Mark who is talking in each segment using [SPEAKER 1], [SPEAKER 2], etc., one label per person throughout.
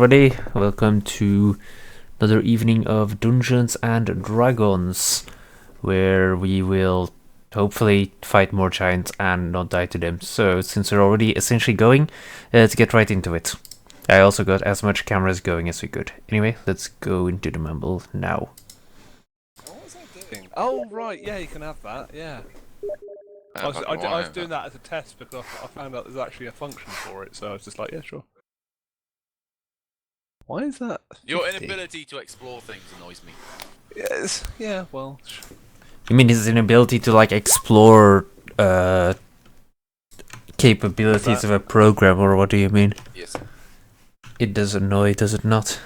[SPEAKER 1] Everybody, welcome to another evening of Dungeons and Dragons, where we will hopefully fight more giants and not die to them. So, since we're already essentially going, let's get right into it. I also got as much cameras going as we could. Anyway, let's go into the mumble now.
[SPEAKER 2] What was I doing? Oh, right, yeah, you can have that, yeah. I was doing that as a test because I found out there's actually a function for it, so I was just like, yeah, sure. Why is that 50?
[SPEAKER 3] Your inability to explore things annoys me.
[SPEAKER 2] Yes, yeah, well...
[SPEAKER 1] You mean his inability to, like, explore, capabilities of a program, or what do you mean?
[SPEAKER 3] Yes.
[SPEAKER 1] It does annoy, does it not?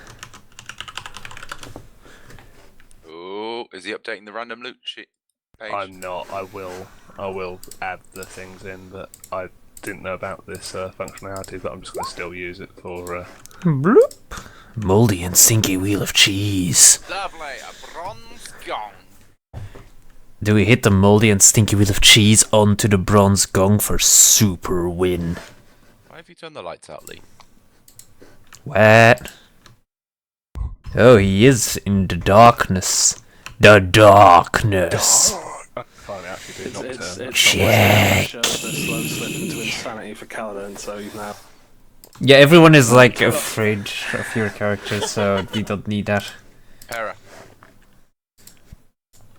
[SPEAKER 3] Oh, is he updating the random loot sheet page?
[SPEAKER 2] I'm not, I will add the things in, but I didn't know about this functionality, but I'm just going to still use it for...
[SPEAKER 1] Bloop. Moldy and stinky wheel of cheese.
[SPEAKER 3] Lovely, a bronze gong.
[SPEAKER 1] Do we hit the moldy and stinky wheel of cheese onto the bronze gong for super win?
[SPEAKER 3] Why have you turned the lights out, Lee?
[SPEAKER 1] What? Oh, he is in the darkness. The darkness.
[SPEAKER 2] I can't actually do nocturne.
[SPEAKER 1] Check.
[SPEAKER 4] Shows the slow slip into insanity for Kaladin, so he's now...
[SPEAKER 1] Yeah, everyone is like afraid of your character, so we don't need that.
[SPEAKER 3] Para.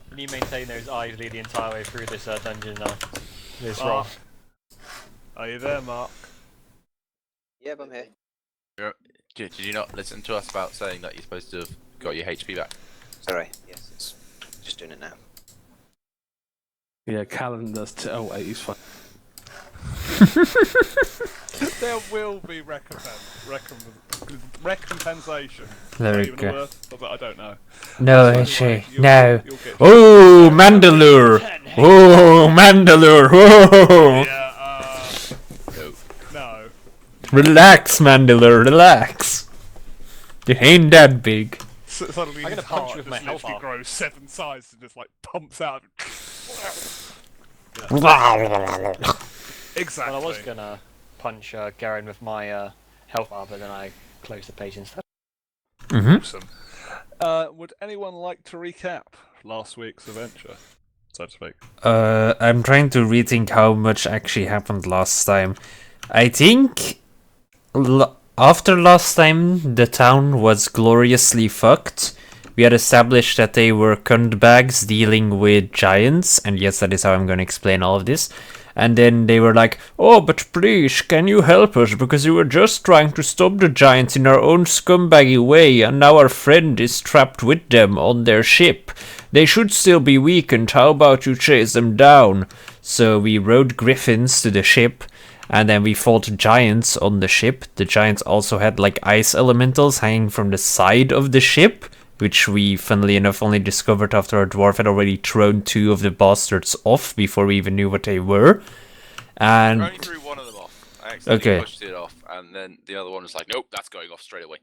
[SPEAKER 5] Can you maintain those eyes the entire way through this dungeon now? This
[SPEAKER 2] Mark. Are you there, Mark?
[SPEAKER 6] Yep, I'm here.
[SPEAKER 3] Did you not listen to us about saying that you're supposed to have got your HP back?
[SPEAKER 6] Sorry, yes, it's just doing it now.
[SPEAKER 4] Yeah, Kaladin does oh wait, he's fine.
[SPEAKER 2] There will be recompensation.
[SPEAKER 1] There we
[SPEAKER 2] Even a
[SPEAKER 1] go.
[SPEAKER 2] word, but I don't know.
[SPEAKER 1] No,
[SPEAKER 2] So
[SPEAKER 1] actually,
[SPEAKER 2] anyway,
[SPEAKER 1] no.
[SPEAKER 2] you'll get
[SPEAKER 1] Oh, Mandalore! Oh, Mandalore! Whoa!
[SPEAKER 2] Yeah, no.
[SPEAKER 1] Relax, Mandalore, relax. It ain't that big.
[SPEAKER 2] Suddenly
[SPEAKER 5] I'm gonna
[SPEAKER 2] his
[SPEAKER 5] punch
[SPEAKER 2] heart
[SPEAKER 5] you with my
[SPEAKER 2] just
[SPEAKER 5] health
[SPEAKER 2] literally
[SPEAKER 5] bar.
[SPEAKER 2] grows 7 sizes and just like pumps out. Exactly.
[SPEAKER 5] Well, I was gonna punch Garen with my health bar, but then I closed the page instead.
[SPEAKER 2] Awesome. Would anyone like to recap last week's adventure, so to speak?
[SPEAKER 1] I'm trying to rethink how much actually happened last time. I think after last time, the town was gloriously fucked. We had established that they were cuntbags dealing with giants, and yes, that is how I'm going to explain all of this. And then they were like, oh, but please, can you help us? Because we were just trying to stop the giants in our own scumbaggy way, and now our friend is trapped with them on their ship. They should still be weakened, how about you chase them down? So we rode griffins to the ship, and then we fought giants on the ship. The giants also had like ice elementals hanging from the side of the ship, which we, funnily enough, only discovered after our dwarf had already thrown 2 of the bastards off before we even knew what they were. And
[SPEAKER 3] I only threw one of them off. I accidentally
[SPEAKER 1] Okay.
[SPEAKER 3] pushed it off, and then the other one was like, nope, that's going off straight away.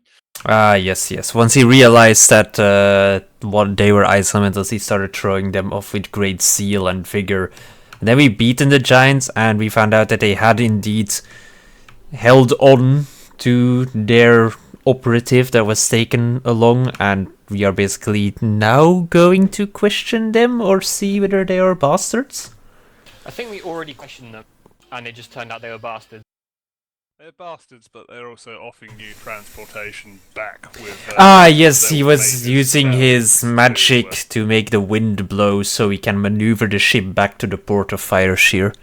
[SPEAKER 1] yes. Once he realized that what they were ice elementals, he started throwing them off with great zeal and vigor. And then we beaten the giants, and we found out that they had indeed held on to their operative that was taken along, and we are basically now going to question them or see whether they are bastards.
[SPEAKER 5] I think we already questioned them, and it just turned out they were bastards.
[SPEAKER 2] They're bastards, but they're also offering you transportation back with...
[SPEAKER 1] Yes, he
[SPEAKER 2] their
[SPEAKER 1] was
[SPEAKER 2] latest
[SPEAKER 1] using
[SPEAKER 2] spells
[SPEAKER 1] his
[SPEAKER 2] to,
[SPEAKER 1] magic to make the wind blow so he can maneuver the ship back to the port of Fireshear.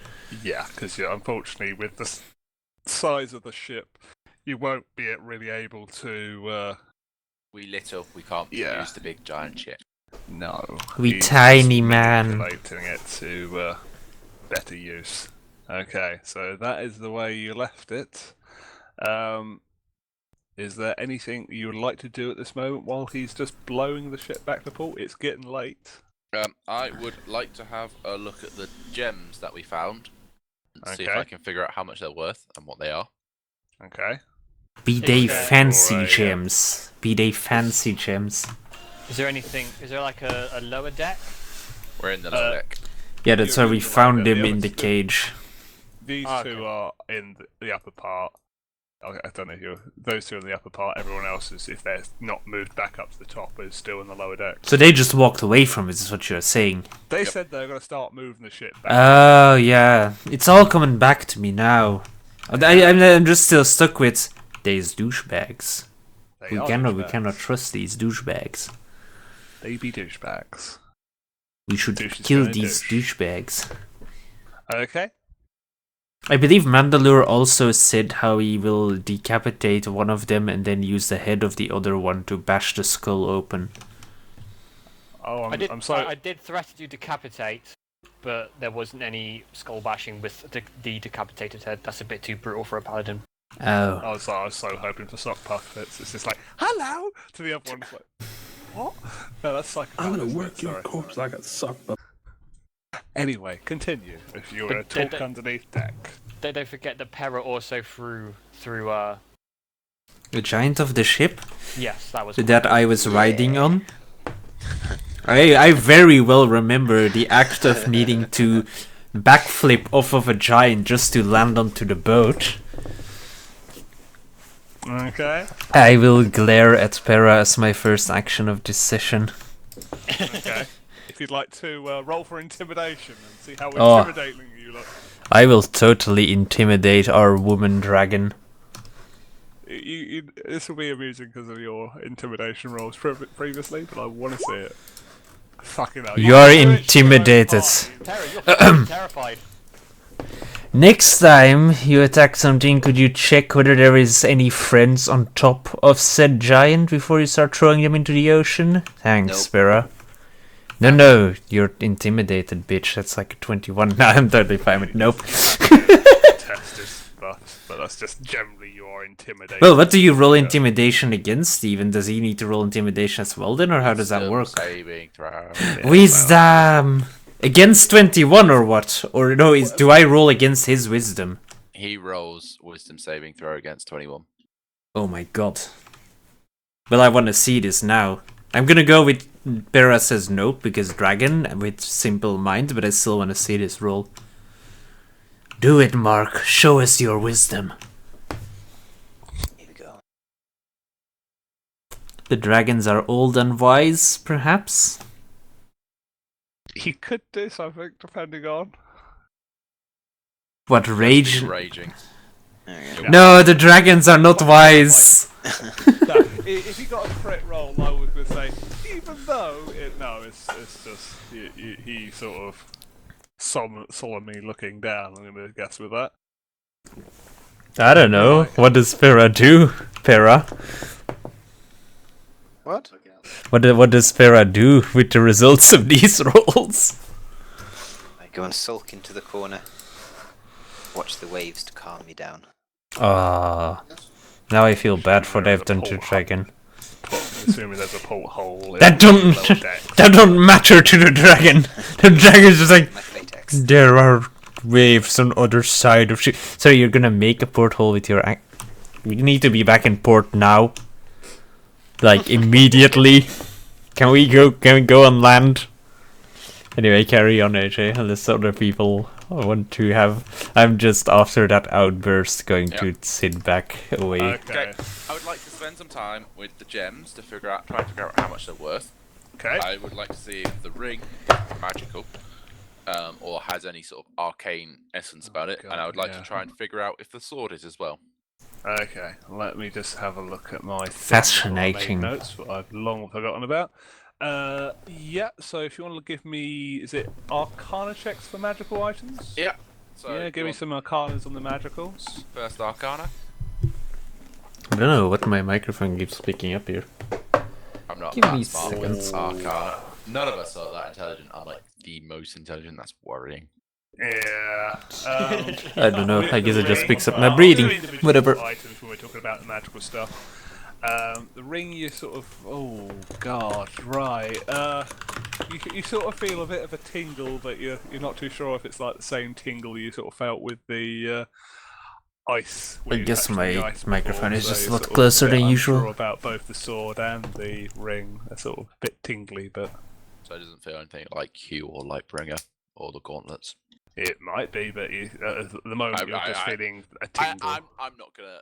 [SPEAKER 2] Yeah, because unfortunately with the size of the ship, you won't be really able to...
[SPEAKER 3] We can't
[SPEAKER 2] Yeah.
[SPEAKER 3] use the big giant shit.
[SPEAKER 2] No.
[SPEAKER 1] We
[SPEAKER 2] he's
[SPEAKER 1] tiny
[SPEAKER 2] just
[SPEAKER 1] man.
[SPEAKER 2] manipulating it to better use. Okay, so that is the way you left it. Is there anything you would like to do at this moment while he's just blowing the ship back to port? It's getting late.
[SPEAKER 3] I would like to have a look at the gems that we found, and see if
[SPEAKER 2] Okay.
[SPEAKER 3] I can figure out how much they're worth and what they are.
[SPEAKER 2] Okay.
[SPEAKER 1] Be they
[SPEAKER 5] Okay.
[SPEAKER 1] fancy
[SPEAKER 2] Alright, yeah.
[SPEAKER 1] gems. Be they fancy gems.
[SPEAKER 5] Is there anything? Is there like a lower deck?
[SPEAKER 3] We're in the lower deck.
[SPEAKER 1] Yeah, that's where we
[SPEAKER 2] You're in the
[SPEAKER 1] found
[SPEAKER 2] lower
[SPEAKER 1] him
[SPEAKER 2] deck,
[SPEAKER 1] in the
[SPEAKER 2] yeah,
[SPEAKER 1] cage.
[SPEAKER 2] These
[SPEAKER 5] Okay.
[SPEAKER 2] two are in the upper part. I don't know if you're those two in the upper part. Everyone else is, if they're not moved back up to the top, is still in the lower deck.
[SPEAKER 1] So they just walked away from it, is what you're saying.
[SPEAKER 2] They said they're going to start moving the ship back.
[SPEAKER 1] Oh, yeah. It's all coming back to me now. I'm just still stuck with these douchebags. We cannot trust these douchebags.
[SPEAKER 2] They be douchebags.
[SPEAKER 1] We should
[SPEAKER 2] Douche is
[SPEAKER 1] kill
[SPEAKER 2] gonna
[SPEAKER 1] these
[SPEAKER 2] douche.
[SPEAKER 1] douchebags.
[SPEAKER 2] Okay.
[SPEAKER 1] I believe Mandalore also said how he will decapitate one of them and then use the head of the other one to bash the skull open.
[SPEAKER 2] Oh, I'm
[SPEAKER 5] I
[SPEAKER 2] sorry.
[SPEAKER 5] did threaten to decapitate, but there wasn't any skull bashing with the decapitated head. That's a bit too brutal for a paladin.
[SPEAKER 1] Oh.
[SPEAKER 2] I was so hoping for sock puppets. It's just like, hello! To the other one's like, what? No, that's like.
[SPEAKER 4] I'm gonna work your corpse like a sock puppet.
[SPEAKER 2] Anyway, continue. If you were to talk underneath deck.
[SPEAKER 5] Don't forget that Pera also through
[SPEAKER 1] The giant of the ship
[SPEAKER 5] yes, that was
[SPEAKER 1] that I was riding on. I very well remember the act of needing to backflip off of a giant just to land onto the boat.
[SPEAKER 2] Okay.
[SPEAKER 1] I will glare at Pera as my first action of this session.
[SPEAKER 2] Okay. If you'd like to roll for intimidation and see how
[SPEAKER 1] Oh.
[SPEAKER 2] intimidating you look.
[SPEAKER 1] I will totally intimidate our woman dragon.
[SPEAKER 2] This will be amusing because of your intimidation rolls previously, but I want to see it. Fucking hell.
[SPEAKER 1] You are
[SPEAKER 2] do it your own
[SPEAKER 1] intimidated.
[SPEAKER 2] part.
[SPEAKER 5] Pera, you're fucking terrified.
[SPEAKER 1] Next time you attack something, could you check whether there is any friends on top of said giant before you start throwing them into the ocean? Thanks,
[SPEAKER 6] Nope.
[SPEAKER 1] Spira. No, you're intimidated, bitch. That's like a 21. No, I'm totally fine with nope.
[SPEAKER 2] Test is buff, but that's just generally you are intimidated.
[SPEAKER 1] Well, what do you roll intimidation against, Steven? Does he need to roll intimidation as well then, or how does that
[SPEAKER 3] Wisdom
[SPEAKER 1] work?
[SPEAKER 3] Saving throw.
[SPEAKER 1] Wisdom! Against 21 or what? Or no, do I roll against his wisdom?
[SPEAKER 3] He rolls wisdom saving throw against 21.
[SPEAKER 1] Oh my god. Well, I want to see this now. I'm gonna go with Pera says nope, because dragon with simple mind, but I still want to see this roll. Do it, Mark. Show us your wisdom.
[SPEAKER 6] Here we go.
[SPEAKER 1] The dragons are old and wise, perhaps?
[SPEAKER 2] He could do something depending on.
[SPEAKER 1] What, rage?
[SPEAKER 3] Raging.
[SPEAKER 6] There we go.
[SPEAKER 1] No, the dragons are not wise.
[SPEAKER 2] No, if he got a crit roll, I was going to say, even though it's just he sort of solemnly looking down. I'm going to guess with that.
[SPEAKER 1] I don't know. What does Pera do? Pera?
[SPEAKER 6] What?
[SPEAKER 1] What does Pera do with the results of these rolls?
[SPEAKER 6] I go and sulk into the corner. Watch the waves to calm me down.
[SPEAKER 1] Ah. Now I feel bad for what I've done to dragon.
[SPEAKER 2] Assuming there's a porthole. in
[SPEAKER 1] That
[SPEAKER 2] the
[SPEAKER 1] don't
[SPEAKER 2] lower decks.
[SPEAKER 1] that don't matter to the dragon. The dragon's just like
[SPEAKER 6] My Fatex.
[SPEAKER 1] there are waves on other side of ship. So you're gonna make a porthole with your you need to be back in port now. Like immediately. Can we go on land? Anyway, carry on, AJ, unless other people want to have. I'm just after that outburst going to sit back away.
[SPEAKER 2] Okay.
[SPEAKER 3] I would like to spend some time with the gems to try and figure out how much they're worth.
[SPEAKER 2] Okay.
[SPEAKER 3] I would like to see if the ring is magical, or has any sort of arcane essence about it,
[SPEAKER 2] God,
[SPEAKER 3] and I would like
[SPEAKER 2] yeah.
[SPEAKER 3] to try and figure out if the sword is as well.
[SPEAKER 2] Okay. Let me just have a look at my
[SPEAKER 1] Fascinating.
[SPEAKER 2] notes, what I've long forgotten about. Yeah. So if you want to give me, is it Arcana checks for magical items?
[SPEAKER 3] Yeah. So
[SPEAKER 2] Yeah. Give me some Arcanas on the magicals.
[SPEAKER 3] first Arcana.
[SPEAKER 1] I don't know what my microphone keeps picking up here.
[SPEAKER 3] I'm not
[SPEAKER 1] Give
[SPEAKER 3] that
[SPEAKER 1] me
[SPEAKER 3] smart.
[SPEAKER 1] seconds.
[SPEAKER 3] Arcana. None of us are that intelligent. I'm like the most intelligent. That's worrying.
[SPEAKER 2] Yeah.
[SPEAKER 1] I don't know. I guess it just
[SPEAKER 2] ring-
[SPEAKER 1] picks up my
[SPEAKER 2] I'll do
[SPEAKER 1] breathing.
[SPEAKER 2] individual
[SPEAKER 1] Whatever.
[SPEAKER 2] Items when we're talking about the magical stuff. The ring, you sort of. Oh God, right. You sort of feel a bit of a tingle, but you're not too sure if it's like the same tingle you sort of felt with the ice.
[SPEAKER 1] I
[SPEAKER 2] when you
[SPEAKER 1] guess
[SPEAKER 2] touched
[SPEAKER 1] my
[SPEAKER 2] the ice
[SPEAKER 1] microphone
[SPEAKER 2] before,
[SPEAKER 1] is just a
[SPEAKER 2] you're
[SPEAKER 1] lot
[SPEAKER 2] sort of
[SPEAKER 1] closer
[SPEAKER 2] bit
[SPEAKER 1] than
[SPEAKER 2] unsure
[SPEAKER 1] usual.
[SPEAKER 2] about both the sword and the ring. They're sort of a bit tingly, but
[SPEAKER 3] So it doesn't feel anything like Q or Lightbringer or the gauntlets.
[SPEAKER 2] it might be. But at the moment, you're just feeling a tingle.
[SPEAKER 3] I'm not gonna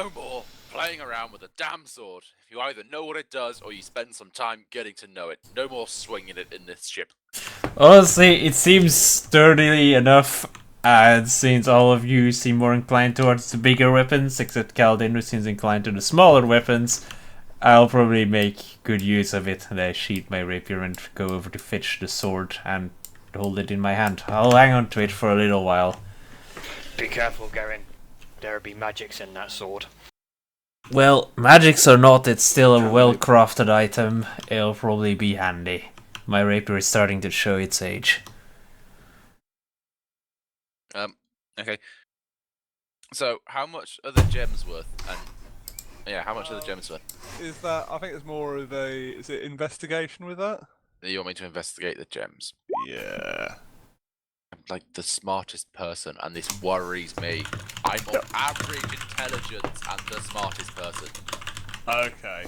[SPEAKER 3] no more playing around with a damn sword. You either know what it does, or you spend some time getting to know it. No more swinging it in this ship.
[SPEAKER 1] Honestly, it seems sturdily enough, and since all of you seem more inclined towards the bigger weapons, except Caldin, who seems inclined to the smaller weapons, I'll probably make good use of it. And I sheath my rapier and go over to fetch the sword and hold it in my hand. I'll hang on to it for a little while.
[SPEAKER 5] Be careful, Garen. There'll be magics in that sword.
[SPEAKER 1] Well, magics or not, it's still a well-crafted item. It'll probably be handy. My rapier is starting to show its age.
[SPEAKER 3] Okay. So, how much are the gems worth? And yeah, how much are the gems worth?
[SPEAKER 2] Is that? I think it's more of a. Is it investigation with that?
[SPEAKER 3] You want me to investigate the gems?
[SPEAKER 2] Yeah.
[SPEAKER 3] I'm like the smartest person, and this worries me. I'm of average intelligence and the smartest person.
[SPEAKER 2] Okay.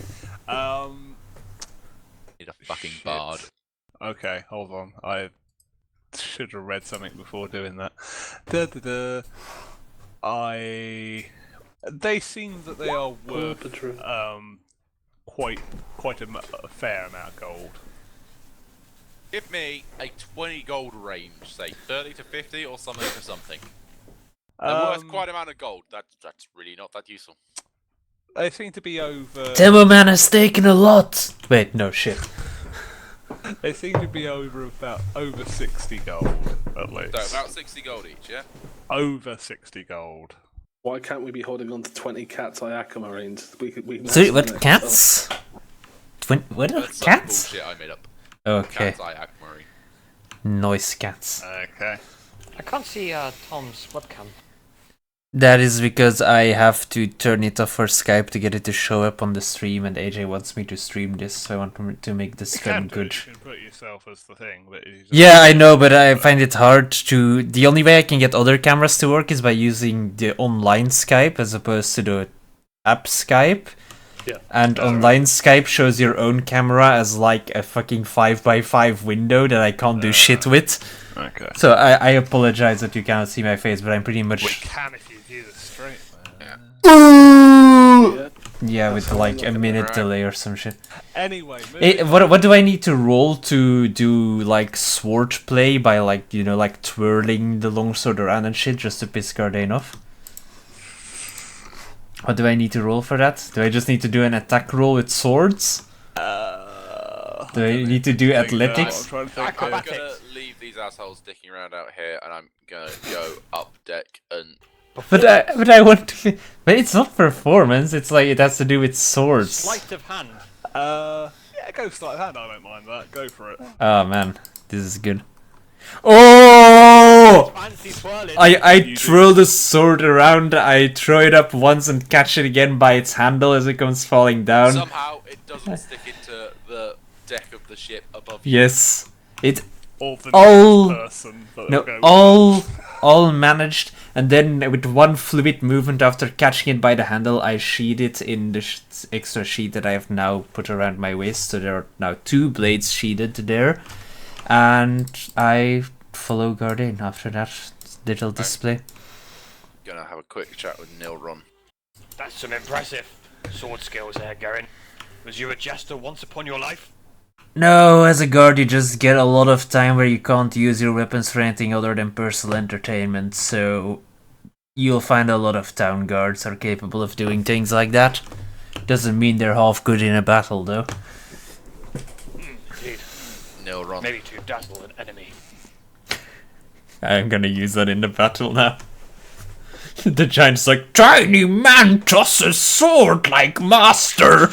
[SPEAKER 3] Need a fucking
[SPEAKER 2] Shit.
[SPEAKER 3] bard.
[SPEAKER 2] Okay, hold on. I should have read something before doing that. Da da da. They seem that they are worth quite a fair amount of gold.
[SPEAKER 3] Give me a 20 gold range, say 30 to 50 or something for something. They're worth quite an amount of gold. That's really not that useful.
[SPEAKER 2] They seem to be over.
[SPEAKER 1] Demo Man has taken a lot! Wait, no shit.
[SPEAKER 2] They seem to be over 60 gold at least.
[SPEAKER 3] So about 60 gold each, yeah?
[SPEAKER 2] Over 60 gold.
[SPEAKER 4] Why can't we be holding on to 20 cats Iacamarines? We can
[SPEAKER 1] So,
[SPEAKER 4] have
[SPEAKER 1] what,
[SPEAKER 4] some
[SPEAKER 1] cats? What are
[SPEAKER 3] That's some
[SPEAKER 1] cats?
[SPEAKER 3] bullshit I made up.
[SPEAKER 1] Okay,
[SPEAKER 3] Cats I Aquamarine.
[SPEAKER 1] noise cats.
[SPEAKER 2] Okay.
[SPEAKER 5] I can't see Tom's webcam.
[SPEAKER 1] That is because I have to turn it off for Skype to get it to show up on the stream, and AJ wants me to stream this, so I want to make the stream good.
[SPEAKER 2] You can put yourself as the thing, but
[SPEAKER 1] Yeah, I know, but I find it hard to... The only way I can get other cameras to work is by using the online Skype as opposed to the app Skype.
[SPEAKER 4] Yeah.
[SPEAKER 1] And online Skype shows your own camera as like a fucking 5x5 window that I can't do shit with.
[SPEAKER 2] Okay.
[SPEAKER 1] So I apologize that you cannot see my face, but I'm pretty much...
[SPEAKER 2] We can if you view the stream.
[SPEAKER 4] Yeah.
[SPEAKER 1] Yeah, with like a minute
[SPEAKER 3] Right.
[SPEAKER 1] delay or some shit.
[SPEAKER 2] Anyway,
[SPEAKER 1] Hey, what do I need to roll to do like sword play by like, you know, like twirling the longsword around and shit just to piss Gardain off? What do I need to roll for that? Do I just need to do an attack roll with swords? Do I need to do athletics?
[SPEAKER 2] I'm trying to think.
[SPEAKER 3] I'm gonna leave these assholes dicking around out here, and I'm gonna go up deck and.
[SPEAKER 1] But I want to. But it's not performance. It's like it has to do with swords.
[SPEAKER 5] Sleight of hand.
[SPEAKER 2] Yeah, go sleight of hand. I don't mind that. Go for it.
[SPEAKER 1] Oh man, this is good. Oh!
[SPEAKER 5] Fancy swirling.
[SPEAKER 1] I throw the sword around. I throw it up once and catch it again by its handle as it comes falling down.
[SPEAKER 3] Somehow it doesn't stick into the deck of the ship above you.
[SPEAKER 1] Yes, it
[SPEAKER 2] Or the
[SPEAKER 1] all-
[SPEAKER 2] next person. But
[SPEAKER 1] no
[SPEAKER 2] go with
[SPEAKER 1] all managed. And then with one fluid movement after catching it by the handle, I sheathe it in the extra sheath that I have now put around my waist. So there are now 2 blades sheathed there. And I follow Gardain after that little display.
[SPEAKER 3] Gonna have a quick chat with Nilron.
[SPEAKER 5] That's some impressive sword skills there, Garen. Was you a jester once upon your life?
[SPEAKER 1] No, as a guard you just get a lot of time where you can't use your weapons for anything other than personal entertainment, so you'll find a lot of town guards are capable of doing things like that. Doesn't mean they're half good in a battle though.
[SPEAKER 5] Indeed.
[SPEAKER 3] Nilron.
[SPEAKER 5] Maybe to dazzle an enemy.
[SPEAKER 1] I'm gonna use that in the battle now. The giant's like, tiny man tosses sword like master!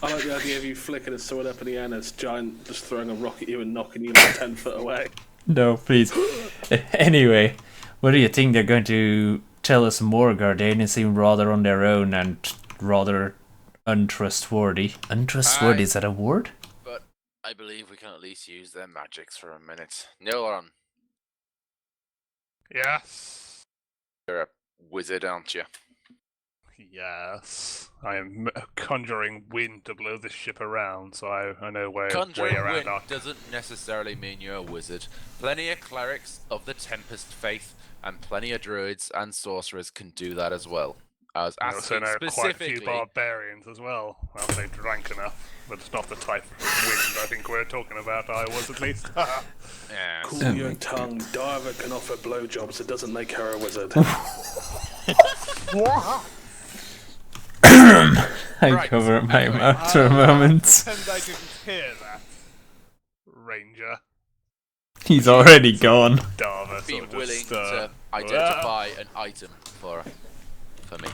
[SPEAKER 4] I like the idea of you flicking a sword up in the air and this giant just throwing a rock at you and knocking you like 10 foot away.
[SPEAKER 1] No, please. Anyway, what do you think they're going to tell us more? Gardain seem rather on their own and rather untrustworthy. Untrustworthy, is that a word?
[SPEAKER 3] But I believe we can at least use their magics for a minute. Nilron,
[SPEAKER 2] Yes.
[SPEAKER 3] you're a wizard, aren't you?
[SPEAKER 2] Yes. I am conjuring wind to blow this ship around, so I know where
[SPEAKER 3] Conjuring
[SPEAKER 2] way around
[SPEAKER 3] wind
[SPEAKER 2] our...
[SPEAKER 3] doesn't necessarily mean you're a wizard. Plenty of clerics of the Tempest faith and plenty of druids and sorcerers can do that as well. I was
[SPEAKER 2] I also
[SPEAKER 3] asking
[SPEAKER 2] know quite a
[SPEAKER 3] specifically.
[SPEAKER 2] few barbarians as well. Well, they drank enough, but it's not the type of wind I think we're talking about. I was at least.
[SPEAKER 3] Yeah,
[SPEAKER 4] Cool your tongue. Diver can offer blowjobs. It doesn't make her a wizard.
[SPEAKER 1] I
[SPEAKER 3] Right,
[SPEAKER 1] cover my
[SPEAKER 3] anyway,
[SPEAKER 1] mouth for a moment.
[SPEAKER 2] Pretend I didn't hear that, Ranger.
[SPEAKER 1] He's already gone.
[SPEAKER 2] Darva
[SPEAKER 3] be
[SPEAKER 2] sort of
[SPEAKER 3] willing
[SPEAKER 2] just,
[SPEAKER 3] to identify an item for me.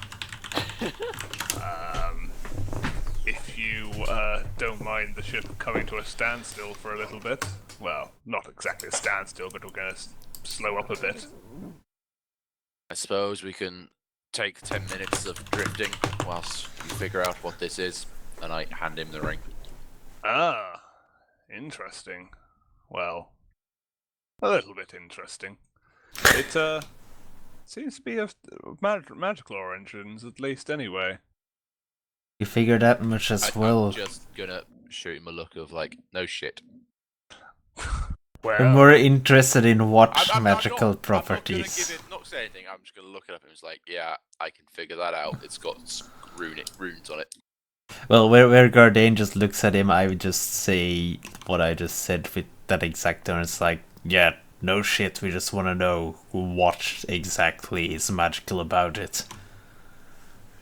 [SPEAKER 2] If you don't mind the ship coming to a standstill for a little bit. Well, not exactly a standstill, but we're going to slow up a bit.
[SPEAKER 3] I suppose we can take 10 minutes of drifting whilst you figure out what this is, and I hand him the ring.
[SPEAKER 2] Ah, interesting. Well, a little bit interesting. It seems to be of magical origins, at least anyway.
[SPEAKER 1] You figured that much as well.
[SPEAKER 3] I'm just gonna shoot him a look of like, no shit.
[SPEAKER 2] Well,
[SPEAKER 1] I'm more interested in what
[SPEAKER 3] I'm
[SPEAKER 1] magical
[SPEAKER 3] not
[SPEAKER 1] properties.
[SPEAKER 3] gonna give it, not say anything. I'm just gonna look it up and it's like, yeah, I can figure that out. It's got runes on it.
[SPEAKER 1] Well, where Gardain just looks at him, I would just say what I just said with that exact tone. It's like, yeah, no shit, we just want to know what exactly is magical about it.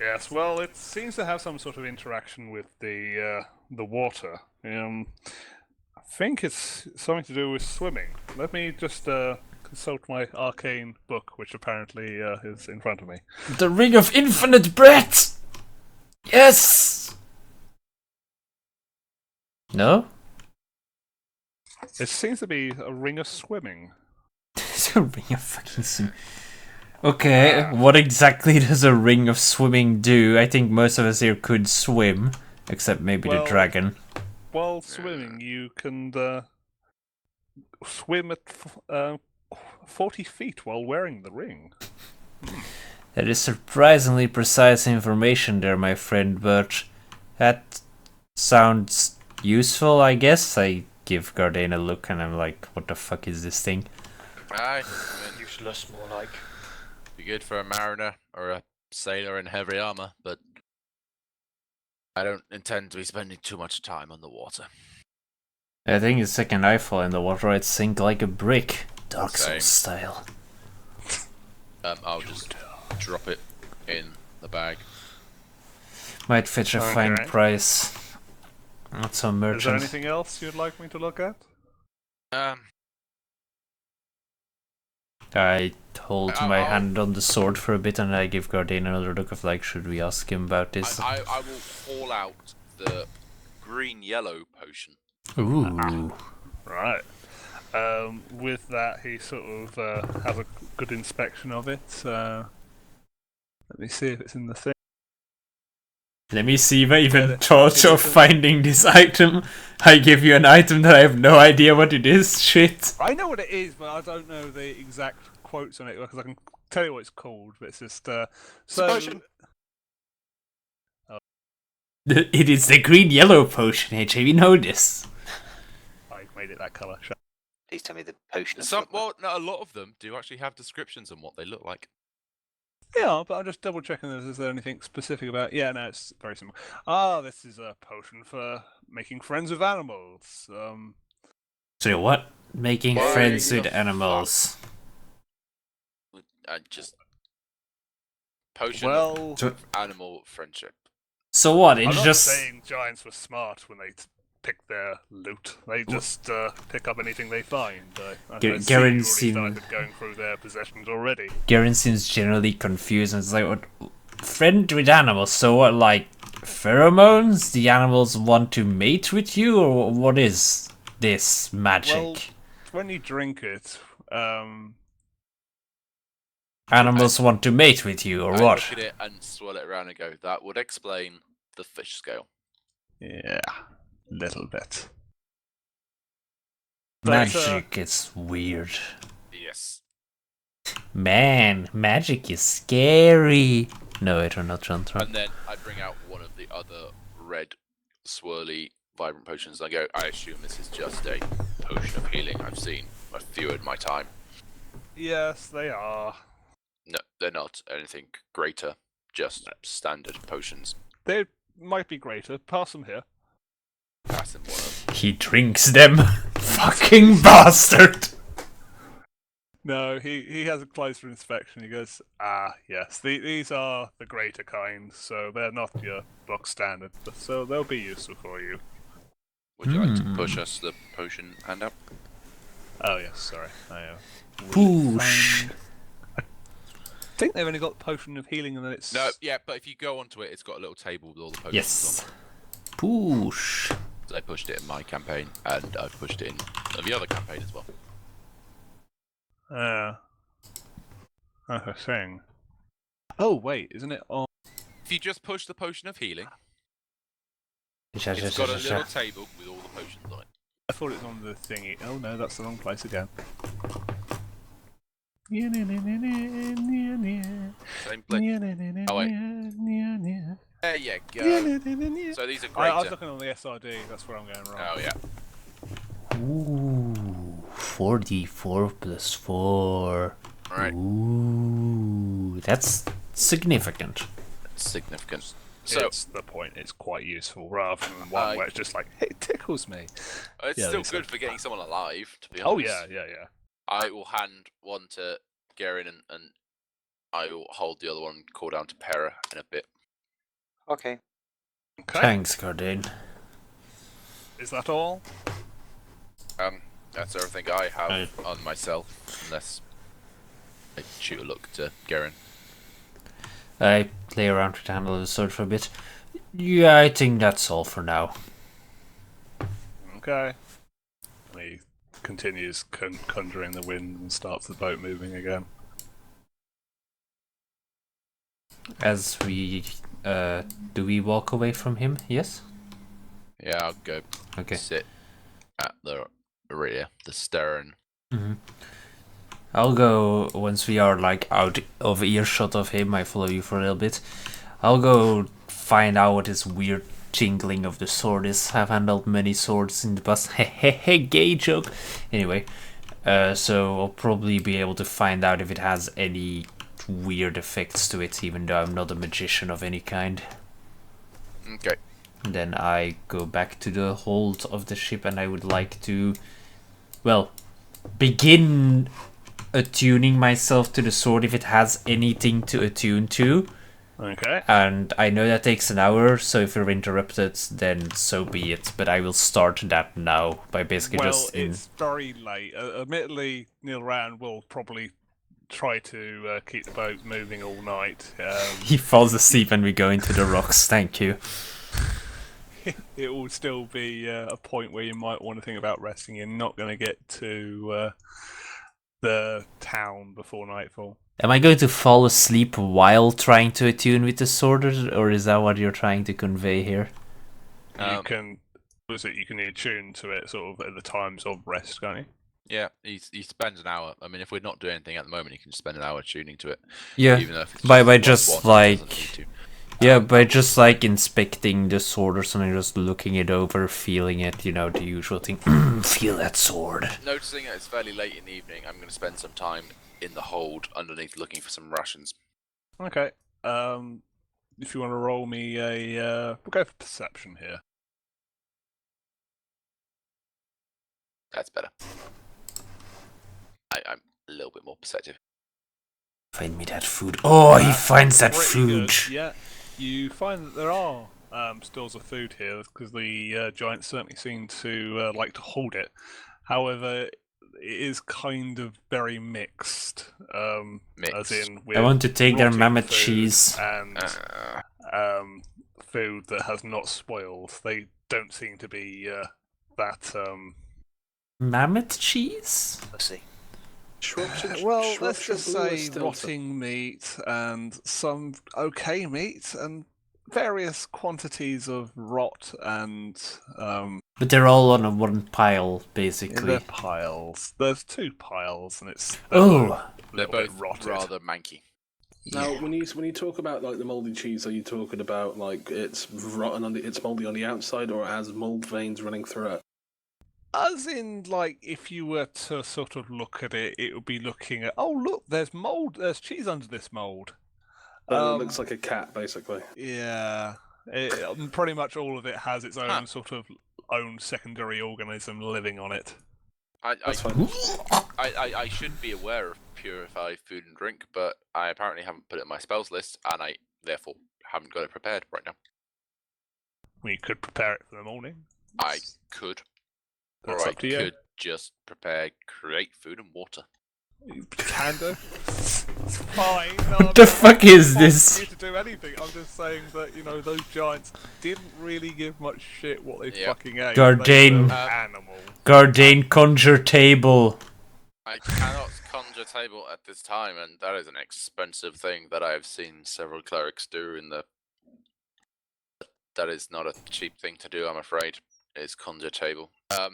[SPEAKER 2] yes, well, it seems to have some sort of interaction with the water. I think it's something to do with swimming. Let me just consult my arcane book, which apparently is in front of me.
[SPEAKER 1] The Ring of Infinite Breath! Yes! No?
[SPEAKER 2] It seems to be a ring of swimming.
[SPEAKER 1] There's a ring of fucking swimming. Okay, what exactly does a ring of swimming do? I think most of us here could swim, except maybe the
[SPEAKER 2] Well,
[SPEAKER 1] dragon.
[SPEAKER 2] While swimming, you can swim at 40 feet while wearing the ring.
[SPEAKER 1] That is surprisingly precise information there, my friend, but that sounds useful, I guess. I give Gardain a look and I'm like, what the fuck is this thing?
[SPEAKER 3] Aye,
[SPEAKER 5] Useless, more like.
[SPEAKER 3] be good for a mariner or a sailor in heavy armor, but I don't intend to be spending too much time on the water.
[SPEAKER 1] I think the second I fall in the water, I'd sink like a brick. Dark
[SPEAKER 3] Same.
[SPEAKER 1] Souls style.
[SPEAKER 3] I'll just drop it in the bag.
[SPEAKER 1] Might fetch a fine
[SPEAKER 2] Okay.
[SPEAKER 1] price. Not so
[SPEAKER 2] Is there
[SPEAKER 1] merchant.
[SPEAKER 2] anything else you'd like me to look at?
[SPEAKER 1] I hold my
[SPEAKER 3] I'll-
[SPEAKER 1] hand on the sword for a bit and I give Gardain another look of like, should we ask him about this?
[SPEAKER 3] I will haul out the green-yellow potion.
[SPEAKER 1] Ooh.
[SPEAKER 2] Right. With that, he sort of has a good inspection of it. Let me see if it's in the thing.
[SPEAKER 1] Let me see if I even
[SPEAKER 2] Yeah,
[SPEAKER 1] thought of finding this item. I give you an item that I have no idea what it is. Shit.
[SPEAKER 2] I know what it is, but I don't know the exact quotes on it because I can tell you what it's called. But it's just so.
[SPEAKER 3] potion.
[SPEAKER 1] It is the green-yellow potion, AJ. We know this.
[SPEAKER 2] I made it that colour.
[SPEAKER 6] Please tell me the potion. of blood.
[SPEAKER 3] Well, no, a lot of them do actually have descriptions on what they look like.
[SPEAKER 2] Yeah, but I'm just double checking. Is there anything specific about? Yeah, no, it's very simple. Ah, this is a potion for making friends with animals.
[SPEAKER 1] So what? Making
[SPEAKER 3] Why
[SPEAKER 1] friends
[SPEAKER 3] the
[SPEAKER 1] with animals.
[SPEAKER 3] Just potion
[SPEAKER 2] Well,
[SPEAKER 3] of animal friendship.
[SPEAKER 1] So what?
[SPEAKER 2] I'm
[SPEAKER 1] It's
[SPEAKER 2] not
[SPEAKER 1] just...
[SPEAKER 2] saying giants were smart when they pick their loot. They just pick up anything they find. I see you
[SPEAKER 1] Garen
[SPEAKER 2] already
[SPEAKER 1] seem-
[SPEAKER 2] started going through their possessions already.
[SPEAKER 1] Garen seems generally confused and it's like, what? Friend with animals? So what, like, pheromones? The animals want to mate with you? Or what is this magic?
[SPEAKER 2] Well, when you drink it,
[SPEAKER 1] Animals want to mate with you, or
[SPEAKER 3] I
[SPEAKER 1] what?
[SPEAKER 3] look at it and swirl it around and go, that would explain the fish scale.
[SPEAKER 2] yeah, little bit. But,
[SPEAKER 1] Magic is weird.
[SPEAKER 3] Yes.
[SPEAKER 1] Man, magic is scary. No, wait, I'm not trying to.
[SPEAKER 3] And then I bring out one of the other red, swirly, vibrant potions. I go, I assume this is just a potion of healing I've seen a few in my time.
[SPEAKER 2] Yes, they are.
[SPEAKER 3] No, they're not anything greater. just standard potions?
[SPEAKER 2] They might be greater. Pass them here.
[SPEAKER 3] Pass him one of them.
[SPEAKER 1] He drinks them. Fucking bastard!
[SPEAKER 2] No, he has a closer inspection. He goes, yes, these are the greater kind, so they're not your block standard, so they'll be useful for you.
[SPEAKER 3] Would you like to push us the potion handout?
[SPEAKER 2] Oh yes, sorry.
[SPEAKER 1] Push.
[SPEAKER 2] I think they've only got the potion of healing, and then it's
[SPEAKER 3] No, yeah, but if you go onto it, it's got a little table with all the potions
[SPEAKER 1] Yes.
[SPEAKER 3] on.
[SPEAKER 1] Push.
[SPEAKER 3] I pushed it in my campaign, and I've pushed it in the other campaign as well.
[SPEAKER 2] That's a thing. Oh wait, isn't it on?
[SPEAKER 3] If you just push the potion of healing,
[SPEAKER 1] Sha, sha,
[SPEAKER 3] it's
[SPEAKER 1] sha,
[SPEAKER 3] got a
[SPEAKER 1] sha,
[SPEAKER 3] little
[SPEAKER 1] sha.
[SPEAKER 3] table with all the potions on it.
[SPEAKER 2] I thought it was on the thingy. Oh no, that's the wrong place again.
[SPEAKER 3] Same place. Oh wait. There you go. So these are
[SPEAKER 2] I was
[SPEAKER 3] greater.
[SPEAKER 2] looking on the SRD. That's where I'm going wrong.
[SPEAKER 3] Oh yeah.
[SPEAKER 1] Ooh, 44 plus 4.
[SPEAKER 3] Alright.
[SPEAKER 1] Ooh, that's significant.
[SPEAKER 3] Significant. So
[SPEAKER 2] It's the point. It's quite useful rather than one where it's just like it tickles me.
[SPEAKER 3] it's
[SPEAKER 2] Yeah,
[SPEAKER 3] still
[SPEAKER 2] these
[SPEAKER 3] good
[SPEAKER 2] are-
[SPEAKER 3] for getting someone alive, to be
[SPEAKER 2] Oh
[SPEAKER 3] honest.
[SPEAKER 2] yeah.
[SPEAKER 3] I will hand one to Garen and I will hold the other one and call down to Pera in a bit.
[SPEAKER 6] Okay.
[SPEAKER 2] Okay.
[SPEAKER 1] Thanks, Cardane.
[SPEAKER 2] Is that all?
[SPEAKER 3] That's everything I have on myself, unless I shoot a look to Garen.
[SPEAKER 1] I play around with the handle of the sword for a bit. Yeah, I think that's all for now.
[SPEAKER 2] Okay. And he continues conjuring the wind and starts the boat moving again.
[SPEAKER 1] As we, do we walk away from him? Yes?
[SPEAKER 3] Yeah, I'll go
[SPEAKER 1] Okay.
[SPEAKER 3] sit at the rear, the stern.
[SPEAKER 1] I'll go, once we are like out of earshot of him, I follow you for a little bit. I'll go find out what this weird jingling of the sword is. I've handled many swords in the past. Hehehe, gay joke. Anyway, so I'll probably be able to find out if it has any weird effects to it, even though I'm not a magician of any kind.
[SPEAKER 3] Okay.
[SPEAKER 1] Then I go back to the hold of the ship and I would like to, well, begin attuning myself to the sword if it has anything to attune to.
[SPEAKER 2] Okay.
[SPEAKER 1] And I know that takes an hour, so if we're interrupted, then so be it. But I will start that now by basically
[SPEAKER 2] Well,
[SPEAKER 1] just...
[SPEAKER 2] it's very late. Admittedly, Neil Rand will probably try to keep the boat moving all night.
[SPEAKER 1] He falls asleep and we go into the rocks, thank you.
[SPEAKER 2] It will still be a point where you might want to think about resting. You're not going to get to the town before nightfall.
[SPEAKER 1] Am I going to fall asleep while trying to attune with the sword, or is that what you're trying to convey here?
[SPEAKER 2] You can, you can attune to it sort of at the times of rest, can't you?
[SPEAKER 3] Yeah, he spends an hour. I mean, if we're not doing anything at the moment, he can spend an hour tuning to it.
[SPEAKER 1] Yeah,
[SPEAKER 3] Even though if it's
[SPEAKER 1] by
[SPEAKER 3] just
[SPEAKER 1] just
[SPEAKER 3] one, he
[SPEAKER 1] like...
[SPEAKER 3] doesn't need to.
[SPEAKER 1] Yeah, by just like inspecting the sword or something, just looking it over, feeling it, you know, the usual thing. Feel that sword.
[SPEAKER 3] Noticing that it's fairly late in the evening, I'm going to spend some time in the hold underneath looking for some rations.
[SPEAKER 2] Okay. If you want to roll me a, we'll go for perception here.
[SPEAKER 3] That's better. I'm a little bit more perceptive.
[SPEAKER 1] Find me that food. Oh, he finds that
[SPEAKER 2] Pretty
[SPEAKER 1] food.
[SPEAKER 2] good. Yeah, you find that there are stores of food here because the giants certainly seem to like to hold it. However, it is kind of very mixed. As in, with
[SPEAKER 1] I want to take their
[SPEAKER 2] rotting
[SPEAKER 1] mammoth
[SPEAKER 2] food
[SPEAKER 1] cheese.
[SPEAKER 2] and food that has not spoiled. They don't seem to be that.
[SPEAKER 1] Mammoth cheese?
[SPEAKER 6] Let's see.
[SPEAKER 2] Well, let's just
[SPEAKER 4] Blue or
[SPEAKER 2] say
[SPEAKER 4] Stilton?
[SPEAKER 2] rotting meat and some okay meat and various quantities of rot and
[SPEAKER 1] But they're all on a one pile, basically.
[SPEAKER 2] they're piles. There's two piles and it's
[SPEAKER 1] Oh,
[SPEAKER 3] They're
[SPEAKER 2] little bit
[SPEAKER 3] both
[SPEAKER 2] rotted.
[SPEAKER 3] rather manky.
[SPEAKER 4] Now, when you talk about like the moldy cheese, are you talking about like it's rotten on it's moldy on the outside, or it has mold veins running through it?
[SPEAKER 2] As in, like, if you were to sort of look at it, it would be looking at, oh look, there's mold, there's cheese under this mold.
[SPEAKER 4] It looks like a cat, basically.
[SPEAKER 2] Yeah. Pretty much all of it has its own sort of own secondary organism living on it.
[SPEAKER 4] That's fine.
[SPEAKER 3] I should be aware of purified food and drink, but I apparently haven't put it in my spells list, and I therefore haven't got it prepared right now.
[SPEAKER 2] We could prepare it for the morning.
[SPEAKER 3] I could.
[SPEAKER 2] That's
[SPEAKER 3] or I
[SPEAKER 2] up to you.
[SPEAKER 3] could just create food and water.
[SPEAKER 2] You can do. It's fine. No,
[SPEAKER 1] What the fuck is this?
[SPEAKER 2] You to do anything. I'm just saying that those giants didn't really give much shit what they fucking ate.
[SPEAKER 1] Gardain.
[SPEAKER 2] Animal.
[SPEAKER 1] Gardain, conjure table.
[SPEAKER 3] I cannot conjure table at this time, and that is an expensive thing that I have seen several clerics do in the. That is not a cheap thing to do, I'm afraid. Is conjure table.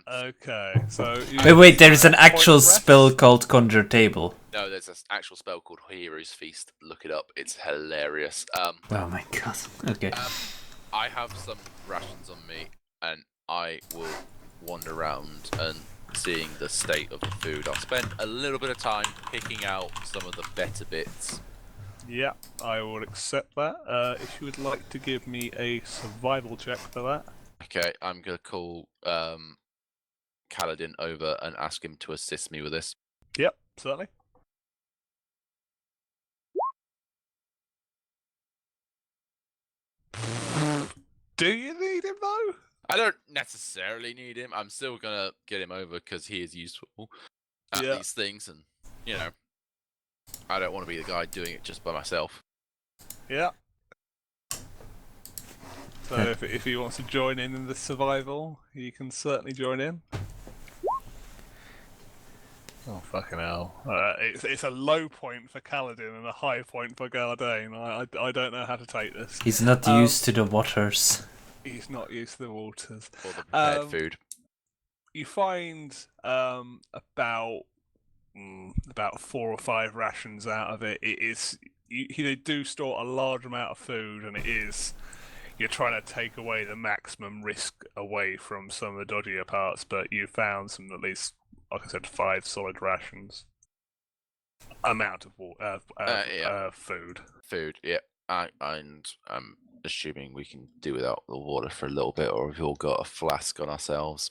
[SPEAKER 2] Okay, so.
[SPEAKER 1] Wait, there is an actual spell called conjure table.
[SPEAKER 3] No, there's an actual spell called Hero's Feast. Look it up. It's hilarious.
[SPEAKER 1] Oh my god. Okay.
[SPEAKER 3] I have some rations on me, and I will wander around and seeing the state of the food. I'll spend a little bit of time picking out some of the better bits.
[SPEAKER 2] Yeah, I will accept that. If you would like to give me a survival check for that.
[SPEAKER 3] Okay, I'm gonna call Kaladin over and ask him to assist me with this.
[SPEAKER 2] Yep, certainly. Do you need him though?
[SPEAKER 3] I don't necessarily need him. I'm still gonna get him over because he is useful at these things, and I don't want to be the guy doing it just by myself.
[SPEAKER 2] Yeah. So if he wants to join in the survival, he can certainly join in. Oh fucking hell! It's a low point for Kaladin and a high point for Gardain. I don't know how to take this.
[SPEAKER 1] He's not used to the waters.
[SPEAKER 2] He's not used to the waters.
[SPEAKER 3] Or the prepared food.
[SPEAKER 2] You find about 4 or 5 rations out of it. It is they do store a large amount of food, and you're trying to take away the maximum risk away from some of the dodgier parts. But you found some at least, like I said, 5 solid rations. Amount of food.
[SPEAKER 3] Food, yeah. And I'm assuming we can do without the water for a little bit, or we've all got a flask on ourselves.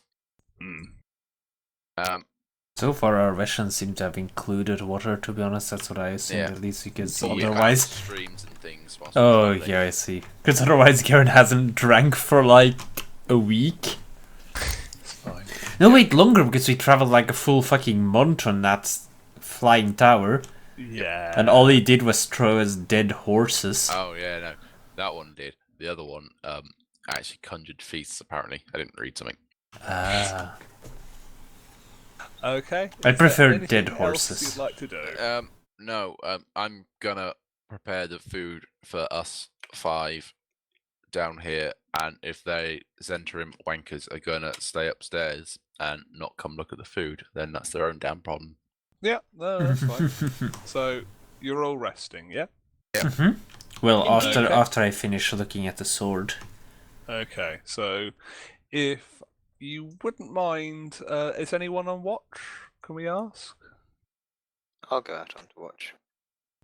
[SPEAKER 1] So far, our rations seem to have included water. To be honest, that's what I assumed at least, because
[SPEAKER 3] So you
[SPEAKER 1] otherwise.
[SPEAKER 3] have streams and things. whilst
[SPEAKER 1] Oh
[SPEAKER 3] we're travelling.
[SPEAKER 1] yeah, I see. Because otherwise, Garen hasn't drank for like a week.
[SPEAKER 2] It's fine.
[SPEAKER 1] No, wait, longer, because we traveled like a full fucking month on that flying tower.
[SPEAKER 2] Yeah.
[SPEAKER 1] And all he did was throw us dead horses.
[SPEAKER 3] Oh yeah, no, that one did. The other one, actually conjured feasts. Apparently, I didn't read something.
[SPEAKER 1] Ah.
[SPEAKER 2] Okay.
[SPEAKER 1] I
[SPEAKER 2] Is
[SPEAKER 1] prefer
[SPEAKER 2] there anything
[SPEAKER 1] dead
[SPEAKER 2] else
[SPEAKER 1] horses.
[SPEAKER 2] You'd like to do?
[SPEAKER 3] No, I'm gonna prepare the food for us 5 down here, and if they Zentarim wankers are gonna stay upstairs and not come look at the food, then that's their own damn problem.
[SPEAKER 2] Yeah, no, that's fine. So you're all resting, yeah?
[SPEAKER 1] Well,
[SPEAKER 2] Okay.
[SPEAKER 1] after I finish looking at the sword.
[SPEAKER 2] Okay, so if you wouldn't mind, is anyone on watch? Can we ask?
[SPEAKER 6] I'll go out on to watch.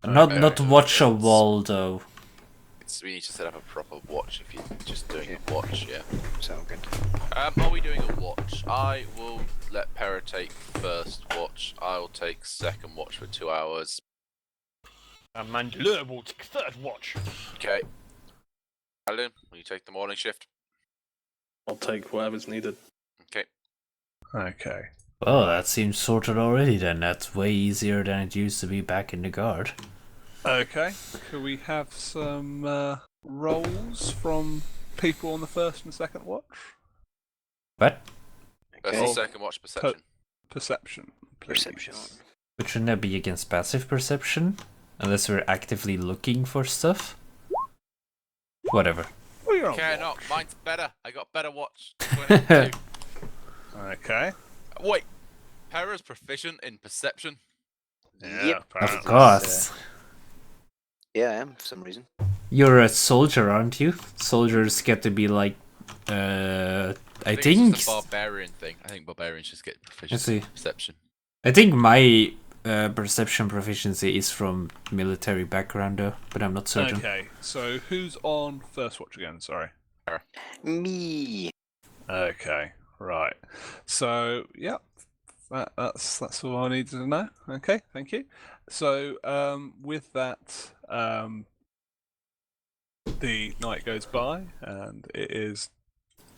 [SPEAKER 1] Not watch a wall though.
[SPEAKER 3] We need to set up a proper watch if you're just doing a watch, yeah.
[SPEAKER 6] So good.
[SPEAKER 3] Are we doing a watch? I will let Pera take first watch. I will take second watch for 2 hours.
[SPEAKER 5] And Mandalore will take 3rd watch.
[SPEAKER 3] Okay. Alan, will you take the morning shift?
[SPEAKER 4] I'll take whatever's needed.
[SPEAKER 3] Okay.
[SPEAKER 2] Okay.
[SPEAKER 1] Oh, that seems sorted already then. That's way easier than it used to be back in the guard.
[SPEAKER 2] Okay. Could we have some rolls from people on the 1st and 2nd watch?
[SPEAKER 1] What?
[SPEAKER 3] That's
[SPEAKER 6] Okay.
[SPEAKER 3] the second watch perception.
[SPEAKER 2] Perception. Please.
[SPEAKER 6] Perception.
[SPEAKER 1] But shouldn't that be against passive perception? Unless we're actively looking for stuff? Whatever.
[SPEAKER 2] Well, you're on
[SPEAKER 3] Okay,
[SPEAKER 2] watch.
[SPEAKER 3] no, mine's better. I got better watch. 22.
[SPEAKER 2] Okay.
[SPEAKER 3] Wait, Pera's proficient in perception?
[SPEAKER 2] Yeah,
[SPEAKER 6] Yep.
[SPEAKER 1] Of
[SPEAKER 2] apparently.
[SPEAKER 1] course.
[SPEAKER 6] Yeah, I am for some reason.
[SPEAKER 1] You're a soldier, aren't you? Soldiers get to be like, I think.
[SPEAKER 3] It's just a barbarian thing. I think barbarians just get proficient
[SPEAKER 1] see.
[SPEAKER 3] in perception.
[SPEAKER 1] I think my perception proficiency is from military background though, but I'm not certain.
[SPEAKER 2] Okay, so who's on first watch again? Sorry.
[SPEAKER 6] Me.
[SPEAKER 2] Okay, right. So, yeah, that's all I needed to know. Okay, thank you. So, with that, the night goes by, and it is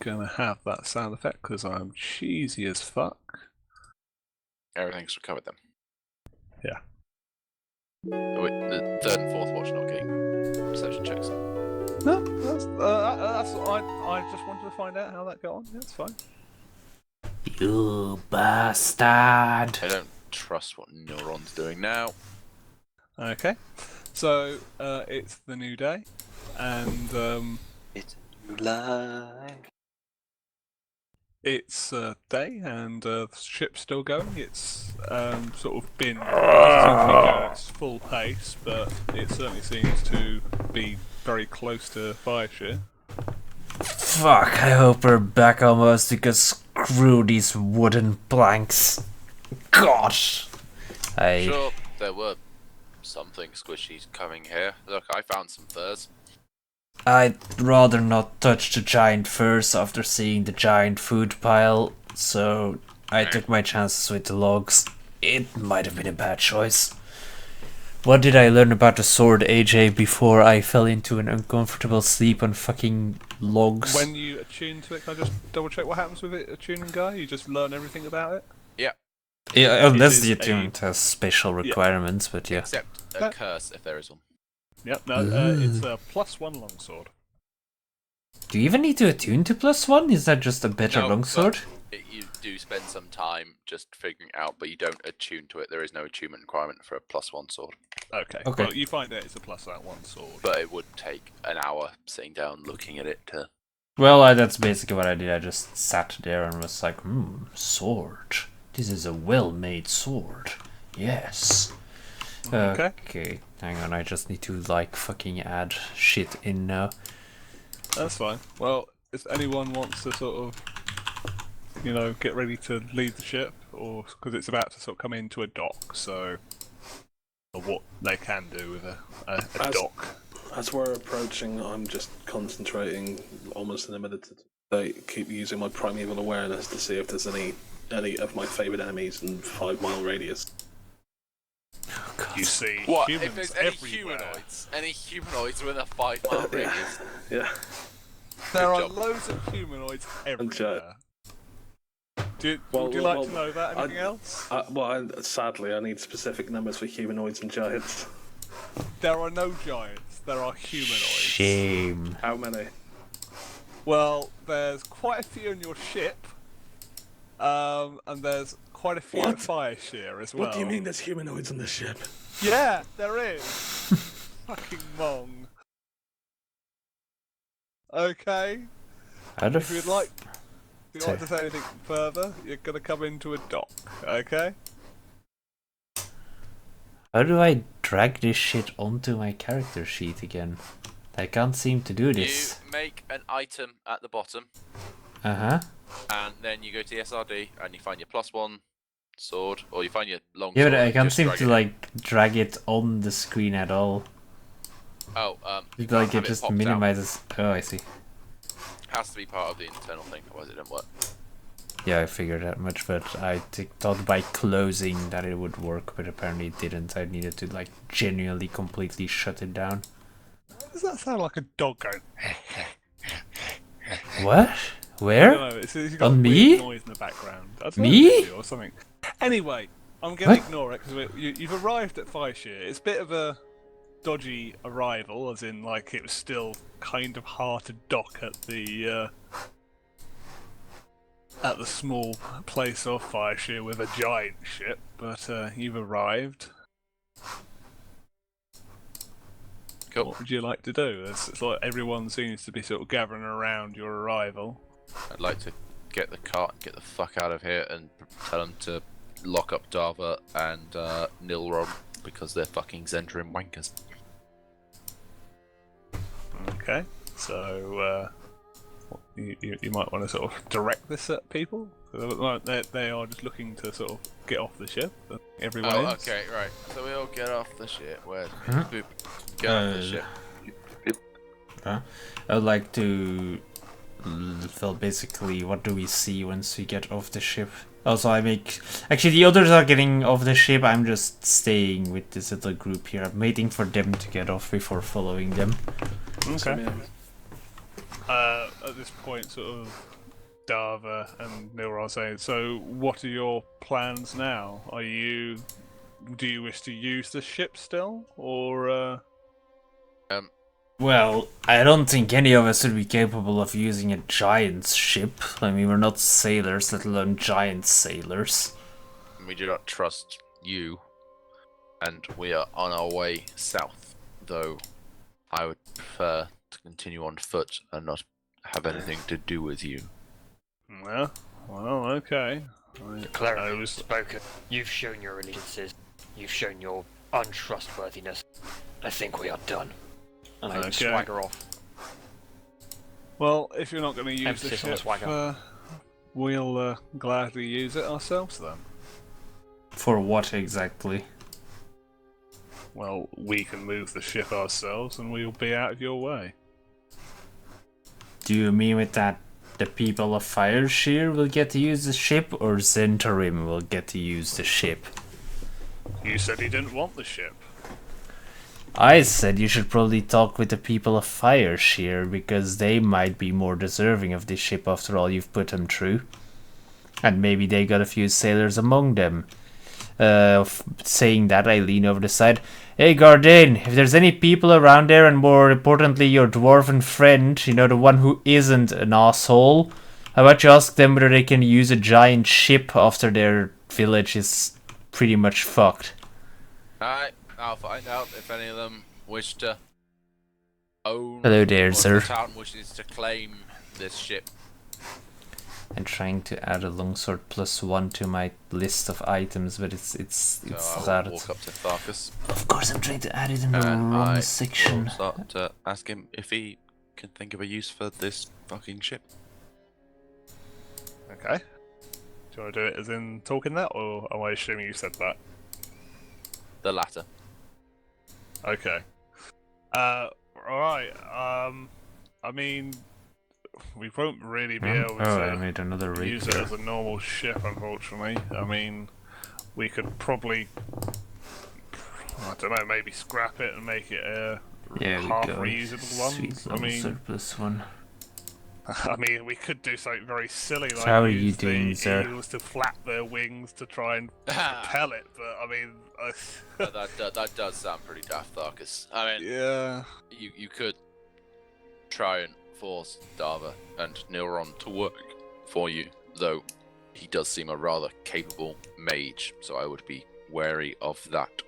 [SPEAKER 2] gonna have that sound effect because I'm cheesy as fuck.
[SPEAKER 3] Everything's recovered then.
[SPEAKER 2] Yeah.
[SPEAKER 3] Oh, wait, the third and fourth watch not getting perception checks.
[SPEAKER 2] No, that's I just wanted to find out how that got on. Yeah, it's fine.
[SPEAKER 1] You bastard!
[SPEAKER 3] I don't trust what Neuron's doing now.
[SPEAKER 2] Okay, so it's the new day, and
[SPEAKER 6] It's live.
[SPEAKER 2] it's day, and the ship's still going. It's sort of been at its full pace, but it certainly seems to be very close to fire shear.
[SPEAKER 1] Fuck, I hope we're back almost because screw these wooden planks. Gosh!
[SPEAKER 3] Sure, there were something squishy coming here. Look, I found some furs.
[SPEAKER 1] I'd rather not touch the giant furs after seeing the giant food pile, so I took my chances with the logs. It might have been a bad choice. What did I learn about the sword, AJ, before I fell into an uncomfortable sleep on fucking logs?
[SPEAKER 2] When you attune to it, can I just double check what happens with it, attuning guy? You just learn everything about it?
[SPEAKER 3] Yeah.
[SPEAKER 1] Yeah, unless
[SPEAKER 2] is
[SPEAKER 1] the
[SPEAKER 2] a-
[SPEAKER 1] attunement has special requirements, but yeah.
[SPEAKER 3] Except a curse if there is one.
[SPEAKER 2] Yep, no, it's a +1 longsword.
[SPEAKER 1] Do you even need to attune to +1? Is that just a better
[SPEAKER 3] No,
[SPEAKER 1] longsword?
[SPEAKER 3] You do spend some time just figuring it out, but you don't attune to it. There is no attunement requirement for a +1 sword.
[SPEAKER 2] Okay.
[SPEAKER 1] Okay.
[SPEAKER 2] Well, you find that it's a +1 sword.
[SPEAKER 3] But it would take an hour sitting down looking at it to...
[SPEAKER 1] Well, that's basically what I did. I just sat there and was like, sword. This is a well-made sword. Yes.
[SPEAKER 2] Okay.
[SPEAKER 1] Okay, hang on. I just need to, like, fucking add shit in now.
[SPEAKER 2] That's fine. Well, if anyone wants to sort of, get ready to leave the ship, or because it's about to sort of come into a dock, so or what they can do with a dock.
[SPEAKER 4] As we're approaching, I'm just concentrating almost in a meditative state, keep using my primeval awareness to see if there's any of my favourite enemies in 5-mile radius.
[SPEAKER 1] Oh, God.
[SPEAKER 2] You see
[SPEAKER 3] What?
[SPEAKER 2] humans
[SPEAKER 3] If there's any
[SPEAKER 2] everywhere.
[SPEAKER 3] humanoids? Any humanoids within a 5-mile radius?
[SPEAKER 4] Yeah.
[SPEAKER 2] There
[SPEAKER 3] Good
[SPEAKER 2] are
[SPEAKER 3] job.
[SPEAKER 2] loads of humanoids
[SPEAKER 4] And
[SPEAKER 2] everywhere. Would
[SPEAKER 4] Well,
[SPEAKER 2] you like
[SPEAKER 4] well,
[SPEAKER 2] to know about anything else?
[SPEAKER 4] Sadly, I need specific numbers for humanoids and giants.
[SPEAKER 2] There are no giants. There are humanoids.
[SPEAKER 1] Shame.
[SPEAKER 4] How many?
[SPEAKER 2] Well, there's quite a few on your ship, and there's quite a few
[SPEAKER 4] What?
[SPEAKER 2] at Fire Shear as well.
[SPEAKER 4] What do you mean there's humanoids on this ship?
[SPEAKER 2] Yeah, there is. Fucking mong. Okay.
[SPEAKER 1] How the
[SPEAKER 2] If you'd like to say anything further, you're gonna come into a dock. Okay.
[SPEAKER 1] How do I drag this shit onto my character sheet again? I can't seem to do
[SPEAKER 3] You
[SPEAKER 1] this.
[SPEAKER 3] make an item at the bottom,
[SPEAKER 1] Uh-huh.
[SPEAKER 3] and then you go to the SRD, and you find your +1 sword, or you find your long
[SPEAKER 1] Yeah,
[SPEAKER 3] sword.
[SPEAKER 1] but I
[SPEAKER 3] and
[SPEAKER 1] can't
[SPEAKER 3] just
[SPEAKER 1] seem
[SPEAKER 3] drag
[SPEAKER 1] to,
[SPEAKER 3] it in.
[SPEAKER 1] like, drag it on the screen at all.
[SPEAKER 3] Oh, you
[SPEAKER 1] Like,
[SPEAKER 3] can't
[SPEAKER 1] it
[SPEAKER 3] have
[SPEAKER 1] just
[SPEAKER 3] popped out.
[SPEAKER 1] minimizes... Oh, I see.
[SPEAKER 3] Has to be part of the internal thing, otherwise it doesn't work.
[SPEAKER 1] Yeah, I figured that much, but I thought by closing that it would work, but apparently it didn't. I needed to, like, genuinely completely shut it down.
[SPEAKER 2] Does that sound like a dog going?
[SPEAKER 1] What?
[SPEAKER 2] I
[SPEAKER 1] Where?
[SPEAKER 2] don't know. It's got
[SPEAKER 1] On
[SPEAKER 2] a
[SPEAKER 1] me?
[SPEAKER 2] weird noise in the background. I don't know,
[SPEAKER 1] Me?
[SPEAKER 2] maybe, or something. Anyway, I'm gonna
[SPEAKER 1] What?
[SPEAKER 2] ignore it because you've arrived at Fire Shear. It's a bit of a dodgy arrival, as in like it was still kind of hard to dock at the small place of Fire Shear with a giant ship, but you've arrived.
[SPEAKER 3] Cool.
[SPEAKER 2] What would you like to do? It's like everyone seems to be sort of gathering around your arrival.
[SPEAKER 3] I'd like to get the cart and get the fuck out of here and tell them to lock up Dava and Nilrom because they're fucking Zendrim wankers.
[SPEAKER 2] Okay, so you might want to sort of direct this at people. They are just looking to sort of get off the ship. Everyone is.
[SPEAKER 3] Okay, right. So we all get off the ship. Where's me?
[SPEAKER 1] Huh?
[SPEAKER 3] Boop. Get off the ship.
[SPEAKER 1] I would like to. Well, basically, what do we see once we get off the ship? Also, actually, the others are getting off the ship. I'm just staying with this little group here. I'm waiting for them to get off before following them.
[SPEAKER 2] Okay. At this point, sort of, Dava and Nilra are saying, so what are your plans now? Do you wish to use the ship still, or
[SPEAKER 1] Well, I don't think any of us would be capable of using a giant ship. I mean, we're not sailors, let alone giant sailors.
[SPEAKER 3] We do not trust you, and we are on our way south. Though I would prefer to continue on foot and not have anything to do with you.
[SPEAKER 2] well, okay.
[SPEAKER 5] The cleric has spoken. You've shown your allegiances. You've shown your untrustworthiness. I think we are done. And I swagger off.
[SPEAKER 2] Well, if you're not going to use
[SPEAKER 5] Emphasis
[SPEAKER 2] the
[SPEAKER 5] on the
[SPEAKER 2] ship,
[SPEAKER 5] swagger.
[SPEAKER 2] we'll gladly use it ourselves then.
[SPEAKER 1] For what exactly?
[SPEAKER 2] Well, we can move the ship ourselves and we'll be out of your way.
[SPEAKER 1] Do you mean with that the people of Fireshare will get to use the ship, or Zentarim will get to use the ship?
[SPEAKER 2] You said you didn't want the ship.
[SPEAKER 1] I said you should probably talk with the people of Fireshare, because they might be more deserving of this ship after all you've put them through. And maybe they got a few sailors among them. Saying that, I lean over the side. Hey Gardain, if there's any people around there, and more importantly your dwarven friend, you know, the one who isn't an asshole, how about you ask them whether they can use a giant ship after their village is pretty much fucked.
[SPEAKER 3] Alright, I'll find out if any of them wish to own
[SPEAKER 1] Hello there,
[SPEAKER 3] or
[SPEAKER 1] sir.
[SPEAKER 3] the town wishes to claim this ship.
[SPEAKER 1] I'm trying to add a longsword +1 to my list of items, but it's
[SPEAKER 3] So I'll walk up to Tharkus.
[SPEAKER 1] Of course, I'm trying to add it in the
[SPEAKER 3] And
[SPEAKER 1] wrong
[SPEAKER 3] I
[SPEAKER 1] section.
[SPEAKER 3] will start to ask him if he can think of a use for this fucking ship.
[SPEAKER 2] Okay. Do you want to do it as in talking that, or am I assuming you said that?
[SPEAKER 3] The latter.
[SPEAKER 2] Okay. Alright, I mean, we won't really be able
[SPEAKER 1] I
[SPEAKER 2] to
[SPEAKER 1] made another
[SPEAKER 2] use it
[SPEAKER 1] rapier.
[SPEAKER 2] as a normal ship, unfortunately. I mean, we could probably, I don't know, maybe scrap it and make it a
[SPEAKER 1] There we
[SPEAKER 2] half
[SPEAKER 1] go.
[SPEAKER 2] reusable one.
[SPEAKER 1] Sweet
[SPEAKER 2] I mean,
[SPEAKER 1] +1.
[SPEAKER 2] I mean, we could do something very silly, like
[SPEAKER 1] how are you
[SPEAKER 2] use
[SPEAKER 1] doing,
[SPEAKER 2] the
[SPEAKER 1] sir?
[SPEAKER 2] eagles to flap their wings to try and propel it. But I mean,
[SPEAKER 3] that does sound pretty daft, Tharkus. I mean,
[SPEAKER 2] yeah.
[SPEAKER 3] you could try and force Dava and Nilron to work for you, though he does seem a rather capable mage, so I would be wary of that.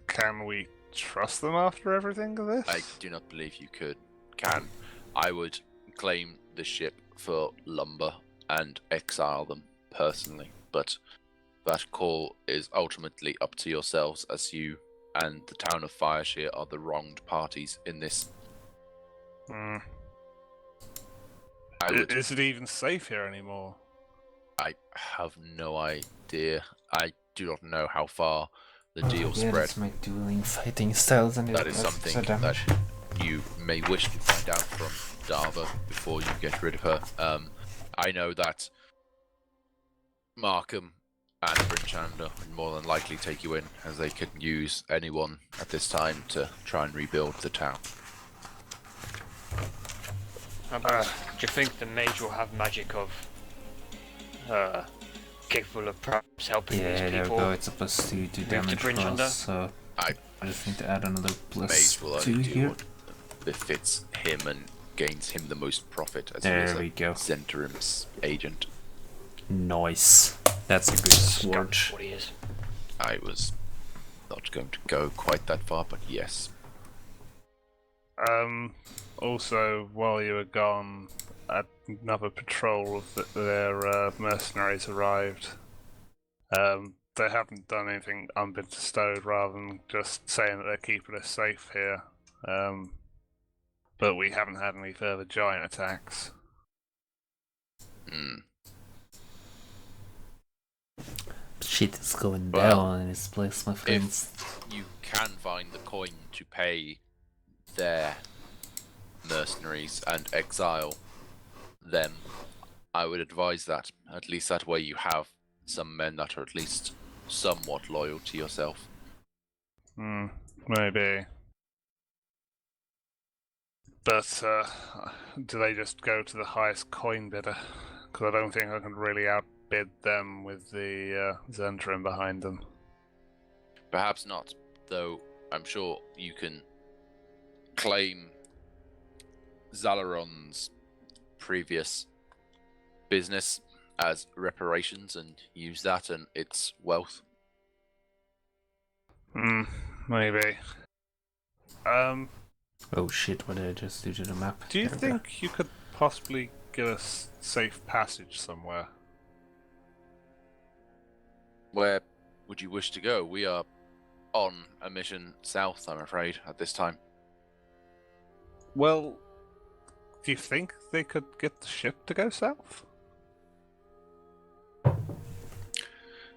[SPEAKER 2] Can we trust them after everything of this?
[SPEAKER 3] I do not believe you can. I would claim the ship for lumber and exile them personally, but that call is ultimately up to yourselves, as you and the town of Fireshare are the wronged parties in this.
[SPEAKER 2] Mm.
[SPEAKER 3] I would.
[SPEAKER 2] Is it even safe here anymore?
[SPEAKER 3] I have no idea. I do not know how far the deal
[SPEAKER 1] Yeah,
[SPEAKER 3] spread.
[SPEAKER 1] that's my dueling fighting styles, and
[SPEAKER 3] That is something that you may wish to find out from Dava before you get rid of her. I know that Markham and Brinchander would more than likely take you in, as they could use anyone at this time to try and rebuild the town.
[SPEAKER 5] Do you think the mage will have magic of capable of perhaps helping
[SPEAKER 1] Yeah,
[SPEAKER 5] these
[SPEAKER 1] there we
[SPEAKER 5] people?
[SPEAKER 1] go. It's a +2 to damage
[SPEAKER 5] Bridge
[SPEAKER 1] for
[SPEAKER 5] under?
[SPEAKER 1] us, so
[SPEAKER 3] I
[SPEAKER 1] just need to add another
[SPEAKER 3] Mage will
[SPEAKER 1] +2
[SPEAKER 3] only do
[SPEAKER 1] here.
[SPEAKER 3] what befits him and gains him the most profit, as
[SPEAKER 1] There
[SPEAKER 3] he is
[SPEAKER 1] we
[SPEAKER 3] a
[SPEAKER 1] go.
[SPEAKER 3] Zentarim's agent.
[SPEAKER 1] Nice. That's a good sword.
[SPEAKER 5] That's what he is.
[SPEAKER 3] I was not going to go quite that far, but yes.
[SPEAKER 2] Also, while you were gone, another patrol of their mercenaries arrived. They haven't done anything unbestowed, rather than just saying that they're keeping us safe here. but we haven't had any further giant attacks.
[SPEAKER 3] Hmm.
[SPEAKER 1] Shit is going
[SPEAKER 3] Well,
[SPEAKER 1] down in this place, my friends.
[SPEAKER 3] If you can find the coin to pay their mercenaries and exile them, I would advise that. At least that way you have some men that are at least somewhat loyal to yourself.
[SPEAKER 2] Maybe. But, do they just go to the highest coin bidder? Because I don't think I can really outbid them with the Zentrum behind them.
[SPEAKER 3] Perhaps not, though I'm sure you can claim Zalaron's previous business as reparations and use that and its wealth.
[SPEAKER 2] Maybe.
[SPEAKER 1] Oh shit, what did I just do to the map?
[SPEAKER 2] Do you
[SPEAKER 1] There we go.
[SPEAKER 2] think you could possibly get a safe passage somewhere?
[SPEAKER 3] Where would you wish to go? We are on a mission south, I'm afraid, at this time.
[SPEAKER 2] Well, do you think they could get the ship to go south?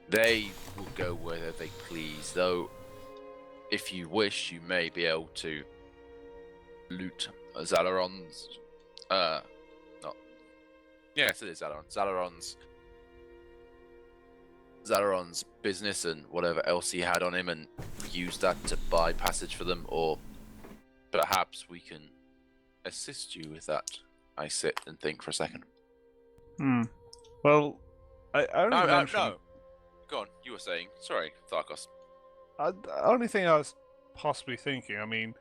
[SPEAKER 3] They will go wherever they please, though if you wish, you may be able to loot Zalaron's... Yes, it is Zalaron. Zalaron's business and whatever else he had on him and use that to buy passage for them, or perhaps we can assist you with that. I sit and think for a second.
[SPEAKER 2] Well, I only mentioned...
[SPEAKER 3] No. Go on, you were saying. Sorry, Tharkos.
[SPEAKER 2] The only thing I was possibly thinking, I mean,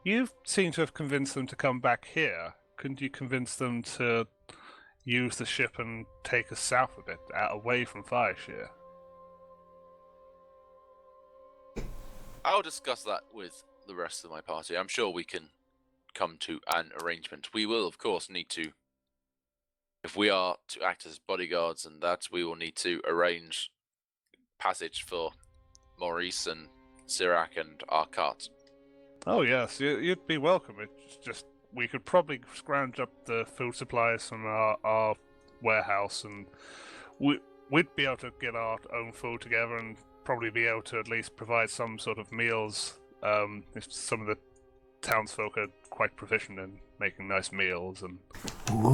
[SPEAKER 2] you seem to have convinced them to come back here. Couldn't you convince them to use the ship and take us south a bit, away from Fireshire?
[SPEAKER 3] I'll discuss that with the rest of my party. I'm sure we can come to an arrangement. We will, of course, need to, if we are to act as bodyguards and that, we will need to arrange passage for Maurice and Sirac and our cart.
[SPEAKER 2] Oh yes, you'd be welcome. It's just, we could probably scrounge up the food supplies from our warehouse, and we'd be able to get our own food together and probably be able to at least provide some sort of meals. If some of the townsfolk are quite proficient in making nice meals and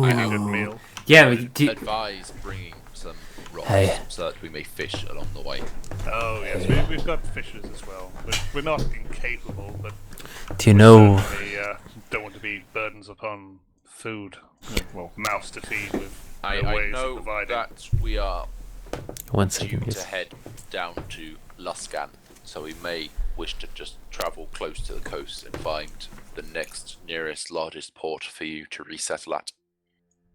[SPEAKER 2] making a good meal.
[SPEAKER 1] Yeah,
[SPEAKER 3] I would advise bringing some rods so that we may fish along the way.
[SPEAKER 2] Oh yes, we've got fishers as well. We're not incapable, but
[SPEAKER 1] do you know?
[SPEAKER 2] we don't want to be burdens upon food. Well, mouths to feed with
[SPEAKER 3] I
[SPEAKER 2] ways
[SPEAKER 3] know
[SPEAKER 2] of providing.
[SPEAKER 3] that we are
[SPEAKER 1] One
[SPEAKER 3] due
[SPEAKER 1] second,
[SPEAKER 3] to
[SPEAKER 1] please.
[SPEAKER 3] head down to Luskan, so we may wish to just travel close to the coast and find the next nearest largest port for you to resettle at.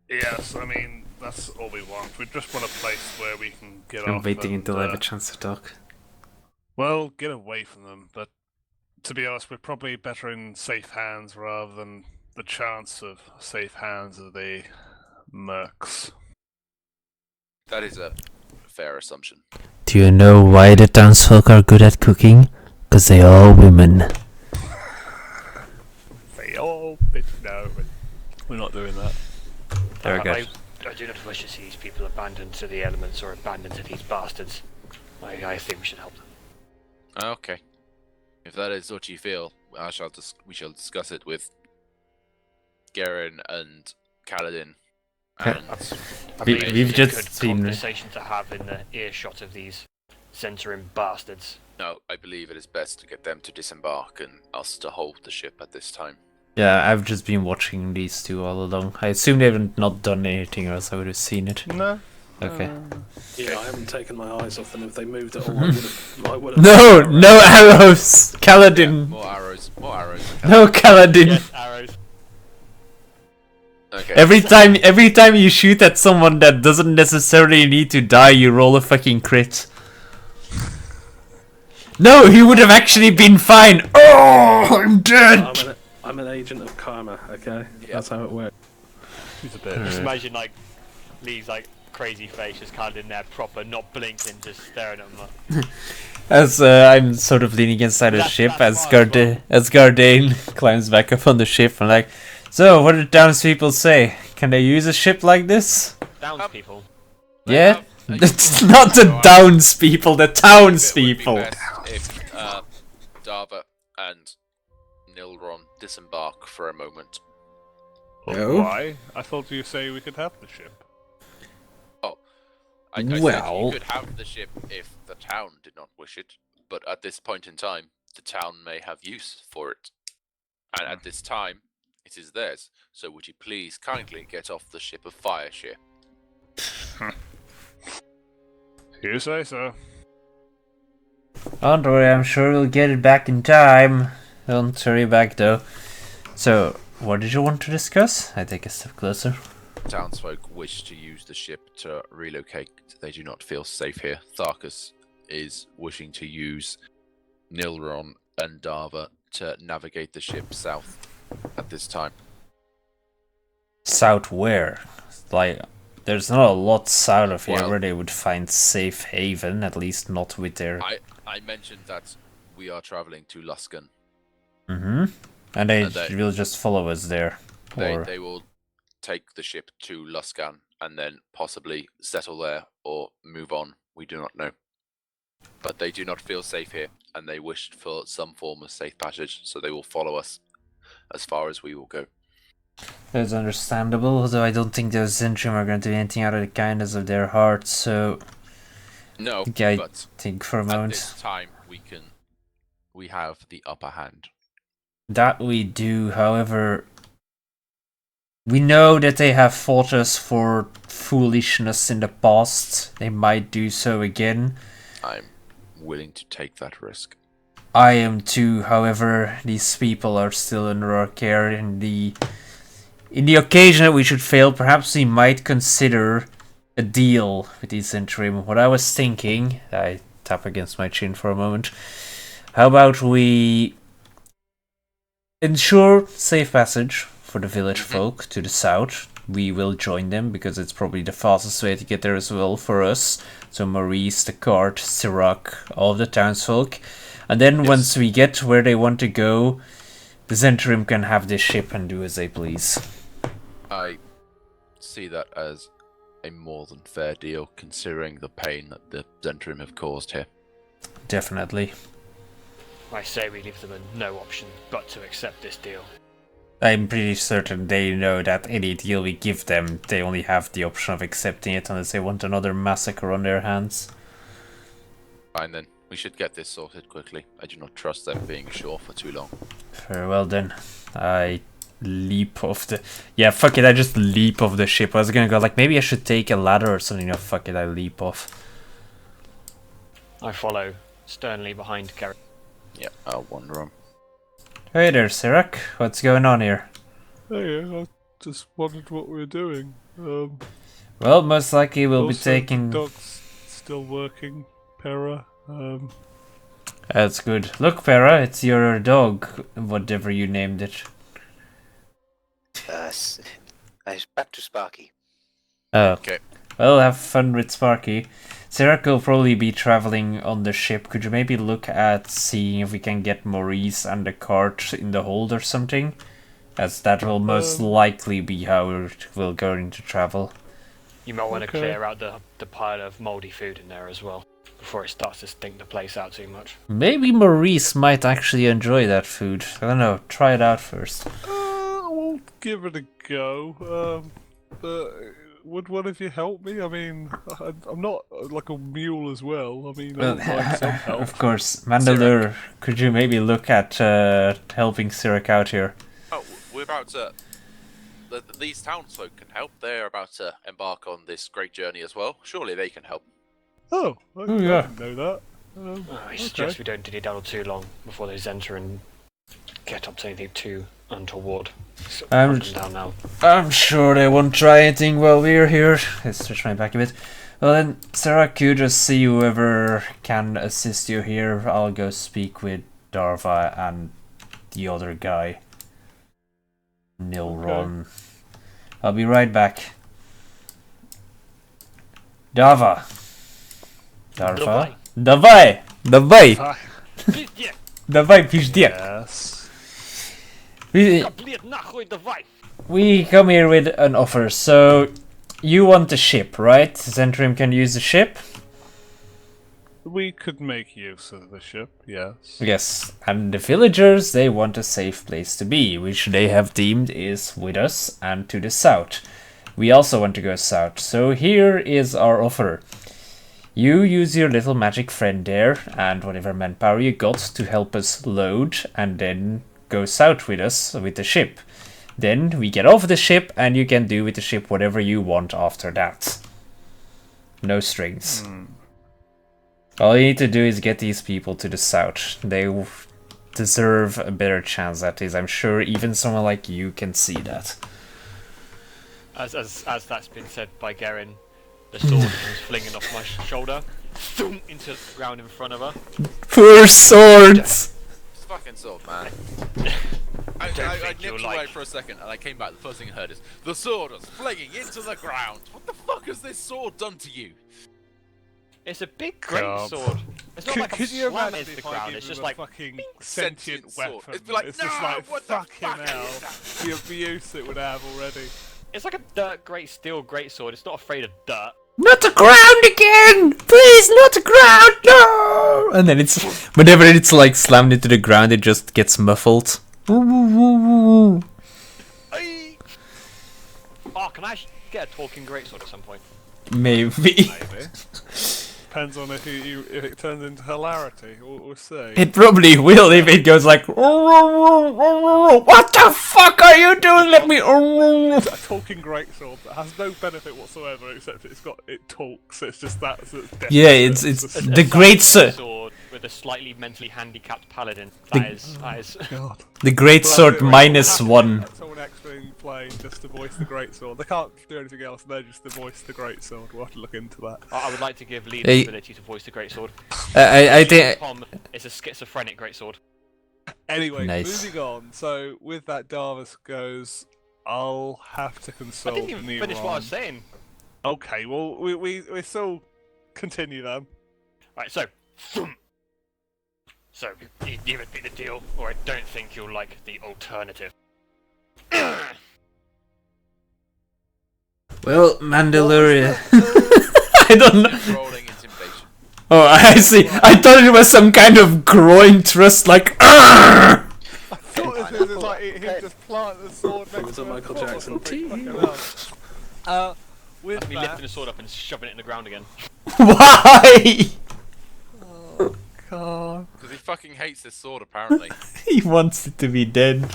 [SPEAKER 2] Yes, I mean, that's all we want. We just want a place where we can get
[SPEAKER 1] I'm
[SPEAKER 2] off
[SPEAKER 1] waiting
[SPEAKER 2] and,
[SPEAKER 1] until I have a chance to talk.
[SPEAKER 2] well, get away from them, but to be honest, we're probably better in safe hands rather than the chance of safe hands of the mercs.
[SPEAKER 3] That is a fair assumption.
[SPEAKER 1] Do you know why the townsfolk are good at cooking? Because they are women.
[SPEAKER 2] They all no, we're not doing that.
[SPEAKER 1] Very good.
[SPEAKER 5] I do not wish to see these people abandoned to the elements or abandoned to these bastards. I think we should help them.
[SPEAKER 3] Okay. If that is what you feel, we shall discuss it with Garen and Kaladin. And
[SPEAKER 5] I
[SPEAKER 1] We-
[SPEAKER 5] believe
[SPEAKER 1] we've
[SPEAKER 5] it's a
[SPEAKER 1] just
[SPEAKER 5] good
[SPEAKER 1] seen-
[SPEAKER 5] conversation to have in the earshot of these Zentrum bastards.
[SPEAKER 3] no, I believe it is best to get them to disembark and us to hold the ship at this time.
[SPEAKER 1] Yeah, I've just been watching these two all along. I assume they haven't not done anything, or else I would have seen it.
[SPEAKER 2] No.
[SPEAKER 1] Okay.
[SPEAKER 4] Yeah, I haven't taken my eyes off them. If they moved at all, I would have.
[SPEAKER 1] No arrows, Kaladin.
[SPEAKER 3] More arrows.
[SPEAKER 1] No, Kaladin.
[SPEAKER 5] Yes, arrows.
[SPEAKER 3] Okay.
[SPEAKER 1] Every time you shoot at someone that doesn't necessarily need to die, you roll a fucking crit. No, he would have actually been fine. Oh, I'm dead.
[SPEAKER 4] I'm an agent of karma. Okay, that's how it works.
[SPEAKER 2] He's a bit.
[SPEAKER 5] Just imagine Lee's crazy face just kind of in there, proper, not blinking, just staring at him.
[SPEAKER 1] As I'm sort of leaning inside the
[SPEAKER 5] That's-
[SPEAKER 1] ship,
[SPEAKER 5] that's
[SPEAKER 1] as
[SPEAKER 5] fine as well.
[SPEAKER 1] Gardane climbs back up on the ship, I'm like, So, what did townspeople say? Can they use a ship like this?
[SPEAKER 5] Townspeople.
[SPEAKER 1] Yeah?
[SPEAKER 3] have
[SPEAKER 1] It's not the townspeople, the
[SPEAKER 3] It would be
[SPEAKER 1] townspeople.
[SPEAKER 3] best if Dava and Nilron disembark for a moment.
[SPEAKER 1] No.
[SPEAKER 2] Why? I thought you say we could have the ship.
[SPEAKER 3] I said
[SPEAKER 1] Well-
[SPEAKER 3] you could have the ship if the town did not wish it, but at this point in time, the town may have use for it. And at this time, it is theirs. So would you please kindly get off the ship of fire share?
[SPEAKER 2] You say so.
[SPEAKER 1] Don't worry, I'm sure we'll get it back in time. Don't hurry back though. So, what did you want to discuss? I take a step closer.
[SPEAKER 3] Townsfolk wish to use the ship to relocate. They do not feel safe here. Tharkus is wishing to use Nilron and Dava to navigate the ship south at this time.
[SPEAKER 1] South where? Like, there's not a lot south of here
[SPEAKER 3] Well-
[SPEAKER 1] where they would find safe haven, at least not with their...
[SPEAKER 3] I mentioned that we are traveling to Luskan.
[SPEAKER 1] Mm-hmm. And they
[SPEAKER 3] And they-
[SPEAKER 1] will just follow us there. Or...
[SPEAKER 3] They will take the ship to Luskan and then possibly settle there or move on. We do not know. But they do not feel safe here, and they wish for some form of safe passage, so they will follow us as far as we will go.
[SPEAKER 1] That's understandable, although I don't think those Zentrum are going to do anything out of the kindness of their hearts, so...
[SPEAKER 3] No,
[SPEAKER 1] Okay,
[SPEAKER 3] but
[SPEAKER 1] think for a
[SPEAKER 3] at
[SPEAKER 1] moment.
[SPEAKER 3] this time we have the upper hand.
[SPEAKER 1] That we do, however... We know that they have fought us for foolishness in the past. They might do so again.
[SPEAKER 3] I'm willing to take that risk.
[SPEAKER 1] I am too, however, these people are still under our care. In the occasion that we should fail, perhaps we might consider a deal with these interim. What I was thinking, I tap against my chin for a moment. How about we ensure safe passage for the village folk to the south? We will join them because it's probably the fastest way to get there as well for us. So Maurice, the cart, Sirach, all of the townsfolk. And then
[SPEAKER 3] Yes.
[SPEAKER 1] once we get where they want to go, the Zentrim can have this ship and do as they please.
[SPEAKER 3] I see that as a more than fair deal, considering the pain that the Zentrum have caused here.
[SPEAKER 1] Definitely.
[SPEAKER 5] I say we leave them no option but to accept this deal.
[SPEAKER 1] I'm pretty certain they know that any deal we give them, they only have the option of accepting it unless they want another massacre on their hands.
[SPEAKER 3] Fine then, we should get this sorted quickly. I do not trust them being ashore for too long.
[SPEAKER 1] Very well then. I leap off the... Yeah, fuck it, I just leap off the ship. I was gonna go like, maybe I should take a ladder or something. No, fuck it, I leap off.
[SPEAKER 5] I follow sternly behind Garrett.
[SPEAKER 3] Yeah, I'll wander on.
[SPEAKER 1] Hey there, Sirach. What's going on here?
[SPEAKER 2] Hey, I just wondered what we were doing.
[SPEAKER 1] Well, most likely we'll be
[SPEAKER 2] also,
[SPEAKER 1] taking...
[SPEAKER 2] Dog's still working, Para.
[SPEAKER 1] That's good. Look, Para, it's your dog, whatever you named it.
[SPEAKER 6] Back to Sparky.
[SPEAKER 1] Oh.
[SPEAKER 3] Okay.
[SPEAKER 1] Well, have fun with Sparky. Sirach will probably be traveling on the ship. Could you maybe look at seeing if we can get Maurice and the cart in the hold or something? As that will most likely be how we're going to travel.
[SPEAKER 5] You might want to
[SPEAKER 2] Okay.
[SPEAKER 5] clear out the pile of mouldy food in there as well, before it starts to stink the place out too much.
[SPEAKER 1] Maybe Maurice might actually enjoy that food. I don't know, try it out first.
[SPEAKER 2] We'll give it a go. Would one of you help me? I mean, I'm not like a mule as well. I mean, I don't mind some help.
[SPEAKER 1] Of course, Mandalore, could you maybe look at helping Sirach out here?
[SPEAKER 3] Oh, we're about to... These townsfolk can help. They're about to embark on this great journey as well. Surely they can help.
[SPEAKER 2] Oh, I
[SPEAKER 1] yeah.
[SPEAKER 2] didn't know that.
[SPEAKER 5] I suggest we don't dilly-daddle too long before they enter and get up to anything too untoward. So,
[SPEAKER 1] I'm
[SPEAKER 5] up and down now.
[SPEAKER 1] I'm sure they won't try anything while we're here. Let's stretch my back a bit. Well then, Sirach, you just see whoever can assist you here. I'll go speak with Darva and the other guy. Nilron. I'll be right back. Darva. Darva. Давай! Давай! Давай, пизде!
[SPEAKER 2] Yes.
[SPEAKER 1] We-
[SPEAKER 5] Каплет нахуй давай!
[SPEAKER 1] we come here with an offer. So, you want the ship, right? Zentrim can use the ship?
[SPEAKER 2] We could make use of the ship, yes.
[SPEAKER 1] Yes, and the villagers, they want a safe place to be, which they have deemed is with us and to the south. We also want to go south, so here is our offer. You use your little magic friend there, and whatever manpower you got to help us load, and then go south with us with the ship. Then we get off the ship, and you can do with the ship whatever you want after that. No strings. All you need to do is get these people to the south. They deserve a better chance at this. I'm sure even someone like you can see that.
[SPEAKER 5] As that's been said by Garen, the sword comes flinging off my shoulder, thump into the ground in front of her.
[SPEAKER 1] Poor swords!
[SPEAKER 3] It's fucking sword, man. I nipped away for a second and I came back. The first thing I heard is the sword was flinging into the ground. What the fuck has this sword done to you?
[SPEAKER 5] It's a big great sword. It's not like I'm
[SPEAKER 2] could you
[SPEAKER 5] slamming
[SPEAKER 2] imagine
[SPEAKER 5] into the
[SPEAKER 2] if I
[SPEAKER 5] ground.
[SPEAKER 2] give
[SPEAKER 5] It's
[SPEAKER 2] him
[SPEAKER 5] just
[SPEAKER 2] a
[SPEAKER 5] like
[SPEAKER 2] fucking
[SPEAKER 3] Sentient
[SPEAKER 2] sentient
[SPEAKER 3] sword.
[SPEAKER 2] weapon?
[SPEAKER 3] It'd be like,
[SPEAKER 2] it's just
[SPEAKER 3] "No,
[SPEAKER 2] like
[SPEAKER 3] what the
[SPEAKER 2] fucking
[SPEAKER 3] fuck is
[SPEAKER 2] hell. The abuse it would have already.
[SPEAKER 5] it's like a dirt great steel great sword. It's not afraid of dirt.
[SPEAKER 1] Not the ground again! Please, not the ground! No! And then it's whenever it's like slammed into the ground, it just gets muffled.
[SPEAKER 5] Oh, can I actually get a talking greatsword at some point?
[SPEAKER 1] Maybe.
[SPEAKER 2] Maybe. Depends on if it turns into hilarity. We'll see.
[SPEAKER 1] It probably will if it goes like. What the fuck are you doing? Let me.
[SPEAKER 2] It's a talking greatsword that has no benefit whatsoever except it talks. It's just that.
[SPEAKER 1] Yeah, it's the great
[SPEAKER 5] sword with a slightly mentally handicapped paladin. That is.
[SPEAKER 2] God.
[SPEAKER 1] The great sword -1.
[SPEAKER 2] Someone actually playing just to voice the greatsword. They can't do anything else. They're just to voice the greatsword. We'll have to look into that.
[SPEAKER 5] I would like to give Lee the ability to voice the greatsword.
[SPEAKER 1] I think.
[SPEAKER 5] Tom is a schizophrenic greatsword.
[SPEAKER 2] Anyway,
[SPEAKER 1] Nice.
[SPEAKER 2] moving on. So with that, Darvis goes. I'll have to
[SPEAKER 5] I
[SPEAKER 2] consult.
[SPEAKER 5] didn't even finish what I was saying.
[SPEAKER 2] Okay, well we still continue then.
[SPEAKER 5] Right, so. So, either be the deal, or I don't think you'll like the alternative.
[SPEAKER 1] Well, Mandalorian. I don't know.
[SPEAKER 3] Rolling intimidation.
[SPEAKER 1] Oh, I see. I thought it was some kind of groin thrust, like.
[SPEAKER 2] I thought this was like he just planted the sword next
[SPEAKER 4] was
[SPEAKER 2] to
[SPEAKER 4] a
[SPEAKER 2] him.
[SPEAKER 4] Michael
[SPEAKER 2] What
[SPEAKER 4] Jackson.
[SPEAKER 2] the fucking hell? With
[SPEAKER 5] That's me
[SPEAKER 2] that,
[SPEAKER 5] lifting the sword up and shoving it in the ground again.
[SPEAKER 1] Why?
[SPEAKER 2] God.
[SPEAKER 3] Because he fucking hates this sword, apparently.
[SPEAKER 1] He wants it to be dead.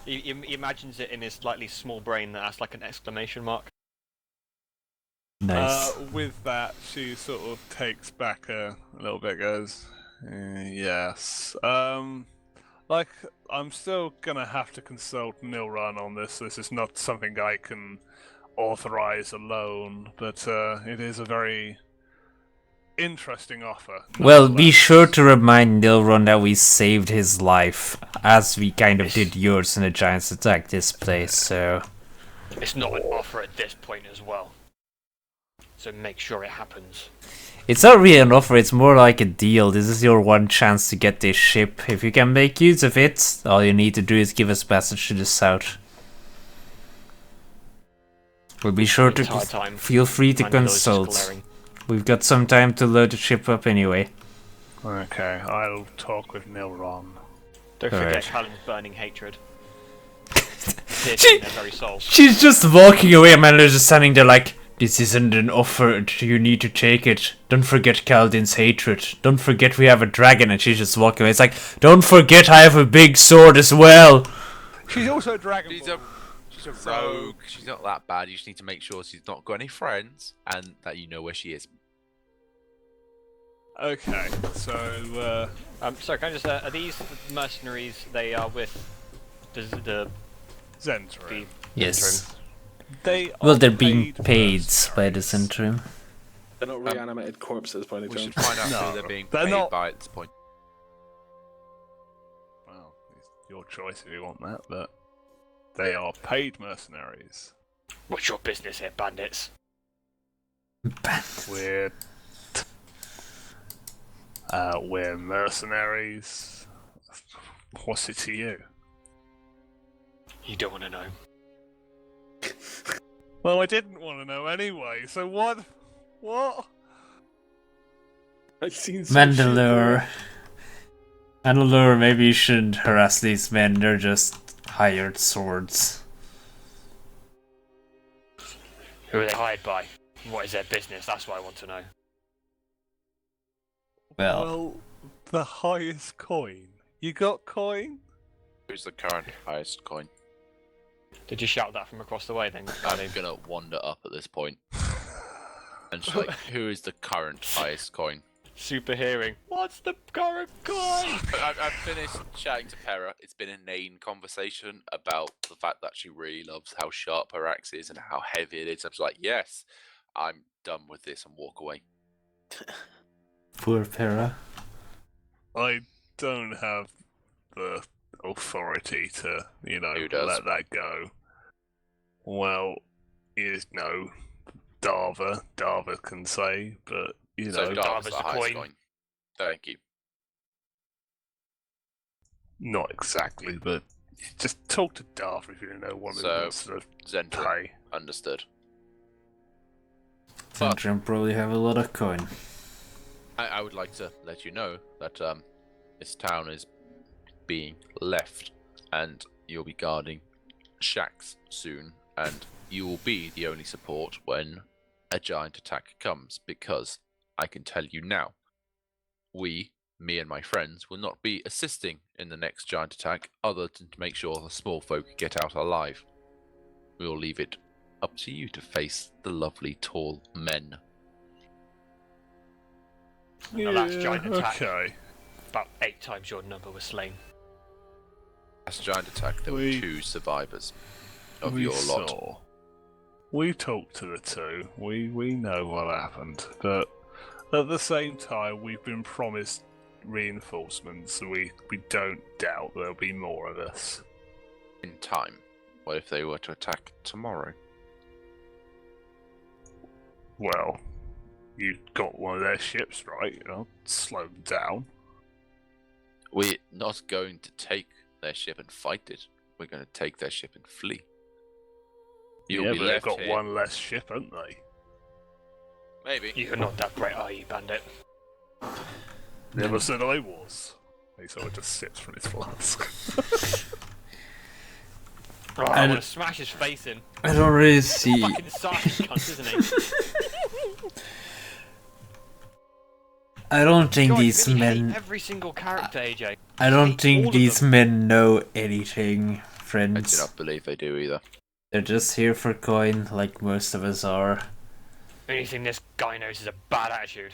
[SPEAKER 5] He imagines it in his slightly small brain that has like an exclamation mark.
[SPEAKER 1] Nice.
[SPEAKER 2] With that, she sort of takes back a little bit, goes, yes. Like, I'm still gonna have to consult Nilrun on this. This is not something I can authorize alone, but it is a very interesting offer.
[SPEAKER 1] Well, be sure to remind Nilron that we saved his life, as we kind of did yours in the Giants attack this place, so...
[SPEAKER 5] It's not an offer at this point as well. So make sure it happens.
[SPEAKER 1] It's not really an offer, it's more like a deal. This is your one chance to get this ship. If you can make use of it, all you need to do is give us passage to the south. We'll be sure to feel free to consult. We've got some time to load the ship up anyway.
[SPEAKER 2] Okay, I'll talk with Nilron.
[SPEAKER 5] Don't
[SPEAKER 1] Alright.
[SPEAKER 5] forget Callan's burning hatred. Piercing their very soul.
[SPEAKER 1] She's just walking away, and Amanda's just standing there like, this isn't an offer, you need to take it. Don't forget Kaldin's hatred. Don't forget we have a dragon, and she's just walking away. It's like, don't forget I have a big sword as well.
[SPEAKER 2] She's also a dragon.
[SPEAKER 3] She's a rogue. She's not that bad. You just need to make sure she's not got any friends and that you know where she is.
[SPEAKER 2] Okay, so
[SPEAKER 5] Sorry, can I just are these mercenaries? They are with the
[SPEAKER 2] Zentrum.
[SPEAKER 1] Yes.
[SPEAKER 2] They
[SPEAKER 1] Well,
[SPEAKER 2] are
[SPEAKER 1] they're being paid
[SPEAKER 2] mercenaries.
[SPEAKER 1] by the Centrum.
[SPEAKER 4] They're not reanimated corpses by any
[SPEAKER 3] We
[SPEAKER 4] chance.
[SPEAKER 3] should find out
[SPEAKER 2] No,
[SPEAKER 3] who they're being
[SPEAKER 2] they're
[SPEAKER 3] paid
[SPEAKER 2] not.
[SPEAKER 3] by at this point.
[SPEAKER 2] Well, it's your choice if you want that, but they are paid mercenaries.
[SPEAKER 5] What's your business here, bandits?
[SPEAKER 2] We're mercenaries. What's it to you?
[SPEAKER 5] You don't want to know.
[SPEAKER 2] Well, I didn't want to know anyway, so what? What?
[SPEAKER 4] I've seen some shit,
[SPEAKER 1] Mandalore. Mandalore, maybe you shouldn't harass these men, they're just hired swords.
[SPEAKER 5] Who are they hired by? What is their business? That's what I want to know.
[SPEAKER 1] Well,
[SPEAKER 2] The highest coin. You got coin?
[SPEAKER 3] Who's the current highest coin?
[SPEAKER 5] Did you shout that from across the way then?
[SPEAKER 3] I'm gonna wander up at this point. And she's like, who is the current highest coin?
[SPEAKER 5] Super hearing. What's the current coin?
[SPEAKER 3] I've finished chatting to Pera. It's been an inane conversation about the fact that she really loves how sharp her axe is and how heavy it is. I'm just like, yes, I'm done with this and walk away.
[SPEAKER 1] poor Pera.
[SPEAKER 2] I don't have the authority to,
[SPEAKER 3] Who does?
[SPEAKER 2] let that go. Well, Darva can say, but,
[SPEAKER 3] So Darva's
[SPEAKER 5] Darva's
[SPEAKER 3] the
[SPEAKER 5] the
[SPEAKER 3] highest
[SPEAKER 5] coin.
[SPEAKER 3] coin. Thank you.
[SPEAKER 2] not exactly, but just talk to Darva if you don't know what it
[SPEAKER 3] So,
[SPEAKER 2] wants to
[SPEAKER 3] Zentrum,
[SPEAKER 2] pay.
[SPEAKER 3] understood.
[SPEAKER 1] Zentrum probably have a lot of coin.
[SPEAKER 3] I would like to let you know that this town is being left, and you'll be guarding shacks soon, and you will be the only support when a giant attack comes, because I can tell you now, me and my friends, will not be assisting in the next giant attack other than to make sure the small folk get out alive. We will leave it up to you to face the lovely tall men.
[SPEAKER 5] The last giant attack.
[SPEAKER 2] Okay.
[SPEAKER 5] About 8 times your number was slain.
[SPEAKER 3] Last giant attack, there were 2 survivors of
[SPEAKER 2] We
[SPEAKER 3] your lot.
[SPEAKER 2] saw. We talked to the 2. We know what happened, but at the same time, we've been promised reinforcements, so we don't doubt there'll be more of us.
[SPEAKER 3] In time. What if they were to attack tomorrow?
[SPEAKER 2] Well, you got one of their ships, right? Slow them down.
[SPEAKER 3] We're not going to take their ship and fight it. We're going to take their ship and flee. You'll
[SPEAKER 2] yeah,
[SPEAKER 3] be
[SPEAKER 2] but
[SPEAKER 3] left
[SPEAKER 2] they've got
[SPEAKER 3] here.
[SPEAKER 2] one less ship, haven't they?
[SPEAKER 3] Maybe.
[SPEAKER 5] You're not that bright, are you, bandit?
[SPEAKER 2] Never said I was. He sort of just sips from his flask.
[SPEAKER 5] Oh, I want to smash his face in.
[SPEAKER 1] I don't really see.
[SPEAKER 5] Fucking sarky cunt, isn't he?
[SPEAKER 1] I don't think
[SPEAKER 5] God,
[SPEAKER 1] these
[SPEAKER 5] you really hate
[SPEAKER 1] men.
[SPEAKER 5] every single character, AJ.
[SPEAKER 1] I don't
[SPEAKER 5] hate all
[SPEAKER 1] think
[SPEAKER 5] of
[SPEAKER 1] these
[SPEAKER 5] them.
[SPEAKER 1] men know anything,
[SPEAKER 3] I do
[SPEAKER 1] friends.
[SPEAKER 3] not believe they do either.
[SPEAKER 1] They're just here for coin, like most of us are.
[SPEAKER 5] The only thing this guy knows is a bad attitude.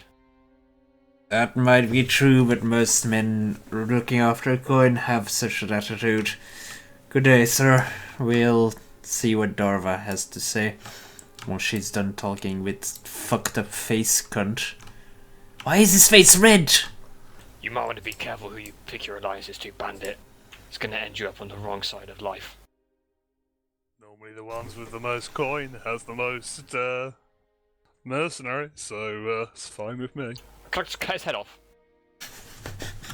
[SPEAKER 1] That might be true, but most men looking after coin have such an attitude. Good day, sir. We'll see what Darva has to say once she's done talking with fucked up face cunt. Why is his face red?
[SPEAKER 5] You might want to be careful who you pick your alliances to, bandit. It's going to end you up on the wrong side of life.
[SPEAKER 2] Normally the ones with the most coin has the most mercenary, so it's fine with me.
[SPEAKER 5] Just cut his head off.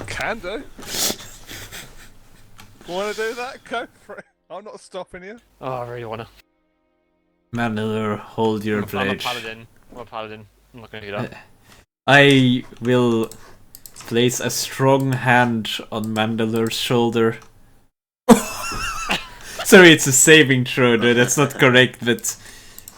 [SPEAKER 2] Can do. Want to do that? Go for it. I'm not stopping you.
[SPEAKER 5] Oh, I really want to.
[SPEAKER 1] Mandalore, hold your
[SPEAKER 5] I'm a
[SPEAKER 1] pledge.
[SPEAKER 5] paladin. I'm a paladin. I'm not going to do that.
[SPEAKER 1] I will place a strong hand on Mandalore's shoulder. Sorry, it's a saving throw, no, that's not correct, but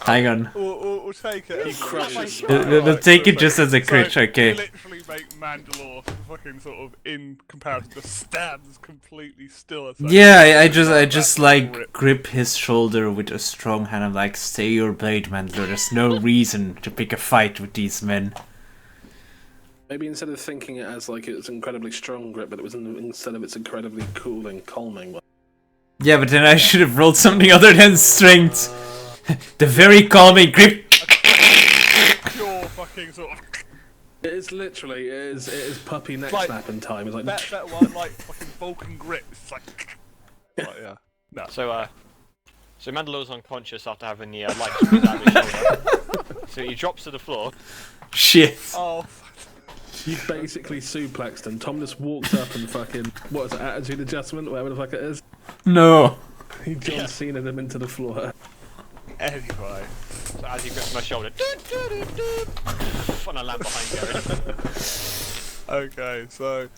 [SPEAKER 1] hang on.
[SPEAKER 2] We'll take it.
[SPEAKER 4] He crushes.
[SPEAKER 1] We'll take it just as a crit,
[SPEAKER 2] so
[SPEAKER 1] okay.
[SPEAKER 2] You literally make Mandalore fucking sort of in comparison to stands completely still. It's like-
[SPEAKER 1] Yeah, I just
[SPEAKER 2] That
[SPEAKER 1] like grip his shoulder with a strong hand. I'm like, stay your blade, Mandalore. There's no reason to pick a fight with these men.
[SPEAKER 4] Maybe instead of thinking it as like it's incredibly strong grip, but it was instead of it's incredibly cool and calming one.
[SPEAKER 1] Yeah, but then I should have rolled something other than strength. The very calming grip.
[SPEAKER 2] Pure fucking sort of.
[SPEAKER 4] It is literally, it is puppy neck
[SPEAKER 2] Like,
[SPEAKER 4] snapping time. It's like,
[SPEAKER 2] That one, like fucking Vulcan grip. It's like yeah. No.
[SPEAKER 5] So Mandalore's unconscious after having the light squeezed out of his shoulder. So he drops to the floor.
[SPEAKER 1] Shit.
[SPEAKER 2] Oh.
[SPEAKER 4] you basically suplexed him. Tom just walked up and fucking, what is it, attitude adjustment, whatever the fuck it is.
[SPEAKER 1] No.
[SPEAKER 4] He John Cena'd him into the floor.
[SPEAKER 2] Anyway.
[SPEAKER 5] So as he grips my shoulder, and I land behind Garen.
[SPEAKER 2] Okay, so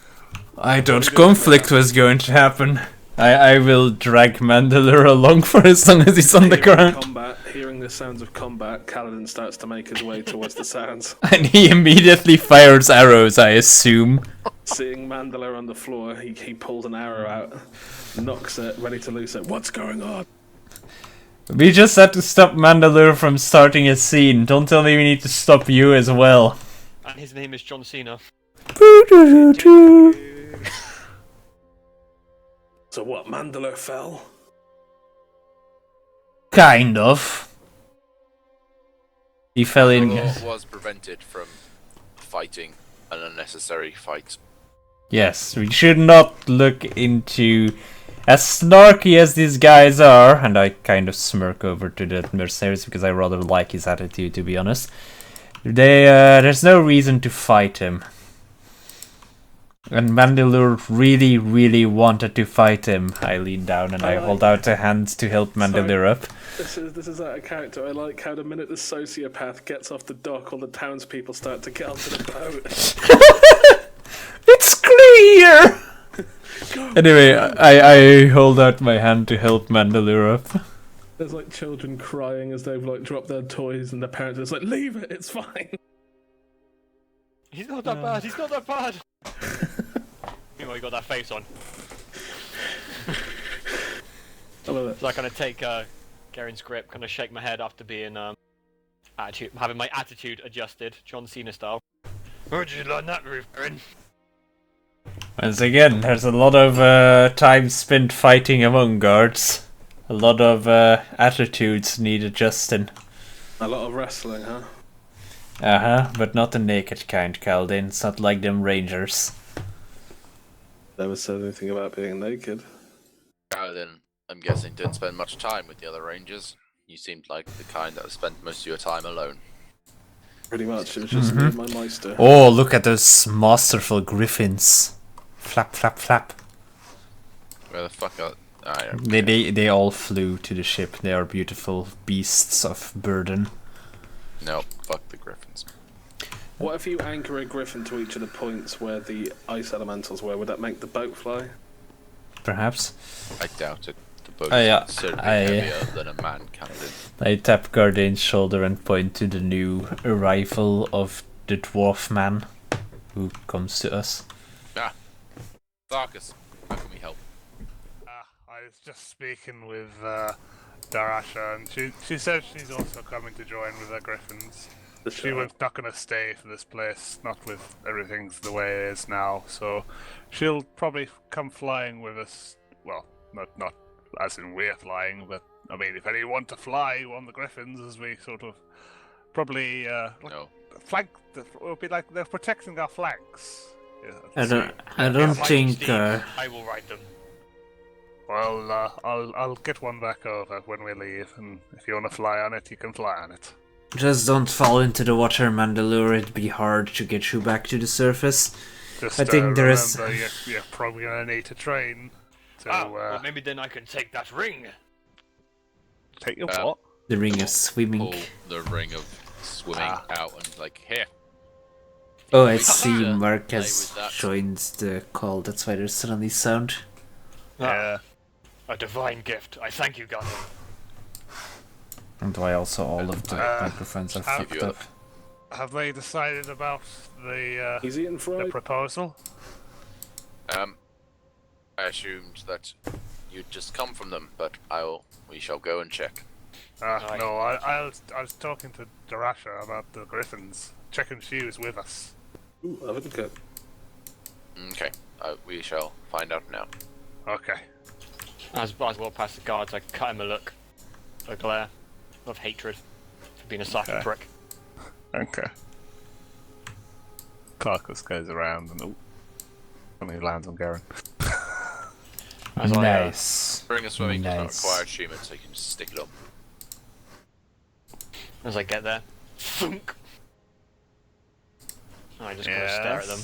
[SPEAKER 1] I thought conflict was going to happen. I will drag Mandalore along for as long as he's on the ground.
[SPEAKER 4] Hearing the sounds of combat, Kaladin starts to make his way towards the sounds.
[SPEAKER 1] And he immediately fires arrows, I assume.
[SPEAKER 4] Seeing Mandalore on the floor, he pulls an arrow out, knocks it, ready to loose it. What's going on?
[SPEAKER 1] We just had to stop Mandalore from starting a scene. Don't tell me we need to stop you as well.
[SPEAKER 5] And his name is John Cena.
[SPEAKER 4] So what, Mandalore fell?
[SPEAKER 1] Kind of. He fell in.
[SPEAKER 3] Mandalore was prevented from fighting an unnecessary fight.
[SPEAKER 1] Yes, we should not look into... As snarky as these guys are, and I kind of smirk over to the mercenaries because I rather like his attitude, to be honest. There's no reason to fight him. And Mandalore really, really wanted to fight him. I lean down and I hold out a hand to help Mandalore up.
[SPEAKER 4] This is out of character. I like how the minute the sociopath gets off the dock, all the townspeople start to get onto the boat.
[SPEAKER 1] It's clear! Anyway, I hold out my hand to help Mandalore up.
[SPEAKER 4] There's like children crying as they've like dropped their toys, and their parents are just like, "Leave it, it's fine."
[SPEAKER 5] He's not that bad, he's not that bad! Meanwhile, you got that face on.
[SPEAKER 4] I love it.
[SPEAKER 5] So I kind of take Garen's grip, kind of shake my head after being having my attitude adjusted, John Cena style. Where'd you learn that move, Garen?
[SPEAKER 1] Once again, there's a lot of time spent fighting among guards. A lot of attitudes need adjusting.
[SPEAKER 4] A lot of wrestling, huh?
[SPEAKER 1] But not the naked kind, Kaladin. It's not like them rangers.
[SPEAKER 4] Never said anything about being naked.
[SPEAKER 3] Kaladin, I'm guessing, didn't spend much time with the other rangers. You seemed like the kind that spent most of your time alone.
[SPEAKER 4] Pretty much, it was just me and my Meister.
[SPEAKER 1] Oh, look at those masterful griffins. Flap, flap, flap.
[SPEAKER 3] Where the fuck are...
[SPEAKER 1] They all flew to the ship. They are beautiful beasts of burden.
[SPEAKER 3] No, fuck the griffins.
[SPEAKER 4] What if you anchor a griffin to each of the points where the ice elementals were? Would that make the boat fly?
[SPEAKER 1] Perhaps.
[SPEAKER 3] I doubt it. The boat
[SPEAKER 1] yeah,
[SPEAKER 3] is certainly heavier than a man Kaladin.
[SPEAKER 1] I tap Gardain's shoulder and point to the new arrival of the dwarf man who comes to us.
[SPEAKER 3] Tharkus, how can we help?
[SPEAKER 2] I was just speaking with Darasha, and she says she's also coming to join with her griffins. She was not going to stay for this place, not with everything's the way it is now, so she'll probably come flying with us. Well, not as in we're flying, but I mean, if anyone want to fly on the griffins, as we sort of probably
[SPEAKER 3] No.
[SPEAKER 2] flank, it'll be like they're protecting our flanks.
[SPEAKER 1] I don't think.
[SPEAKER 5] Steve, I will ride them.
[SPEAKER 2] Well, I'll get one back over when we leave, and if you want to fly on it, you can fly on it.
[SPEAKER 1] Just don't fall into the water, Mandalore. It'd be hard to get you back to the surface.
[SPEAKER 2] Just,
[SPEAKER 1] I think there is.
[SPEAKER 2] You're probably gonna need to train to
[SPEAKER 5] well, maybe then I can take that ring.
[SPEAKER 2] take your what?
[SPEAKER 1] The ring of swimming.
[SPEAKER 3] Pull the ring of swimming out and like, here.
[SPEAKER 1] Oh, I see. Mark
[SPEAKER 3] Play
[SPEAKER 1] has
[SPEAKER 3] with that.
[SPEAKER 1] joined the call. That's why there's suddenly sound.
[SPEAKER 2] Yeah.
[SPEAKER 5] A divine gift. I thank you, Guardian.
[SPEAKER 1] And why also all of the microphones are
[SPEAKER 2] have
[SPEAKER 1] fucked up.
[SPEAKER 2] Have they decided about the
[SPEAKER 4] He's eating
[SPEAKER 2] the
[SPEAKER 4] fried.
[SPEAKER 2] proposal?
[SPEAKER 3] I assumed that you'd just come from them, but we shall go and check.
[SPEAKER 5] Aye.
[SPEAKER 2] No, I was talking to Darasha about the griffins, checking she was with us.
[SPEAKER 4] Ooh, I wouldn't go.
[SPEAKER 3] Okay, we shall find out now.
[SPEAKER 2] Okay.
[SPEAKER 5] As I walk past the guards, I cut him a look. A glare of hatred for being a sassy
[SPEAKER 2] Okay.
[SPEAKER 5] prick.
[SPEAKER 2] Okay. Carcass goes around and something lands on Garen.
[SPEAKER 5] As
[SPEAKER 1] Nice.
[SPEAKER 3] Bring a swimming does not
[SPEAKER 1] Nice.
[SPEAKER 3] require achievement, so you can just stick it on.
[SPEAKER 5] As I get there, thunk. I just kind of stare at them.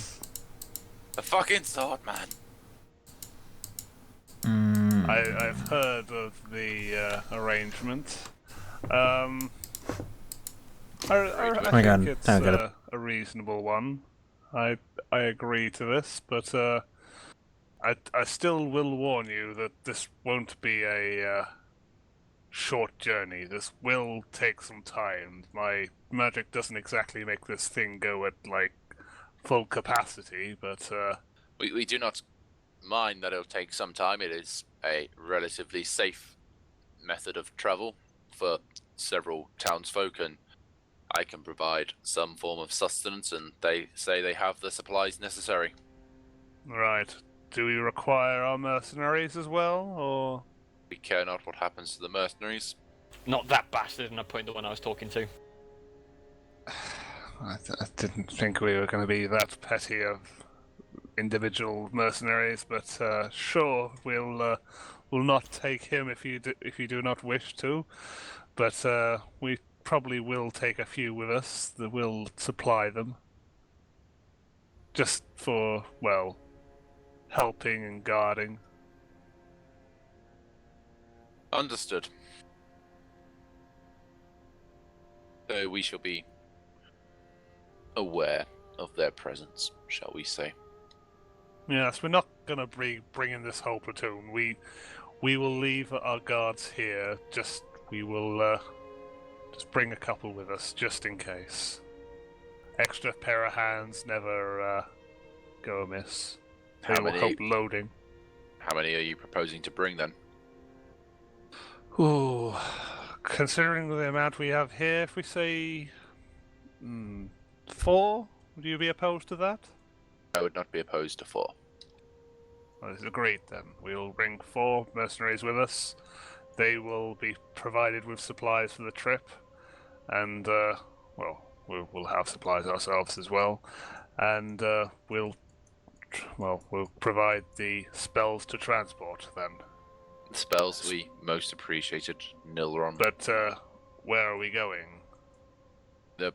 [SPEAKER 3] A fucking sword, man.
[SPEAKER 2] I've heard of the arrangement. I
[SPEAKER 1] my
[SPEAKER 2] think
[SPEAKER 1] God,
[SPEAKER 2] it's
[SPEAKER 1] I got it.
[SPEAKER 2] a reasonable one. I agree to this, but I still will warn you that this won't be a short journey. This will take some time. My magic doesn't exactly make this thing go at like full capacity, but
[SPEAKER 3] We do not mind that it'll take some time. It is a relatively safe method of travel for several townsfolk, and I can provide some form of sustenance, and they say they have the supplies necessary.
[SPEAKER 2] right. Do we require our mercenaries as well, or?
[SPEAKER 3] We care not what happens to the mercenaries.
[SPEAKER 5] Not that bastard, and I pointed the one I was talking to.
[SPEAKER 2] I didn't think we were going to be that petty of individual mercenaries, but sure, we'll not take him if you do not wish to, but we probably will take a few with us that will supply them, just for helping and guarding.
[SPEAKER 3] Understood. So we shall be aware of their presence, shall we say.
[SPEAKER 2] Yes, we're not gonna bring in this whole platoon. We will leave our guards here. We will just bring a couple with us, just in case. Extra pair of hands never go amiss. They will help loading.
[SPEAKER 3] How many are you proposing to bring then?
[SPEAKER 2] Ooh, considering the amount we have here, if we say 4, would you be opposed to that?
[SPEAKER 3] I would not be opposed to 4.
[SPEAKER 2] Well, it's agreed then. We will bring 4 mercenaries with us. They will be provided with supplies for the trip, and we'll have supplies ourselves as well, and we'll provide the spells to transport then.
[SPEAKER 3] The spells we most appreciated, Nilron.
[SPEAKER 2] But where are we going?
[SPEAKER 3] The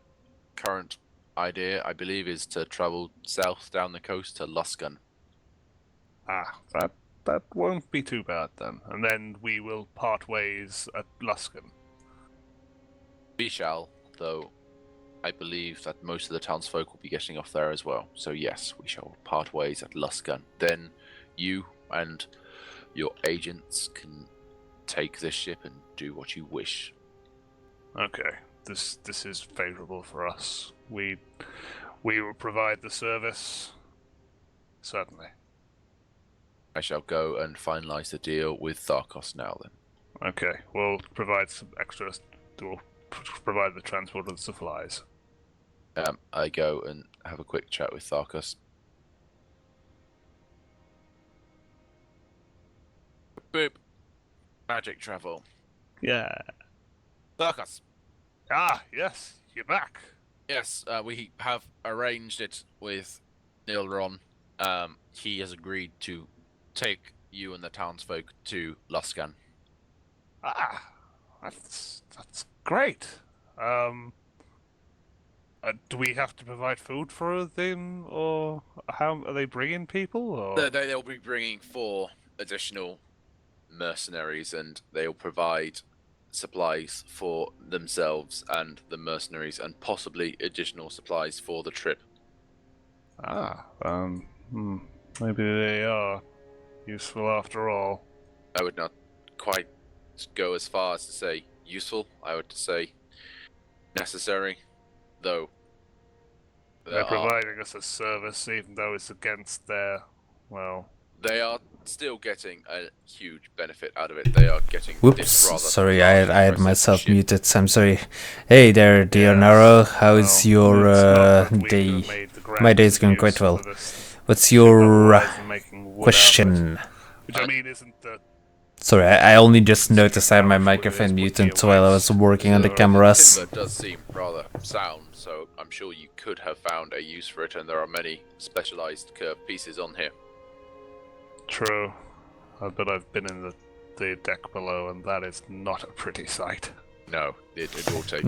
[SPEAKER 3] current idea, I believe, is to travel south down the coast to Luskan.
[SPEAKER 2] That won't be too bad then. And then we will part ways at Luskan.
[SPEAKER 3] We shall, though I believe that most of the townsfolk will be getting off there as well. So yes, we shall part ways at Luskan. Then you and your agents can take this ship and do what you wish.
[SPEAKER 2] Okay, this is favourable for us. We will provide the service. Certainly.
[SPEAKER 3] I shall go and finalize the deal with Tharkos now then.
[SPEAKER 2] Okay, we'll provide some extras. We'll provide the transport of the supplies.
[SPEAKER 3] I go and have a quick chat with Tharkos. Boop. Magic travel.
[SPEAKER 2] Yeah.
[SPEAKER 3] Tharkos.
[SPEAKER 2] Ah, yes, you're back.
[SPEAKER 3] Yes, we have arranged it with Nilron. He has agreed to take you and the townsfolk to Luskan.
[SPEAKER 2] Ah, that's great. Do we have to provide food for them, or how are they bringing people? Or?
[SPEAKER 3] They'll be bringing 4 additional mercenaries, and they'll provide supplies for themselves and the mercenaries, and possibly additional supplies for the trip.
[SPEAKER 2] Maybe they are useful after all.
[SPEAKER 3] I would not quite go as far as to say useful. I would say necessary, though.
[SPEAKER 2] They're providing us a service, even though it's against their,
[SPEAKER 3] They are still getting a huge benefit out of it. They are getting
[SPEAKER 1] Whoops,
[SPEAKER 3] this rather
[SPEAKER 1] sorry, I had
[SPEAKER 3] impressive
[SPEAKER 1] myself
[SPEAKER 3] ship.
[SPEAKER 1] muted. I'm sorry. Hey there, dear Naro. How's your
[SPEAKER 2] it's not that we
[SPEAKER 1] day?
[SPEAKER 2] have made the
[SPEAKER 1] My day's going
[SPEAKER 2] grand
[SPEAKER 1] quite
[SPEAKER 2] use
[SPEAKER 1] well.
[SPEAKER 2] for this
[SPEAKER 1] What's your
[SPEAKER 2] otherwise than making wood out of it.
[SPEAKER 1] question?
[SPEAKER 2] Which I mean isn't the
[SPEAKER 1] Sorry, I only just noticed I had my microphone muted while I was working on the cameras.
[SPEAKER 3] Timber does seem rather sound, so I'm sure you could have found a use for it, and there are many specialized curved pieces on here.
[SPEAKER 2] true. But I've been in the deck below, and that is not a pretty sight.
[SPEAKER 3] No, it will take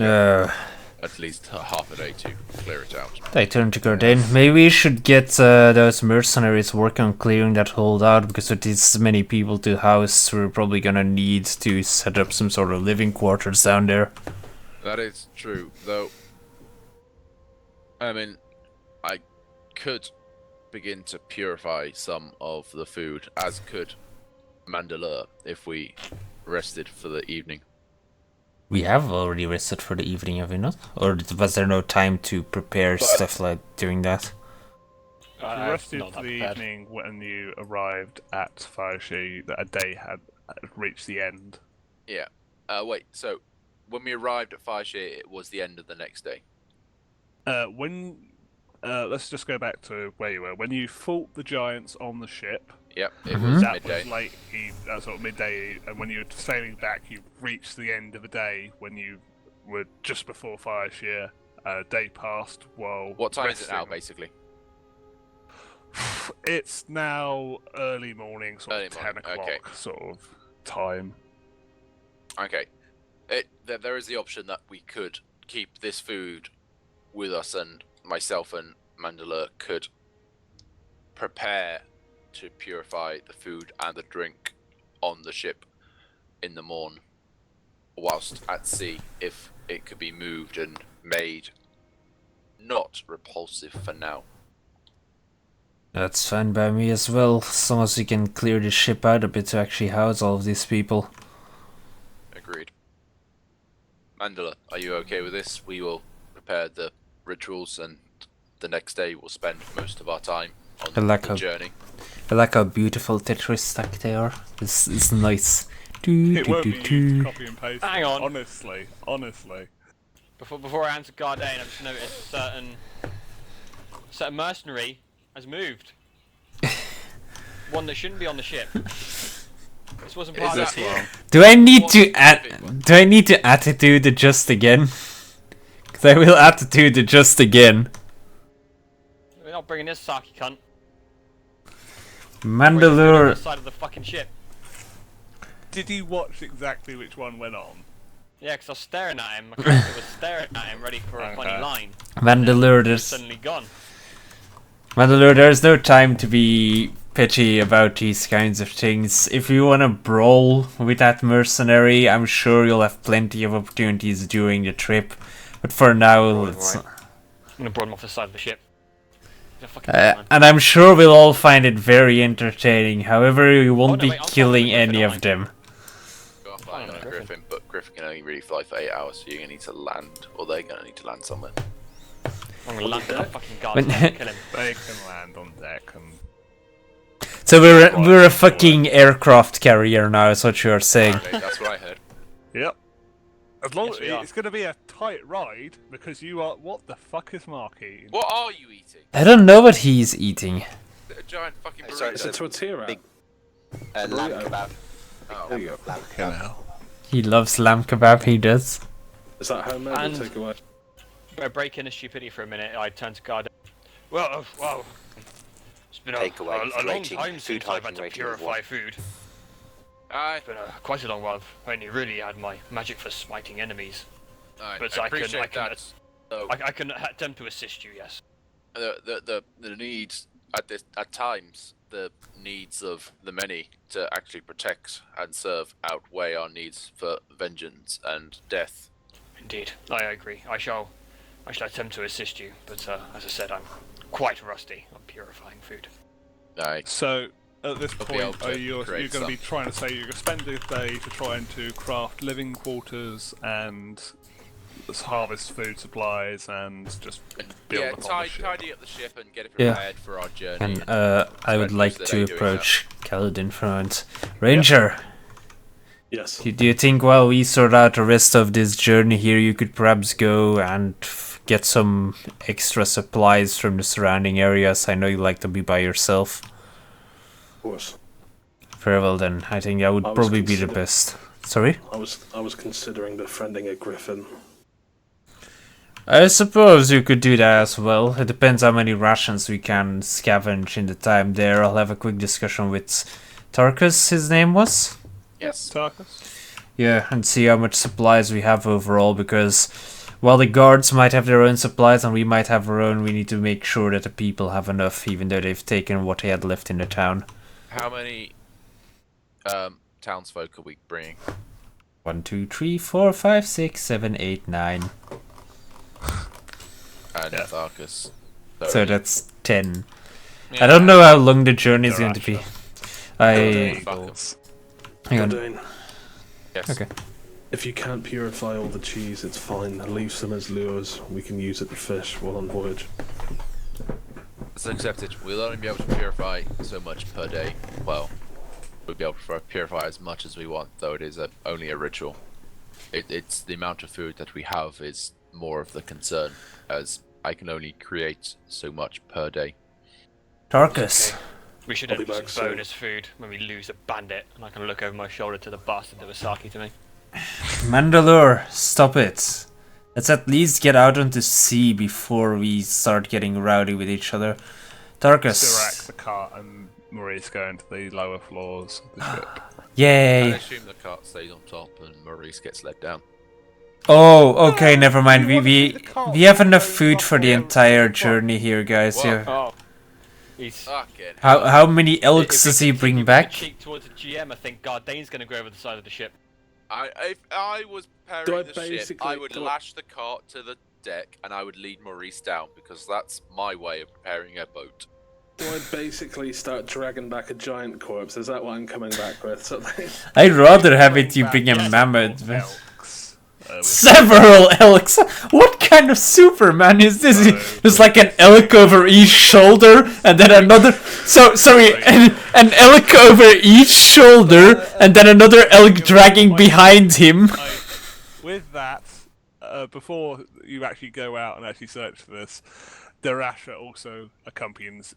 [SPEAKER 3] at least half a day to clear it out.
[SPEAKER 1] I turn to Gordane. Maybe we should get those mercenaries working on clearing that hold out, because with this many people to house, we're probably gonna need to set up some sort of living quarters down there.
[SPEAKER 3] That is true, though. I mean, I could begin to purify some of the food, as could Mandalore, if we rested for the evening.
[SPEAKER 1] We have already rested for the evening, have we not? Or was there no time to prepare stuff like doing that?
[SPEAKER 2] You rested for the evening when you arrived at Faoshi, that a day had reached the end.
[SPEAKER 3] Yeah. Wait, so when we arrived at Faoshi, it was the end of the next day.
[SPEAKER 2] Let's just go back to where you were. When you fought the giants on the ship,
[SPEAKER 3] Yep, it was
[SPEAKER 2] that
[SPEAKER 3] midday.
[SPEAKER 2] was late, sort of midday, and when you were sailing back, you reached the end of the day when you were just before Faoshi. A day passed while
[SPEAKER 3] What time is it now,
[SPEAKER 2] resting.
[SPEAKER 3] basically?
[SPEAKER 2] It's now early morning, sort
[SPEAKER 3] Early
[SPEAKER 2] of 10
[SPEAKER 3] morning,
[SPEAKER 2] o'clock
[SPEAKER 3] okay.
[SPEAKER 2] sort of time.
[SPEAKER 3] Okay. There is the option that we could keep this food with us, and myself and Mandalore could prepare to purify the food and the drink on the ship in the morn, whilst at sea, if it could be moved and made not repulsive for now.
[SPEAKER 1] That's fine by me as well, as long as we can clear the ship out a bit to actually house all of these people.
[SPEAKER 3] Agreed. Mandalore, are you okay with this? We will prepare the rituals, and the next day we'll spend most of our time on the journey.
[SPEAKER 1] I like how beautiful Tetris stack they are. It's nice.
[SPEAKER 2] It won't be used to copy and paste.
[SPEAKER 5] Hang on.
[SPEAKER 2] Honestly.
[SPEAKER 5] Before I answer Gardane, I've just noticed a certain mercenary has moved. One that shouldn't be on the ship. This wasn't part of it.
[SPEAKER 1] Do I need to attitude adjust again? Because I will attitude adjust again.
[SPEAKER 5] We're not bringing this Saki cunt.
[SPEAKER 1] Mandalore.
[SPEAKER 5] Side of the fucking ship.
[SPEAKER 2] Did you watch exactly which one went on?
[SPEAKER 5] Yeah, because I was staring at him. My character was staring at him, ready for a funny line.
[SPEAKER 1] Mandalore,
[SPEAKER 5] He was suddenly gone.
[SPEAKER 1] Mandalore, there's no time to be petty about these kinds of things. If you want to brawl with that mercenary, I'm sure you'll have plenty of opportunities during the trip. But for now, let's...
[SPEAKER 5] I'm gonna broaden him off the side of the ship. He's a fucking man.
[SPEAKER 1] and I'm sure we'll all find it very entertaining. However, you won't be
[SPEAKER 5] wait, I'll
[SPEAKER 1] killing
[SPEAKER 5] find the Griffin,
[SPEAKER 1] any
[SPEAKER 5] aren't
[SPEAKER 1] of them.
[SPEAKER 3] Go off
[SPEAKER 5] Fine,
[SPEAKER 3] on a
[SPEAKER 5] Griffin.
[SPEAKER 3] Griffin, but Griffin can only really fly for 8 hours, so you're gonna need to land, or they're gonna need to land somewhere.
[SPEAKER 5] I'm gonna land that fucking guard
[SPEAKER 1] When-
[SPEAKER 5] and kill him.
[SPEAKER 2] They can land on deck and...
[SPEAKER 1] So we're a fucking aircraft carrier now, is what you're saying.
[SPEAKER 3] Apparently, that's what I heard.
[SPEAKER 2] Yep. As long
[SPEAKER 5] Yes,
[SPEAKER 2] as
[SPEAKER 5] we are.
[SPEAKER 2] it's going to be a tight ride, because you are... What the fuck is Mark eating?
[SPEAKER 3] What are you eating?
[SPEAKER 1] I don't know what he's eating.
[SPEAKER 3] A giant fucking burrito.
[SPEAKER 6] Sorry,
[SPEAKER 4] It's a tortilla.
[SPEAKER 6] big- lamb
[SPEAKER 4] burrito.
[SPEAKER 6] kebab.
[SPEAKER 4] There you go.
[SPEAKER 6] Lamb
[SPEAKER 2] Okay,
[SPEAKER 6] kebab.
[SPEAKER 2] now.
[SPEAKER 1] He loves lamb kebab, he does.
[SPEAKER 4] Is that homemade or
[SPEAKER 5] And-
[SPEAKER 4] takeaway?
[SPEAKER 5] We're breaking his stupidity for a minute. I turn to guard. Well, it's been a long
[SPEAKER 6] rating,
[SPEAKER 5] time
[SPEAKER 6] food
[SPEAKER 5] since I've had
[SPEAKER 6] hygiene
[SPEAKER 5] to
[SPEAKER 6] rating of
[SPEAKER 5] purify
[SPEAKER 6] one.
[SPEAKER 5] food.
[SPEAKER 3] Aye.
[SPEAKER 5] It's been quite a long while. I've only really had my magic for smiting enemies.
[SPEAKER 3] Aye.
[SPEAKER 5] But
[SPEAKER 3] I
[SPEAKER 5] I can-
[SPEAKER 3] appreciate
[SPEAKER 5] I can-
[SPEAKER 3] that. So,
[SPEAKER 5] I can attempt to assist you, yes.
[SPEAKER 3] the needs at times, the needs of the many to actually protect and serve outweigh our needs for vengeance and death.
[SPEAKER 5] Indeed, I agree. I shall attempt to assist you, but as I said, I'm quite rusty on purifying food.
[SPEAKER 3] Aye.
[SPEAKER 2] So, at this
[SPEAKER 3] I'll be able
[SPEAKER 2] point,
[SPEAKER 3] to
[SPEAKER 2] you're
[SPEAKER 3] create
[SPEAKER 2] going to be
[SPEAKER 3] some.
[SPEAKER 2] trying to say you're going to spend a day to trying to craft living quarters and harvest food supplies and just build
[SPEAKER 3] Yeah,
[SPEAKER 2] upon the ship.
[SPEAKER 3] tidy up the ship and get it
[SPEAKER 1] Yeah.
[SPEAKER 3] prepared for our journey.
[SPEAKER 1] And
[SPEAKER 3] and
[SPEAKER 1] I would
[SPEAKER 3] spend
[SPEAKER 1] like
[SPEAKER 3] most of the
[SPEAKER 1] to
[SPEAKER 3] day doing
[SPEAKER 1] approach Kaladin front. Ranger,
[SPEAKER 4] Yes.
[SPEAKER 1] do you think while we sort out the rest of this journey here, you could perhaps go and get some extra supplies from the surrounding areas? I know you like to be by yourself.
[SPEAKER 4] Of course.
[SPEAKER 1] Very well then, I think that would
[SPEAKER 4] I was
[SPEAKER 1] probably be the
[SPEAKER 4] consider-
[SPEAKER 1] best. Sorry?
[SPEAKER 4] I was considering befriending a griffin.
[SPEAKER 1] I suppose you could do that as well. It depends how many rations we can scavenge in the time there. I'll have a quick discussion with Tarkus, his name was?
[SPEAKER 3] Yes.
[SPEAKER 2] Tarkus?
[SPEAKER 1] Yeah, and see how much supplies we have overall, because while the guards might have their own supplies and we might have our own, we need to make sure that the people have enough, even though they've taken what they had left in the town.
[SPEAKER 3] How many townsfolk are we bringing?
[SPEAKER 1] 1, 2, 3, 4, 5, 6, 7, 8, 9.
[SPEAKER 3] And Tharkus.
[SPEAKER 1] So that's 10. I don't know how long the journey is going to be. Hang on.
[SPEAKER 4] Dane,
[SPEAKER 3] Yes.
[SPEAKER 1] Okay.
[SPEAKER 4] if you can't purify all the cheese, it's fine. Leave some as lures. We can use it to fish while on voyage.
[SPEAKER 3] It's accepted. We'll only be able to purify so much per day. Well, we'll be able to purify as much as we want, though it is only a ritual. It's the amount of food that we have is more of the concern, as I can only create so much per day.
[SPEAKER 1] Tarkus.
[SPEAKER 5] We should
[SPEAKER 4] I'll
[SPEAKER 5] have
[SPEAKER 4] be
[SPEAKER 5] some
[SPEAKER 4] back soon.
[SPEAKER 5] bonus food when we lose a bandit, and I can look over my shoulder to the bastard that was Saki to me.
[SPEAKER 1] Mandalore, stop it. Let's at least get out onto sea before we start getting rowdy with each other. Tarkus.
[SPEAKER 2] Sirac, the cart, and Maurice go into the lower floors of the ship.
[SPEAKER 3] I
[SPEAKER 1] Yay.
[SPEAKER 3] assume the cart stays on top and Maurice gets led down.
[SPEAKER 1] Oh, okay, never mind.
[SPEAKER 2] You wanna see the
[SPEAKER 1] We
[SPEAKER 2] cart
[SPEAKER 1] have enough
[SPEAKER 2] going
[SPEAKER 1] food
[SPEAKER 2] up
[SPEAKER 1] for the
[SPEAKER 2] or
[SPEAKER 1] entire
[SPEAKER 2] up?
[SPEAKER 1] journey here, guys.
[SPEAKER 3] Whoa.
[SPEAKER 1] Yeah.
[SPEAKER 5] Oh. He's...
[SPEAKER 3] Fucking
[SPEAKER 1] How many elks
[SPEAKER 5] If
[SPEAKER 1] does
[SPEAKER 5] we
[SPEAKER 1] he
[SPEAKER 5] continue
[SPEAKER 1] bring
[SPEAKER 5] with
[SPEAKER 1] back?
[SPEAKER 5] the cheek towards the GM, I think Gardane's going to go over the side of the ship.
[SPEAKER 3] If I was
[SPEAKER 4] Do I
[SPEAKER 3] preparing the ship,
[SPEAKER 4] basically-
[SPEAKER 3] I would lash the cart to the deck and I would lead Maurice down because that's my way of preparing a boat.
[SPEAKER 4] Do I basically start dragging back a giant corpse? Is that what I'm coming back with? Something?
[SPEAKER 1] I'd rather have it you
[SPEAKER 2] back
[SPEAKER 1] bring a
[SPEAKER 2] several
[SPEAKER 1] mammoth. but-
[SPEAKER 2] elks, with
[SPEAKER 1] Several elks? What kind of Superman is this? There's like an elk over each shoulder, and then another. Sorry, an elk over each shoulder, and then another elk dragging behind him.
[SPEAKER 2] With that, before you actually go out and actually search for this, Darasha also accompanies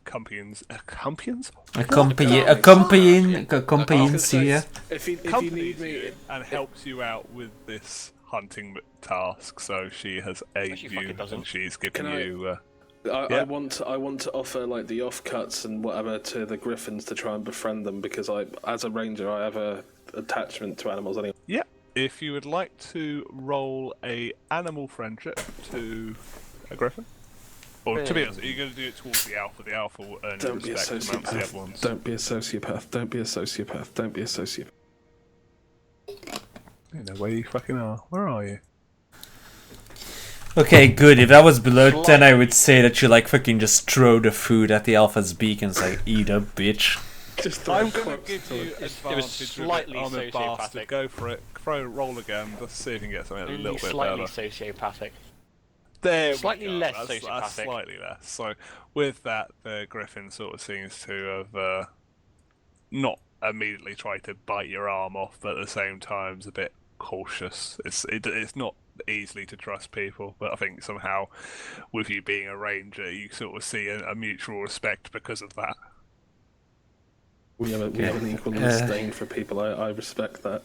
[SPEAKER 1] you, yeah.
[SPEAKER 4] If you need me,
[SPEAKER 2] you and helps you out with this hunting task. So she has aided
[SPEAKER 5] She
[SPEAKER 2] you
[SPEAKER 5] fucking doesn't.
[SPEAKER 2] and she's
[SPEAKER 4] Can
[SPEAKER 2] given
[SPEAKER 4] I-
[SPEAKER 2] you.
[SPEAKER 4] I
[SPEAKER 2] Yeah.
[SPEAKER 4] want to offer like the offcuts and whatever to the griffins to try and befriend them because as a ranger, I have a attachment to animals anyway.
[SPEAKER 2] Yeah, if you would like to roll a animal friendship to a griffin. Or to be honest, are you going to do it towards the alpha? The alpha will earn you
[SPEAKER 4] Don't be a
[SPEAKER 2] respect amongst the other
[SPEAKER 4] sociopath.
[SPEAKER 2] ones.
[SPEAKER 4] Don't be a sociopath. Don't be a sociopath. Don't be a sociopath.
[SPEAKER 2] You know where you fucking are. Where are you?
[SPEAKER 1] Okay, good. If that was below 10, I would say that you like fucking just throw the food at the alpha's beak and say, eat up, bitch.
[SPEAKER 4] Just
[SPEAKER 2] I'm
[SPEAKER 4] throw
[SPEAKER 2] going to
[SPEAKER 4] corpse
[SPEAKER 2] give
[SPEAKER 4] to
[SPEAKER 2] you
[SPEAKER 4] it.
[SPEAKER 2] advantage
[SPEAKER 5] slightly
[SPEAKER 2] on the bastard.
[SPEAKER 5] sociopathic.
[SPEAKER 2] Go for it. Roll again. Let's see if you can get something a
[SPEAKER 5] Only
[SPEAKER 2] little bit
[SPEAKER 5] slightly
[SPEAKER 2] better.
[SPEAKER 5] sociopathic.
[SPEAKER 2] There
[SPEAKER 5] Slightly
[SPEAKER 2] we go.
[SPEAKER 5] less
[SPEAKER 2] That's
[SPEAKER 5] sociopathic.
[SPEAKER 2] slightly less. So with that, the griffin sort of seems to have not immediately tried to bite your arm off, but at the same time is a bit cautious. It's not easily to trust people, but I think somehow with you being a ranger, you sort of see a mutual respect because of that.
[SPEAKER 4] We have an equal disdain for people. I respect that.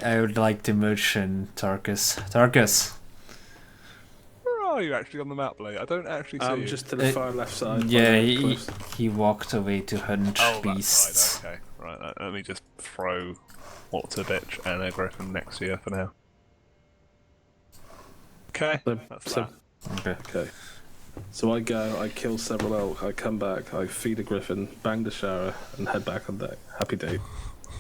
[SPEAKER 1] I would like to motion Tarkus. Tarkus.
[SPEAKER 2] Where are you actually on the map, Lee? I don't actually see you.
[SPEAKER 4] Just to the far left side.
[SPEAKER 1] Yeah,
[SPEAKER 4] by the
[SPEAKER 1] he
[SPEAKER 4] cliffs.
[SPEAKER 1] walked away to hunt
[SPEAKER 2] Oh,
[SPEAKER 1] beasts.
[SPEAKER 2] that side. Okay, right. Let me just throw what's a bitch and a griffin next to you for now. Okay, that's
[SPEAKER 4] So,
[SPEAKER 2] that.
[SPEAKER 1] Okay.
[SPEAKER 4] so I go, I kill several elk, I come back, I feed a griffin, bang the shower, and head back on deck. Happy day.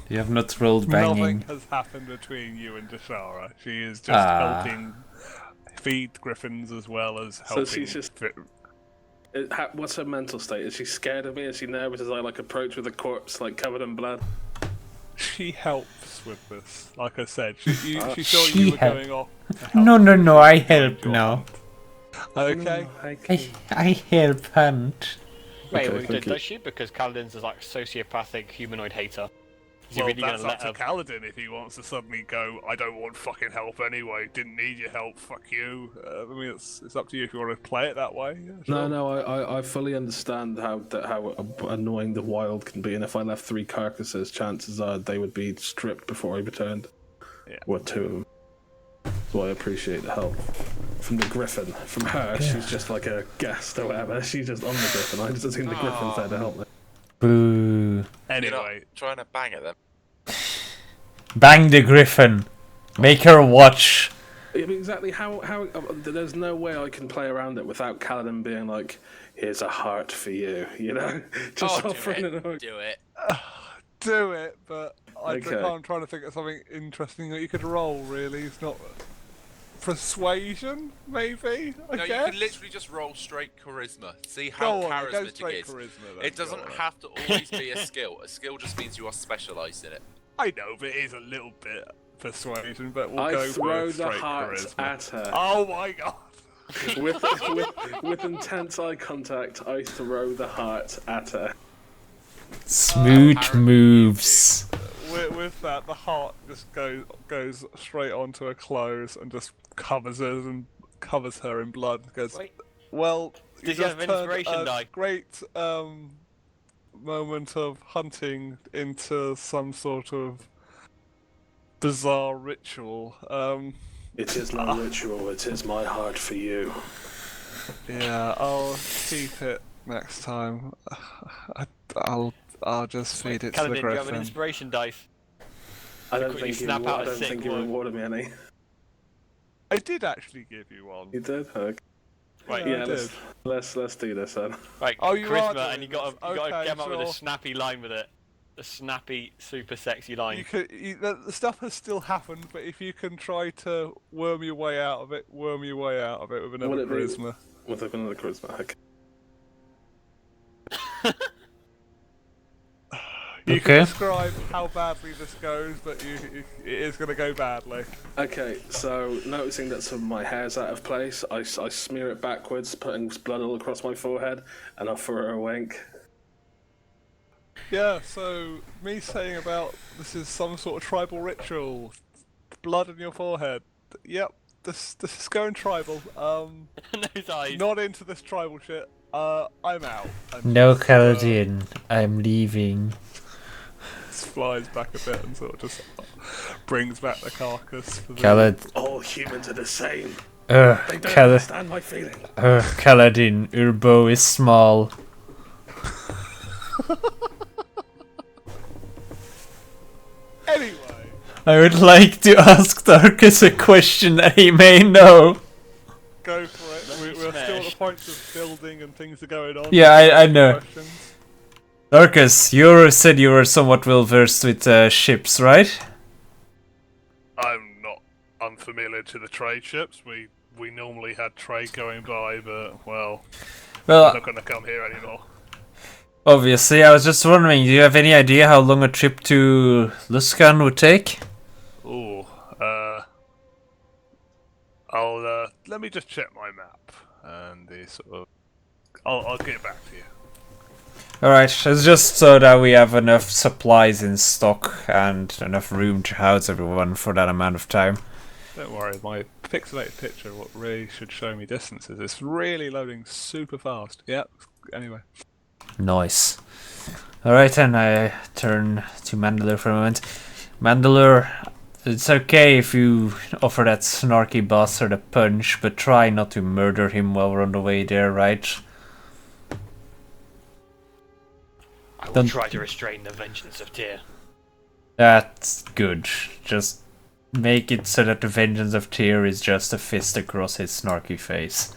[SPEAKER 1] You have not rolled
[SPEAKER 2] Nothing
[SPEAKER 1] banging.
[SPEAKER 2] has happened between you and Dashara. She is just
[SPEAKER 1] Ah.
[SPEAKER 2] helping feed griffins as well as
[SPEAKER 4] So
[SPEAKER 2] helping.
[SPEAKER 4] she's just- What's her mental state? Is she scared of me? Is she nervous as I approach with a corpse covered in blood?
[SPEAKER 2] She helps with this. Like I said, she saw
[SPEAKER 1] She
[SPEAKER 2] you were
[SPEAKER 1] help-
[SPEAKER 2] going off. to help
[SPEAKER 1] No, I
[SPEAKER 2] find
[SPEAKER 1] help
[SPEAKER 2] your
[SPEAKER 1] now.
[SPEAKER 2] hunt. Okay.
[SPEAKER 1] I help hunt.
[SPEAKER 5] Wait,
[SPEAKER 4] Okay, thank
[SPEAKER 5] does she? Because Kaladin's is like sociopathic humanoid hater. Is he
[SPEAKER 2] Well,
[SPEAKER 5] really
[SPEAKER 2] that's
[SPEAKER 5] gonna
[SPEAKER 2] up
[SPEAKER 5] let
[SPEAKER 2] to
[SPEAKER 5] her?
[SPEAKER 2] Kaladin if he wants to suddenly go, I don't want fucking help anyway, didn't need your help, fuck you. I mean, it's up to you if you want to play it that way. Yeah, sure.
[SPEAKER 4] No, I fully understand how annoying the wild can be, and if I left 3 carcasses, chances are they would be stripped before I returned.
[SPEAKER 2] Yeah.
[SPEAKER 4] Or 2 of them. So I appreciate the help. From the griffin, from her, she's just like a guest or whatever. She's just on the griffin. I just assume the griffin's there to help me.
[SPEAKER 1] Boo.
[SPEAKER 3] You're
[SPEAKER 2] Anyway,
[SPEAKER 3] not trying to bang at them.
[SPEAKER 1] Bang the griffin. Make her watch.
[SPEAKER 4] I mean, exactly how there's no way I can play around it without Kaladin being like, "Here's a heart for you," you know, just offering it.
[SPEAKER 3] Do it.
[SPEAKER 2] Do it, but
[SPEAKER 4] Okay.
[SPEAKER 2] I'm trying to think of something interesting that you could roll. Really, it's not persuasion, maybe. I
[SPEAKER 3] No,
[SPEAKER 2] guess?
[SPEAKER 3] you can literally just roll straight charisma. See
[SPEAKER 2] Go
[SPEAKER 3] how
[SPEAKER 2] on, go
[SPEAKER 3] charismatic
[SPEAKER 2] straight
[SPEAKER 3] it is.
[SPEAKER 2] charisma. Then.
[SPEAKER 3] It doesn't have to always be a skill. A skill just means you are specialised in it.
[SPEAKER 2] I know, but it is a little bit persuasion. But we'll
[SPEAKER 4] I
[SPEAKER 2] go
[SPEAKER 4] throw
[SPEAKER 2] with
[SPEAKER 4] the
[SPEAKER 2] straight
[SPEAKER 4] heart
[SPEAKER 2] charisma.
[SPEAKER 4] at her.
[SPEAKER 2] Oh my god!
[SPEAKER 4] with intense eye contact, I throw the heart at her.
[SPEAKER 1] Smooth moves.
[SPEAKER 2] With that, the heart just goes straight onto her clothes and just covers her in blood. Goes,
[SPEAKER 5] Wait.
[SPEAKER 2] well,
[SPEAKER 5] Did
[SPEAKER 2] you
[SPEAKER 5] you have
[SPEAKER 2] just
[SPEAKER 5] an
[SPEAKER 2] turned
[SPEAKER 5] inspiration
[SPEAKER 2] a
[SPEAKER 5] die?
[SPEAKER 2] great moment of hunting into some sort of bizarre ritual.
[SPEAKER 4] It is no ritual. It is my heart for you.
[SPEAKER 2] Yeah, I'll keep it next time. I'll just feed it to
[SPEAKER 5] Kaladin,
[SPEAKER 2] the
[SPEAKER 5] do you have an
[SPEAKER 2] griffin.
[SPEAKER 5] inspiration dice?
[SPEAKER 4] I don't
[SPEAKER 5] quickly
[SPEAKER 4] think you.
[SPEAKER 5] snap out
[SPEAKER 4] I
[SPEAKER 5] a
[SPEAKER 4] don't
[SPEAKER 5] sick
[SPEAKER 4] think you
[SPEAKER 5] one.
[SPEAKER 4] rewarded me any.
[SPEAKER 2] I did actually give you one.
[SPEAKER 4] You did. Okay.
[SPEAKER 5] Right,
[SPEAKER 2] Yeah,
[SPEAKER 4] Yeah,
[SPEAKER 2] I did.
[SPEAKER 4] let's do this then.
[SPEAKER 5] right.
[SPEAKER 2] Oh, you are
[SPEAKER 5] charisma,
[SPEAKER 2] doing
[SPEAKER 5] and you got to
[SPEAKER 2] this.
[SPEAKER 5] come up with a
[SPEAKER 2] sure.
[SPEAKER 5] snappy line with it. A snappy, super sexy line.
[SPEAKER 2] The stuff has still happened, but if you can try to worm your way out of it with another
[SPEAKER 4] Would it be-
[SPEAKER 2] charisma.
[SPEAKER 4] With another charisma. Okay.
[SPEAKER 2] You
[SPEAKER 1] Okay.
[SPEAKER 2] can describe how badly this goes, but it is going to go badly.
[SPEAKER 4] Okay, so noticing that some of my hair's out of place, I smear it backwards, putting blood all across my forehead, and offer her a wink.
[SPEAKER 2] Yeah, so me saying about this is some sort of tribal ritual, blood on your forehead. Yep, this is going tribal.
[SPEAKER 5] Those eyes.
[SPEAKER 2] Not into this tribal shit. I'm out. And
[SPEAKER 1] No,
[SPEAKER 2] just,
[SPEAKER 1] Kaladin, I'm leaving.
[SPEAKER 2] flies back a bit and sort of just brings back the carcass. For the...
[SPEAKER 1] Kalad,
[SPEAKER 4] All humans are the same. They don't understand my feeling.
[SPEAKER 1] Kaladin, your bow is small.
[SPEAKER 2] Anyway,
[SPEAKER 1] I would like to ask Darkus a question that he may know.
[SPEAKER 2] go for it. We're still at the point of building and things are going on.
[SPEAKER 1] Yeah, I know.
[SPEAKER 2] Questions?
[SPEAKER 1] Darkus, you said you were somewhat well versed with ships, right?
[SPEAKER 2] I'm not unfamiliar to the trade ships. We normally had trade going by, but well, they're
[SPEAKER 1] Well,
[SPEAKER 2] not going to come here anymore.
[SPEAKER 1] obviously, I was just wondering, do you have any idea how long a trip to Luskan would take?
[SPEAKER 2] Ooh, let me just check my map and the sort of. I'll get back to you.
[SPEAKER 1] Alright, it's just so that we have enough supplies in stock and enough room to house everyone for that amount of time.
[SPEAKER 2] Don't worry, my pixelated picture, what really should show me distances, it's really loading super fast. Yep. Anyway.
[SPEAKER 1] Nice. Alright then, I turn to Mandalore for a moment. Mandalore, it's okay if you offer that snarky bastard a punch, but try not to murder him while we're on the way there, right?
[SPEAKER 5] I will
[SPEAKER 1] Don't-
[SPEAKER 5] try to restrain the vengeance of Tyr.
[SPEAKER 1] That's good. Just make it so that the vengeance of Tyr is just a fist across his snarky face.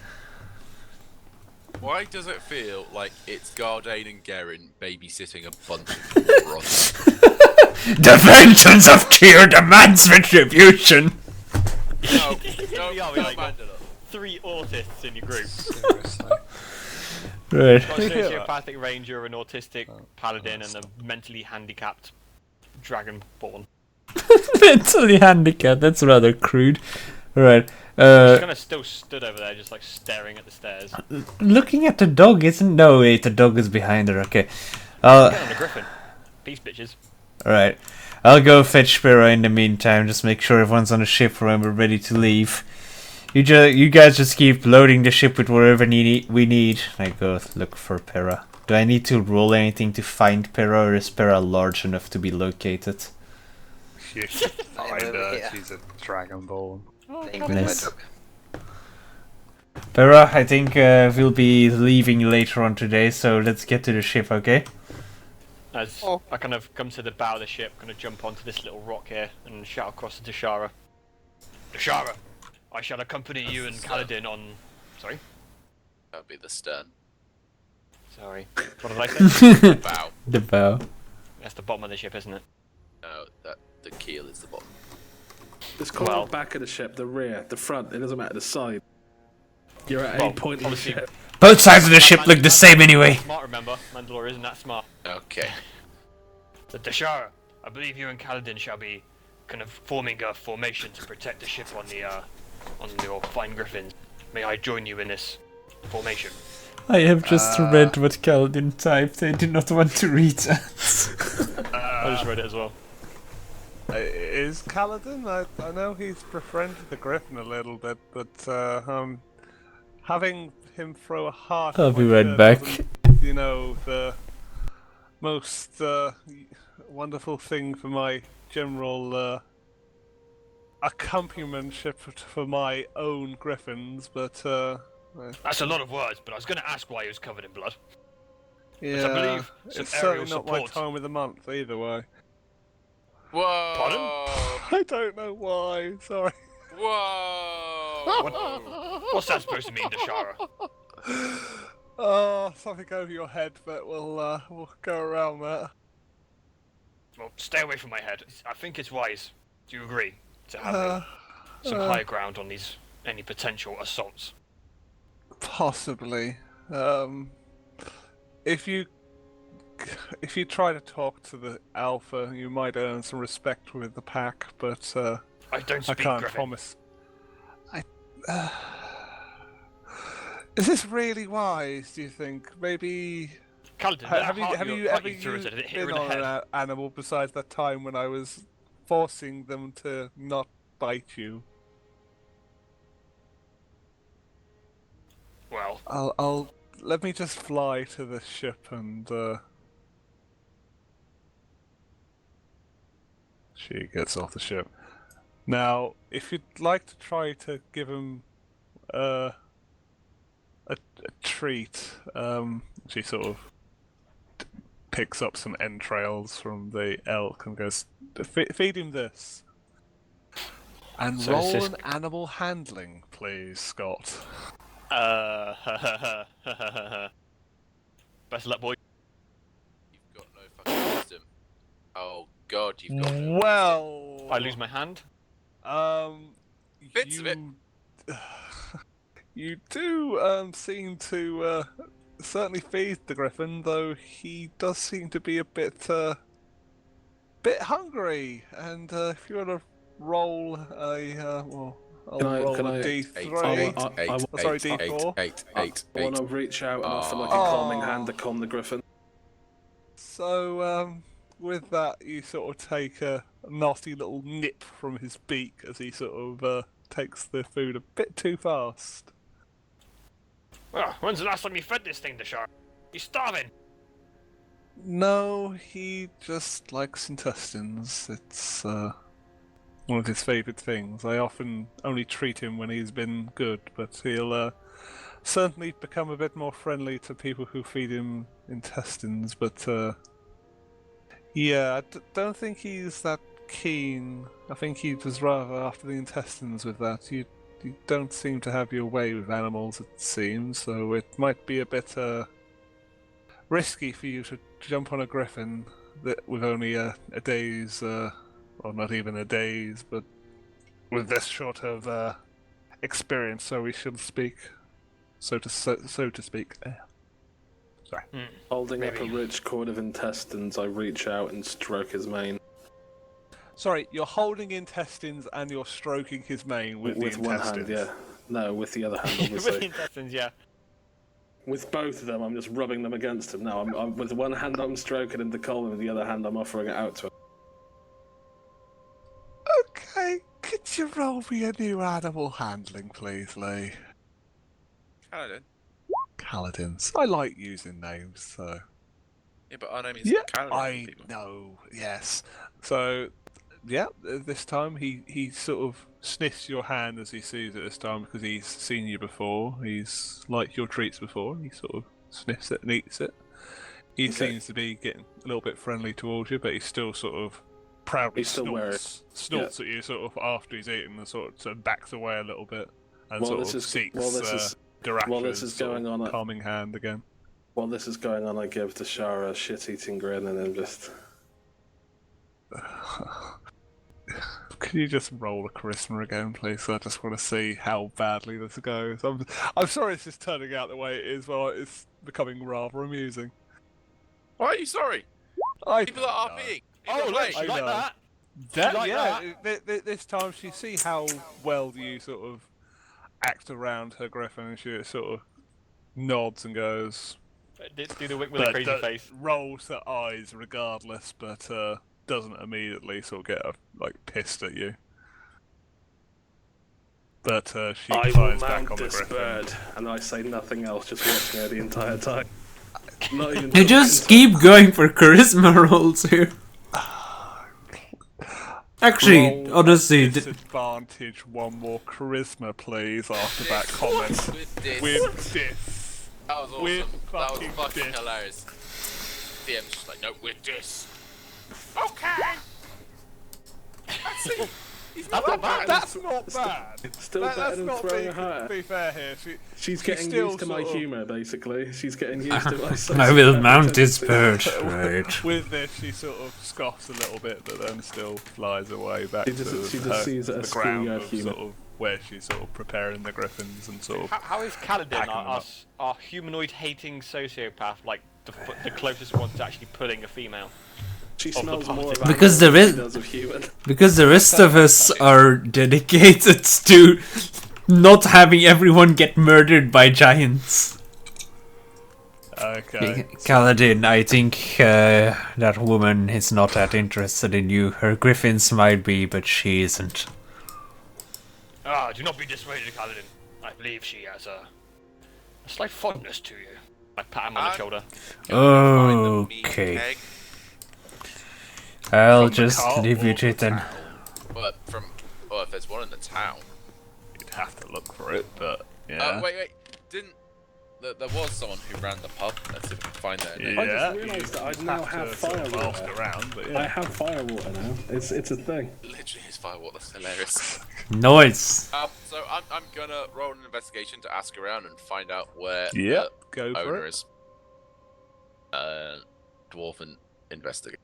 [SPEAKER 3] Why does it feel like it's Gardane and Gerin babysitting a bunch of morons?
[SPEAKER 1] The vengeance of Tyr demands retribution!
[SPEAKER 3] No,
[SPEAKER 5] We are, we like
[SPEAKER 3] Mandalore.
[SPEAKER 5] 3 autists in your group.
[SPEAKER 2] Seriously.
[SPEAKER 1] Right.
[SPEAKER 5] Got a sociopathic ranger, an autistic paladin, and a mentally handicapped dragonborn.
[SPEAKER 1] Mentally handicapped, that's rather crude. Alright.
[SPEAKER 5] He's kind of still stood over there, just like staring at the stairs.
[SPEAKER 1] Looking at the dog isn't. No, wait, the dog is behind her. Okay. I'll.
[SPEAKER 5] Get on the griffin. Peace, bitches.
[SPEAKER 1] Alright. I'll go fetch Spiro in the meantime. Just make sure everyone's on the ship when we're ready to leave. You guys just keep loading the ship with whatever we need. I go look for Pera. Do I need to roll anything to find Pera, or is Pera large enough to be located?
[SPEAKER 2] You should find
[SPEAKER 6] over
[SPEAKER 2] her.
[SPEAKER 6] here.
[SPEAKER 2] She's a dragonborn.
[SPEAKER 6] Playing with
[SPEAKER 1] Nice.
[SPEAKER 6] my dog.
[SPEAKER 1] Pera, I think we'll be leaving later on today, so let's get to the ship, okay?
[SPEAKER 5] As I kind of come to the bow of the ship, kind of jump onto this little rock here and shout across to Dashara. Dashara, I shall accompany you and Kaladin on. Sorry.
[SPEAKER 3] That would be the stern.
[SPEAKER 5] Sorry. What did I say?
[SPEAKER 3] Bow.
[SPEAKER 1] The bow.
[SPEAKER 5] That's the bottom of the ship, isn't it?
[SPEAKER 3] No, the keel is the bottom.
[SPEAKER 4] It's called
[SPEAKER 5] Well-
[SPEAKER 4] the back of the ship, the rear, the front. It doesn't matter the side. You're at
[SPEAKER 5] Well,
[SPEAKER 4] any point in the
[SPEAKER 5] obviously-
[SPEAKER 4] ship.
[SPEAKER 1] Both sides of the ship look the same anyway.
[SPEAKER 5] Smart, remember? Mandalore isn't that smart.
[SPEAKER 3] Okay.
[SPEAKER 5] The Dashara, I believe you and Kaladin shall be kind of forming a formation to protect the ship on your fine griffins. May I join you in this formation?
[SPEAKER 1] I have just read what Kaladin typed. I do not want to read that.
[SPEAKER 5] I just read it as well.
[SPEAKER 2] Is Kaladin? I know he's befriended the Griffin a little bit, but having him throw a heart.
[SPEAKER 1] I'll
[SPEAKER 2] at
[SPEAKER 1] be
[SPEAKER 2] my
[SPEAKER 1] right
[SPEAKER 2] shirt
[SPEAKER 1] back.
[SPEAKER 2] wasn't, you know, the most wonderful thing for my general accompanionship for my own Griffins, but
[SPEAKER 5] That's a lot of words, but I was going to ask why he was covered in blood.
[SPEAKER 2] yeah,
[SPEAKER 5] I believe some
[SPEAKER 2] it's certainly
[SPEAKER 5] aerial
[SPEAKER 2] not my
[SPEAKER 5] support.
[SPEAKER 2] time of the month either way.
[SPEAKER 3] Whoa!
[SPEAKER 5] Pardon?
[SPEAKER 2] I don't know why. Sorry.
[SPEAKER 3] Whoa!
[SPEAKER 5] What's that supposed to mean, Dashara?
[SPEAKER 2] Oh, something over your head, but we'll go around that.
[SPEAKER 5] Well, stay away from my head. I think it's wise. Do you agree to have some higher ground on any potential assaults?
[SPEAKER 2] Possibly. If you try to talk to the Alpha, you might earn some respect with the pack, but
[SPEAKER 5] I don't
[SPEAKER 2] I
[SPEAKER 5] speak
[SPEAKER 2] can't
[SPEAKER 5] Griffin.
[SPEAKER 2] promise. Is this really wise? Do you think? Maybe
[SPEAKER 5] Kaladin,
[SPEAKER 2] have you ever
[SPEAKER 5] through it, did it hit her
[SPEAKER 2] been
[SPEAKER 5] in the
[SPEAKER 2] on
[SPEAKER 5] head?
[SPEAKER 2] an animal besides that time when I was forcing them to not bite you?
[SPEAKER 5] Well,
[SPEAKER 2] I'll let me just fly to the ship and she gets off the ship. Now, if you'd like to try to give him a treat, she sort of picks up some entrails from the elk and goes, feed him this. And
[SPEAKER 5] So
[SPEAKER 2] roll
[SPEAKER 5] it's just-
[SPEAKER 2] an animal handling, please, Scott.
[SPEAKER 5] best of luck, boy.
[SPEAKER 3] You've got no fucking wisdom. Oh god, you've got no
[SPEAKER 2] Well,
[SPEAKER 5] I lose my hand.
[SPEAKER 3] Bits of it.
[SPEAKER 2] You do seem to certainly feed the griffin, though he does seem to be a bit hungry. And if you want to roll a I'll roll
[SPEAKER 4] can
[SPEAKER 2] a
[SPEAKER 4] I-
[SPEAKER 2] D3. Sorry, D4.
[SPEAKER 4] I want to reach out and offer like a
[SPEAKER 2] Oh.
[SPEAKER 4] calming hand to calm the griffin.
[SPEAKER 2] So with that, you sort of take a nasty little nip from his beak as he sort of takes the food a bit too fast.
[SPEAKER 5] Well, when's the last time you fed this thing, Dashara? He's starving.
[SPEAKER 2] No, he just likes intestines. It's one of his favourite things. I often only treat him when he's been good, but he'll certainly become a bit more friendly to people who feed him intestines. But yeah, I don't think he's that keen. I think he was rather after the intestines with that. You don't seem to have your way with animals, it seems, so it might be a bit risky for you to jump on a griffin with only a day's, or not even a day's, but with this short of experience, so we should speak, so to speak. Sorry.
[SPEAKER 4] Holding up
[SPEAKER 5] Maybe.
[SPEAKER 4] a rich cord of intestines, I reach out and stroke his mane.
[SPEAKER 2] Sorry, you're holding intestines and you're stroking his mane with the
[SPEAKER 4] one hand,
[SPEAKER 2] intestines.
[SPEAKER 4] yeah. No, with the other hand,
[SPEAKER 5] With the
[SPEAKER 4] obviously.
[SPEAKER 5] intestines, yeah.
[SPEAKER 4] With both of them, I'm just rubbing them against him. No, I'm with one hand I'm stroking him to calm him, with the other hand I'm offering it out to him.
[SPEAKER 2] Okay, could you roll me a new animal handling, please, Lee?
[SPEAKER 3] Kaladin.
[SPEAKER 2] Kaladins. I like using names, so.
[SPEAKER 3] Yeah, but our name is
[SPEAKER 2] Yeah,
[SPEAKER 3] Kaladin.
[SPEAKER 2] I
[SPEAKER 3] people.
[SPEAKER 2] know, yes. So, yeah, this time he sort of sniffs your hand as he sees it this time because he's seen you before. He's liked your treats before, and he sort of sniffs it and eats it. He
[SPEAKER 4] Okay.
[SPEAKER 2] seems to be getting a little bit friendly towards you, but he's still sort of proudly
[SPEAKER 4] He's still wearing-
[SPEAKER 2] snorts at you sort of after he's eaten and sort of backs away a little bit and
[SPEAKER 4] While
[SPEAKER 2] sort
[SPEAKER 4] this
[SPEAKER 2] of
[SPEAKER 4] is-
[SPEAKER 2] seeks
[SPEAKER 4] while this is-
[SPEAKER 2] Darasha's
[SPEAKER 4] while this is
[SPEAKER 2] sort
[SPEAKER 4] going
[SPEAKER 2] of
[SPEAKER 4] on,
[SPEAKER 2] calming hand again.
[SPEAKER 4] While this is going on, I give Dashara a shit-eating grin and then just...
[SPEAKER 2] Can you just roll a charisma again, please? I just want to see how badly this goes. I'm sorry this is turning out the way it is, but it's becoming rather amusing.
[SPEAKER 3] Why are you sorry? People are RPing.
[SPEAKER 5] Oh, look,
[SPEAKER 2] I
[SPEAKER 5] she like
[SPEAKER 2] know.
[SPEAKER 5] that.
[SPEAKER 2] That,
[SPEAKER 5] like
[SPEAKER 2] yeah, this time she see how well you sort of act around her griffin, and she sort of nods and goes.
[SPEAKER 5] Do the wick with a crazy face.
[SPEAKER 2] Rolls her eyes regardless, but doesn't immediately sort of get like pissed at you. But she
[SPEAKER 4] I will
[SPEAKER 2] climbs back
[SPEAKER 4] mount
[SPEAKER 2] on the
[SPEAKER 4] this
[SPEAKER 2] griffin.
[SPEAKER 4] bird, and I say nothing else, just watching her the entire time. Not even.
[SPEAKER 1] You just keep going for charisma rolls here. Actually,
[SPEAKER 2] Roll
[SPEAKER 1] honestly,
[SPEAKER 2] at disadvantage one more charisma, please. After that comment,
[SPEAKER 3] With this.
[SPEAKER 2] with this.
[SPEAKER 3] That was awesome.
[SPEAKER 2] With
[SPEAKER 3] That was
[SPEAKER 2] fucking
[SPEAKER 3] fucking
[SPEAKER 2] this.
[SPEAKER 3] hilarious. DM's just like, no, with this.
[SPEAKER 2] Okay.
[SPEAKER 3] That's it. He's
[SPEAKER 5] That's not bad.
[SPEAKER 2] That's not bad.
[SPEAKER 4] Still better
[SPEAKER 2] That's
[SPEAKER 4] than
[SPEAKER 2] not
[SPEAKER 4] throwing
[SPEAKER 2] being,
[SPEAKER 4] a hat.
[SPEAKER 2] to be fair here.
[SPEAKER 4] She's
[SPEAKER 2] she's
[SPEAKER 4] getting
[SPEAKER 2] still
[SPEAKER 4] used to my
[SPEAKER 2] sort of-
[SPEAKER 4] humour, basically. She's getting used to my.
[SPEAKER 1] I will mount this bird. Right.
[SPEAKER 2] With this, she sort of scoffs a little bit, but then still flies away back
[SPEAKER 4] She just-
[SPEAKER 2] to
[SPEAKER 4] she just
[SPEAKER 2] her-
[SPEAKER 4] sees it
[SPEAKER 2] the
[SPEAKER 4] as
[SPEAKER 2] ground
[SPEAKER 4] schoolyard
[SPEAKER 2] of
[SPEAKER 4] humour.
[SPEAKER 2] sort of where she's sort of preparing the griffins and sort of.
[SPEAKER 5] How is Kaladin,
[SPEAKER 2] Packing them
[SPEAKER 5] our,
[SPEAKER 2] up.
[SPEAKER 5] our humanoid-hating sociopath, like the closest one to actually pulling a female?
[SPEAKER 4] She
[SPEAKER 5] the
[SPEAKER 4] smells
[SPEAKER 5] party.
[SPEAKER 4] more of
[SPEAKER 1] Because
[SPEAKER 4] animal
[SPEAKER 1] there
[SPEAKER 4] than
[SPEAKER 1] is-
[SPEAKER 4] she does of human.
[SPEAKER 1] Because the rest of us are dedicated to not having everyone get murdered by giants.
[SPEAKER 2] Okay.
[SPEAKER 1] Kaladin, I think that woman is not that interested in you. Her griffins might be, but she isn't.
[SPEAKER 5] Ah, do not be dissuaded, Kaladin. I believe she has a slight fondness to you. I pat him on the shoulder.
[SPEAKER 3] Find the meat
[SPEAKER 1] Okay.
[SPEAKER 3] keg.
[SPEAKER 1] I'll
[SPEAKER 2] From the
[SPEAKER 1] just
[SPEAKER 2] cart
[SPEAKER 1] leave
[SPEAKER 2] or
[SPEAKER 1] you
[SPEAKER 2] the
[SPEAKER 1] to it then.
[SPEAKER 2] town?
[SPEAKER 3] Well, if there's one in the town.
[SPEAKER 2] You'd have to look for it, but yeah.
[SPEAKER 3] Wait. Didn't there was someone who ran the pub? Let's see if we can find that.
[SPEAKER 2] Yeah,
[SPEAKER 4] I just realised that I
[SPEAKER 2] you'd
[SPEAKER 4] now
[SPEAKER 2] to
[SPEAKER 4] have
[SPEAKER 2] sort of
[SPEAKER 4] fire
[SPEAKER 2] ask
[SPEAKER 4] water.
[SPEAKER 2] around, but
[SPEAKER 4] I
[SPEAKER 2] yeah.
[SPEAKER 4] have firewater now. It's a thing.
[SPEAKER 3] Literally, his firewater. That's hilarious.
[SPEAKER 1] Noise.
[SPEAKER 3] So I'm gonna roll an investigation to ask around and find out where
[SPEAKER 2] Yep,
[SPEAKER 3] the
[SPEAKER 2] go for
[SPEAKER 3] owner
[SPEAKER 2] it.
[SPEAKER 3] is. Dwarven investigate.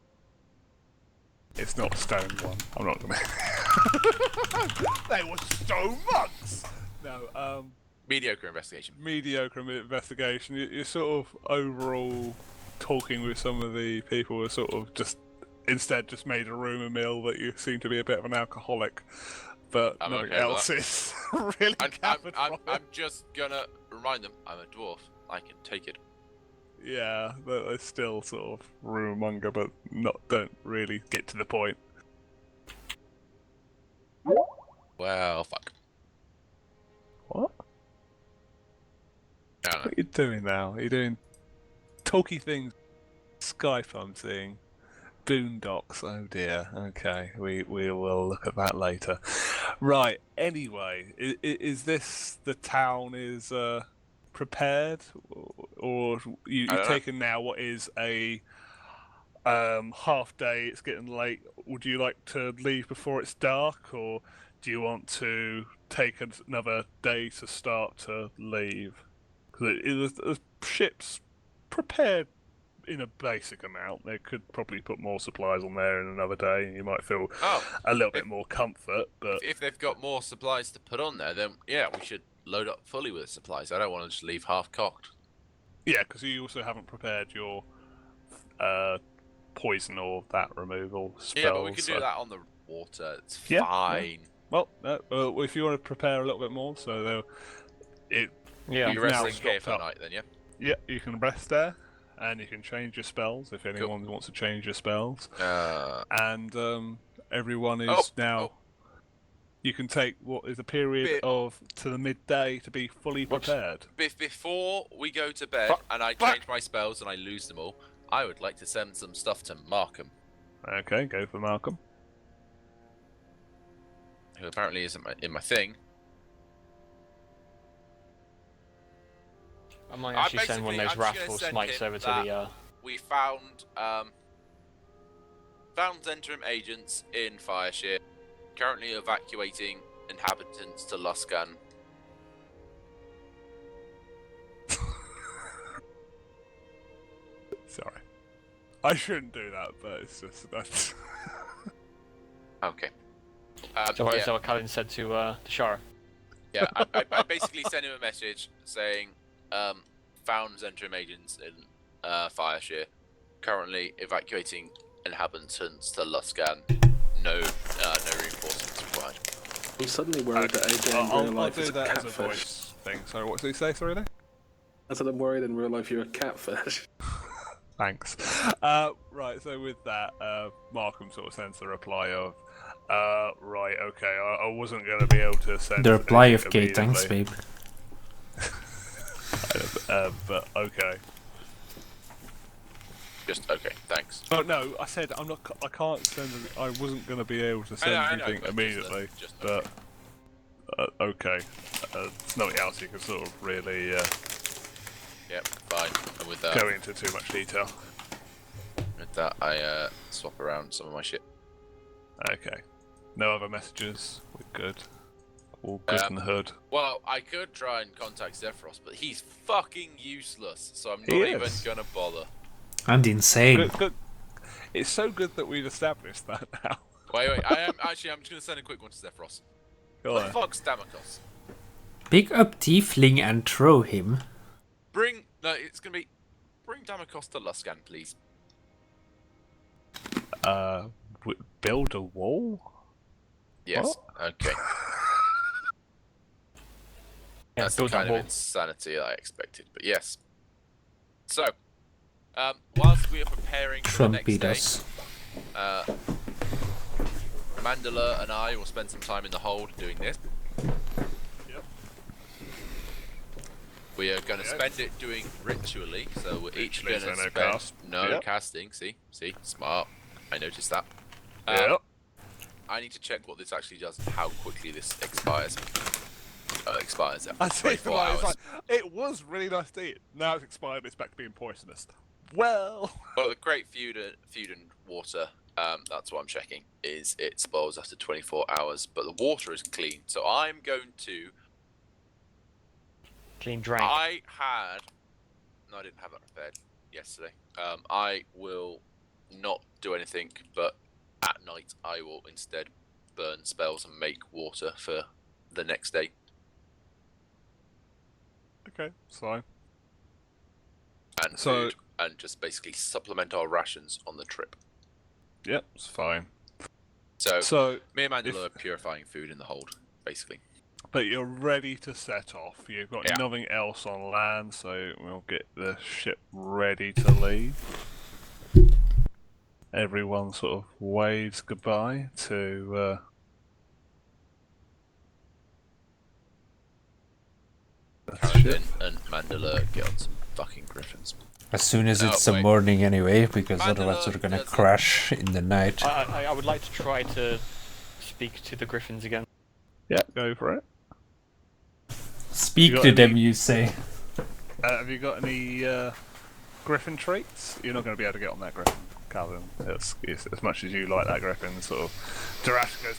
[SPEAKER 2] It's not stone one. I'm not gonna. They were stone monks. No,
[SPEAKER 3] Mediocre investigation.
[SPEAKER 2] mediocre investigation. You're sort of overall talking with some of the people who are sort of just instead just made a rumour mill that you seem to be a bit of an alcoholic, but
[SPEAKER 3] I'm
[SPEAKER 2] nothing
[SPEAKER 3] okay with
[SPEAKER 2] else is really gathered from
[SPEAKER 3] I'm
[SPEAKER 2] it.
[SPEAKER 3] just gonna remind them I'm a dwarf. I can take it.
[SPEAKER 2] Yeah, they're still sort of rumour monger, but don't really get to the point.
[SPEAKER 3] Well, fuck.
[SPEAKER 2] What?
[SPEAKER 3] I don't know.
[SPEAKER 2] What are you doing now? Are you doing talky things? Skype, I'm seeing. Boondocks, oh dear. Okay, we will look at that later. Right, anyway, is this the town is prepared? Or you've
[SPEAKER 3] I don't know.
[SPEAKER 2] taken now what is a half day, it's getting late. Would you like to leave before it's dark, or do you want to take another day to start to leave? Because the ship's prepared in a basic amount. They could probably put more supplies on there in another day, and you might feel
[SPEAKER 3] Oh,
[SPEAKER 2] a little bit more comfort. But
[SPEAKER 3] if they've got more supplies to put on there, then yeah, we should load up fully with supplies. I don't want to just leave half cocked.
[SPEAKER 2] yeah, because you also haven't prepared your poison or that removal spells.
[SPEAKER 3] Yeah, but we can
[SPEAKER 2] so-
[SPEAKER 3] do that on the water. It's
[SPEAKER 2] Yeah,
[SPEAKER 3] fine.
[SPEAKER 2] Well, if you want to prepare a little bit more, so
[SPEAKER 5] Yeah.
[SPEAKER 3] You're
[SPEAKER 2] now
[SPEAKER 3] resting here
[SPEAKER 2] stocked
[SPEAKER 3] for
[SPEAKER 2] up.
[SPEAKER 3] the night, then, yeah.
[SPEAKER 2] Yeah, you can rest there, and you can change your spells if anyone wants to change your spells. And everyone is now.
[SPEAKER 3] oh.
[SPEAKER 2] You can take what is a period
[SPEAKER 3] Bit-
[SPEAKER 2] of to the midday to be fully
[SPEAKER 5] What's-
[SPEAKER 2] prepared.
[SPEAKER 3] Before we go to bed
[SPEAKER 5] Fuck,
[SPEAKER 3] and I
[SPEAKER 5] fuck.
[SPEAKER 3] change my spells and I lose them all, I would like to send some stuff to Markham,
[SPEAKER 2] Okay, go for Malcolm.
[SPEAKER 3] who apparently isn't in my thing.
[SPEAKER 5] I might
[SPEAKER 3] I
[SPEAKER 5] actually send one of those
[SPEAKER 3] basically- I'm just gonna
[SPEAKER 5] wrathful
[SPEAKER 3] send
[SPEAKER 5] smites
[SPEAKER 3] him
[SPEAKER 5] over to
[SPEAKER 3] that-
[SPEAKER 5] the.
[SPEAKER 3] We found found Zentrum agents in Fireshire, currently evacuating inhabitants to Luskan.
[SPEAKER 2] Sorry. I shouldn't do that, but it's just that's.
[SPEAKER 3] Okay.
[SPEAKER 5] So what
[SPEAKER 3] yeah,
[SPEAKER 5] is that what Calvin said to Shara?
[SPEAKER 3] yeah. I basically sent him a message saying, found Zentrum agents in Fireshire, currently evacuating inhabitants to Luskan. No reinforcements required.
[SPEAKER 4] I'm suddenly worried that AJ in real
[SPEAKER 2] I'll
[SPEAKER 4] life
[SPEAKER 2] do
[SPEAKER 4] is a
[SPEAKER 2] that as a
[SPEAKER 4] catfish.
[SPEAKER 2] voice thing. Sorry, what did he say? Sorry, there.
[SPEAKER 4] I said I'm worried in real life you're a catfish.
[SPEAKER 2] Thanks. Right, so with that, Markham sort of sends the reply of, right, okay, I wasn't going to be able to send
[SPEAKER 1] The reply
[SPEAKER 2] anything
[SPEAKER 1] of K, thanks,
[SPEAKER 2] immediately,
[SPEAKER 1] babe.
[SPEAKER 2] but okay.
[SPEAKER 3] Just okay, thanks.
[SPEAKER 2] Oh no, I said I can't send. I wasn't going to be able to send
[SPEAKER 3] I know,
[SPEAKER 2] anything
[SPEAKER 3] but
[SPEAKER 2] immediately,
[SPEAKER 3] just
[SPEAKER 2] but okay. There's nothing else you can sort of really
[SPEAKER 3] Yep, fine. And with that,
[SPEAKER 2] go into too much detail.
[SPEAKER 3] I swap around some of my shit.
[SPEAKER 2] Okay. No other messages. We're good. All good in the hood.
[SPEAKER 3] Well, I could try and contact Zephyros, but he's fucking useless, so I'm
[SPEAKER 2] He
[SPEAKER 3] not even
[SPEAKER 2] is.
[SPEAKER 3] gonna bother.
[SPEAKER 1] And insane.
[SPEAKER 2] Good. It's so good that we've established that now.
[SPEAKER 3] Wait, I'm just gonna send a quick one to Zephyros.
[SPEAKER 2] Go
[SPEAKER 3] What
[SPEAKER 2] on.
[SPEAKER 3] the fuck's Damokos?
[SPEAKER 1] Pick up Tiefling and throw him.
[SPEAKER 3] Bring Damokos to Luskan, please.
[SPEAKER 2] Build a wall?
[SPEAKER 3] Yes. Okay.
[SPEAKER 5] Yeah,
[SPEAKER 3] That's the
[SPEAKER 5] build that
[SPEAKER 3] kind of
[SPEAKER 5] wall.
[SPEAKER 3] insanity I expected, but yes. So, whilst we are preparing for the next
[SPEAKER 1] Trumpy
[SPEAKER 3] day,
[SPEAKER 1] does.
[SPEAKER 3] Mandela and I will spend some time in the hold doing this.
[SPEAKER 2] Yep.
[SPEAKER 3] We are going to spend it doing ritually, so we're each going
[SPEAKER 2] Ritually,
[SPEAKER 3] to
[SPEAKER 2] so no
[SPEAKER 3] spend
[SPEAKER 2] cast.
[SPEAKER 3] no
[SPEAKER 2] Yep.
[SPEAKER 3] casting. See, smart. I noticed that.
[SPEAKER 2] Yep.
[SPEAKER 3] I need to check what this actually does and how quickly this expires. Expires
[SPEAKER 2] I
[SPEAKER 3] after
[SPEAKER 2] see,
[SPEAKER 3] 24
[SPEAKER 2] right,
[SPEAKER 3] hours.
[SPEAKER 2] it's like, it was really nice to eat. Now it's expired. It's back to being poisonous. Well.
[SPEAKER 3] Well, the great food and water. That's what I'm checking. Is it spoils after 24 hours, but the water is clean. So I'm going to.
[SPEAKER 5] Clean drank.
[SPEAKER 3] No, I didn't have that prepared yesterday. I will not do anything, but at night I will instead burn spells and make water for the next day.
[SPEAKER 2] Okay, it's fine.
[SPEAKER 3] And
[SPEAKER 2] So-
[SPEAKER 3] food, and just basically supplement our rations on the trip.
[SPEAKER 2] Yep, it's fine.
[SPEAKER 3] So,
[SPEAKER 2] So,
[SPEAKER 3] me and Mandela
[SPEAKER 2] if-
[SPEAKER 3] are purifying food in the hold, basically.
[SPEAKER 2] but you're ready to set off. You've got
[SPEAKER 3] Yeah.
[SPEAKER 2] nothing else on land, so we'll get the ship ready to leave. Everyone sort of waves goodbye to. the ship.
[SPEAKER 3] Carradine and Mandela get on some fucking griffins.
[SPEAKER 1] As soon as
[SPEAKER 3] Oh,
[SPEAKER 1] it's the
[SPEAKER 3] wait.
[SPEAKER 1] morning anyway, because
[SPEAKER 3] Mandela
[SPEAKER 1] otherwise we're gonna
[SPEAKER 3] doesn't-
[SPEAKER 1] crash in the night.
[SPEAKER 5] I would like to try to speak to the griffins again.
[SPEAKER 2] Yeah, go for it.
[SPEAKER 1] Speak
[SPEAKER 2] You got
[SPEAKER 1] to them,
[SPEAKER 2] any-
[SPEAKER 1] you say.
[SPEAKER 2] Have you got any griffin traits? You're not going to be able to get on that griffin, Calvin. It's as much as you like that griffin, sort of. Darash goes,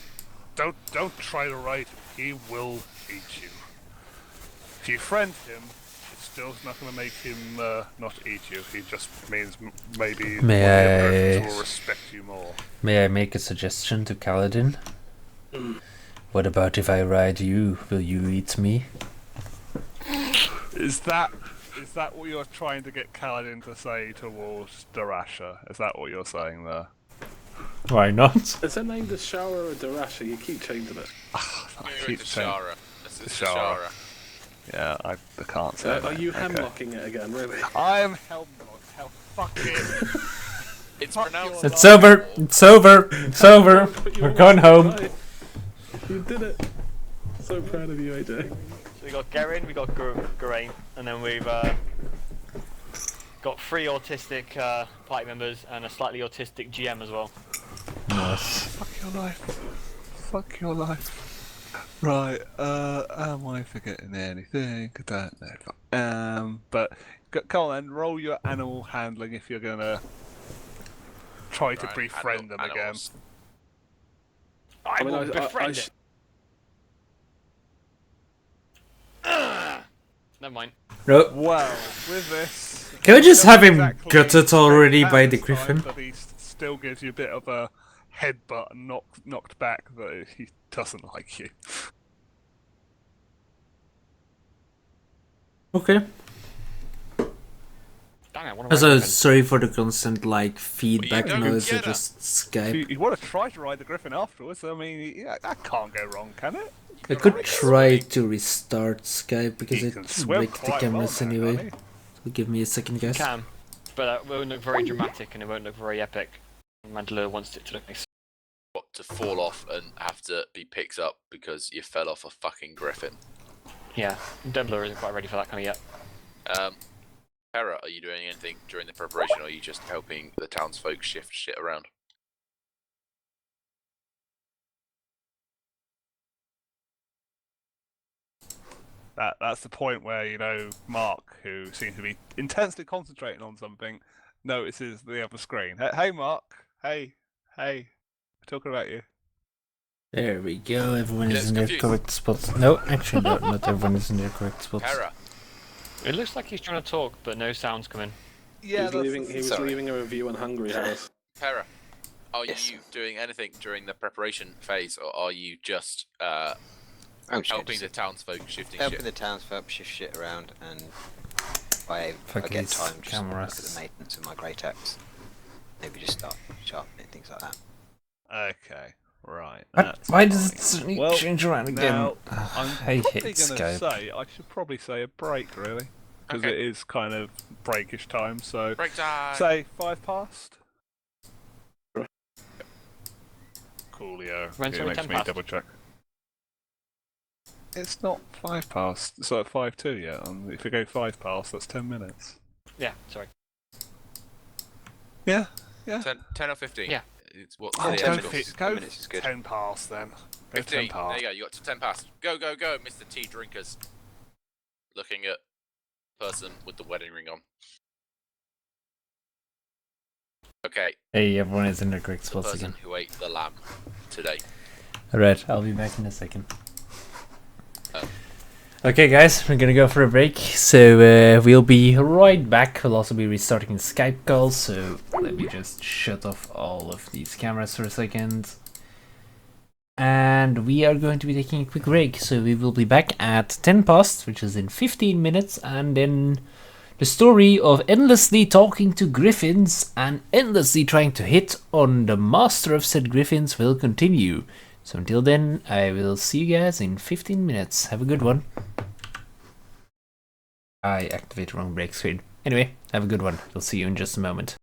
[SPEAKER 2] don't try to ride him. He will eat you. If you friend him, it's still not going to make him not eat you. He just means maybe one of the other griffins will respect you more.
[SPEAKER 1] May I make a suggestion to Kaladin? What about if I ride you? Will you eat me?
[SPEAKER 2] Is that what you're trying to get Kaladin to say towards Darasha? Is that what you're saying there?
[SPEAKER 1] Why not?
[SPEAKER 4] Is it named Ashara or Darasha? You keep changing it.
[SPEAKER 2] I
[SPEAKER 3] You're
[SPEAKER 2] keep
[SPEAKER 3] into
[SPEAKER 2] saying,
[SPEAKER 3] Shara. This is
[SPEAKER 2] Shara.
[SPEAKER 3] Shara.
[SPEAKER 2] yeah, I can't say
[SPEAKER 4] Are
[SPEAKER 2] that.
[SPEAKER 4] you
[SPEAKER 2] Okay.
[SPEAKER 4] hemlocking it again, really?
[SPEAKER 2] I am Helmlock. Hell, fuck it.
[SPEAKER 3] It's
[SPEAKER 2] Fuck
[SPEAKER 3] pronounced.
[SPEAKER 2] your
[SPEAKER 1] It's over! It's over! It's over!
[SPEAKER 4] But
[SPEAKER 1] We're
[SPEAKER 4] you're
[SPEAKER 1] going home!
[SPEAKER 4] right. You did it. So proud of you, AJ.
[SPEAKER 5] So we got Gerin, we got Geraint, and then we've got 3 autistic party members and a slightly autistic GM as well.
[SPEAKER 1] Nice.
[SPEAKER 2] Fuck your life. Fuck your life. Right, am I forgetting anything? I don't know. But come on then, roll your animal handling if you're gonna try to
[SPEAKER 3] Right,
[SPEAKER 2] befriend them again.
[SPEAKER 3] animals.
[SPEAKER 5] I
[SPEAKER 4] mean,
[SPEAKER 5] will befriend it. Never mind.
[SPEAKER 1] No.
[SPEAKER 2] Well, with this,
[SPEAKER 1] Can we just
[SPEAKER 2] not
[SPEAKER 1] have him
[SPEAKER 2] exactly
[SPEAKER 1] gutted
[SPEAKER 2] straight
[SPEAKER 1] already by
[SPEAKER 2] at
[SPEAKER 1] the
[SPEAKER 2] this
[SPEAKER 1] griffin?
[SPEAKER 2] time, but he still gives you a bit of a headbutt and knocked back that he doesn't like you.
[SPEAKER 1] Okay.
[SPEAKER 5] Dang, I want to ride
[SPEAKER 1] So
[SPEAKER 5] Griffin.
[SPEAKER 1] sorry for the constant like feedback
[SPEAKER 3] go
[SPEAKER 1] noise
[SPEAKER 3] get
[SPEAKER 1] of
[SPEAKER 3] her.
[SPEAKER 1] just
[SPEAKER 2] If
[SPEAKER 1] Skype.
[SPEAKER 2] you want to try to ride the griffin afterwards, I mean, yeah, that can't go wrong, can it?
[SPEAKER 1] I could try to restart Skype because
[SPEAKER 2] He
[SPEAKER 1] it
[SPEAKER 2] can swim
[SPEAKER 1] rigged the
[SPEAKER 2] quite
[SPEAKER 1] cameras
[SPEAKER 2] well now,
[SPEAKER 1] anyway.
[SPEAKER 2] can't he?
[SPEAKER 1] So give me a second, guys.
[SPEAKER 5] Can, but it won't look very dramatic and it won't look very epic. Mandalore wants it to look nice.
[SPEAKER 3] What, to fall off and have to be picked up because you fell off a fucking griffin?
[SPEAKER 5] Yeah, Mandalore isn't quite ready for that kind of yet.
[SPEAKER 3] Hera, are you doing anything during the preparation, or are you just helping the townsfolk shift shit around?
[SPEAKER 2] That's the point where, you know, Mark, who seems to be intensely concentrating on something, notices the other screen. Hey, Mark. Hey. We're talking about you.
[SPEAKER 1] There we go. Everyone
[SPEAKER 3] Yeah,
[SPEAKER 1] is
[SPEAKER 3] it's
[SPEAKER 1] in their
[SPEAKER 3] confused.
[SPEAKER 1] correct spots. No, actually, no, not everyone is in their correct spots.
[SPEAKER 3] Hera,
[SPEAKER 5] It looks like he's trying to talk, but no sounds coming.
[SPEAKER 2] Yeah,
[SPEAKER 4] He was
[SPEAKER 6] Sorry.
[SPEAKER 4] leaving a review on Hungry House.
[SPEAKER 3] Hera, are
[SPEAKER 6] Yes.
[SPEAKER 3] you doing anything during the preparation phase, or are you just
[SPEAKER 6] I'm just
[SPEAKER 3] helping the
[SPEAKER 6] gonna
[SPEAKER 3] townsfolk shifting
[SPEAKER 6] helping
[SPEAKER 3] shit?
[SPEAKER 6] the townsfolk shift shit around, and if I
[SPEAKER 1] Fuck
[SPEAKER 6] get
[SPEAKER 1] these
[SPEAKER 6] time, just look
[SPEAKER 1] cameras.
[SPEAKER 6] at the maintenance of my great axe. Maybe just start sharpening things like that.
[SPEAKER 2] Okay, right.
[SPEAKER 1] What?
[SPEAKER 2] That's
[SPEAKER 1] Why does
[SPEAKER 2] fine.
[SPEAKER 1] it suddenly
[SPEAKER 2] Well,
[SPEAKER 1] change around again?
[SPEAKER 2] Now, I'm
[SPEAKER 1] I
[SPEAKER 2] probably
[SPEAKER 1] hate
[SPEAKER 2] going to
[SPEAKER 1] Skype.
[SPEAKER 2] I should probably say a break, really. Because
[SPEAKER 3] Okay.
[SPEAKER 2] it is kind of breakish time, so...
[SPEAKER 3] Break time!
[SPEAKER 2] Say 5 past? Coolio.
[SPEAKER 5] When's
[SPEAKER 2] It
[SPEAKER 5] it
[SPEAKER 2] makes
[SPEAKER 5] 10
[SPEAKER 2] me
[SPEAKER 5] past?
[SPEAKER 2] double check. It's not 5 past. It's at 5:02 yet. And if we go 5 past, that's 10 minutes.
[SPEAKER 5] Yeah, sorry.
[SPEAKER 2] Yeah.
[SPEAKER 3] 10 or 15?
[SPEAKER 5] Yeah.
[SPEAKER 3] It's what
[SPEAKER 2] Oh,
[SPEAKER 3] the
[SPEAKER 6] ten
[SPEAKER 2] go,
[SPEAKER 3] edge
[SPEAKER 6] minutes.
[SPEAKER 3] goes.
[SPEAKER 6] 10 minutes is good.
[SPEAKER 2] 10 past then. Go
[SPEAKER 3] 15.
[SPEAKER 2] 10 past.
[SPEAKER 3] There you go, you got to 10 past. Go, Mr. Tea Drinkers. Looking at person with the wedding ring on. Okay,
[SPEAKER 1] Hey, everyone is in their correct
[SPEAKER 3] the
[SPEAKER 1] spots
[SPEAKER 3] person
[SPEAKER 1] again.
[SPEAKER 3] who ate the lamb today.
[SPEAKER 1] Alright, I'll be back in a second.
[SPEAKER 3] Oh.
[SPEAKER 1] Okay, guys, we're gonna go for a break. So we'll be right back. We'll also be restarting the Skype call. So let me just shut off all of these cameras for a second. And we are going to be taking a quick break. So we will be back at 10 past, which is in 15 minutes, and then the story of endlessly talking to griffins and endlessly trying to hit on the master of said griffins will continue. So until then, I will see you guys in 15 minutes. Have a good one. I activated the wrong break screen. Anyway, have a good one. We'll see you in just a moment.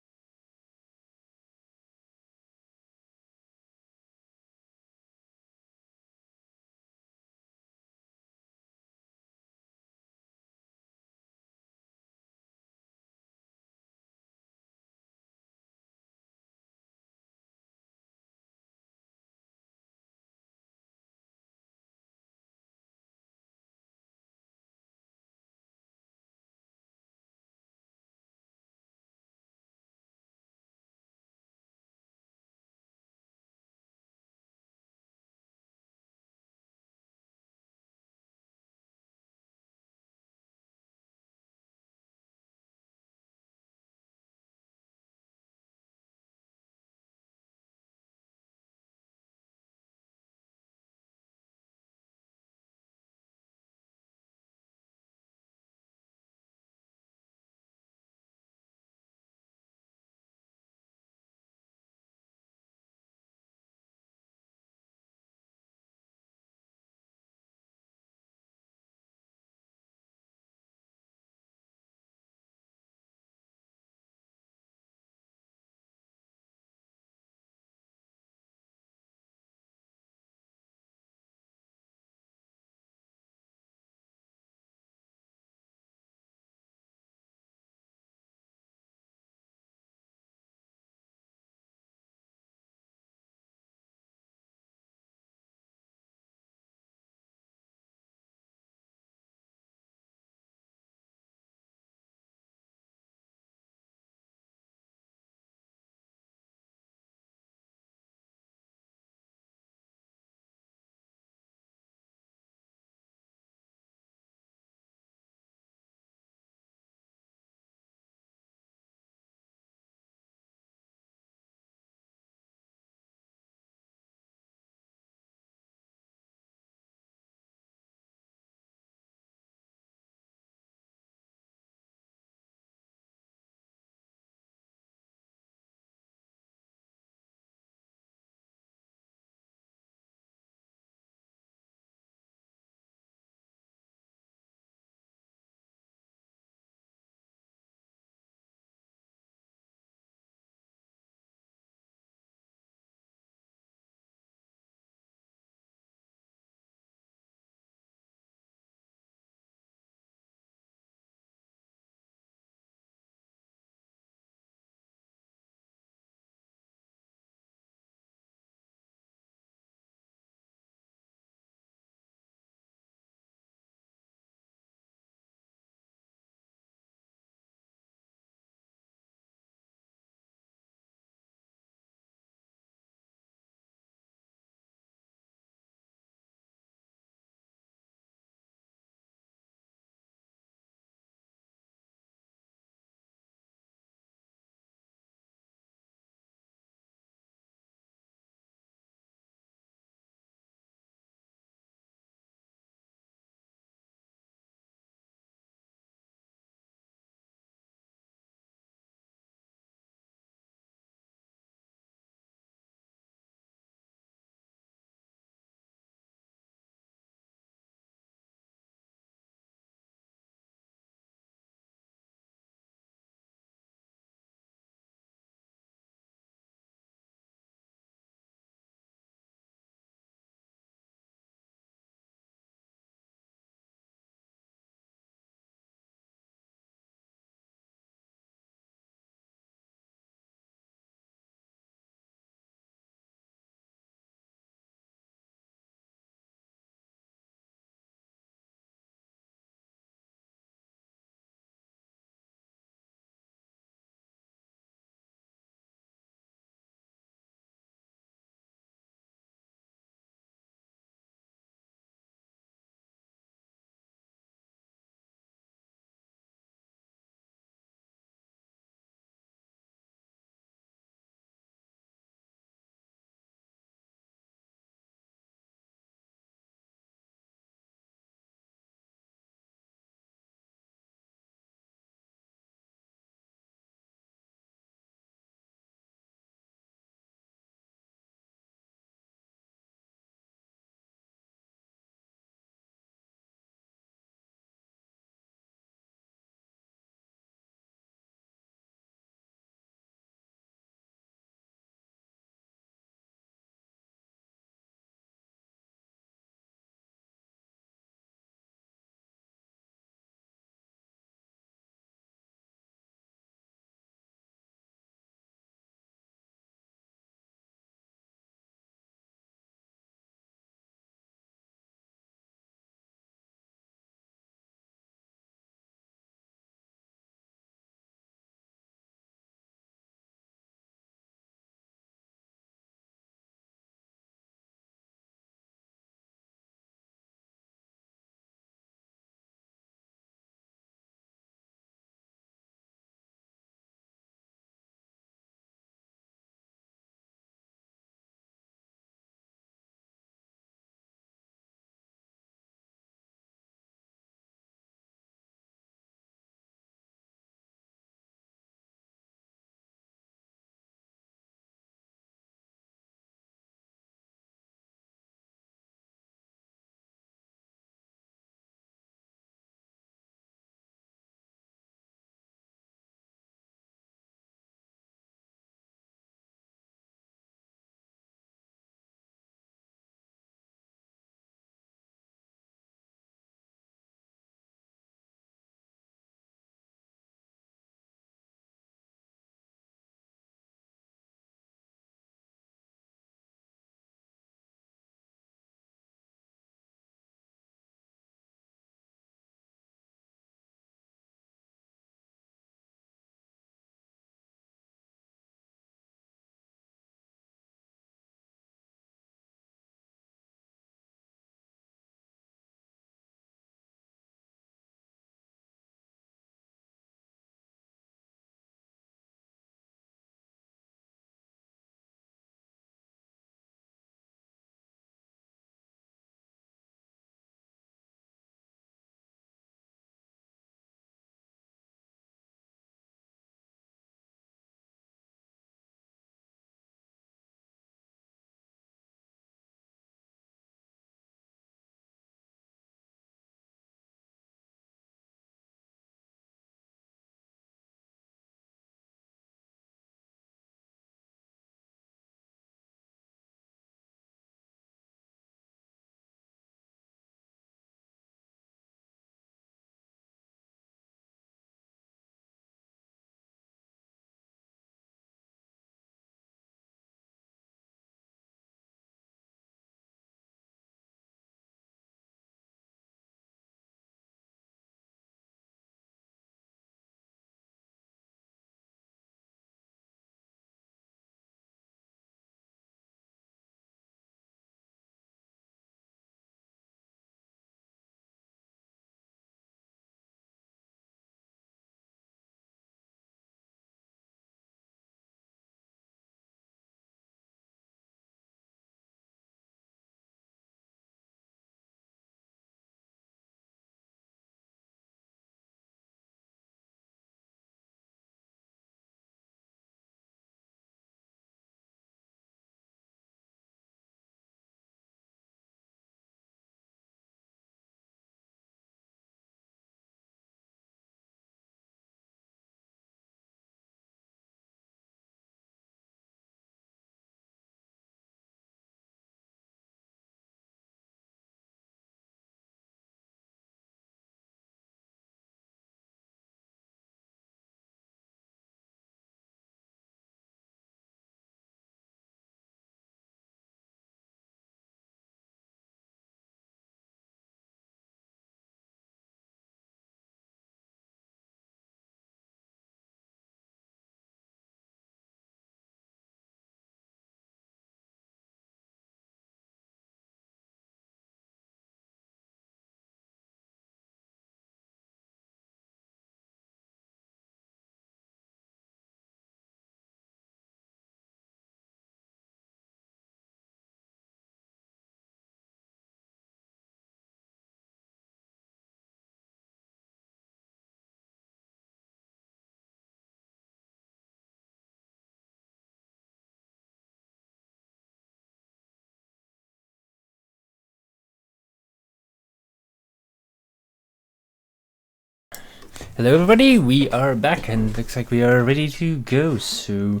[SPEAKER 1] Hello everybody, we are back and looks like we are ready to go, so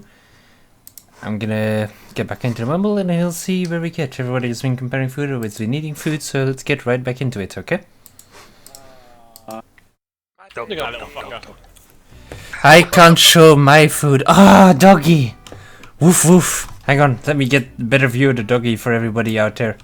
[SPEAKER 1] I'm gonna get back into the mumble and he'll see where we get. Everybody's been comparing food or it's been eating food, so let's get right back into it, okay? I can't show my food. Ah, doggy! Woof woof. Hang on, let me get a better view of the doggy for everybody out there.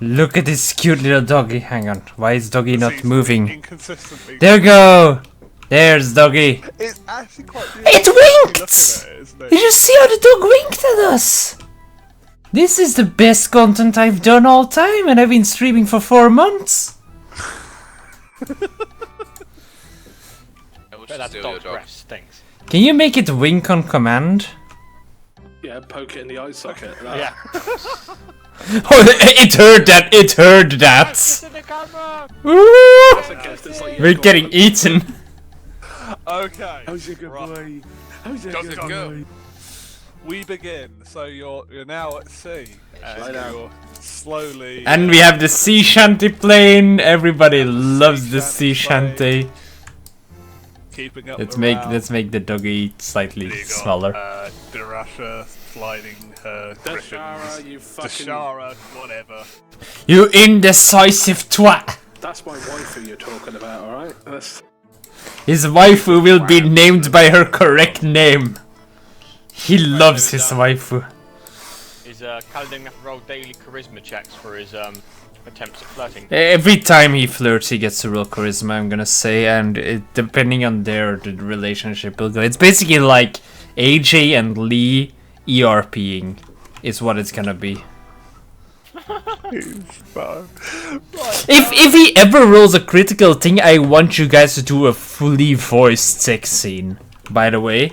[SPEAKER 1] Look at this cute little doggy. Hang on, why is doggy not moving?
[SPEAKER 2] Inconsistently.
[SPEAKER 1] There we go! There's doggy.
[SPEAKER 2] It's actually quite beautiful.
[SPEAKER 1] It winked! Did you see how the dog winked at us? This is the best content I've done all time and I've been streaming for 4 months.
[SPEAKER 5] But that dog's breath stinks.
[SPEAKER 1] Can you make it wink on command?
[SPEAKER 4] Yeah, poke it in the eye socket.
[SPEAKER 5] Yeah.
[SPEAKER 1] Oh, it heard that, it heard that. Ooh, we're getting eaten.
[SPEAKER 2] Okay.
[SPEAKER 4] How's your good boy? How's your
[SPEAKER 3] Does
[SPEAKER 4] good
[SPEAKER 3] it go?
[SPEAKER 4] boy?
[SPEAKER 2] We begin. So you're now at sea. And you're slowly.
[SPEAKER 1] And we have the sea shanty plane. Everybody loves the sea shanty.
[SPEAKER 2] Keeping up
[SPEAKER 1] Let's
[SPEAKER 2] the
[SPEAKER 1] make the doggy slightly smaller.
[SPEAKER 2] Darasha sliding her griffins.
[SPEAKER 4] Dashara, you fucking...
[SPEAKER 2] Dashara, whatever.
[SPEAKER 1] You indecisive twat.
[SPEAKER 4] That's my waifu you're talking about, alright?
[SPEAKER 1] His waifu will be named by her correct name. He loves his waifu.
[SPEAKER 5] Is Kaladin have to roll daily charisma checks for his attempts at flirting?
[SPEAKER 1] Every time he flirts, he gets to roll charisma, I'm gonna say, and depending on the relationship will go. It's basically like AJ and Lee ERPing is what it's gonna be. If he ever rolls a critical thing, I want you guys to do a fully voiced sex scene. By the way.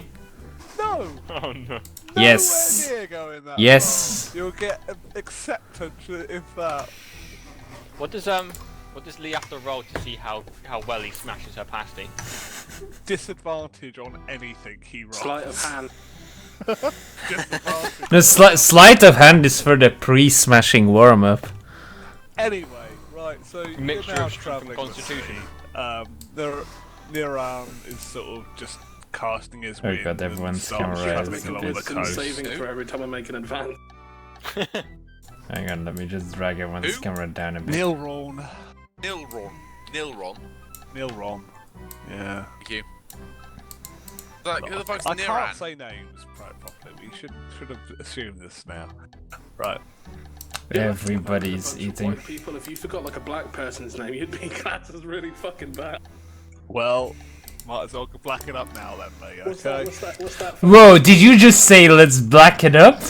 [SPEAKER 2] No.
[SPEAKER 5] Oh no.
[SPEAKER 1] Yes.
[SPEAKER 2] Nowhere near going that
[SPEAKER 1] Yes.
[SPEAKER 2] far. You'll get acceptance if that.
[SPEAKER 5] What does Lee have to roll to see how well he smashes her pasty?
[SPEAKER 2] Disadvantage on anything he rolls.
[SPEAKER 4] Sleight of hand.
[SPEAKER 2] Disadvantage.
[SPEAKER 1] The sleight of hand is for the pre-smashing warm-up.
[SPEAKER 2] Anyway, right, so you're
[SPEAKER 5] Mixture
[SPEAKER 2] now
[SPEAKER 5] of strength and
[SPEAKER 2] travelling the
[SPEAKER 5] constitution.
[SPEAKER 2] sea. Niran is sort of just casting his wind.
[SPEAKER 1] God, everyone's
[SPEAKER 2] and starts
[SPEAKER 1] camera
[SPEAKER 2] travelling
[SPEAKER 1] is a
[SPEAKER 2] along
[SPEAKER 1] bit-
[SPEAKER 2] the
[SPEAKER 4] Wisdom
[SPEAKER 2] coast.
[SPEAKER 4] saving throw every time I make an advance.
[SPEAKER 1] Hang on, let me just drag everyone's
[SPEAKER 3] Who?
[SPEAKER 1] camera down a bit.
[SPEAKER 2] Nilron.
[SPEAKER 3] Nilron.
[SPEAKER 2] Yeah.
[SPEAKER 3] Thank you. Like, who the fuck's
[SPEAKER 2] I can't
[SPEAKER 3] Niran?
[SPEAKER 2] say names properly. We should have assumed this now. Right.
[SPEAKER 1] Everybody's
[SPEAKER 4] Bunch of
[SPEAKER 1] eating.
[SPEAKER 4] white people, if you forgot like a black person's name, you'd be classed as really fucking bad.
[SPEAKER 2] Well, might as well black it up now then, mate.
[SPEAKER 4] What's
[SPEAKER 2] Okay.
[SPEAKER 4] that? What's that?
[SPEAKER 1] Whoa, did you just say let's black it up?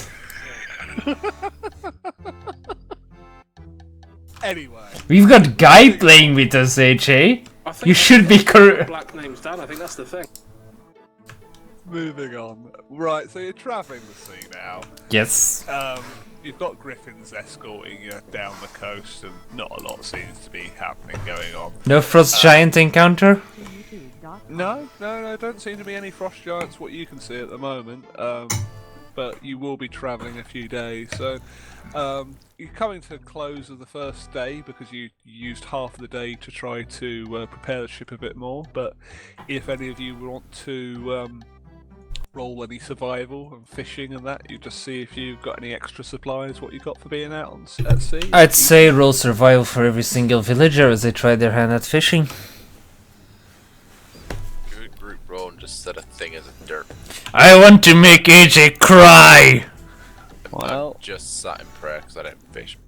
[SPEAKER 2] Anyway.
[SPEAKER 1] We've got Guy playing with us, HA.
[SPEAKER 4] I think
[SPEAKER 1] You should be correct.
[SPEAKER 4] black names down. I think that's the thing.
[SPEAKER 2] Moving on. Right, so you're travelling the sea now.
[SPEAKER 1] Yes.
[SPEAKER 2] You've got griffins escorting you down the coast, and not a lot seems to be happening going on.
[SPEAKER 1] No frost giant encounter?
[SPEAKER 2] No, don't seem to be any frost giants what you can see at the moment. But you will be travelling a few days, so you're coming to the close of the first day because you used half of the day to try to prepare the ship a bit more. But if any of you want to roll any survival and fishing and that, you just see if you've got any extra supplies, what you got for being out at sea.
[SPEAKER 1] I'd say roll survival for every single villager as they try their hand at fishing.
[SPEAKER 3] Good group roll and just set a thing as a dirt.
[SPEAKER 1] I want to make AJ cry!
[SPEAKER 2] Well-
[SPEAKER 3] I'm just sat in prayer because I don't fish.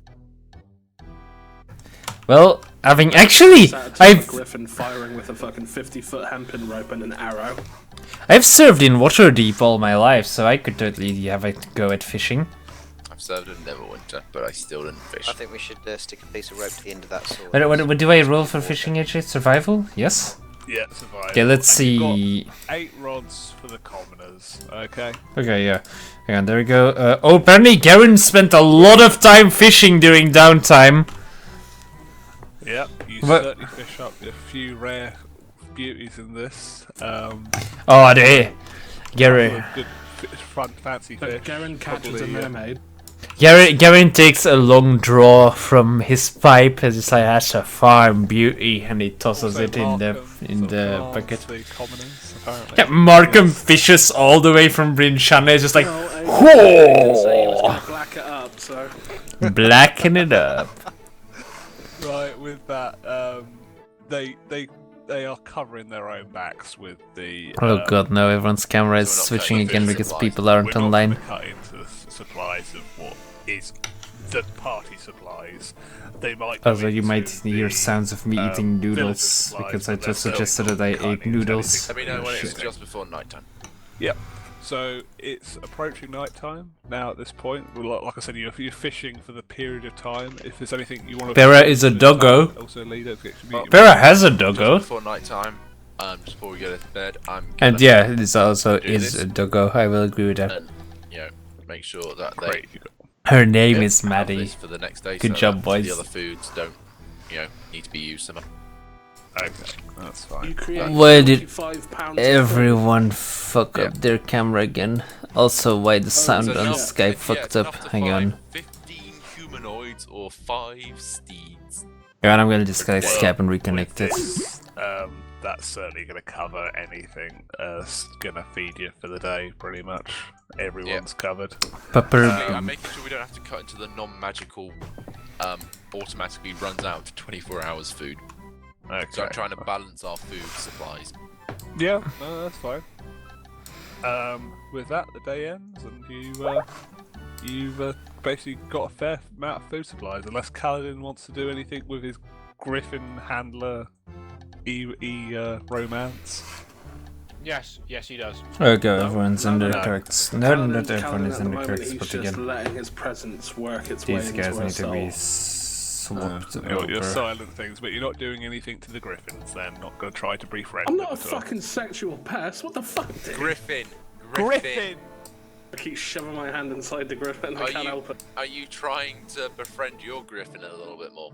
[SPEAKER 1] Well, having actually,
[SPEAKER 4] Sat atop a
[SPEAKER 1] I've
[SPEAKER 4] griffin firing with a fucking 50-foot hempen rope and an arrow.
[SPEAKER 1] served in Waterdeep all my life, so I could totally have a go at fishing.
[SPEAKER 3] I've served in Neverwinter, but I still didn't fish.
[SPEAKER 6] I think we should stick a piece of rope to the end of that sword.
[SPEAKER 1] What do I roll for fishing, AJ? Survival? Yes?
[SPEAKER 2] Yeah, survival.
[SPEAKER 1] Okay, let's
[SPEAKER 2] And you've
[SPEAKER 1] see.
[SPEAKER 2] got 8 rods for the commoners. Okay.
[SPEAKER 1] Okay, yeah. Hang on, there we go. Oh, apparently Garen spent a lot of time fishing during downtime.
[SPEAKER 2] Yep, you
[SPEAKER 1] What-
[SPEAKER 2] certainly fish up a few rare beauties in this.
[SPEAKER 1] Oh, there. Garen.
[SPEAKER 2] Good fancy
[SPEAKER 4] So
[SPEAKER 2] fish.
[SPEAKER 4] Garen catches
[SPEAKER 2] Probably,
[SPEAKER 4] a mermaid.
[SPEAKER 1] Garen takes a long draw from his pipe and he's like, "That's a fine beauty," and he tosses
[SPEAKER 2] Also
[SPEAKER 1] it in the
[SPEAKER 2] Markham
[SPEAKER 1] bucket.
[SPEAKER 2] the commoners, apparently.
[SPEAKER 1] Yeah, Markham fishes all the way from Bryn Shanna, is just like,
[SPEAKER 4] No, I didn't say he was going to black it up, so...
[SPEAKER 1] blacken it up.
[SPEAKER 2] Right, with that, they are covering their own backs with the.
[SPEAKER 1] Oh god, no, everyone's camera is
[SPEAKER 3] So we're not
[SPEAKER 1] switching
[SPEAKER 3] cutting
[SPEAKER 1] again
[SPEAKER 3] food
[SPEAKER 1] because
[SPEAKER 3] supplies.
[SPEAKER 1] people aren't
[SPEAKER 2] We're not
[SPEAKER 1] online.
[SPEAKER 2] gonna cut into the supplies of what is the party supplies. They might. go
[SPEAKER 1] Also, you
[SPEAKER 2] into
[SPEAKER 1] might hear
[SPEAKER 2] the,
[SPEAKER 1] sounds of me eating
[SPEAKER 2] village
[SPEAKER 1] noodles
[SPEAKER 2] supplies,
[SPEAKER 1] because I
[SPEAKER 2] but they're
[SPEAKER 1] just
[SPEAKER 2] certainly
[SPEAKER 1] suggested
[SPEAKER 2] not
[SPEAKER 1] that I
[SPEAKER 2] cutting
[SPEAKER 1] ate
[SPEAKER 2] into
[SPEAKER 1] noodles.
[SPEAKER 3] Let me know when it's
[SPEAKER 2] Shit.
[SPEAKER 3] just before nighttime.
[SPEAKER 2] Yep. So it's approaching night time now. At this point, well, like I said, you're fishing for the period of time. If there's anything you want to.
[SPEAKER 1] Vera is a doggo.
[SPEAKER 2] Also, leader. Well,
[SPEAKER 1] Vera has a
[SPEAKER 3] Just
[SPEAKER 1] doggo.
[SPEAKER 3] before nighttime, just before we go to bed, I'm gonna
[SPEAKER 1] And yeah, this also
[SPEAKER 3] do
[SPEAKER 1] is
[SPEAKER 3] this.
[SPEAKER 1] a doggo, I will agree with that.
[SPEAKER 3] and, make sure that they
[SPEAKER 2] great.
[SPEAKER 1] Her name
[SPEAKER 3] yeah,
[SPEAKER 1] is
[SPEAKER 3] have
[SPEAKER 1] Maddie.
[SPEAKER 3] this for the next day.
[SPEAKER 1] Good
[SPEAKER 3] so
[SPEAKER 1] job,
[SPEAKER 3] that
[SPEAKER 1] boys.
[SPEAKER 3] The other foods don't, need to be used somehow.
[SPEAKER 2] Okay, that's fine.
[SPEAKER 4] You create
[SPEAKER 1] Why did
[SPEAKER 4] £45
[SPEAKER 1] everyone fuck
[SPEAKER 3] Yeah.
[SPEAKER 1] up their camera again? Also, why the sound
[SPEAKER 3] It's
[SPEAKER 1] on
[SPEAKER 3] enough-
[SPEAKER 1] Skype
[SPEAKER 3] yeah,
[SPEAKER 1] fucked
[SPEAKER 3] it's
[SPEAKER 1] up?
[SPEAKER 3] enough to
[SPEAKER 1] Hang
[SPEAKER 3] find
[SPEAKER 1] on.
[SPEAKER 3] 15 humanoids or 5 steeds.
[SPEAKER 1] Yeah, I'm gonna disconnect
[SPEAKER 2] Well,
[SPEAKER 1] Skype and reconnect it.
[SPEAKER 2] This, that's certainly going to cover anything. Going to feed you for the day, pretty much. Everyone's covered.
[SPEAKER 1] Pepper.
[SPEAKER 3] I'm making sure we don't have to cut into the non-magical, automatically runs out to 24 hours food.
[SPEAKER 2] Okay.
[SPEAKER 3] So I'm trying to balance our food supplies.
[SPEAKER 2] Yeah, no, that's fine. With that, the day ends, and you've basically got a fair amount of food supplies, unless Kaladin wants to do anything with his Griffin handler romance.
[SPEAKER 5] Yes, he does.
[SPEAKER 1] Okay, everyone's in their
[SPEAKER 2] no.
[SPEAKER 1] corrects. No, not everyone is in their
[SPEAKER 4] He's
[SPEAKER 1] corrects, but
[SPEAKER 4] just
[SPEAKER 1] again,
[SPEAKER 4] letting his presence work its way
[SPEAKER 1] these
[SPEAKER 4] into
[SPEAKER 1] guys
[SPEAKER 4] our
[SPEAKER 1] need to be
[SPEAKER 4] soul.
[SPEAKER 1] swapped
[SPEAKER 2] You're
[SPEAKER 1] over.
[SPEAKER 2] silent things, but you're not doing anything to the Griffins. They're not going to try to befriend
[SPEAKER 4] I'm
[SPEAKER 2] them
[SPEAKER 4] not a
[SPEAKER 2] at all.
[SPEAKER 4] fucking sexual pest. What the fuck, dude?
[SPEAKER 3] Griffin!
[SPEAKER 2] Griffin!
[SPEAKER 4] I keep shoving my hand inside the griffin. I
[SPEAKER 3] Are
[SPEAKER 4] can't
[SPEAKER 3] you-
[SPEAKER 4] help it.
[SPEAKER 3] Are you trying to befriend your Griffin a little bit more?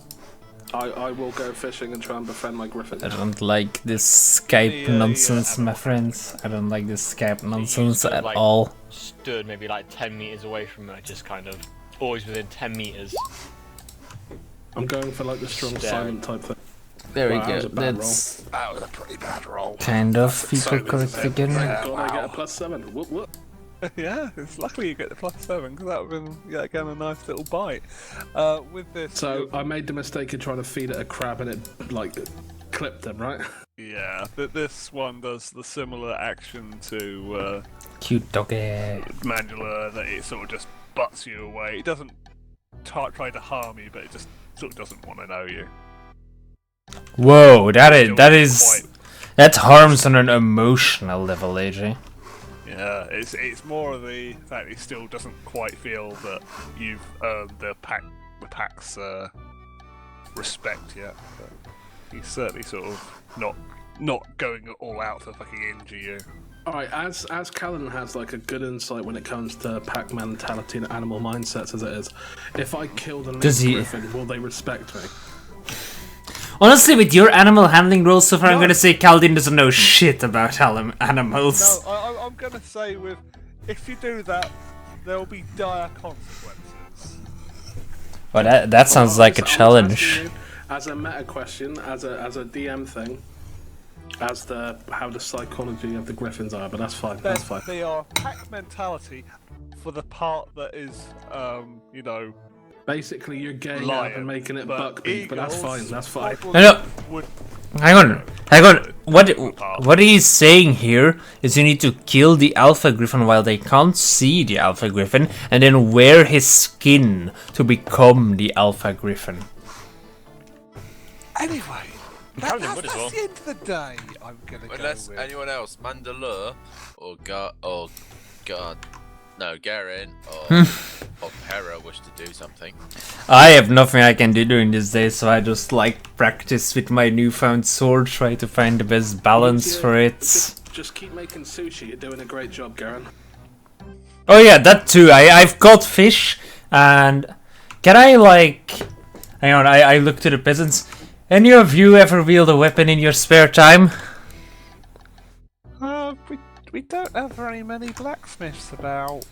[SPEAKER 4] I will go fishing and try and befriend my griffin.
[SPEAKER 1] I don't like this Skype
[SPEAKER 2] Yeah,
[SPEAKER 1] nonsense,
[SPEAKER 2] yeah,
[SPEAKER 1] my friends. I don't like this Skype
[SPEAKER 5] You
[SPEAKER 1] nonsense
[SPEAKER 5] stood,
[SPEAKER 1] at
[SPEAKER 5] like,
[SPEAKER 1] all.
[SPEAKER 5] Stood maybe like 10 meters away from it, just kind of always within 10 meters.
[SPEAKER 4] I'm going for like the strong
[SPEAKER 5] Staring.
[SPEAKER 4] silent type thing.
[SPEAKER 1] There we
[SPEAKER 4] Wow, that was
[SPEAKER 1] go.
[SPEAKER 4] a bad
[SPEAKER 1] That's
[SPEAKER 2] That was a pretty bad roll.
[SPEAKER 1] kind of people
[SPEAKER 2] So
[SPEAKER 1] correct
[SPEAKER 2] it's-
[SPEAKER 1] again.
[SPEAKER 2] Yeah,
[SPEAKER 4] God, I get a
[SPEAKER 2] wow.
[SPEAKER 4] +7. Whoop whoop.
[SPEAKER 2] Yeah, it's luckily you get the +7 because that would have been again a nice little bite. With this,
[SPEAKER 4] So I made the mistake of trying to feed it a crab and it like clipped him, right?
[SPEAKER 2] yeah, this one does the similar action to
[SPEAKER 1] Cute doggy.
[SPEAKER 2] Mandula, that it sort of just butts you away. It doesn't try to harm you, but it just sort of doesn't want to know you.
[SPEAKER 1] Whoa, that
[SPEAKER 2] Still
[SPEAKER 1] is
[SPEAKER 2] quite-
[SPEAKER 1] that harms on an emotional level, AJ.
[SPEAKER 2] Yeah, it's more of the fact he still doesn't quite feel that you've earned the pack's respect yet. But he's certainly sort of not going all out to fucking injure you.
[SPEAKER 4] Alright, as Callan has like a good insight when it comes to pack mentality and animal mindsets as it is, if I kill the
[SPEAKER 1] Does he-
[SPEAKER 4] griffin, will they respect me?
[SPEAKER 1] Honestly, with your animal handling rules so far, I'm
[SPEAKER 2] No.
[SPEAKER 1] gonna say Kaldin doesn't know shit about animals.
[SPEAKER 2] No, I'm gonna say if you do that, there will be dire consequences.
[SPEAKER 1] Well, that sounds like a
[SPEAKER 4] I'm just
[SPEAKER 1] challenge.
[SPEAKER 4] asking you, as a meta question, as a DM thing, as how the psychology of the griffins are, but that's fine. That's fine.
[SPEAKER 2] They are pack mentality for the part that is,
[SPEAKER 4] Basically, you're gaying up
[SPEAKER 2] lion,
[SPEAKER 4] and making it
[SPEAKER 2] but
[SPEAKER 4] buck beat, but that's
[SPEAKER 2] eagles
[SPEAKER 4] fine. That's fine.
[SPEAKER 2] probably
[SPEAKER 1] No, no.
[SPEAKER 2] would-
[SPEAKER 1] Hang on. What he's saying here is you need to kill the Alpha Griffin while they can't see the Alpha Griffin, and then wear his skin to become the Alpha Griffin.
[SPEAKER 2] Anyway,
[SPEAKER 5] Paladin would as well.
[SPEAKER 2] that's the end of the day. I'm gonna
[SPEAKER 3] Unless
[SPEAKER 2] go with.
[SPEAKER 3] anyone else, Mandalore or Garen or Pera wish to do something.
[SPEAKER 1] I have nothing I can do during this day, so I just like practice with my newfound sword, try to find the best balance for it.
[SPEAKER 4] Just keep making sushi. You're doing a great job, Garen.
[SPEAKER 1] Oh yeah, that too. I've caught fish, and can I hang on, I look to the peasants. Any of you ever wield a weapon in your spare time?
[SPEAKER 2] We don't have very many blacksmiths about.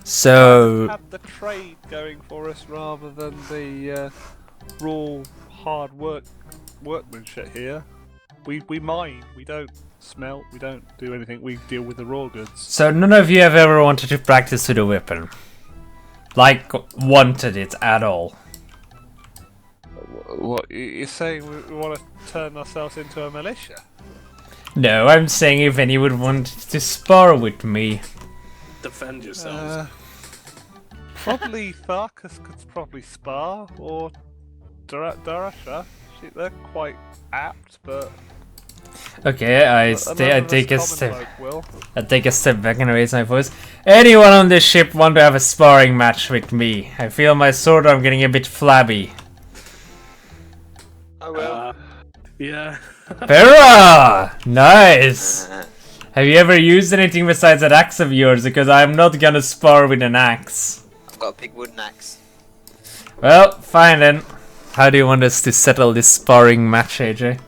[SPEAKER 1] So
[SPEAKER 2] Have the trade going for us rather than the raw hard workmanship here. We mine, we don't smelt, we don't do anything, we deal with the raw goods.
[SPEAKER 1] So none of you have ever wanted to practice with a weapon? Like, wanted it at all?
[SPEAKER 2] What, you're saying we want to turn ourselves into a militia?
[SPEAKER 1] No, I'm saying if any would want to spar with me.
[SPEAKER 4] Defend yourselves.
[SPEAKER 2] Probably Farkas could probably spar, or Darasha. They're quite apt, but...
[SPEAKER 1] Okay, I
[SPEAKER 2] none of
[SPEAKER 1] take a
[SPEAKER 2] us common
[SPEAKER 1] step.
[SPEAKER 2] folk will.
[SPEAKER 1] I take a step back and raise my voice. Anyone on this ship want to have a sparring match with me? I feel my sword arm getting a bit flabby.
[SPEAKER 6] I will.
[SPEAKER 4] Yeah.
[SPEAKER 1] Pera! Nice! Have you ever used anything besides that axe of yours? Because I'm not gonna spar with an axe.
[SPEAKER 6] I've got a big wooden axe.
[SPEAKER 1] Well, fine then. How do you want us to settle this sparring match, AJ?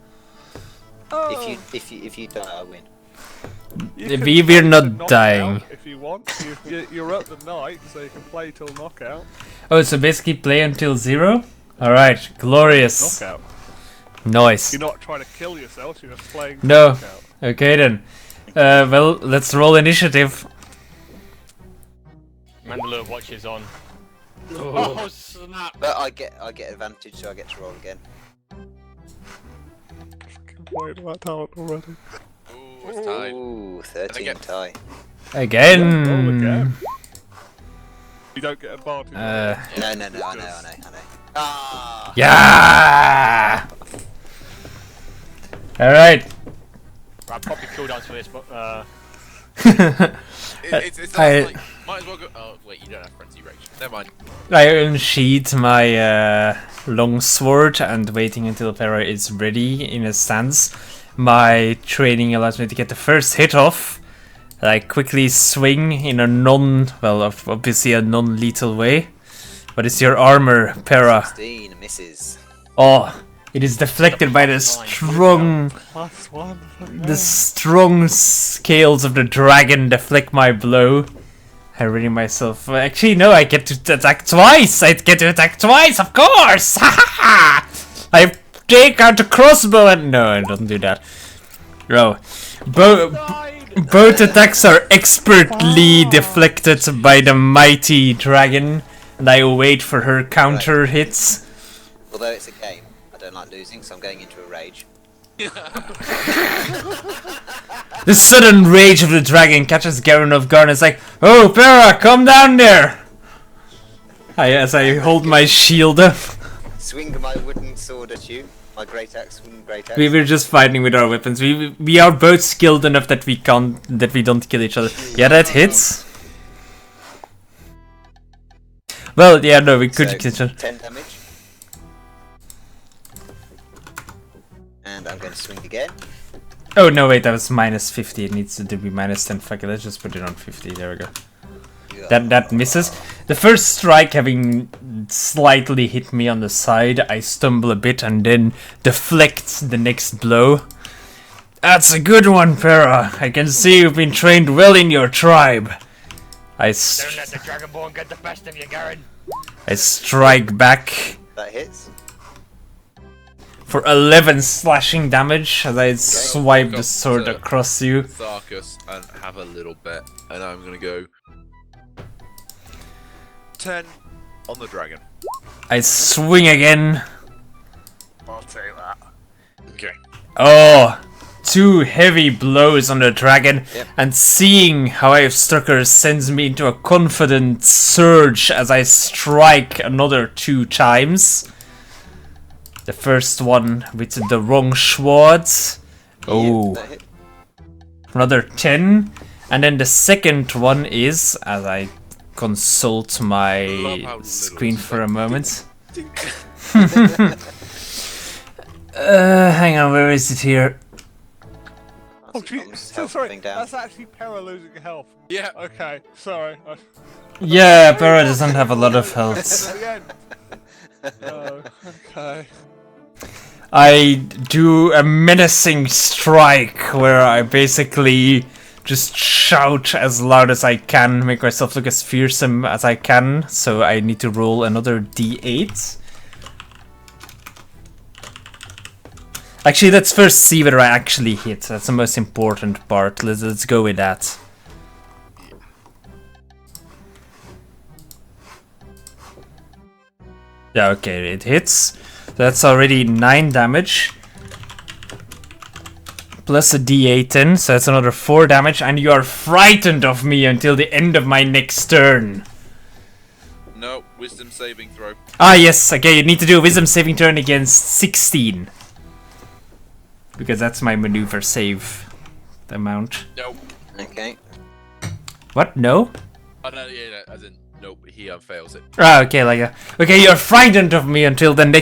[SPEAKER 6] If you die, I win.
[SPEAKER 2] You can
[SPEAKER 1] We're
[SPEAKER 2] play
[SPEAKER 1] not
[SPEAKER 2] to knockout
[SPEAKER 1] dying.
[SPEAKER 2] if you want. You're up the night, so you can play till knockout.
[SPEAKER 1] Oh, so basically play until 0? Alright, glorious.
[SPEAKER 2] Knockout.
[SPEAKER 1] Nice.
[SPEAKER 2] You're not trying to kill yourself, you're just playing till
[SPEAKER 1] No.
[SPEAKER 2] knockout.
[SPEAKER 1] Okay then. Well, let's roll initiative.
[SPEAKER 5] Mandalore watches on. Oh snap!
[SPEAKER 6] But I get advantage, so I get to roll again.
[SPEAKER 2] Complain about talent already.
[SPEAKER 3] Ooh, it's time.
[SPEAKER 6] Ooh, 13
[SPEAKER 3] again.
[SPEAKER 6] tie.
[SPEAKER 2] Roll
[SPEAKER 1] Again.
[SPEAKER 2] again. You don't get advantage.
[SPEAKER 6] No, I know. Ah!
[SPEAKER 1] Yeah! Alright.
[SPEAKER 5] Right, probably cooldowns for this, but
[SPEAKER 3] It's
[SPEAKER 1] I-
[SPEAKER 3] like, might as well go. Oh, wait, you don't have frenzy rage. Never mind.
[SPEAKER 1] I unsheathe my long sword and waiting until Pera is ready in a stance. My training allows me to get the first hit off. I quickly swing in a obviously a non-lethal way. What is your armor, Pera?
[SPEAKER 6] 16 misses.
[SPEAKER 1] Oh, it is deflected by the strong,
[SPEAKER 2] +1.
[SPEAKER 1] the strong scales of the dragon deflect my blow. I ready myself. Actually, no, I get to attack twice. I get to attack twice, of course. I take out the crossbow and no, I don't do that. No, both attacks are expertly deflected by the mighty dragon, and I wait for her counter hits.
[SPEAKER 6] Although it's a game, I don't like losing, so I'm going into a rage.
[SPEAKER 1] The sudden rage of the dragon catches Garen off guard and it's like, "Oh, Pera, come down there!" As I hold my shield up.
[SPEAKER 6] Swing my wooden sword at you. My great axe, wooden great axe.
[SPEAKER 1] We were just fighting with our weapons. We are both skilled enough that we don't kill each other. Yeah, that hits. Well, yeah, no, we could
[SPEAKER 6] So,
[SPEAKER 1] kill each other.
[SPEAKER 6] 10 damage. And I'm going to swing again.
[SPEAKER 1] Oh no, wait, that was minus 50. It needs to be minus 10. Fuck it, let's just put it on 50. There we go. That misses. The first strike having slightly hit me on the side, I stumble a bit and then deflect the next blow. That's a good one, Pera. I can see you've been trained well in your tribe.
[SPEAKER 5] don't let the Dragonborn get the best of you, Garen.
[SPEAKER 1] I strike back
[SPEAKER 6] That hits.
[SPEAKER 1] for 11 slashing damage as I swipe
[SPEAKER 3] walk
[SPEAKER 1] the
[SPEAKER 3] up
[SPEAKER 1] sword
[SPEAKER 3] to
[SPEAKER 1] across you.
[SPEAKER 3] Tharkus and have a little bet, and I'm gonna go 10 on the dragon.
[SPEAKER 1] I swing again.
[SPEAKER 2] I'll take that.
[SPEAKER 3] Okay.
[SPEAKER 1] Oh, 2 heavy blows on the dragon,
[SPEAKER 6] Yep.
[SPEAKER 1] and seeing how I have struck her sends me into a confident surge as I strike another 2 times. The first one with the wrong schwartz. Oh,
[SPEAKER 6] That hit.
[SPEAKER 1] another 10. And then the second one is, as I consult
[SPEAKER 3] Love how
[SPEAKER 1] my
[SPEAKER 3] little
[SPEAKER 1] screen
[SPEAKER 3] it's
[SPEAKER 1] for a
[SPEAKER 3] like-
[SPEAKER 1] moment. Hang on, where is it here?
[SPEAKER 2] Oh, gee,
[SPEAKER 6] Tom's
[SPEAKER 2] so
[SPEAKER 6] health
[SPEAKER 2] sorry,
[SPEAKER 6] going down.
[SPEAKER 2] that's actually Pera losing health.
[SPEAKER 3] Yeah.
[SPEAKER 2] Okay, sorry.
[SPEAKER 1] Yeah, Pera doesn't have a lot of health.
[SPEAKER 2] Again. Oh, okay.
[SPEAKER 1] I do a menacing strike where I basically just shout as loud as I can, make myself look as fearsome as I can. So I need to roll another d8. Actually, let's first see whether I actually hit. That's the most important part. Let's go with that. Yeah, okay, it hits. That's already 9 damage. Plus a d8 then, so that's another 4 damage. And you are frightened of me until the end of my next turn.
[SPEAKER 3] No, wisdom saving throw.
[SPEAKER 1] Ah, yes, okay, you need to do a wisdom saving turn against 16. Because that's my maneuver save amount.
[SPEAKER 3] No.
[SPEAKER 6] Okay.
[SPEAKER 1] What? No?
[SPEAKER 3] Oh, no, yeah, as in, nope, he fails it.
[SPEAKER 1] Ah, okay, okay, you're frightened of me until the end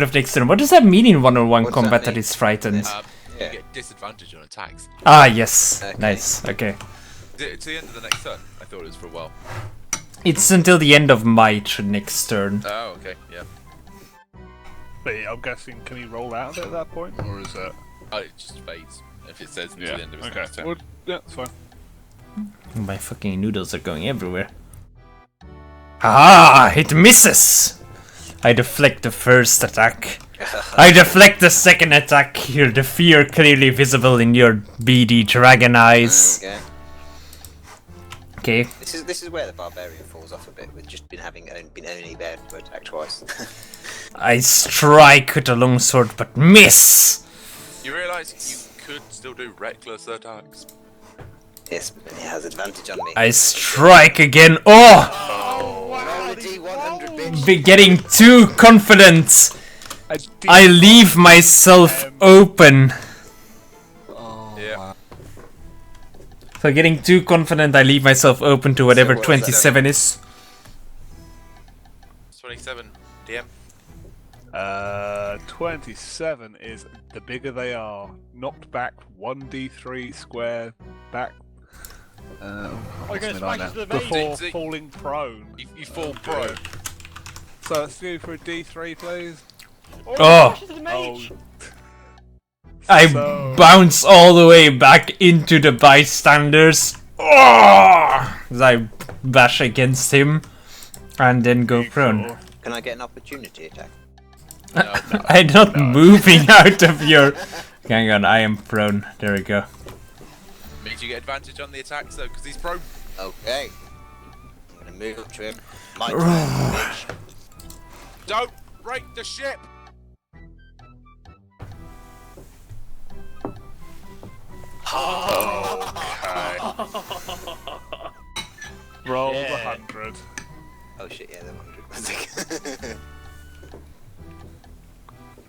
[SPEAKER 1] of next turn. What does that mean in one-on-one
[SPEAKER 6] What's
[SPEAKER 1] combat
[SPEAKER 6] that
[SPEAKER 1] that is frightened?
[SPEAKER 3] You get disadvantage on attacks.
[SPEAKER 1] Ah, yes.
[SPEAKER 6] Okay.
[SPEAKER 1] Nice, okay.
[SPEAKER 3] It's the end of the next turn. I thought it was for a while.
[SPEAKER 1] It's until the end of my next turn.
[SPEAKER 3] Oh, okay, yeah.
[SPEAKER 2] But I'm guessing, can he roll out of it at that point, or is it?
[SPEAKER 3] Oh, it just fades if it says until
[SPEAKER 2] Yeah.
[SPEAKER 3] the end of his
[SPEAKER 2] Okay.
[SPEAKER 3] next turn.
[SPEAKER 2] Well, yeah, it's fine.
[SPEAKER 1] My fucking noodles are going everywhere. Ah, it misses! I deflect the first attack. I deflect the second attack. Here, the fear clearly visible in your beady dragon eyes.
[SPEAKER 6] Okay.
[SPEAKER 1] Okay.
[SPEAKER 6] This is where the barbarian falls off a bit, with just been only there to attack twice.
[SPEAKER 1] I strike with a longsword, but miss!
[SPEAKER 3] You realise you could still do reckless attacks.
[SPEAKER 6] Yes, but then he has advantage on me.
[SPEAKER 1] I strike again. Oh!
[SPEAKER 6] Roll a D100, bitch.
[SPEAKER 1] Be getting too confident.
[SPEAKER 2] I did-
[SPEAKER 1] I leave myself open.
[SPEAKER 3] Yeah.
[SPEAKER 1] So getting too confident, I leave myself open to whatever
[SPEAKER 6] So what was that?
[SPEAKER 1] 27 is.
[SPEAKER 3] 27, DM.
[SPEAKER 2] 27 is the bigger they are. Knocked back 1d3 square back. What's
[SPEAKER 5] gonna
[SPEAKER 2] my
[SPEAKER 5] smash
[SPEAKER 2] now?
[SPEAKER 5] us with the
[SPEAKER 2] Before
[SPEAKER 3] mage.
[SPEAKER 2] falling prone.
[SPEAKER 3] You fall prone.
[SPEAKER 2] So let's do for a d3, please.
[SPEAKER 1] Oh.
[SPEAKER 5] Smash into the mage.
[SPEAKER 1] I
[SPEAKER 2] So-
[SPEAKER 1] bounce all the way back into the bystanders. Oh! As I bash against him and then go prone.
[SPEAKER 6] Can I get an opportunity attack?
[SPEAKER 1] I'm not moving out of your... Hang on, I am prone. There we go.
[SPEAKER 3] Means you get advantage on the attacks though, because he's prone.
[SPEAKER 6] Okay. I'm gonna move up to him. My turn, bitch.
[SPEAKER 3] Don't break the ship! Okay.
[SPEAKER 2] Roll
[SPEAKER 5] Yeah.
[SPEAKER 2] the 100.
[SPEAKER 6] Oh shit, yeah, they're 100.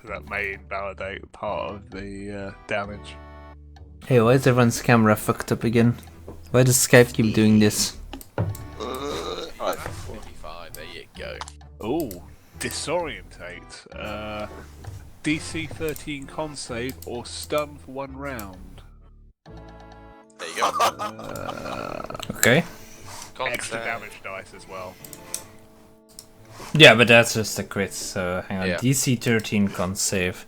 [SPEAKER 2] That may invalidate part of the damage.
[SPEAKER 1] Hey, why is everyone's camera fucked up again? Why does Skype keep doing this?
[SPEAKER 6] Right.
[SPEAKER 3] 55, there you go.
[SPEAKER 2] Ooh, disorientate. DC 13 con save or stun for 1 round.
[SPEAKER 3] There you go.
[SPEAKER 1] Okay.
[SPEAKER 2] Extra
[SPEAKER 3] Concept.
[SPEAKER 2] damage dice as well.
[SPEAKER 1] Yeah, but that's just a crit, so hang on.
[SPEAKER 3] Yeah.
[SPEAKER 1] DC 13 con save.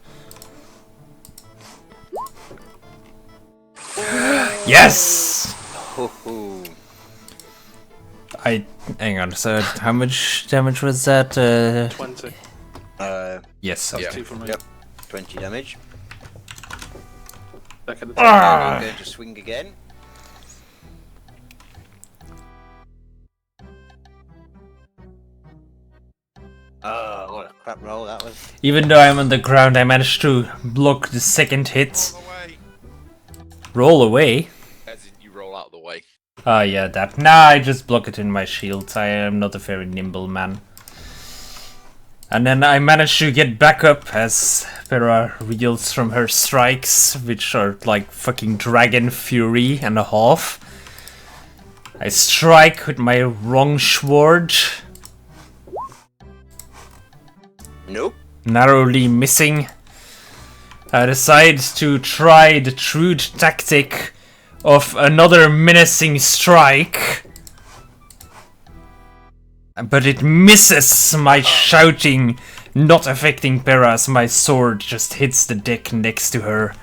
[SPEAKER 1] Yes!
[SPEAKER 6] Hoo-hoo.
[SPEAKER 1] Hang on, so how much damage was that?
[SPEAKER 4] 20.
[SPEAKER 1] Yes, okay.
[SPEAKER 3] Yeah.
[SPEAKER 4] 2 from me.
[SPEAKER 6] Yep. 20 damage.
[SPEAKER 4] Second attack.
[SPEAKER 1] Ah!
[SPEAKER 6] I'm going to swing again. Oh, what a crap roll that was.
[SPEAKER 1] Even though I'm on the ground, I managed to block the second hit.
[SPEAKER 3] Roll away.
[SPEAKER 1] Roll away?
[SPEAKER 3] As in, you roll out of the way.
[SPEAKER 1] Oh yeah, that. Nah, I just block it in my shield. I am not a very nimble man. And then I managed to get back up as Pera reels from her strikes, which are like fucking dragon fury and a half. I strike with my wrong sword,
[SPEAKER 6] Nope.
[SPEAKER 1] narrowly missing. I decide to try the true tactic of another menacing strike. But it misses my shouting, not affecting Pera as my sword just hits the deck next to her.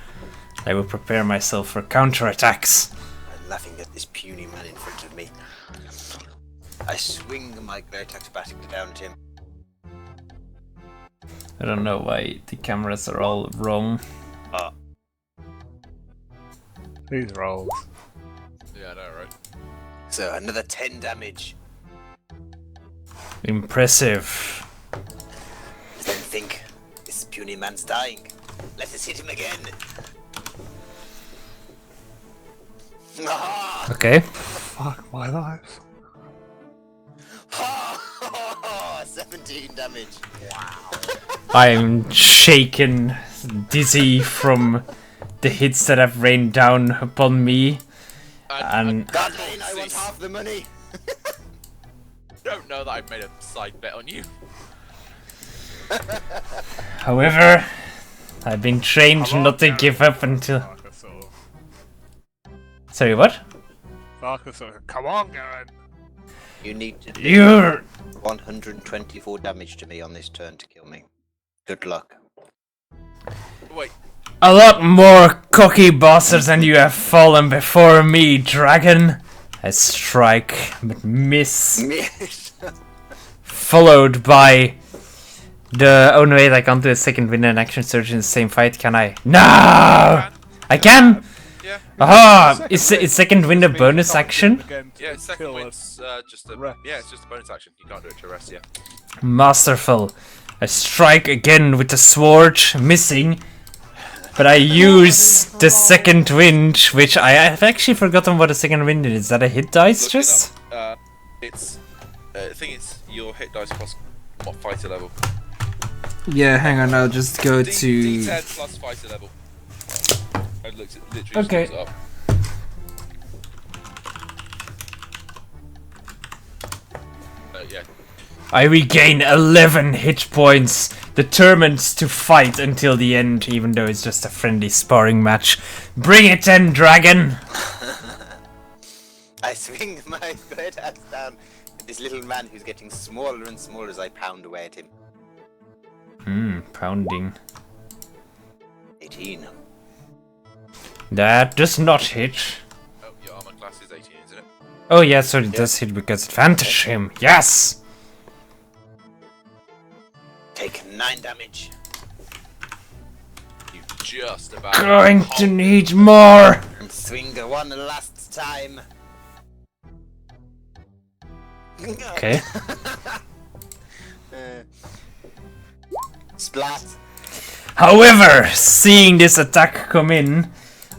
[SPEAKER 1] I will prepare myself for counterattacks.
[SPEAKER 6] laughing at this puny man in front of me. I swing my great axe back down at him.
[SPEAKER 1] I don't know why the cameras are all wrong.
[SPEAKER 2] These rolls.
[SPEAKER 3] Yeah, I know, right?
[SPEAKER 6] So another 10 damage.
[SPEAKER 1] Impressive.
[SPEAKER 6] Then think, this puny man's dying. Let us hit him again. Ah!
[SPEAKER 1] Okay.
[SPEAKER 2] Fuck my life.
[SPEAKER 6] 17 damage.
[SPEAKER 1] I'm shaken, dizzy from the hits that have rained down upon me. And
[SPEAKER 6] Godlane, I want half the money.
[SPEAKER 3] Don't know that I've made a side bet on you.
[SPEAKER 1] however, I've been trained not to give up until. Sorry, what?
[SPEAKER 2] Come on, Garen.
[SPEAKER 6] You need to do
[SPEAKER 1] You're
[SPEAKER 6] 124 damage to me on this turn to kill me. Good luck.
[SPEAKER 3] Wait,
[SPEAKER 1] a lot more cocky bastards than you have fallen before me, dragon. I strike, but miss. Followed by the. Oh no, wait, I can't do a second winner and action surge in the same fight, can I? No! I can!
[SPEAKER 3] yeah.
[SPEAKER 1] Aha! Is second winner bonus action?
[SPEAKER 3] Yeah, second one's just a it's just a bonus action. You can't do it to rest, yeah.
[SPEAKER 1] Masterful. I strike again with the sword, missing. But I use the second wind, which I have actually forgotten what a second wind is. Is that a hit dice
[SPEAKER 3] Look
[SPEAKER 1] just?
[SPEAKER 3] it up. It's I think it's your hit dice plus what fighter level.
[SPEAKER 1] Yeah, hang on, I'll just go to...
[SPEAKER 3] D10 plus fighter level. I looked at literally
[SPEAKER 1] Okay.
[SPEAKER 3] just looked it up. Yeah.
[SPEAKER 1] I regain 11 hit points, determined to fight until the end, even though it's just a friendly sparring match. Bring it then, dragon!
[SPEAKER 6] I swing my great axe down at this little man who's getting smaller and smaller as I pound away at him.
[SPEAKER 1] Pounding.
[SPEAKER 6] 18.
[SPEAKER 1] That does not hit.
[SPEAKER 3] Oh, your armor class is 18, isn't it?
[SPEAKER 1] Oh yeah, so it does hit because advantage him. Yes!
[SPEAKER 6] Take 9 damage.
[SPEAKER 3] You just about
[SPEAKER 1] Going to need more!
[SPEAKER 6] And swing one last time.
[SPEAKER 1] Okay.
[SPEAKER 6] Splat.
[SPEAKER 1] However, seeing this attack come in,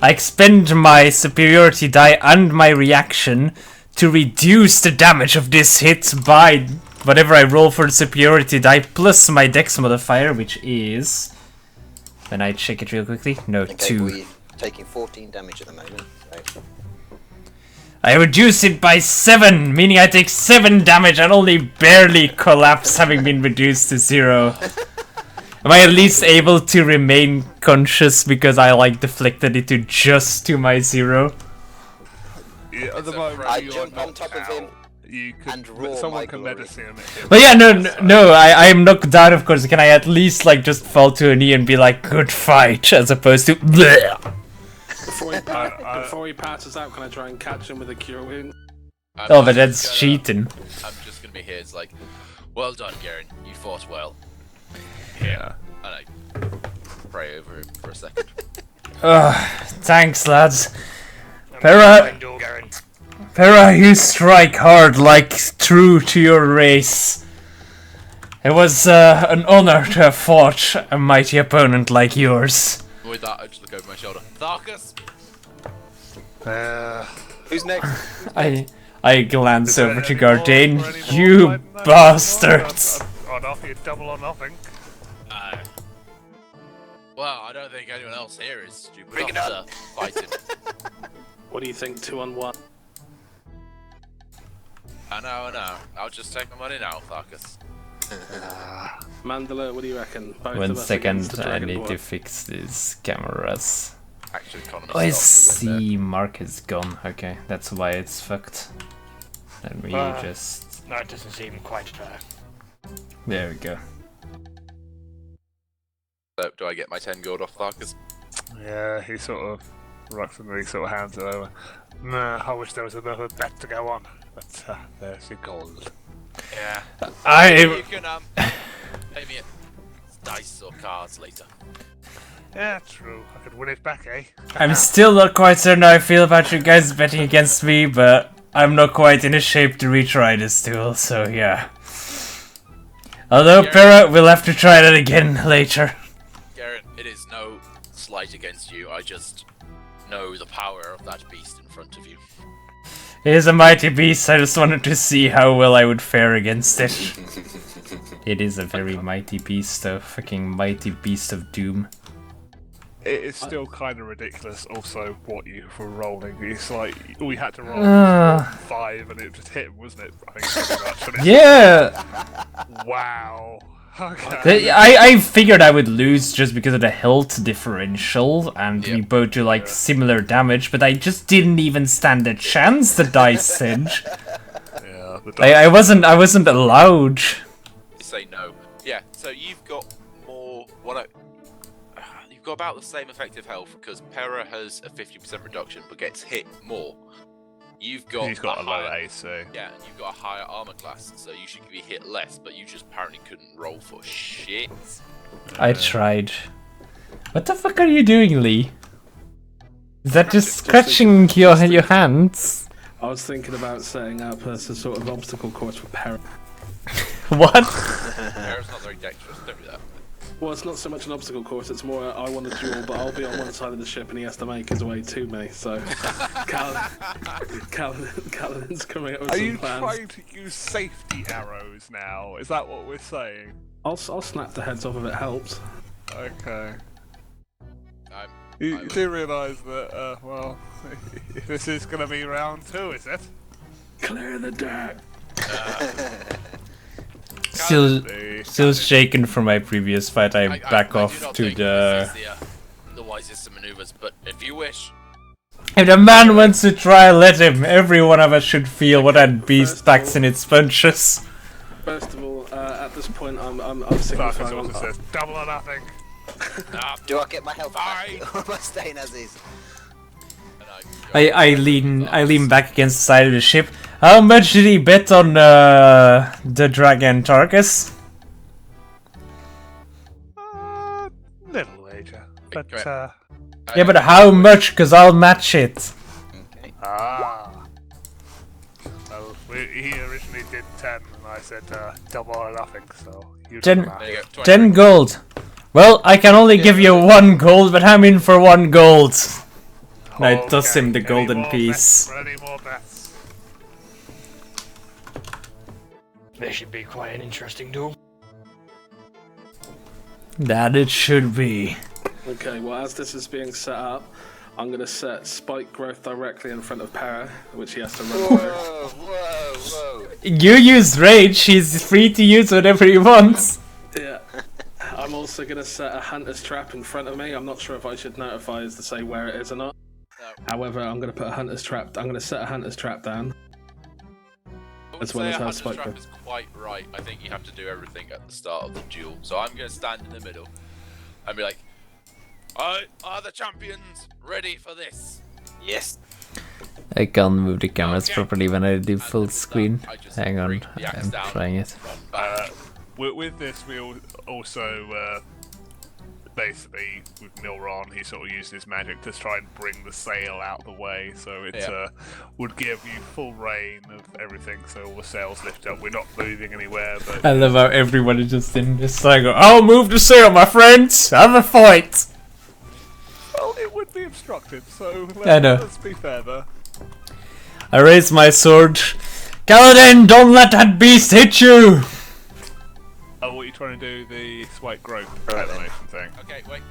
[SPEAKER 1] I expend my superiority die and my reaction to reduce the damage of this hit by whatever I roll for the superiority die plus my dex modifier, which is... When I check it real quickly. No,
[SPEAKER 6] Okay,
[SPEAKER 1] 2.
[SPEAKER 6] we're taking 14 damage at the moment. So.
[SPEAKER 1] I reduce it by 7, meaning I take 7 damage and only barely collapse, having been reduced to 0. Am I at least able to remain conscious because I deflected it to my 0?
[SPEAKER 2] Yeah, at the moment
[SPEAKER 6] I
[SPEAKER 2] you're
[SPEAKER 6] jump on
[SPEAKER 2] knocked
[SPEAKER 6] top of him
[SPEAKER 2] out. You could,
[SPEAKER 6] and roar
[SPEAKER 2] someone
[SPEAKER 6] my
[SPEAKER 2] can
[SPEAKER 6] glory.
[SPEAKER 2] medicine him.
[SPEAKER 1] But yeah, no, I am knocked down, of course. Can I at least just fall to a knee and be like, good fight, as opposed to bleh.
[SPEAKER 4] Before he passes out, can I try and catch him with a cure wound?
[SPEAKER 1] Oh, but that's cheating.
[SPEAKER 3] I'm just gonna be here. It's like, well done, Garen. You fought well.
[SPEAKER 2] Yeah.
[SPEAKER 3] And I pray over him for a second.
[SPEAKER 1] Thanks, lads. Pera, you strike hard, true to your race. It was an honor to have fought a mighty opponent like yours.
[SPEAKER 3] With that, I just look over my shoulder. Tharkus!
[SPEAKER 6] Who's next?
[SPEAKER 1] I glance over to Gardain.
[SPEAKER 2] Any more
[SPEAKER 1] You
[SPEAKER 2] fighting there?
[SPEAKER 1] bastards!
[SPEAKER 2] I'd offer you double or nothing.
[SPEAKER 3] Well, I don't think anyone else here is stupid
[SPEAKER 6] Bring it
[SPEAKER 3] enough
[SPEAKER 6] up.
[SPEAKER 3] to fight him.
[SPEAKER 4] What do you think, 2-on-1?
[SPEAKER 3] I know. I'll just take my money now, Tharkus.
[SPEAKER 4] Mandela, what do you reckon? Both
[SPEAKER 1] 1
[SPEAKER 4] of us against
[SPEAKER 1] second,
[SPEAKER 4] the
[SPEAKER 1] I
[SPEAKER 4] Dragon
[SPEAKER 1] need
[SPEAKER 4] Boy.
[SPEAKER 1] to fix these cameras.
[SPEAKER 3] Actually, economist.
[SPEAKER 1] Oh, I see. Mark is gone. Okay, that's why it's fucked. Let me just...
[SPEAKER 5] No, it doesn't seem quite fair.
[SPEAKER 1] There we go.
[SPEAKER 3] So, do I get my 10 gold off Tharkus?
[SPEAKER 2] Yeah, he sort of reluctantly sort of hands it over. Nah, I wish there was another bet to go on, but there's your gold.
[SPEAKER 3] Yeah.
[SPEAKER 1] I
[SPEAKER 3] You can pay me dice or cards later.
[SPEAKER 2] Yeah, true. I could win it back, eh?
[SPEAKER 1] I'm still not quite certain how I feel about you guys betting against me, but I'm not quite in a shape to retry this duel, so yeah. Although, Para, we'll have to try that again later.
[SPEAKER 3] Garen, it is no slight against you. I just know the power of that beast in front of you.
[SPEAKER 1] It is a mighty beast, I just wanted to see how well I would fare against it. It is a very mighty beast, a fucking mighty beast of doom.
[SPEAKER 2] It is still kind of ridiculous. Also, what you were rolling. It's like we had to roll 5, and it just hit him, wasn't it? I think pretty much. And it's
[SPEAKER 1] Yeah!
[SPEAKER 2] wow. Okay.
[SPEAKER 1] I figured I would lose just because of the health differential, and we both do like similar damage, but I just didn't even stand a chance, the dice said.
[SPEAKER 2] Yeah, the
[SPEAKER 1] I wasn't allowed.
[SPEAKER 3] Say no. Yeah, so you've got more. You've got about the same effective health because Pera has a 50% reduction but gets hit more. He's got a
[SPEAKER 2] low
[SPEAKER 3] higher,
[SPEAKER 2] AC.
[SPEAKER 3] Yeah, and you've got a higher armor class, so you should be hit less, but you just apparently couldn't roll for shit.
[SPEAKER 1] I tried. What the fuck are you doing, Lee? Is that just scratching your hands?
[SPEAKER 4] I was thinking about setting up a sort of obstacle course for Para.
[SPEAKER 1] What?
[SPEAKER 3] Pera's not very dexterous, don't do that.
[SPEAKER 4] Well, it's not so much an obstacle course, it's more I want to duel, but I'll be on one side of the ship and he has to make his way to me, so... Kaladin's coming up with
[SPEAKER 2] Are
[SPEAKER 4] some
[SPEAKER 2] you
[SPEAKER 4] plans.
[SPEAKER 2] trying to use safety arrows now? Is that what we're saying?
[SPEAKER 4] I'll snap the heads off if it helps.
[SPEAKER 2] Okay.
[SPEAKER 3] I'm
[SPEAKER 2] You do realise that, well, this is going to be round 2, is it?
[SPEAKER 4] Clear the deck!
[SPEAKER 1] Still shaken from my previous fight. I back
[SPEAKER 3] I
[SPEAKER 1] off
[SPEAKER 3] do not
[SPEAKER 1] to
[SPEAKER 3] think
[SPEAKER 1] the...
[SPEAKER 3] This is the wisest of maneuvers, but if you wish...
[SPEAKER 1] If the man wants to try, let him. Every one of us should feel what that beast packs in its punches.
[SPEAKER 4] First of all, at this point, I'm signifying...
[SPEAKER 2] also says, double or nothing.
[SPEAKER 6] Do I get my health
[SPEAKER 3] Fine.
[SPEAKER 6] back? Or am I staying as is?
[SPEAKER 1] I lean back against the side of the ship. How much did he bet on the dragon Tarkus?
[SPEAKER 2] Little wager. But,
[SPEAKER 1] Yeah, but how much? Cause I'll match it.
[SPEAKER 6] Okay.
[SPEAKER 2] Well, he originally did 10, and I said double or nothing, so... You
[SPEAKER 1] Ten-
[SPEAKER 2] do the math.
[SPEAKER 3] There you go,
[SPEAKER 1] 10 gold. Well, I can only give you 1 gold, but I'm in for 1 gold. And I toss him the
[SPEAKER 2] Any
[SPEAKER 1] golden
[SPEAKER 2] more
[SPEAKER 1] piece.
[SPEAKER 2] bets? Any more bets?
[SPEAKER 5] This should be quite an interesting duel.
[SPEAKER 1] That it should be.
[SPEAKER 4] Okay, well, as this is being set up, I'm going to set spike growth directly in front of Para, which he has to run through.
[SPEAKER 6] Whoa.
[SPEAKER 1] You use rage, he's free to use whatever he wants.
[SPEAKER 4] Yeah. I'm also going to set a hunter's trap in front of me. I'm not sure if I should notify us to say where it is or not.
[SPEAKER 3] No.
[SPEAKER 4] However, I'm going to put a hunter's trap. I'm going to set a hunter's trap down.
[SPEAKER 3] I would
[SPEAKER 4] As well
[SPEAKER 3] say
[SPEAKER 4] as
[SPEAKER 3] a
[SPEAKER 4] how
[SPEAKER 3] hunter's
[SPEAKER 4] spike
[SPEAKER 3] trap
[SPEAKER 4] growth.
[SPEAKER 3] is quite right. I think you have to do everything at the start of the duel. So I'm going to stand in the middle and be like, are the champions ready for this?
[SPEAKER 6] Yes.
[SPEAKER 1] I can't move the cameras
[SPEAKER 3] Okay.
[SPEAKER 1] properly when I do
[SPEAKER 3] And
[SPEAKER 1] full
[SPEAKER 3] with that,
[SPEAKER 1] screen.
[SPEAKER 3] I just
[SPEAKER 1] Hang on,
[SPEAKER 3] bring the axe
[SPEAKER 1] I'm
[SPEAKER 3] down,
[SPEAKER 1] trying it.
[SPEAKER 3] run back.
[SPEAKER 2] With this, we also basically with Milron, he sort of used his magic to try and bring the sail out the way, so it would give you full reign of everything. So all the sails lift up. We're not moving anywhere, but
[SPEAKER 1] I love how everyone is just in this cycle. I'll move the sail, my friends! Have a fight!
[SPEAKER 2] well, it would be obstructed. So
[SPEAKER 1] I know.
[SPEAKER 2] let's be fair there.
[SPEAKER 1] I raise my sword. Kaladin, don't let that beast hit you!
[SPEAKER 2] Oh, what are you trying to do? The spike growth
[SPEAKER 6] Right then.
[SPEAKER 2] animation thing.
[SPEAKER 3] Okay, wait.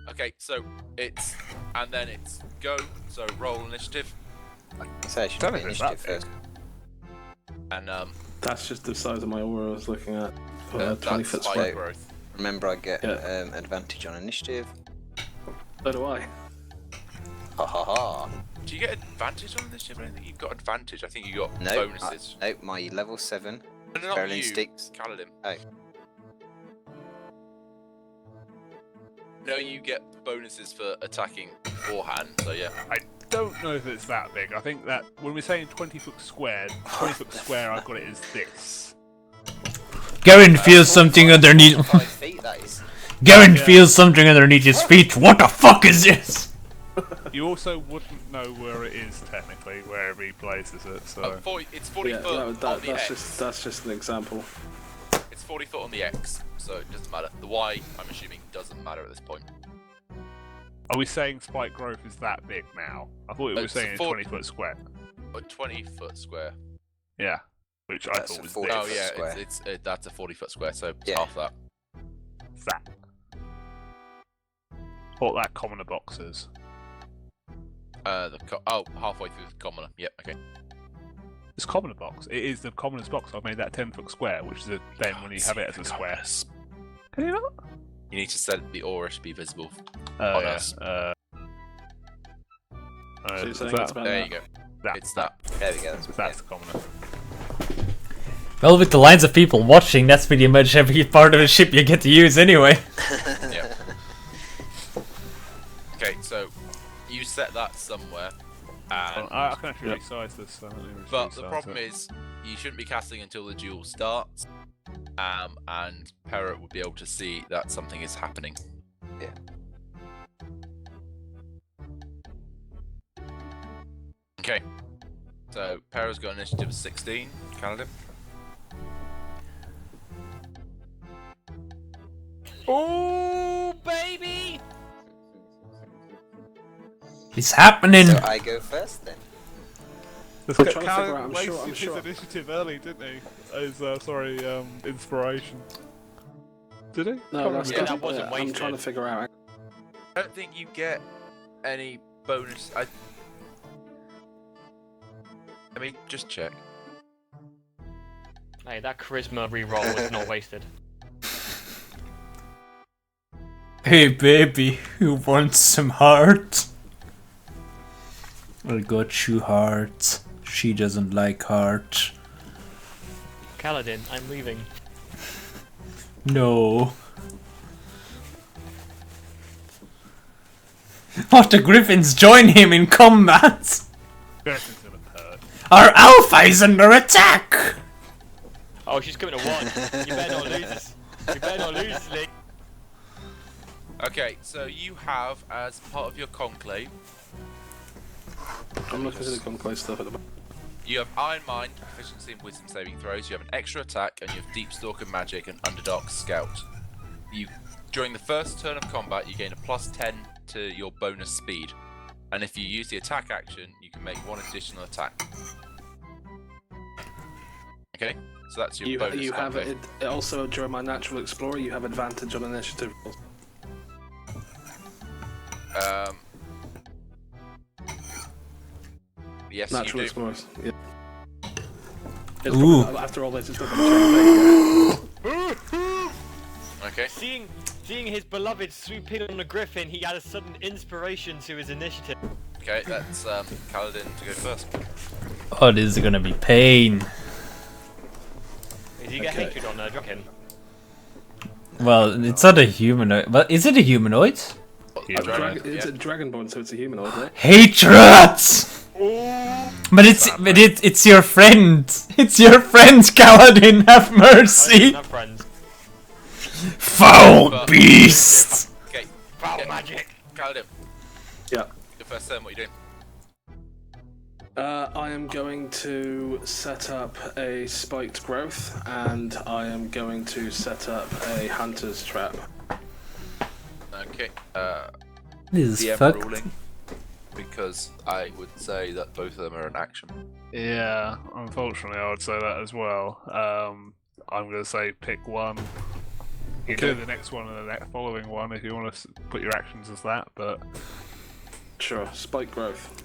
[SPEAKER 3] Okay, so it's go. So roll initiative,
[SPEAKER 6] So I should
[SPEAKER 2] Don't
[SPEAKER 6] do
[SPEAKER 2] know if it's
[SPEAKER 6] initiative
[SPEAKER 2] that
[SPEAKER 6] first.
[SPEAKER 3] and
[SPEAKER 4] That's just the size of my aura I was looking at. 20
[SPEAKER 3] that's
[SPEAKER 4] foot
[SPEAKER 3] high
[SPEAKER 4] spike.
[SPEAKER 3] growth.
[SPEAKER 6] Remember, I get
[SPEAKER 4] Yeah.
[SPEAKER 6] advantage on initiative.
[SPEAKER 4] So do I.
[SPEAKER 6] Ha ha ha.
[SPEAKER 3] Do you get advantage on initiative? I don't think you've got advantage. I think you got
[SPEAKER 6] No,
[SPEAKER 3] bonuses.
[SPEAKER 6] no, my level 7.
[SPEAKER 3] No, not
[SPEAKER 6] Berlin
[SPEAKER 3] you,
[SPEAKER 6] sticks.
[SPEAKER 3] Kaladin.
[SPEAKER 6] Oh.
[SPEAKER 3] know you get bonuses for attacking beforehand, so yeah.
[SPEAKER 2] I don't know if it's that big. I think that when we're saying 20-foot square, 20-foot square, I've got it as this.
[SPEAKER 1] Garen feels something underneath.
[SPEAKER 6] 5 feet, that is.
[SPEAKER 1] Garen feels something underneath his feet. What the fuck is this?
[SPEAKER 2] You also wouldn't know where it is technically, wherever he places it. So
[SPEAKER 3] It's 40
[SPEAKER 4] Yeah,
[SPEAKER 3] foot on the X.
[SPEAKER 4] that's just an example.
[SPEAKER 3] It's 40 foot on the X, so it doesn't matter. The Y, I'm assuming, doesn't matter at this point.
[SPEAKER 2] are we saying spike growth is that big now? I thought we were
[SPEAKER 3] It's
[SPEAKER 2] saying
[SPEAKER 3] a
[SPEAKER 2] 20-foot square.
[SPEAKER 3] A 20-foot square.
[SPEAKER 2] Yeah, which I
[SPEAKER 6] That's
[SPEAKER 2] thought
[SPEAKER 6] a
[SPEAKER 2] was
[SPEAKER 6] 40
[SPEAKER 2] this.
[SPEAKER 3] Oh
[SPEAKER 6] foot
[SPEAKER 3] yeah,
[SPEAKER 6] square.
[SPEAKER 3] that's a 40-foot square, so
[SPEAKER 6] Yeah.
[SPEAKER 3] half that.
[SPEAKER 2] That. What that commoner box is.
[SPEAKER 3] Halfway through the commoner. Yep. Okay.
[SPEAKER 2] It's commoner box. It is the commoner's box. I've made that 10-foot square, which is then when you have it as a square. Can you not?
[SPEAKER 3] You need to set the aura to be visible.
[SPEAKER 2] Oh
[SPEAKER 3] On
[SPEAKER 2] yeah.
[SPEAKER 3] us.
[SPEAKER 4] So you're
[SPEAKER 2] Is
[SPEAKER 4] saying
[SPEAKER 2] that-
[SPEAKER 4] it's about
[SPEAKER 3] There
[SPEAKER 4] that?
[SPEAKER 3] you go.
[SPEAKER 2] that-
[SPEAKER 3] It's that.
[SPEAKER 6] There we go.
[SPEAKER 2] That's the commoner.
[SPEAKER 1] Well, with the lines of people watching, that's pretty much every part of the ship you get to use anyway.
[SPEAKER 3] Yeah. Okay, so you set that somewhere, and
[SPEAKER 2] I can actually resize this. So
[SPEAKER 3] but the problem is you shouldn't be casting until the duel starts, and Parrot will be able to see that something is happening.
[SPEAKER 6] Yeah.
[SPEAKER 3] Okay. So Parrot's got initiative of 16. Canada.
[SPEAKER 5] Oh, baby!
[SPEAKER 1] It's happening.
[SPEAKER 6] So I go first then.
[SPEAKER 4] I'm trying to figure out, I'm
[SPEAKER 2] wasted
[SPEAKER 4] sure.
[SPEAKER 2] his initiative early, didn't he? His inspiration. Did he?
[SPEAKER 4] No, that's
[SPEAKER 5] Yeah,
[SPEAKER 4] not,
[SPEAKER 5] that wasn't
[SPEAKER 4] I'm
[SPEAKER 5] wasted.
[SPEAKER 4] trying to figure out.
[SPEAKER 3] I don't think you get any bonus. I mean, just check.
[SPEAKER 5] Hey, that charisma reroll was not wasted.
[SPEAKER 1] Hey baby, you want some heart? I got you heart. She doesn't like heart.
[SPEAKER 5] Kaladin, I'm leaving.
[SPEAKER 1] No. What, the griffins join him in combat?
[SPEAKER 2] Griffin's gonna hurt.
[SPEAKER 1] Our alpha is under attack!
[SPEAKER 5] Oh, she's coming to one. You better not lose. You better not lose, Lee.
[SPEAKER 3] Okay, so you have, as part of your conclave,
[SPEAKER 4] I'm looking at the conclave stuff at the moment.
[SPEAKER 3] you have Iron Mind, Proficiency in Wisdom saving throws, you have an extra attack, and you have Deep Stalker Magic and Underdark Scout. During the first turn of combat, you gain a +10 to your bonus speed, and if you use the attack action, you can make one additional attack. Okay, so that's your bonus.
[SPEAKER 4] You have
[SPEAKER 3] conclave.
[SPEAKER 4] it also during my natural explorer. You have advantage on initiative rolls.
[SPEAKER 3] Yes,
[SPEAKER 4] Natural
[SPEAKER 3] you do.
[SPEAKER 4] explorers. Yeah. It's
[SPEAKER 1] Ooh.
[SPEAKER 4] probably, after all this, it's not going to change.
[SPEAKER 3] Okay.
[SPEAKER 5] Seeing his beloved swoop in on a griffin, he had a sudden inspiration to his initiative.
[SPEAKER 3] Okay, that's Kaladin to go first.
[SPEAKER 1] Oh, this is gonna be pain.
[SPEAKER 5] Is he get
[SPEAKER 4] Okay.
[SPEAKER 5] hatred on drop him?
[SPEAKER 1] Well, it's not a humanoid. But is it a humanoid?
[SPEAKER 2] Yeah,
[SPEAKER 4] It's a dragonborn, so it's a humanoid, right?
[SPEAKER 1] Hatred! But it's your friend. It's your friend, Kaladin. Have
[SPEAKER 5] I
[SPEAKER 1] mercy.
[SPEAKER 5] don't have friends.
[SPEAKER 1] Foul beast.
[SPEAKER 3] Okay,
[SPEAKER 5] Foul magic.
[SPEAKER 3] Kaladin,
[SPEAKER 4] Yeah.
[SPEAKER 3] your first turn, what are you doing?
[SPEAKER 4] I am going to set up a spiked growth, and I am going to set up a hunter's trap.
[SPEAKER 3] Okay,
[SPEAKER 1] This is
[SPEAKER 3] DM
[SPEAKER 1] fucked.
[SPEAKER 3] ruling, because I would say that both of them are an action.
[SPEAKER 2] Yeah, unfortunately, I would say that as well. I'm going to say pick one. You can do the next one and the next following one if you want to put your actions as that, but
[SPEAKER 4] Sure, spiked growth.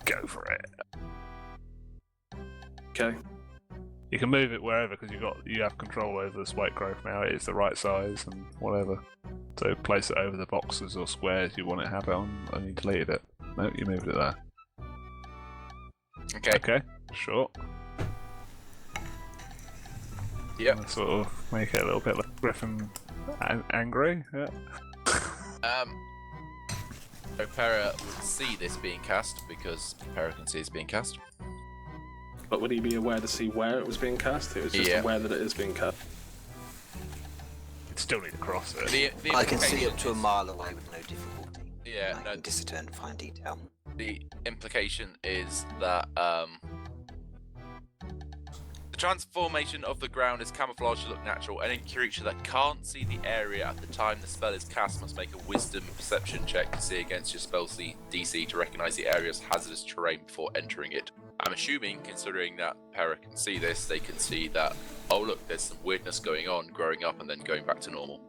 [SPEAKER 2] go for it.
[SPEAKER 4] Okay.
[SPEAKER 2] You can move it wherever because you have control over the spike growth now. It's the right size and whatever. So place it over the boxes or squares you want it to have it on, and you deleted it. No, you moved it there.
[SPEAKER 3] Okay.
[SPEAKER 2] Okay, sure.
[SPEAKER 3] Yep.
[SPEAKER 2] And sort of make it a little bit like Griffin angry. Yeah.
[SPEAKER 3] So Para would see this being cast because Para can see it's being cast.
[SPEAKER 4] But would he be aware to see where it was being cast? It was just aware that it is being cast.
[SPEAKER 2] You'd still need to cross it.
[SPEAKER 3] The
[SPEAKER 6] I can see up
[SPEAKER 3] implication
[SPEAKER 6] to a
[SPEAKER 3] is-
[SPEAKER 6] mile away with no difficulty.
[SPEAKER 3] Yeah,
[SPEAKER 6] I
[SPEAKER 3] no,
[SPEAKER 6] can discern fine detail.
[SPEAKER 3] the implication is that the transformation of the ground is camouflaged to look natural. Any creature that can't see the area at the time the spell is cast must make a wisdom perception check to see against your spell DC to recognize the area as hazardous terrain before entering it. I'm assuming, considering that Para can see this, they can see that, oh look, there's some weirdness going on, growing up and then going back to normal.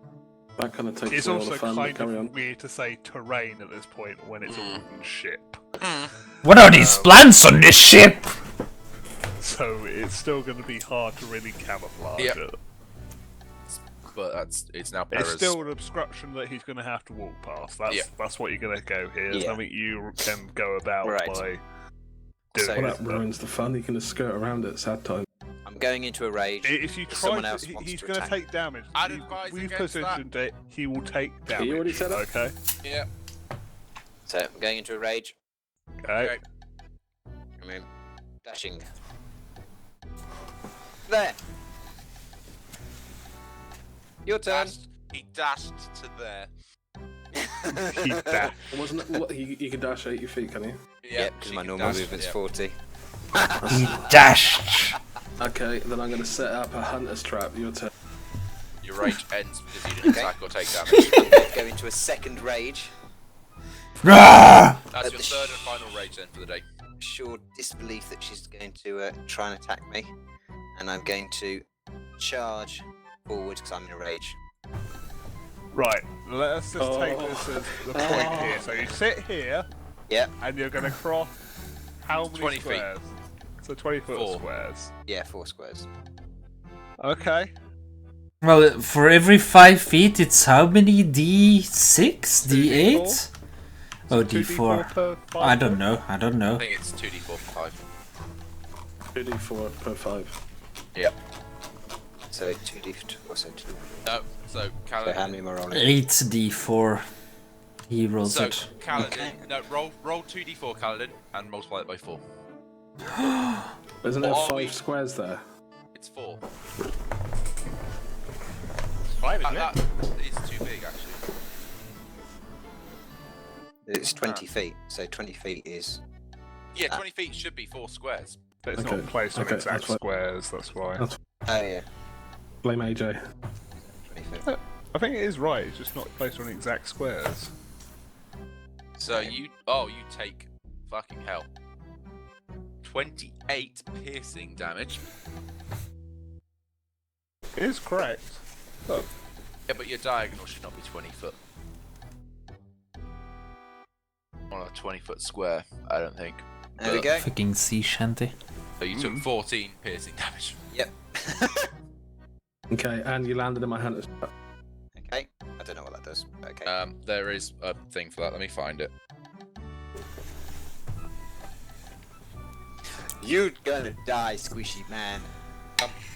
[SPEAKER 4] That kind of takes
[SPEAKER 2] It's
[SPEAKER 4] away all
[SPEAKER 2] also
[SPEAKER 4] the fun, but
[SPEAKER 2] kind
[SPEAKER 4] carry on.
[SPEAKER 2] of weird to say terrain at this point when it's a wooden ship.
[SPEAKER 1] What are these plants on this ship?
[SPEAKER 2] So it's still going to be hard to really camouflage
[SPEAKER 3] Yep.
[SPEAKER 2] it.
[SPEAKER 3] But it's now
[SPEAKER 2] It's
[SPEAKER 3] Para's...
[SPEAKER 2] still an obstruction that he's going to have to walk past. That's what you're going to go here. There's
[SPEAKER 6] Yeah.
[SPEAKER 2] nothing you can go about
[SPEAKER 6] Right.
[SPEAKER 2] by
[SPEAKER 6] So-
[SPEAKER 2] doing
[SPEAKER 4] Well,
[SPEAKER 2] it.
[SPEAKER 4] that ruins the fun. You can just skirt around it. Sad time.
[SPEAKER 6] I'm going into a rage.
[SPEAKER 2] If you
[SPEAKER 6] If
[SPEAKER 2] try
[SPEAKER 6] someone
[SPEAKER 2] to,
[SPEAKER 6] else wants
[SPEAKER 2] he's
[SPEAKER 6] to
[SPEAKER 2] going to
[SPEAKER 6] attack.
[SPEAKER 2] take damage.
[SPEAKER 3] I'd advise
[SPEAKER 2] We've
[SPEAKER 3] against that.
[SPEAKER 2] positioned it. He will take damage.
[SPEAKER 4] He already said that?
[SPEAKER 2] Okay.
[SPEAKER 3] Yeah.
[SPEAKER 6] So I'm going into a rage.
[SPEAKER 2] Okay.
[SPEAKER 6] I mean, dashing. There. Your turn.
[SPEAKER 3] He dashed to there.
[SPEAKER 2] He dashed.
[SPEAKER 4] Wasn't it? What, you can dash 80 feet, can you?
[SPEAKER 6] Yep, because my normal movement's 40.
[SPEAKER 1] He dashed.
[SPEAKER 4] Okay, then I'm going to set up a hunter's trap. Your turn.
[SPEAKER 3] Your rage ends because you didn't attack or take damage.
[SPEAKER 6] Go into a second rage.
[SPEAKER 1] Rah!
[SPEAKER 3] That's
[SPEAKER 6] At
[SPEAKER 3] your
[SPEAKER 6] the
[SPEAKER 3] third and final rage then for the day.
[SPEAKER 6] Sure disbelief that she's going to try and attack me, and I'm going to charge forward because I'm in a rage.
[SPEAKER 2] Right. Let's just take this as the point here. So you sit here,
[SPEAKER 6] Yep.
[SPEAKER 2] and you're going to cross how many
[SPEAKER 3] 20 feet.
[SPEAKER 2] squares? So 20-foot
[SPEAKER 3] 4.
[SPEAKER 2] squares.
[SPEAKER 6] Yeah, 4 squares.
[SPEAKER 2] Okay.
[SPEAKER 1] Well, for every 5 feet, it's how many? D6? D8? Oh,
[SPEAKER 2] 2d4
[SPEAKER 1] D4.
[SPEAKER 2] per 5
[SPEAKER 1] I don't
[SPEAKER 2] foot?
[SPEAKER 1] know. I don't know.
[SPEAKER 3] I think it's 2d4 for 5.
[SPEAKER 4] 2d4 per 5.
[SPEAKER 3] Yep.
[SPEAKER 6] So 2d4, so 2.
[SPEAKER 3] No, so
[SPEAKER 6] So how
[SPEAKER 3] Kaladin.
[SPEAKER 6] many am I rolling?
[SPEAKER 1] 8d4. He rolls
[SPEAKER 3] So
[SPEAKER 1] it.
[SPEAKER 3] Kaladin.
[SPEAKER 6] Okay.
[SPEAKER 3] No, roll 2d4 Kaladin and multiply it by 4.
[SPEAKER 4] Isn't there
[SPEAKER 3] Oh,
[SPEAKER 4] 5
[SPEAKER 3] we-
[SPEAKER 4] squares there?
[SPEAKER 3] It's 4.
[SPEAKER 5] 5, isn't it?
[SPEAKER 3] That is too big actually.
[SPEAKER 6] It's 20 feet, so 20 feet is.
[SPEAKER 3] Yeah, 20 feet should be 4 squares.
[SPEAKER 2] But it's
[SPEAKER 4] Okay,
[SPEAKER 2] not placed on
[SPEAKER 4] okay,
[SPEAKER 2] exact
[SPEAKER 4] that's fine.
[SPEAKER 2] squares, that's why.
[SPEAKER 4] That's-
[SPEAKER 6] Oh, yeah.
[SPEAKER 4] Blame AJ.
[SPEAKER 6] 20 feet.
[SPEAKER 2] I think it is right, it's just not placed on exact squares.
[SPEAKER 3] So you take fucking hell. 28 piercing damage.
[SPEAKER 2] It is correct. Oh,
[SPEAKER 3] Yeah, but your diagonal should not be 20 foot. On a 20-foot square, I don't think.
[SPEAKER 6] There we go.
[SPEAKER 1] Fucking sea shanty.
[SPEAKER 3] So you took 14 piercing damage.
[SPEAKER 6] Yep.
[SPEAKER 4] Okay, and you landed in my hunter's trap.
[SPEAKER 6] Okay. I don't know what that does. But okay.
[SPEAKER 3] There is a thing for that. Let me find it.
[SPEAKER 6] You're gonna die, squishy man.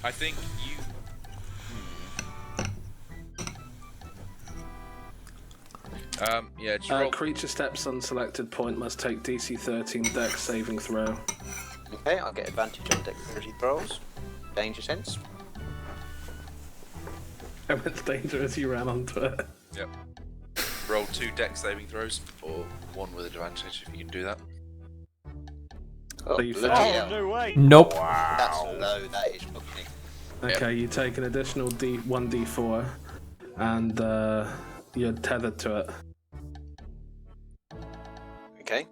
[SPEAKER 3] I think you. Yeah, just roll.
[SPEAKER 4] Creature steps on selected point must take DC 13 Dex saving throw.
[SPEAKER 6] Okay, I'll get advantage on dexterity throws. Danger sense.
[SPEAKER 4] How much danger as you ran onto it?
[SPEAKER 3] Yep. Roll 2 dex saving throws, or 1 with advantage if you can do that.
[SPEAKER 6] Oh,
[SPEAKER 4] So you
[SPEAKER 6] bloody
[SPEAKER 4] failed.
[SPEAKER 6] hell.
[SPEAKER 5] No way.
[SPEAKER 1] Nope.
[SPEAKER 6] That's low, that is fucking.
[SPEAKER 4] Okay, you take an additional 1d4, and you're tethered to it.
[SPEAKER 6] Okay.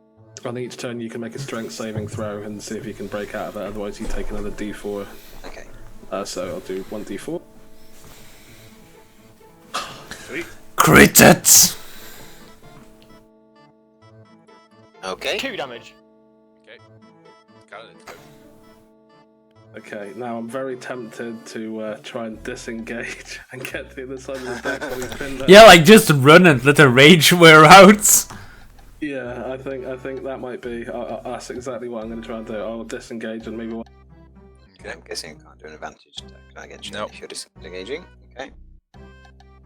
[SPEAKER 4] On each turn, you can make a strength saving throw and see if you can break out of it. Otherwise, you take another d4.
[SPEAKER 6] Okay.
[SPEAKER 4] So I'll do 1d4.
[SPEAKER 2] sweet.
[SPEAKER 1] Crit it!
[SPEAKER 6] Okay.
[SPEAKER 5] 2 damage.
[SPEAKER 3] Okay. Kaladin's go.
[SPEAKER 4] Okay, now I'm very tempted to try and disengage and get to the other side of the deck while he's pinned down.
[SPEAKER 1] Yeah, like just run and let the rage wear out.
[SPEAKER 4] Yeah, I think that might be. That's exactly what I'm going to try and do. I'll disengage and maybe.
[SPEAKER 3] Okay.
[SPEAKER 6] I'm guessing I can't do an advantage attack. Can I get you
[SPEAKER 3] Nope.
[SPEAKER 6] if you're disengaging? Okay.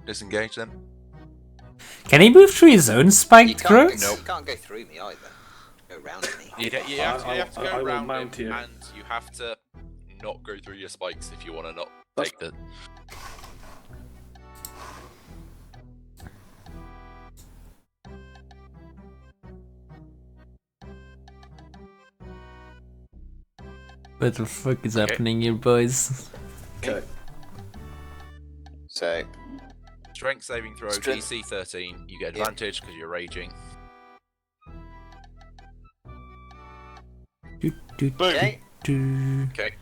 [SPEAKER 3] Disengage then.
[SPEAKER 1] Can he move through his own
[SPEAKER 6] You
[SPEAKER 1] spiked
[SPEAKER 6] can't,
[SPEAKER 1] growth?
[SPEAKER 6] go, you can't go through me either. Go around me.
[SPEAKER 3] You have to
[SPEAKER 4] I
[SPEAKER 3] go
[SPEAKER 4] will
[SPEAKER 3] around
[SPEAKER 4] mount
[SPEAKER 3] him,
[SPEAKER 4] you.
[SPEAKER 3] and you have to not go through your spikes if you want to not
[SPEAKER 4] That's-
[SPEAKER 3] take the.
[SPEAKER 1] What the fuck is
[SPEAKER 3] Okay.
[SPEAKER 1] happening here, boys?
[SPEAKER 4] Okay.
[SPEAKER 6] So,
[SPEAKER 3] Strength saving throw,
[SPEAKER 6] Strength-
[SPEAKER 3] DC 13. You get
[SPEAKER 6] Yeah.
[SPEAKER 3] advantage because you're raging.
[SPEAKER 6] okay.
[SPEAKER 3] Okay.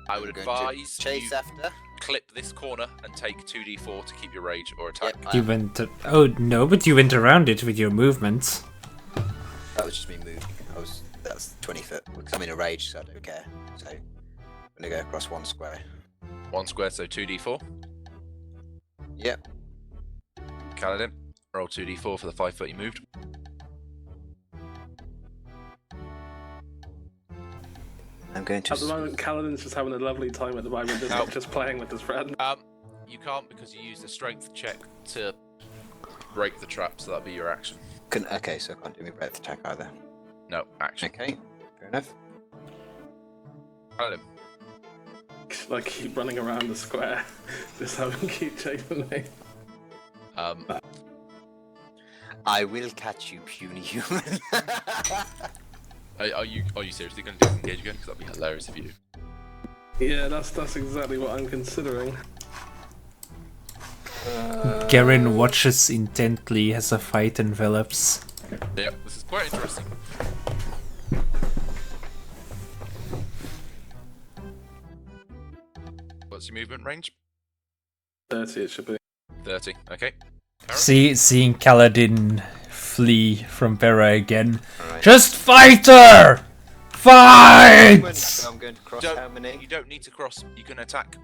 [SPEAKER 3] I would
[SPEAKER 6] I'm going to
[SPEAKER 3] advise
[SPEAKER 6] chase
[SPEAKER 3] you
[SPEAKER 6] after.
[SPEAKER 3] clip this corner and take 2d4 to keep your rage or attack.
[SPEAKER 6] Yep,
[SPEAKER 1] You went. Oh no, but you went around it with your movements.
[SPEAKER 6] that was just me moving. That's 20 foot. Because I'm in a rage, so I don't care. So, I'm gonna go across one square.
[SPEAKER 3] 1 square, so 2d4.
[SPEAKER 6] Yep.
[SPEAKER 3] Kaladin, roll 2d4 for the 5 foot you moved.
[SPEAKER 6] I'm going to.
[SPEAKER 4] At the moment, Kaladin's just having a lovely time at the moment, just playing with his friend.
[SPEAKER 3] You can't because you used a strength check to break the trap, so that'd be your action.
[SPEAKER 6] Okay, so I can't do my breath attack either.
[SPEAKER 3] No, action.
[SPEAKER 6] Okay, fair enough.
[SPEAKER 3] Kaladin,
[SPEAKER 4] I keep running around the square, just having keep chasing me.
[SPEAKER 6] I will catch you, puny human.
[SPEAKER 3] are you seriously going to disengage again? Because that'd be hilarious if you do.
[SPEAKER 4] Yeah, that's exactly what I'm considering.
[SPEAKER 1] Garen watches intently as a fight envelops.
[SPEAKER 3] Yeah, this is quite interesting. What's your movement range?
[SPEAKER 4] 30 it should be.
[SPEAKER 3] 30. Okay.
[SPEAKER 1] Seeing Kaladin flee from Vera again.
[SPEAKER 6] Alright.
[SPEAKER 1] Just fight her! Fight!
[SPEAKER 6] So I'm going to cross
[SPEAKER 3] Don't-
[SPEAKER 6] how many?
[SPEAKER 3] You don't need to cross. You can attack.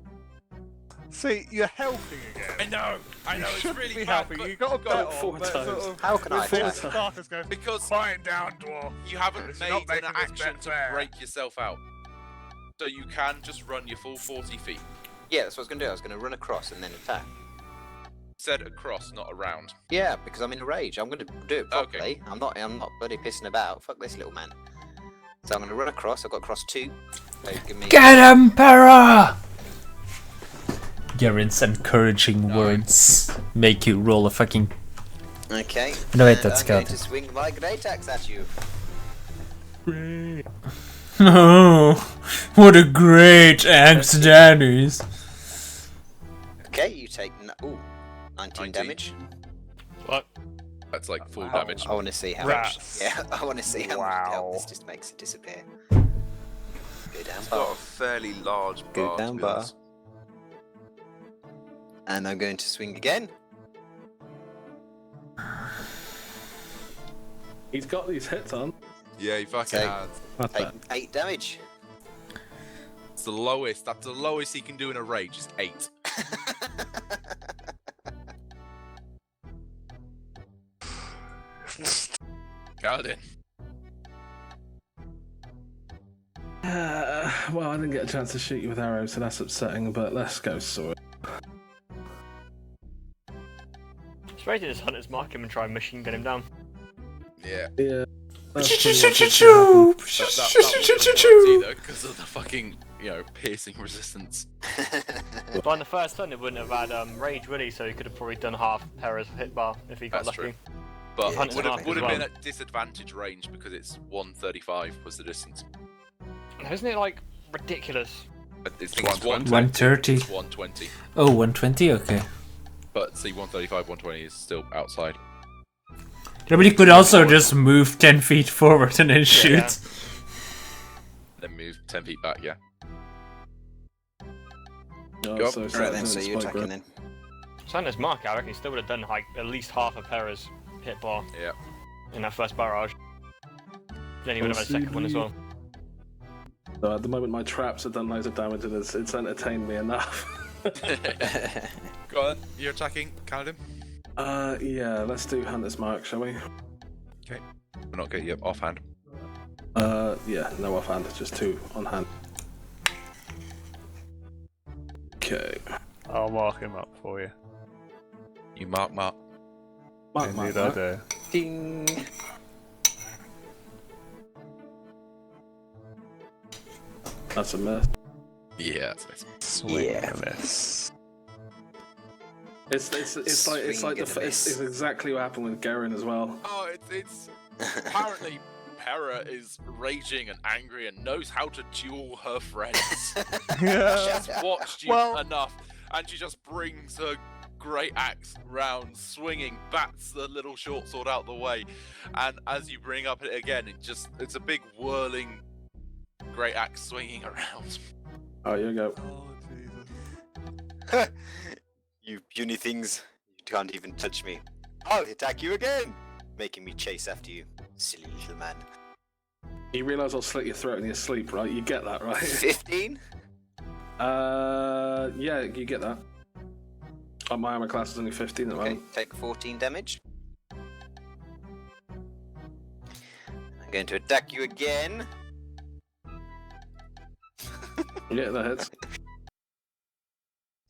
[SPEAKER 2] See, you're helping again.
[SPEAKER 3] I know.
[SPEAKER 2] You
[SPEAKER 3] It's
[SPEAKER 2] shouldn't
[SPEAKER 3] really
[SPEAKER 2] be
[SPEAKER 3] bad,
[SPEAKER 2] helping.
[SPEAKER 3] but
[SPEAKER 2] You got to bet
[SPEAKER 4] four
[SPEAKER 2] on, but
[SPEAKER 4] times.
[SPEAKER 2] sort of.
[SPEAKER 6] How can I
[SPEAKER 2] with four
[SPEAKER 6] attack?
[SPEAKER 2] Sparkers going.
[SPEAKER 3] because
[SPEAKER 2] Quiet down, dwarf.
[SPEAKER 3] you haven't
[SPEAKER 2] It's
[SPEAKER 3] made
[SPEAKER 2] not
[SPEAKER 3] an
[SPEAKER 2] making this
[SPEAKER 3] action
[SPEAKER 2] bet
[SPEAKER 3] to
[SPEAKER 2] fair.
[SPEAKER 3] break yourself out. So you can just run your full 40 feet.
[SPEAKER 6] Yeah, that's what I was going to do. I was going to run across and then attack.
[SPEAKER 3] Said across, not around.
[SPEAKER 6] Yeah, because I'm in a rage. I'm going to do it
[SPEAKER 3] Okay.
[SPEAKER 6] properly. I'm not bloody pissing about. Fuck this little man. So I'm going to run across. I've got across 2. So give me.
[SPEAKER 1] Get him, Para! Garen's encouraging words make you roll a fucking.
[SPEAKER 6] Okay.
[SPEAKER 1] No, wait,
[SPEAKER 6] and
[SPEAKER 1] that's
[SPEAKER 6] I'm going
[SPEAKER 1] Kaladin.
[SPEAKER 6] to swing my great axe at you.
[SPEAKER 1] Oh, what a great axe that is.
[SPEAKER 6] Okay, you take 19
[SPEAKER 3] 19.
[SPEAKER 6] damage.
[SPEAKER 5] What?
[SPEAKER 3] That's like full
[SPEAKER 6] I
[SPEAKER 3] damage.
[SPEAKER 6] want to see how
[SPEAKER 2] Rats.
[SPEAKER 6] much. Yeah, I want to see how much
[SPEAKER 2] Wow.
[SPEAKER 6] help this just makes it disappear. Go down
[SPEAKER 3] It's
[SPEAKER 6] bar.
[SPEAKER 3] got a fairly large
[SPEAKER 6] Go
[SPEAKER 3] bar.
[SPEAKER 6] down
[SPEAKER 3] to be
[SPEAKER 6] bar.
[SPEAKER 3] honest.
[SPEAKER 6] And I'm going to swing again.
[SPEAKER 4] He's got these hits on.
[SPEAKER 3] Yeah, you fucking
[SPEAKER 6] Take-
[SPEAKER 3] has.
[SPEAKER 4] What's
[SPEAKER 6] Take
[SPEAKER 4] that?
[SPEAKER 6] 8 damage.
[SPEAKER 3] It's the lowest. That's the lowest he can do in a rage. Is 8. Kaladin.
[SPEAKER 4] Well, I didn't get a chance to shoot you with arrows, so that's upsetting, but let's go sword.
[SPEAKER 5] Just ready to just hunt his mark him and try and machine gun him down.
[SPEAKER 3] Yeah.
[SPEAKER 4] Yeah.
[SPEAKER 3] That either because of the fucking, piercing resistance.
[SPEAKER 5] But on the first turn, it wouldn't have had rage, would he? So he could have probably done half Para's hit bar if he got
[SPEAKER 3] That's
[SPEAKER 5] lucky.
[SPEAKER 3] true. But
[SPEAKER 6] Yeah,
[SPEAKER 5] Hunt's
[SPEAKER 3] would
[SPEAKER 5] mark
[SPEAKER 3] have,
[SPEAKER 5] as
[SPEAKER 3] would have been
[SPEAKER 5] well.
[SPEAKER 3] at disadvantage range because it's 135 was the distance.
[SPEAKER 5] Isn't it like ridiculous?
[SPEAKER 3] It's
[SPEAKER 2] 120.
[SPEAKER 1] 130.
[SPEAKER 3] It's 120.
[SPEAKER 1] Oh, 120? Okay.
[SPEAKER 3] But see, 135, 120 is still outside.
[SPEAKER 1] Yeah, but you could also just move 10 feet forward and then shoot.
[SPEAKER 5] Yeah.
[SPEAKER 3] Then move 10 feet back, yeah.
[SPEAKER 4] Oh,
[SPEAKER 3] Go up.
[SPEAKER 4] so
[SPEAKER 6] Right then, so
[SPEAKER 4] it's
[SPEAKER 6] you're
[SPEAKER 4] spike
[SPEAKER 6] attacking
[SPEAKER 4] grip.
[SPEAKER 6] then.
[SPEAKER 5] So on his mark, I reckon he still would have done like at least half of Para's hit bar
[SPEAKER 3] Yeah.
[SPEAKER 5] in that first barrage. Then he would have had a second one as well.
[SPEAKER 4] So at the moment, my traps have done loads of damage, and it's entertained me enough.
[SPEAKER 3] Go on, you're attacking, Kaladin.
[SPEAKER 4] Yeah, let's do Hunter's Mark, shall we?
[SPEAKER 3] We're not getting you offhand.
[SPEAKER 4] Yeah, no offhand, just 2 on hand. Okay.
[SPEAKER 2] I'll mark him up for you.
[SPEAKER 3] You mark.
[SPEAKER 2] Indeed I do.
[SPEAKER 6] Ding.
[SPEAKER 4] That's a miss.
[SPEAKER 3] Yeah, that's nice.
[SPEAKER 2] Swing
[SPEAKER 6] Yeah.
[SPEAKER 2] and a miss.
[SPEAKER 4] It's like it's exactly what happened with Garen as well.
[SPEAKER 3] Oh, it's apparently Pera is raging and angry and knows how to duel her friends. She's watched you enough, and she just brings her great axe round, swinging, bats the little short sword out the way, and as you bring up it again, it's a big whirling great axe swinging around.
[SPEAKER 4] Oh, here you go.
[SPEAKER 2] Oh, Jesus.
[SPEAKER 6] You puny things. You can't even touch me. I'll attack you again! Making me chase after you, silly little man.
[SPEAKER 4] You realise I'll slit your throat in your sleep, right? You get that, right?
[SPEAKER 6] 15?
[SPEAKER 4] Yeah, you get that. Oh, my armor class is only 15 at the
[SPEAKER 6] Okay,
[SPEAKER 4] moment.
[SPEAKER 6] take 14 damage. I'm going to attack you again.
[SPEAKER 4] Yeah, that hits.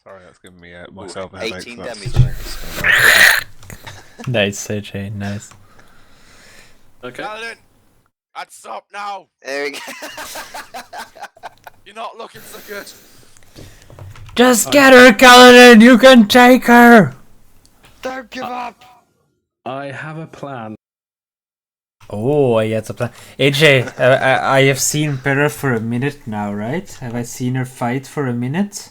[SPEAKER 2] Sorry, that's giving me myself a headache.
[SPEAKER 6] 18
[SPEAKER 2] so that's-
[SPEAKER 6] damage.
[SPEAKER 1] Nice, AJ, nice.
[SPEAKER 4] Okay.
[SPEAKER 3] Paladin, I'd stop now.
[SPEAKER 6] There we go.
[SPEAKER 3] You're not looking so good.
[SPEAKER 1] Just get her, Kaladin! You can take her!
[SPEAKER 6] Don't give up!
[SPEAKER 4] I have a plan.
[SPEAKER 1] Oh, I get the plan. AJ, I have seen Pera for a minute now, right? Have I seen her fight for a minute?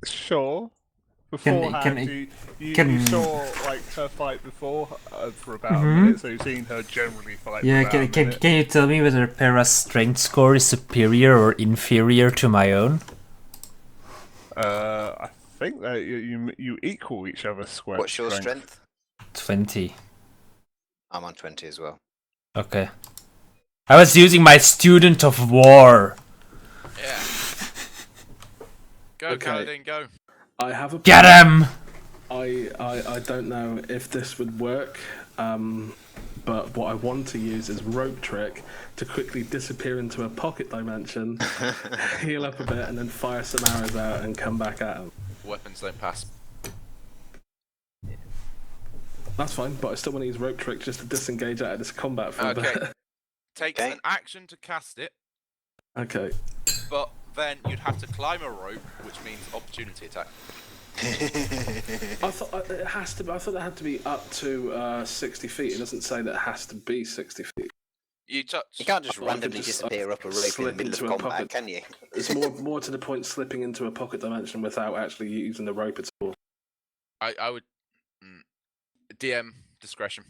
[SPEAKER 2] Sure.
[SPEAKER 1] Can-
[SPEAKER 2] Beforehand, you
[SPEAKER 1] can-
[SPEAKER 2] saw like her fight before for about a
[SPEAKER 1] Mhm.
[SPEAKER 2] minute, so you've seen her generally fight.
[SPEAKER 1] Yeah,
[SPEAKER 2] for about a minute.
[SPEAKER 1] can you tell me whether Pera's strength score is superior or inferior to my own?
[SPEAKER 2] I think that you equal each other's square.
[SPEAKER 6] What's your strength?
[SPEAKER 1] 20.
[SPEAKER 6] I'm on 20 as well.
[SPEAKER 1] Okay. I was using my student of war.
[SPEAKER 3] Yeah. Go,
[SPEAKER 4] Okay.
[SPEAKER 3] Kaladin, go.
[SPEAKER 4] I have a
[SPEAKER 1] Get
[SPEAKER 4] plan.
[SPEAKER 1] him!
[SPEAKER 4] I don't know if this would work, but what I want to use is rope trick to quickly disappear into a pocket dimension, heal up a bit, and then fire some arrows out and come back at him.
[SPEAKER 3] Weapons don't pass.
[SPEAKER 4] That's fine, but I still want to use rope trick just to disengage out of this combat for a
[SPEAKER 3] Okay.
[SPEAKER 4] bit.
[SPEAKER 3] Takes
[SPEAKER 6] Okay.
[SPEAKER 3] an action to cast it,
[SPEAKER 4] Okay.
[SPEAKER 3] but then you'd have to climb a rope, which means opportunity attack.
[SPEAKER 4] I thought it has to. I thought it had to be up to 60 feet. It doesn't say that it has to be 60 feet.
[SPEAKER 3] You touch.
[SPEAKER 6] You can't just
[SPEAKER 4] I could
[SPEAKER 6] randomly
[SPEAKER 4] just,
[SPEAKER 6] disappear up a rope in the
[SPEAKER 4] slip
[SPEAKER 6] middle of
[SPEAKER 4] into a
[SPEAKER 6] combat,
[SPEAKER 4] pocket.
[SPEAKER 6] can you?
[SPEAKER 4] It's more to the point slipping into a pocket dimension without actually using the rope at all.
[SPEAKER 3] I would. DM discretion.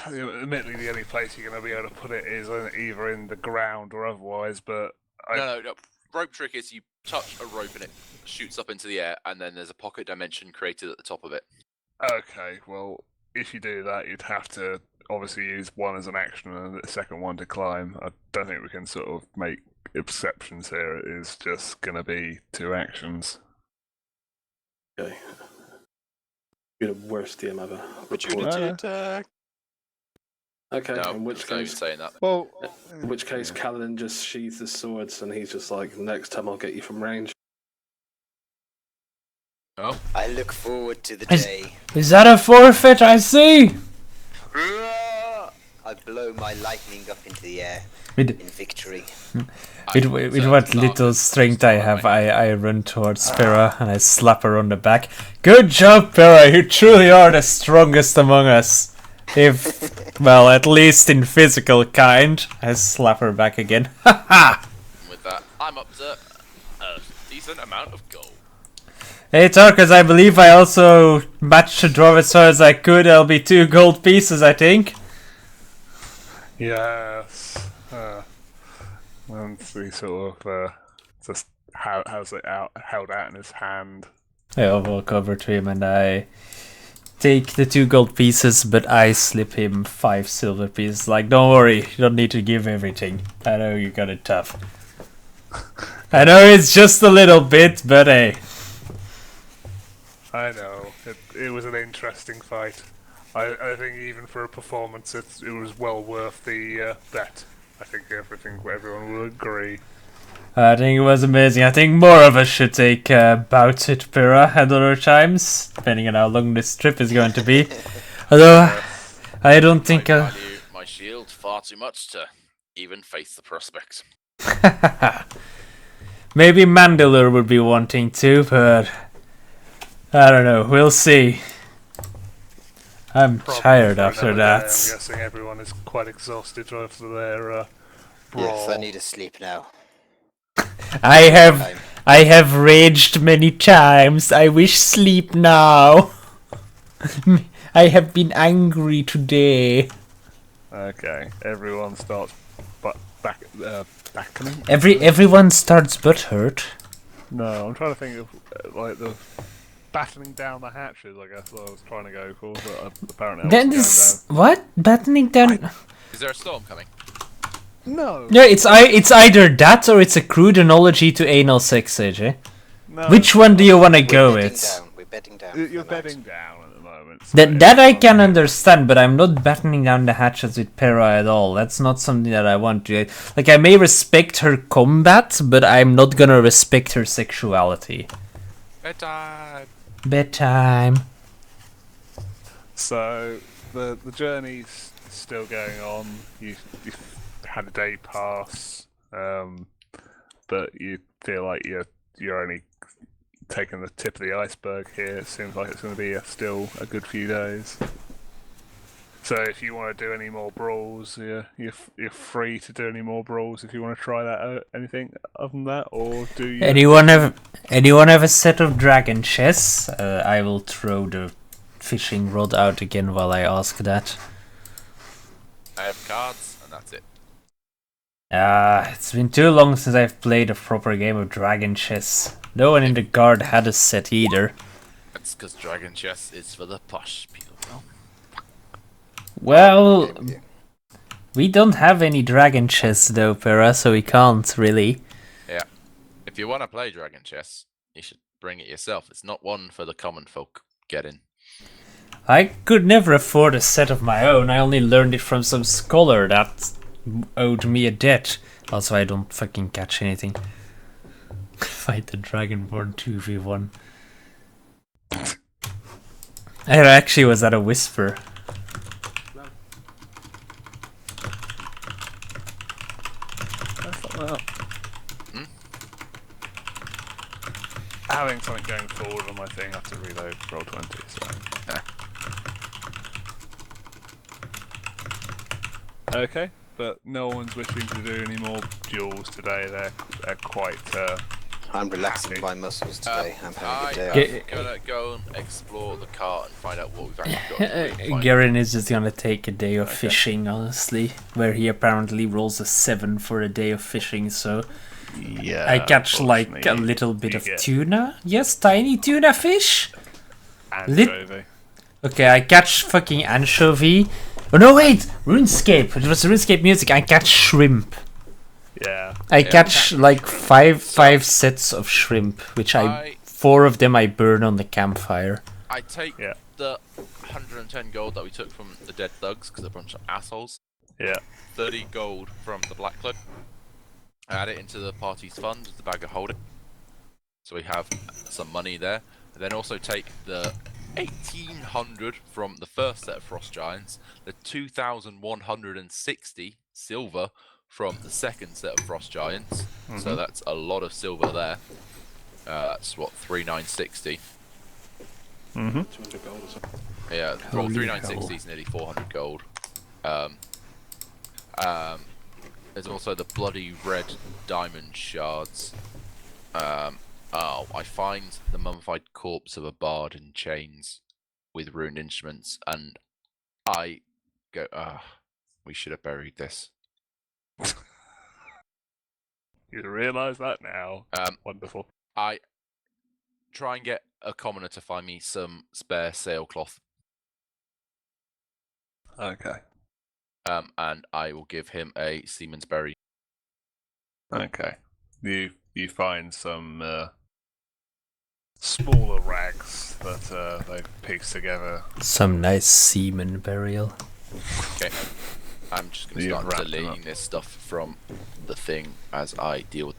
[SPEAKER 2] Admittedly, the only place you're going to be able to put it is either in the ground or otherwise, but
[SPEAKER 3] No. Rope trick is you touch a rope and it shoots up into the air, and then there's a pocket dimension created at the top of it.
[SPEAKER 2] Okay, well, if you do that, you'd have to obviously use one as an action and the second one to climb. I don't think we can sort of make exceptions here. It is just going to be 2 actions.
[SPEAKER 4] Okay. You're the worst DM ever.
[SPEAKER 2] Opportunity
[SPEAKER 3] attack.
[SPEAKER 4] Okay,
[SPEAKER 3] No,
[SPEAKER 4] in which
[SPEAKER 3] not even
[SPEAKER 4] case,
[SPEAKER 2] Well,
[SPEAKER 4] Kaladin just sheathes his swords and he's just like, next time I'll get you from range.
[SPEAKER 3] Oh.
[SPEAKER 6] I look forward to the
[SPEAKER 1] I-
[SPEAKER 6] day.
[SPEAKER 1] Is that a forfeit? I see!
[SPEAKER 6] I blow my lightning up into the air
[SPEAKER 1] With,
[SPEAKER 6] in victory.
[SPEAKER 1] with what little strength I have, I run towards Pera and I slap her on the back. Good job, Pera! You truly are the strongest among us. If, well, at least in physical kind. I slap her back again. Haha!
[SPEAKER 3] With that, I'm up to a decent amount of gold.
[SPEAKER 1] Hey Tarkus, I believe I also matched to draw as far as I could. There'll be 2 gold pieces, I think.
[SPEAKER 2] yes. Once he sort of just how's it out held out in his hand.
[SPEAKER 1] I'll walk over to him and I take the 2 gold pieces, but I slip him 5 silver pieces. Like, don't worry, you don't need to give everything. I know you got it tough. I know it's just a little bit, but hey.
[SPEAKER 2] I know it was an interesting fight. I think even for a performance, it was well worth the bet. I think everyone will agree.
[SPEAKER 1] I think it was amazing. I think more of us should take bouts at Pyrrha at other times, depending on how long this trip is going to be. Although, I don't think...
[SPEAKER 3] I value my shield far too much to even face the prospect.
[SPEAKER 1] Maybe Mandalore would be wanting to, but... I don't know, we'll see. I'm
[SPEAKER 2] Probably
[SPEAKER 1] tired
[SPEAKER 2] for
[SPEAKER 1] after
[SPEAKER 2] another day. I'm
[SPEAKER 1] that.
[SPEAKER 2] guessing everyone is quite exhausted after their
[SPEAKER 6] Yes,
[SPEAKER 2] brawl.
[SPEAKER 6] I need a sleep now.
[SPEAKER 1] I have raged many times. I wish sleep now. I have been angry today.
[SPEAKER 2] Okay, everyone starts backing.
[SPEAKER 1] Everyone starts butthurt.
[SPEAKER 2] No, I'm trying to think of like the battening down the hatches. I guess what I was trying to go for, but apparently I
[SPEAKER 1] Then
[SPEAKER 2] was
[SPEAKER 1] this what? Battening down?
[SPEAKER 3] Is there a storm coming?
[SPEAKER 2] going down.
[SPEAKER 1] No, it's either that or it's a crude analogy to anal sex, AJ.
[SPEAKER 2] No,
[SPEAKER 1] Which one do you want to go
[SPEAKER 6] We're bedding
[SPEAKER 1] with?
[SPEAKER 6] down. We're bedding down.
[SPEAKER 2] You're
[SPEAKER 6] for the night.
[SPEAKER 2] bedding down at the moment. So
[SPEAKER 1] That I can
[SPEAKER 2] everyone-
[SPEAKER 1] understand, but I'm not battening down the hatches with Pyrrha at all. That's not something that I want to. Like, I may respect her combat, but I'm not gonna respect her sexuality.
[SPEAKER 3] Bedtime.
[SPEAKER 1] Bedtime.
[SPEAKER 2] So the journey's still going on. You've had a day pass, but you feel like you're only taking the tip of the iceberg here. It seems like it's going to be still a good few days. So if you want to do any more brawls, you're free to do any more brawls if you want to try that out. Anything other than that, or do you?
[SPEAKER 1] Anyone have a set of dragon chess? I will throw the fishing rod out again while I ask that.
[SPEAKER 3] I have cards, and that's it.
[SPEAKER 1] It's been too long since I've played a proper game of dragon chess. No one in the guard had a set either.
[SPEAKER 3] That's because Dragon Chess is for the posh people.
[SPEAKER 1] Well,
[SPEAKER 6] Okay with you.
[SPEAKER 1] we don't have any dragon chess though, Pyrrha, so we can't really.
[SPEAKER 3] Yeah. If you want to play Dragon Chess, you should bring it yourself. It's not one for the common folk. Get in.
[SPEAKER 1] I could never afford a set of my own. I only learned it from some scholar that owed me a debt. Also, I don't fucking catch anything. Fight the Dragonborn 2v1. Actually, was that a whisper?
[SPEAKER 2] Well, having something going forward on my thing, I have to reload roll 20. So. Okay, but no one's wishing to do any more duels today. They're quite.
[SPEAKER 6] I'm relaxing
[SPEAKER 2] happy.
[SPEAKER 6] my muscles today. I'm having a
[SPEAKER 3] I'm
[SPEAKER 6] day off.
[SPEAKER 3] gonna go and explore the cart and find out what we've actually got. to do. Find-
[SPEAKER 1] Garen is just gonna take a day of fishing, honestly. Where he apparently rolls a 7 for a day of fishing, so
[SPEAKER 2] Yeah.
[SPEAKER 1] I catch like a
[SPEAKER 2] unfortunately,
[SPEAKER 1] little bit
[SPEAKER 2] you
[SPEAKER 1] of
[SPEAKER 2] get
[SPEAKER 1] tuna. Yes, tiny tuna fish.
[SPEAKER 2] anchovy.
[SPEAKER 1] Okay, I catch fucking anchovy. Oh no, wait! RuneScape! It was RuneScape music. I catch shrimp.
[SPEAKER 2] Yeah.
[SPEAKER 1] I catch like five sets of shrimp, which 4 of them I burn on the campfire.
[SPEAKER 3] I take
[SPEAKER 2] Yeah.
[SPEAKER 3] the 110 gold that we took from the dead thugs because they're a bunch of assholes.
[SPEAKER 2] Yeah.
[SPEAKER 3] 30 gold from the Black Cloak. I add it into the party's fund with the bag of holding. So we have some money there. And then also take the 1800 from the first set of Frost Giants, the 2160 silver from the second set of Frost Giants. So that's a lot of silver there. That's what, 3960.
[SPEAKER 4] 200 gold or something.
[SPEAKER 3] Yeah, well,
[SPEAKER 1] Holy
[SPEAKER 3] 3960
[SPEAKER 1] hell.
[SPEAKER 3] is nearly 400 gold. There's also the bloody red diamond shards. I find the mummified corpse of a bard in chains with ruined instruments, and I go, we should have buried this.
[SPEAKER 2] You realise that now.
[SPEAKER 3] Um,
[SPEAKER 2] Wonderful.
[SPEAKER 3] I try and get a commoner to find me some spare sailcloth,
[SPEAKER 2] Okay.
[SPEAKER 3] and I will give him a seaman's berry.
[SPEAKER 2] Okay. You find some smaller rags that they've pieced together.
[SPEAKER 1] Some nice seaman burial.
[SPEAKER 3] Okay. I'm just going to
[SPEAKER 2] You've
[SPEAKER 3] start
[SPEAKER 2] wrapped them
[SPEAKER 3] deleting
[SPEAKER 2] up.
[SPEAKER 3] this stuff from the thing as I deal with.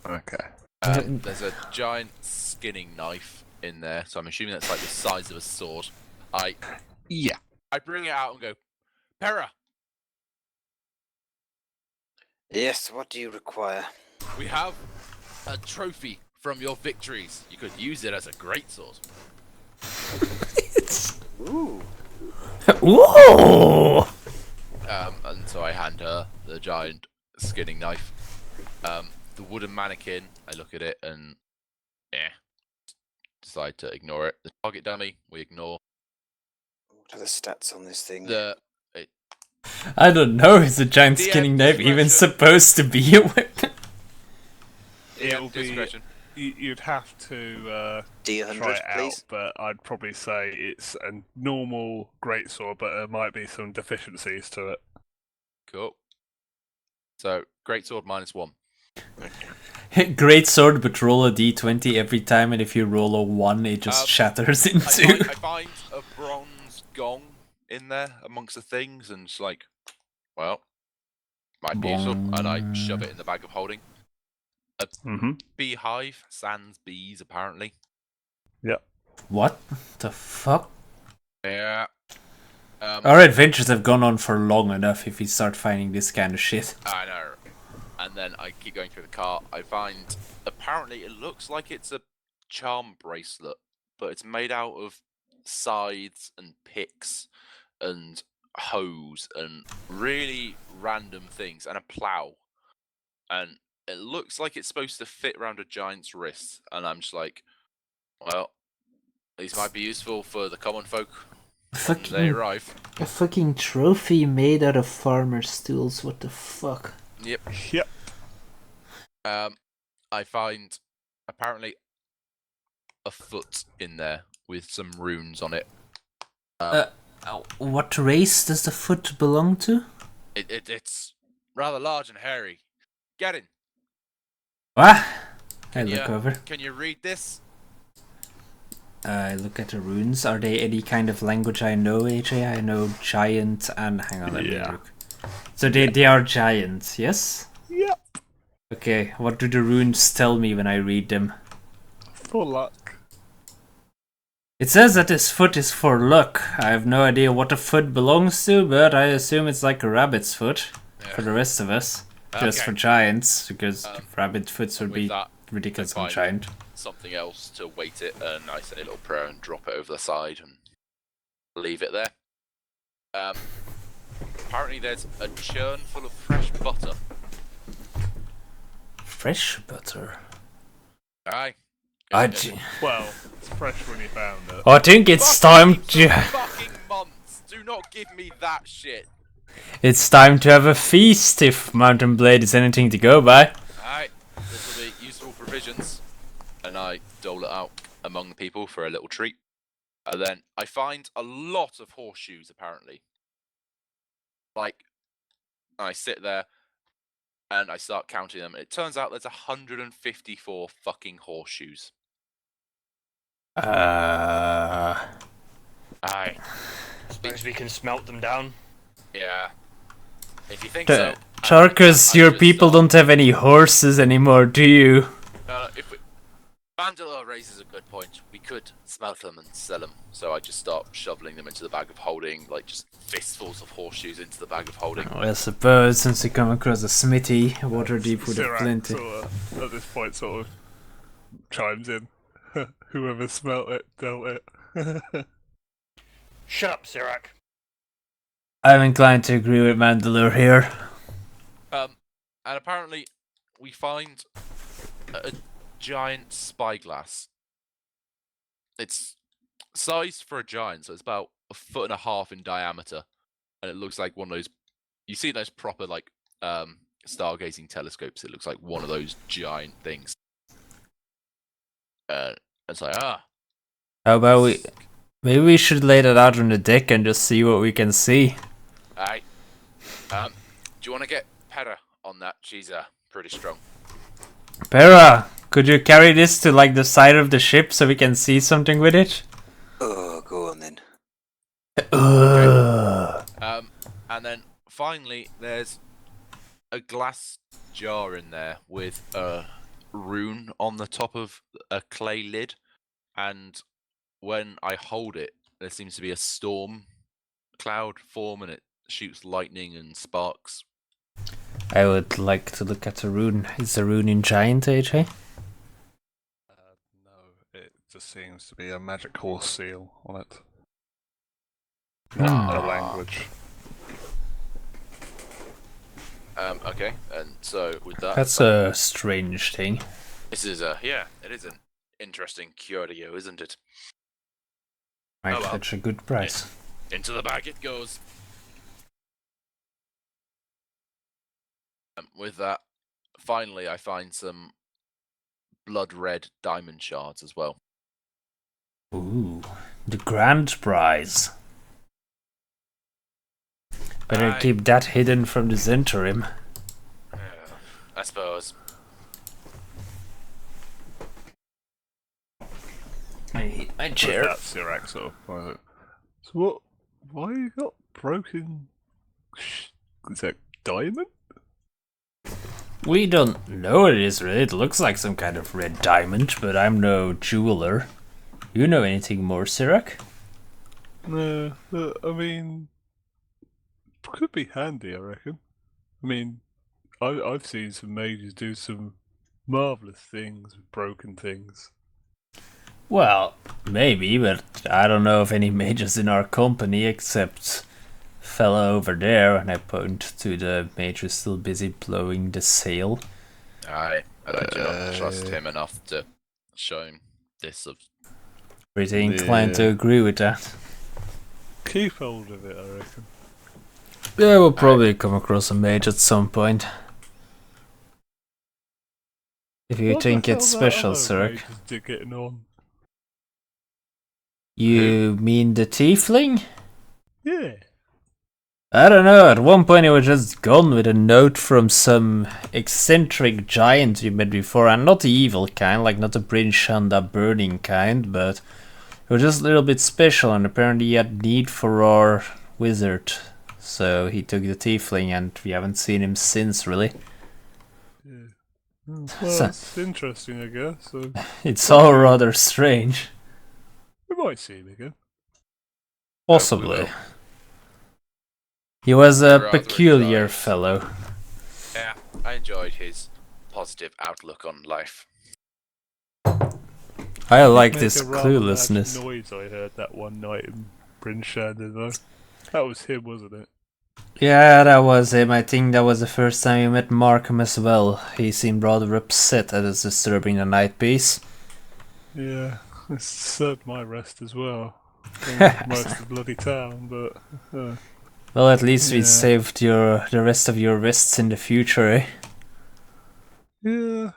[SPEAKER 2] Okay.
[SPEAKER 3] There's a giant skinning knife in there, so I'm assuming that's like the size of a sword. I bring it out and go, Pera,
[SPEAKER 6] Yes, what do you require?
[SPEAKER 3] we have a trophy from your victories. You could use it as a greatsword.
[SPEAKER 6] Ooh.
[SPEAKER 1] Ooh!
[SPEAKER 3] And so I hand her the giant skinning knife. The wooden mannequin, I look at it and decide to ignore it. The target dummy, we ignore.
[SPEAKER 6] What are the stats on this thing?
[SPEAKER 1] I don't know, is a giant
[SPEAKER 3] DM
[SPEAKER 1] skinning knife even
[SPEAKER 3] discretion.
[SPEAKER 1] supposed to be a weapon?
[SPEAKER 2] It'll be.
[SPEAKER 3] Discretion.
[SPEAKER 2] You'd have to
[SPEAKER 6] D100,
[SPEAKER 2] try it
[SPEAKER 6] please.
[SPEAKER 2] out, but I'd probably say it's a normal greatsword, but there might be some deficiencies to it.
[SPEAKER 3] Cool. So, greatsword -1.
[SPEAKER 1] Great sword, but roll a d20 every time, and if you roll a 1, it just shatters in two.
[SPEAKER 3] I find a bronze gong in there amongst the things, and it's like, well, might be useful, and I shove it in the bag of holding. A beehive, sans bees, apparently.
[SPEAKER 2] Yep.
[SPEAKER 1] What the fuck?
[SPEAKER 3] Yeah.
[SPEAKER 1] Our adventures have gone on for long enough if we start finding this kind of shit.
[SPEAKER 3] I know. And then I keep going through the cart. I find, apparently, it looks like it's a charm bracelet, but it's made out of scythes and picks and hoes and really random things, and a plow. And it looks like it's supposed to fit around a giant's wrist. And I'm just like, well, these might be useful for the common folk when they arrive.
[SPEAKER 1] A fucking trophy made out of farmer's tools, what the fuck?
[SPEAKER 3] Yep.
[SPEAKER 2] Yep.
[SPEAKER 3] I find apparently a foot in there with some runes on it.
[SPEAKER 1] What race does the foot belong to?
[SPEAKER 3] It's rather large and hairy. Get in.
[SPEAKER 1] What? I look over.
[SPEAKER 3] Can you read this?
[SPEAKER 1] I look at the runes. Are they any kind of language I know, AJ? I know giant and... Hang on, let me look. So they are giants, yes?
[SPEAKER 2] Yep.
[SPEAKER 1] Okay, what do the runes tell me when I read them?
[SPEAKER 2] For luck.
[SPEAKER 1] It says that this foot is for luck. I have no idea what the foot belongs to, but I assume it's like a rabbit's foot for the rest of us. Just for giants, because rabbit foots would be ridiculous and giant.
[SPEAKER 3] Something else to weight it, and I say a little prayer and drop it over the side and leave it there. Apparently there's a churn full of fresh butter.
[SPEAKER 1] Fresh butter?
[SPEAKER 3] Aye.
[SPEAKER 2] Well, it's fresh when you found it.
[SPEAKER 1] I think it's time to...
[SPEAKER 3] Fucking months! Do not give me that shit!
[SPEAKER 1] It's time to have a feast, if Mountain Blade is anything to go by.
[SPEAKER 3] Aye. This will be useful provisions. And I dole it out among the people for a little treat. And then I find a lot of horseshoes, apparently. Like, I sit there and I start counting them. It turns out there's 154 fucking horseshoes. Aye.
[SPEAKER 5] Suppose we can smelt them down.
[SPEAKER 3] Yeah. If you think so.
[SPEAKER 1] Charkus, your people don't have any horses anymore, do you?
[SPEAKER 3] Vandala raises a good point. We could smelt them and sell them. So I just start shoveling them into the bag of holding, like just fistfuls of horseshoes into the bag of holding.
[SPEAKER 1] Well, I suppose since we come across a smithy, Waterdeep would have plenty.
[SPEAKER 2] At this point, sort of chimes in. Whoever smelt it, dealt it.
[SPEAKER 5] Shut up, Sirac.
[SPEAKER 1] I'm inclined to agree with Mandalore here.
[SPEAKER 3] And apparently, we find a giant spyglass. It's sized for a giant, so it's about 1.5 feet in diameter, and it looks like one of those. You see those proper like stargazing telescopes? It looks like one of those giant things. It's like
[SPEAKER 1] How about we? Maybe we should lay that out on the deck and just see what we can see.
[SPEAKER 3] Alright. Do you want to get Pera on that? She's pretty strong.
[SPEAKER 1] Pera, could you carry this to like the side of the ship so we can see something with it?
[SPEAKER 6] Oh, go on then.
[SPEAKER 3] And then finally, there's a glass jar in there with a rune on the top of a clay lid, and when I hold it, there seems to be a storm cloud form, and it shoots lightning and sparks.
[SPEAKER 1] I would like to look at the rune. Is the rune in Giant, AJ?
[SPEAKER 2] No, it just seems to be a magic horse seal on it. Not a language.
[SPEAKER 3] Okay, and so with that,
[SPEAKER 1] That's a strange thing.
[SPEAKER 3] this is it is an interesting curio, isn't it?
[SPEAKER 1] Might
[SPEAKER 3] well.
[SPEAKER 1] fetch a good price.
[SPEAKER 3] Into the bag it goes. With that, finally I find some blood red diamond shards as well.
[SPEAKER 1] Ooh, the grand prize. Better
[SPEAKER 3] Aye.
[SPEAKER 1] keep that hidden from the Zentarim.
[SPEAKER 3] I suppose.
[SPEAKER 1] I hate my
[SPEAKER 2] But
[SPEAKER 1] chair.
[SPEAKER 2] that's Sirac sort of private. So what? Why you got broken? Is that diamond?
[SPEAKER 1] We don't know what it is really. It looks like some kind of red diamond, but I'm no jeweler. You know anything more, Sirac?
[SPEAKER 2] No, I mean, could be handy. I reckon. I mean, I've seen some mages do some marvelous things with broken things.
[SPEAKER 1] Well, maybe, but I don't know of any mages in our company except fella over there, and I point to the mage who's still busy blowing the sail.
[SPEAKER 3] Aye, and I do not trust him enough to show him this of.
[SPEAKER 1] Pretty inclined to
[SPEAKER 2] Yeah.
[SPEAKER 1] agree with that.
[SPEAKER 2] Keep hold of it. I reckon.
[SPEAKER 1] Yeah, we'll probably come across a mage at some point. If you
[SPEAKER 2] What the
[SPEAKER 1] think it's
[SPEAKER 2] hell that
[SPEAKER 1] special,
[SPEAKER 2] other
[SPEAKER 1] Sirac.
[SPEAKER 2] mage is getting on?
[SPEAKER 1] You mean the tiefling?
[SPEAKER 2] Yeah.
[SPEAKER 1] I don't know, at one point he was just gone with a note from some eccentric giant you met before, and not the evil kind, like not the Bryn Shanda burning kind, but he was just a little bit special, and apparently he had need for our wizard. So he took the tiefling, and we haven't seen him since, really.
[SPEAKER 2] Yeah. Well,
[SPEAKER 1] So-
[SPEAKER 2] that's interesting, I guess. So
[SPEAKER 1] It's all rather strange.
[SPEAKER 2] we might see him again.
[SPEAKER 1] Possibly. He was a
[SPEAKER 3] Rather
[SPEAKER 1] peculiar
[SPEAKER 3] excited.
[SPEAKER 1] fellow.
[SPEAKER 3] Yeah, I enjoyed his positive outlook on life.
[SPEAKER 1] I like
[SPEAKER 2] Make
[SPEAKER 1] this
[SPEAKER 2] a rather large
[SPEAKER 1] cluelessness.
[SPEAKER 2] noise I heard that one night in Bryn Shanda, though. That was him, wasn't it?
[SPEAKER 1] Yeah, that was him. I think that was the first time you met Markham as well. He seemed rather upset at us disturbing the night peace.
[SPEAKER 2] Yeah, it served my rest as well. Most of the bloody town, but
[SPEAKER 1] Well, at least we
[SPEAKER 2] Yeah.
[SPEAKER 1] saved the rest of your rests in the future, eh?
[SPEAKER 2] yeah,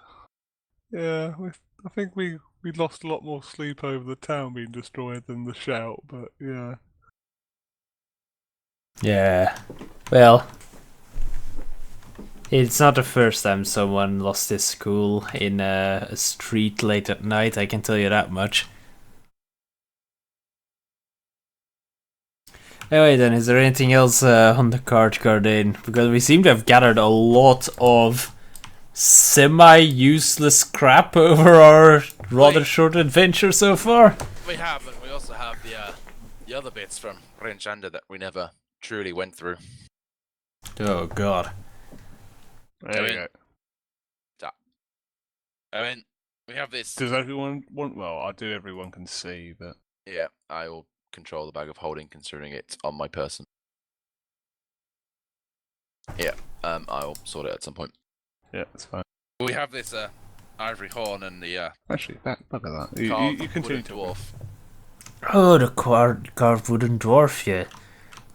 [SPEAKER 2] I think we lost a lot more sleep over the town being destroyed than the shout. But yeah,
[SPEAKER 1] Yeah. Well, it's not the first time someone lost his cool in a street late at night, I can tell you that much. Anyway then, is there anything else on the card, Garden? Because we seem to have gathered a lot of semi-useless crap over our rather
[SPEAKER 3] Wait.
[SPEAKER 1] short adventure so far.
[SPEAKER 3] We have, and we also have the other bits from Bryn Shanda that we never truly went through.
[SPEAKER 1] Oh god.
[SPEAKER 2] there we
[SPEAKER 3] mean-
[SPEAKER 2] go.
[SPEAKER 3] I mean, we have this.
[SPEAKER 2] Does everyone want? Well, I do. Everyone can see, but
[SPEAKER 3] Yeah, I will control the bag of holding, considering it's on my person. Yeah, I will sort it at some point.
[SPEAKER 2] yeah, it's fine.
[SPEAKER 3] We have this ivory horn and the
[SPEAKER 2] Actually, look at that. You
[SPEAKER 3] carved
[SPEAKER 2] continue
[SPEAKER 3] wooden
[SPEAKER 2] to
[SPEAKER 3] dwarf.
[SPEAKER 1] Oh, the carved wooden dwarf, yeah.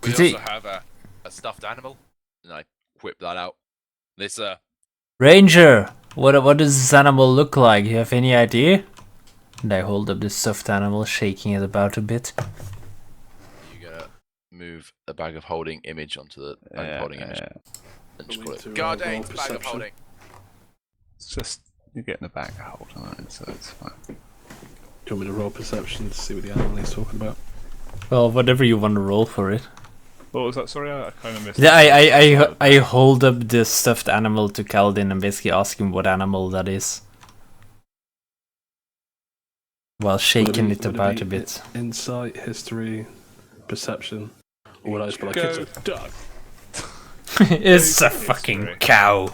[SPEAKER 3] We
[SPEAKER 1] Did he-
[SPEAKER 3] also have a stuffed animal, and I whip that out. This
[SPEAKER 1] Ranger! What does this animal look like? You have any idea? And I hold up the stuffed animal, shaking it about a bit.
[SPEAKER 3] you gotta move the bag of holding image onto the bag of holding image, and just
[SPEAKER 4] We
[SPEAKER 3] call
[SPEAKER 4] need to,
[SPEAKER 3] it guard
[SPEAKER 4] roll
[SPEAKER 3] 8 bag of
[SPEAKER 4] perception.
[SPEAKER 3] holding.
[SPEAKER 2] It's just you're getting the back hold on it, so it's fine.
[SPEAKER 4] Do you want me to roll perception to see what the animal he's talking about?
[SPEAKER 1] Well, whatever you want to roll for it.
[SPEAKER 2] What was that? Sorry, I kind of missed.
[SPEAKER 1] Yeah,
[SPEAKER 2] it.
[SPEAKER 1] I hold up the stuffed animal to Kaladin and basically ask him what animal that is. while shaking it
[SPEAKER 4] Would
[SPEAKER 1] about
[SPEAKER 4] be
[SPEAKER 1] a bit.
[SPEAKER 4] Insight, history, perception. Or would I just be like,
[SPEAKER 2] Go.
[SPEAKER 4] it's a duck?
[SPEAKER 1] It's a
[SPEAKER 2] History.
[SPEAKER 1] fucking cow.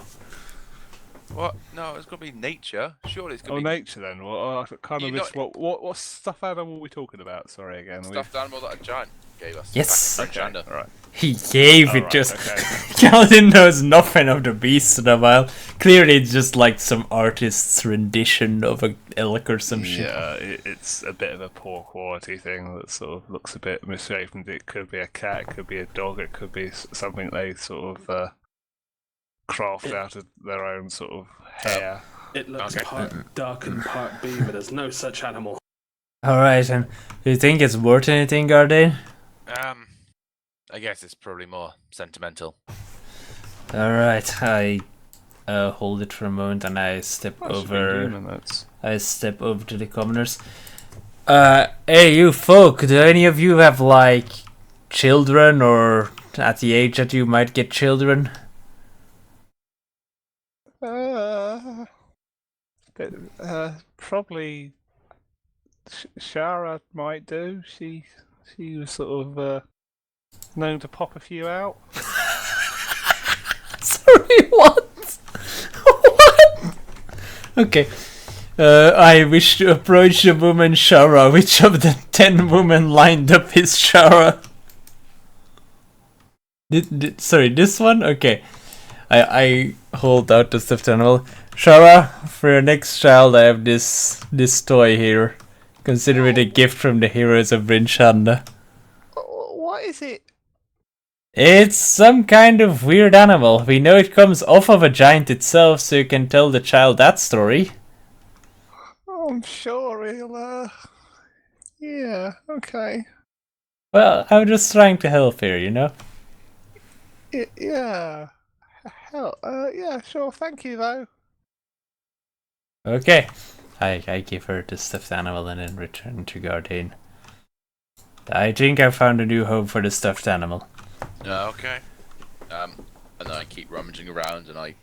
[SPEAKER 3] What? No, it's got to be nature. Surely it's got
[SPEAKER 2] Oh,
[SPEAKER 3] to be
[SPEAKER 2] nature then. Well, I kind
[SPEAKER 3] You
[SPEAKER 2] of missed what stuffed animal are we talking about? Sorry again.
[SPEAKER 3] stuffed animal that a giant gave us.
[SPEAKER 1] Yes.
[SPEAKER 3] Back in
[SPEAKER 2] Okay,
[SPEAKER 3] Chanda.
[SPEAKER 2] alright.
[SPEAKER 1] He gave it
[SPEAKER 2] Alright,
[SPEAKER 1] just.
[SPEAKER 2] okay.
[SPEAKER 1] Calvin knows nothing of the beast in a while. Clearly, it's just like some artist's rendition of a elk or some shit.
[SPEAKER 2] Yeah, it's a bit of a poor quality thing that sort of looks a bit misshapen. It could be a cat, it could be a dog, it could be something they sort of craft out of their own sort of hair.
[SPEAKER 4] It looks
[SPEAKER 3] Okay.
[SPEAKER 4] part duck and part beaver. There's no such animal.
[SPEAKER 1] Alright, and do you think it's worth anything, Gardain?
[SPEAKER 3] I guess it's probably more sentimental.
[SPEAKER 1] Alright, I hold it for a moment and I step
[SPEAKER 2] That should be
[SPEAKER 1] over.
[SPEAKER 2] human, that's-
[SPEAKER 1] I step over to the commoners. Hey, you folk, do any of you have like children or at the age that you might get children?
[SPEAKER 2] Probably Shara might do. She was sort of known to pop a few out.
[SPEAKER 1] Sorry, what? What? Okay. I wish to approach the woman Shara. Which of the 10 women lined up is Shara? Sorry, this one? Okay. I hold out the stuffed animal. Shara, for your next child I have this toy here. Consider it a gift from the heroes of Bryn Shanda.
[SPEAKER 2] What is it?
[SPEAKER 1] It's some kind of weird animal. We know it comes off of a giant itself, so you can tell the child that story.
[SPEAKER 2] I'm sure he'll. Yeah. Okay.
[SPEAKER 1] Well, I'm just trying to help here, you know?
[SPEAKER 2] Yeah. Hell. Yeah. Sure. Thank you, though.
[SPEAKER 1] Okay. I give her the stuffed animal and then return to Gardain. I think I found a new home for the stuffed animal.
[SPEAKER 3] Okay. And then I keep rummaging around and I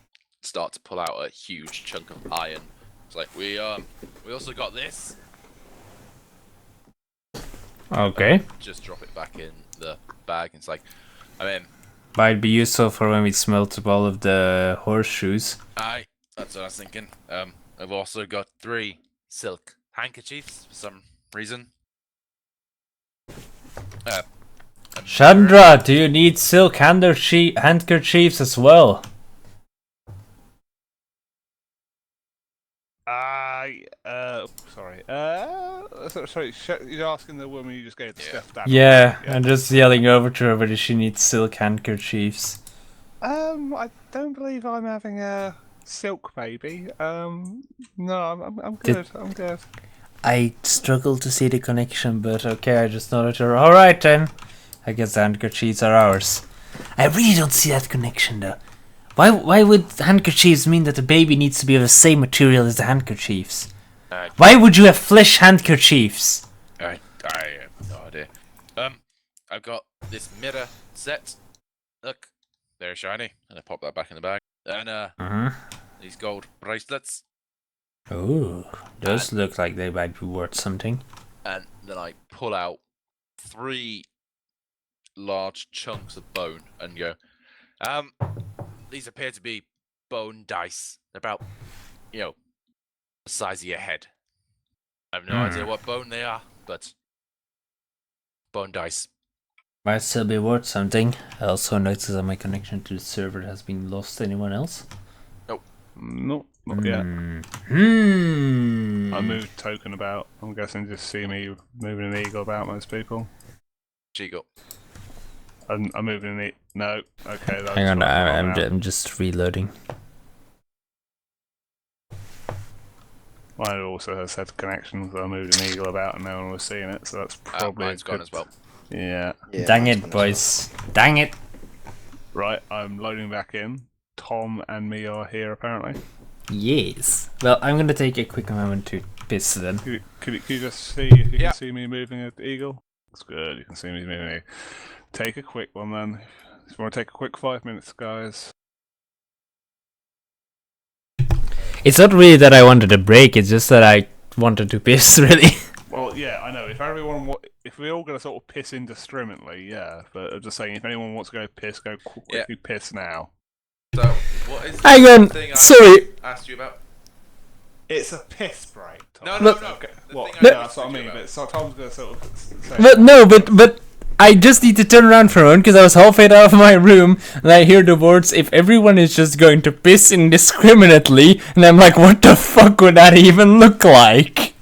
[SPEAKER 3] start to pull out a huge chunk of iron. It's like we also got this.
[SPEAKER 1] Okay.
[SPEAKER 3] Just drop it back in the bag. It's like, I mean,
[SPEAKER 1] Might be useful for when we smelt up all of the horseshoes.
[SPEAKER 3] that's what I was thinking. I've also got 3 silk handkerchiefs for some reason.
[SPEAKER 1] Chandra, do you need silk handkerchiefs as well?
[SPEAKER 2] Sorry. Sorry. You're asking the woman you just gave the stuffed animal.
[SPEAKER 1] Yeah, I'm just yelling over to her whether she needs silk handkerchiefs.
[SPEAKER 2] I don't believe I'm having a silk baby. No, I'm good. I'm good.
[SPEAKER 1] I struggle to see the connection, but okay, I just nodded her. Alright then. I guess the handkerchiefs are ours. I really don't see that connection though. Why would handkerchiefs mean that the baby needs to be of the same material as the handkerchiefs? Why would you have flesh handkerchiefs?
[SPEAKER 3] I have no idea. I've got this mirror set. Look, very shiny, and I pop that back in the bag. And these gold bracelets.
[SPEAKER 1] Ooh, those look like they might be worth something.
[SPEAKER 3] And then I pull out 3 large chunks of bone and go, these appear to be bone dice. They're about, the size of your head. I have no idea what bone they are, but bone dice.
[SPEAKER 1] Might still be worth something. I also noticed that my connection to the server has been lost. Anyone else?
[SPEAKER 2] No, not yet. I moved token about. I'm guessing just see me moving an eagle about most people.
[SPEAKER 3] Chico.
[SPEAKER 2] I'm moving an No. Okay. That's
[SPEAKER 1] Hang on,
[SPEAKER 2] what
[SPEAKER 1] I'm just reloading.
[SPEAKER 2] Mine also has had connections. I moved an eagle about and no one was seeing it, so that's probably
[SPEAKER 3] Mine's gone as well.
[SPEAKER 2] Yeah.
[SPEAKER 1] Dang
[SPEAKER 6] mine's
[SPEAKER 1] it,
[SPEAKER 6] gone as
[SPEAKER 1] boys. Dang it.
[SPEAKER 2] Right, I'm loading back in. Tom and me are here apparently.
[SPEAKER 1] Yes. Well, I'm gonna take a quick moment to piss then.
[SPEAKER 2] Could you just see if you
[SPEAKER 3] Yeah.
[SPEAKER 2] can see me moving an eagle? That's good. You can see me moving an eagle. Take a quick one then. If you want to take a quick 5 minutes, guys.
[SPEAKER 1] It's not really that I wanted a break, it's just that I wanted to piss, really.
[SPEAKER 2] Well, yeah, I know. If we're all going to sort of piss indiscriminately, yeah. But I'm just saying, if anyone wants to go piss, go quickly piss now.
[SPEAKER 3] So, what is
[SPEAKER 1] Hang on,
[SPEAKER 3] the thing
[SPEAKER 1] sorry.
[SPEAKER 3] I asked you about?
[SPEAKER 2] It's a piss break.
[SPEAKER 3] No.
[SPEAKER 2] Okay.
[SPEAKER 3] The
[SPEAKER 2] What?
[SPEAKER 3] thing I
[SPEAKER 2] That's
[SPEAKER 3] asked
[SPEAKER 2] what I
[SPEAKER 3] you
[SPEAKER 2] mean.
[SPEAKER 3] about.
[SPEAKER 2] But so Tom's going to sort of say.
[SPEAKER 1] But no, but I just need to turn around for a moment because I was halfway out of my room and I hear the words, if everyone is just going to piss indiscriminately, and I'm like, what the fuck would that even look like?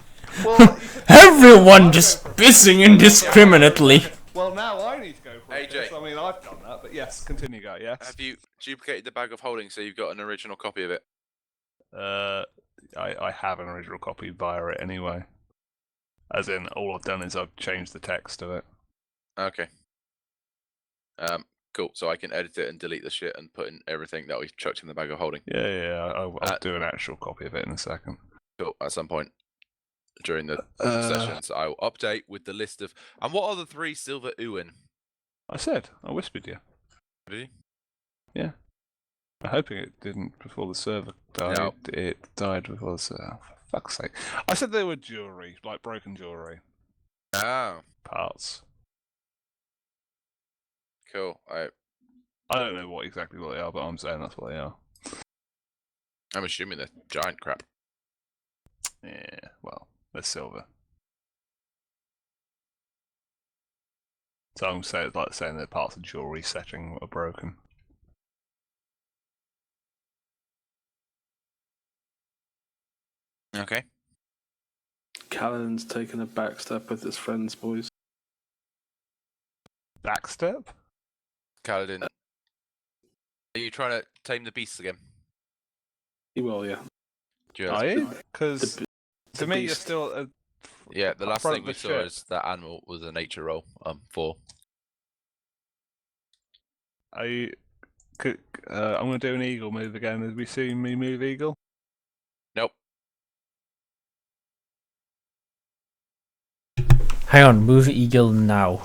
[SPEAKER 2] Well,
[SPEAKER 1] Everyone just pissing indiscriminately.
[SPEAKER 2] Well, now I need to go for
[SPEAKER 3] AJ.
[SPEAKER 2] it. I mean, I've done that, but yes, continue, guy. Yes.
[SPEAKER 3] Have you duplicated the bag of holding so you've got an original copy of it?
[SPEAKER 2] I have an original copy via it anyway. As in, all I've done is I've changed the text of it.
[SPEAKER 3] Okay. Cool. So I can edit it and delete the shit and put in everything that we chucked in the bag of holding.
[SPEAKER 2] Yeah. I'll do an actual copy of it in a second.
[SPEAKER 3] Cool. At some point during the sessions, I will update with the list of. And what are the 3 silver Uin?
[SPEAKER 2] I whispered you.
[SPEAKER 3] Did you?
[SPEAKER 2] Yeah. I'm hoping it didn't before the server died.
[SPEAKER 3] No.
[SPEAKER 2] It died before the server. For fuck's sake. I said they were jewellery, like broken jewellery
[SPEAKER 3] Oh,
[SPEAKER 2] parts.
[SPEAKER 3] cool.
[SPEAKER 2] I don't know exactly what they are, but I'm saying that's what they are.
[SPEAKER 3] I'm assuming they're giant crap.
[SPEAKER 2] Yeah, well, they're silver. So I'm saying, like saying that parts of jewellery setting are broken.
[SPEAKER 3] Okay.
[SPEAKER 4] Callan's taking a back step with his friends, boys.
[SPEAKER 2] Backstep?
[SPEAKER 3] Kaladin. Are you trying to tame the beasts again?
[SPEAKER 4] He will, yeah.
[SPEAKER 2] Are you? Because
[SPEAKER 4] The
[SPEAKER 2] to me, you're
[SPEAKER 4] beast.
[SPEAKER 2] still.
[SPEAKER 3] Yeah, the last
[SPEAKER 2] front
[SPEAKER 3] thing
[SPEAKER 2] of
[SPEAKER 3] we
[SPEAKER 2] the
[SPEAKER 3] saw
[SPEAKER 2] ship.
[SPEAKER 3] is that animal was a nature roll. 4.
[SPEAKER 2] Are you? I'm going to do an eagle move again. Have we seen me move eagle?
[SPEAKER 3] Nope.
[SPEAKER 1] Hang on, move eagle now.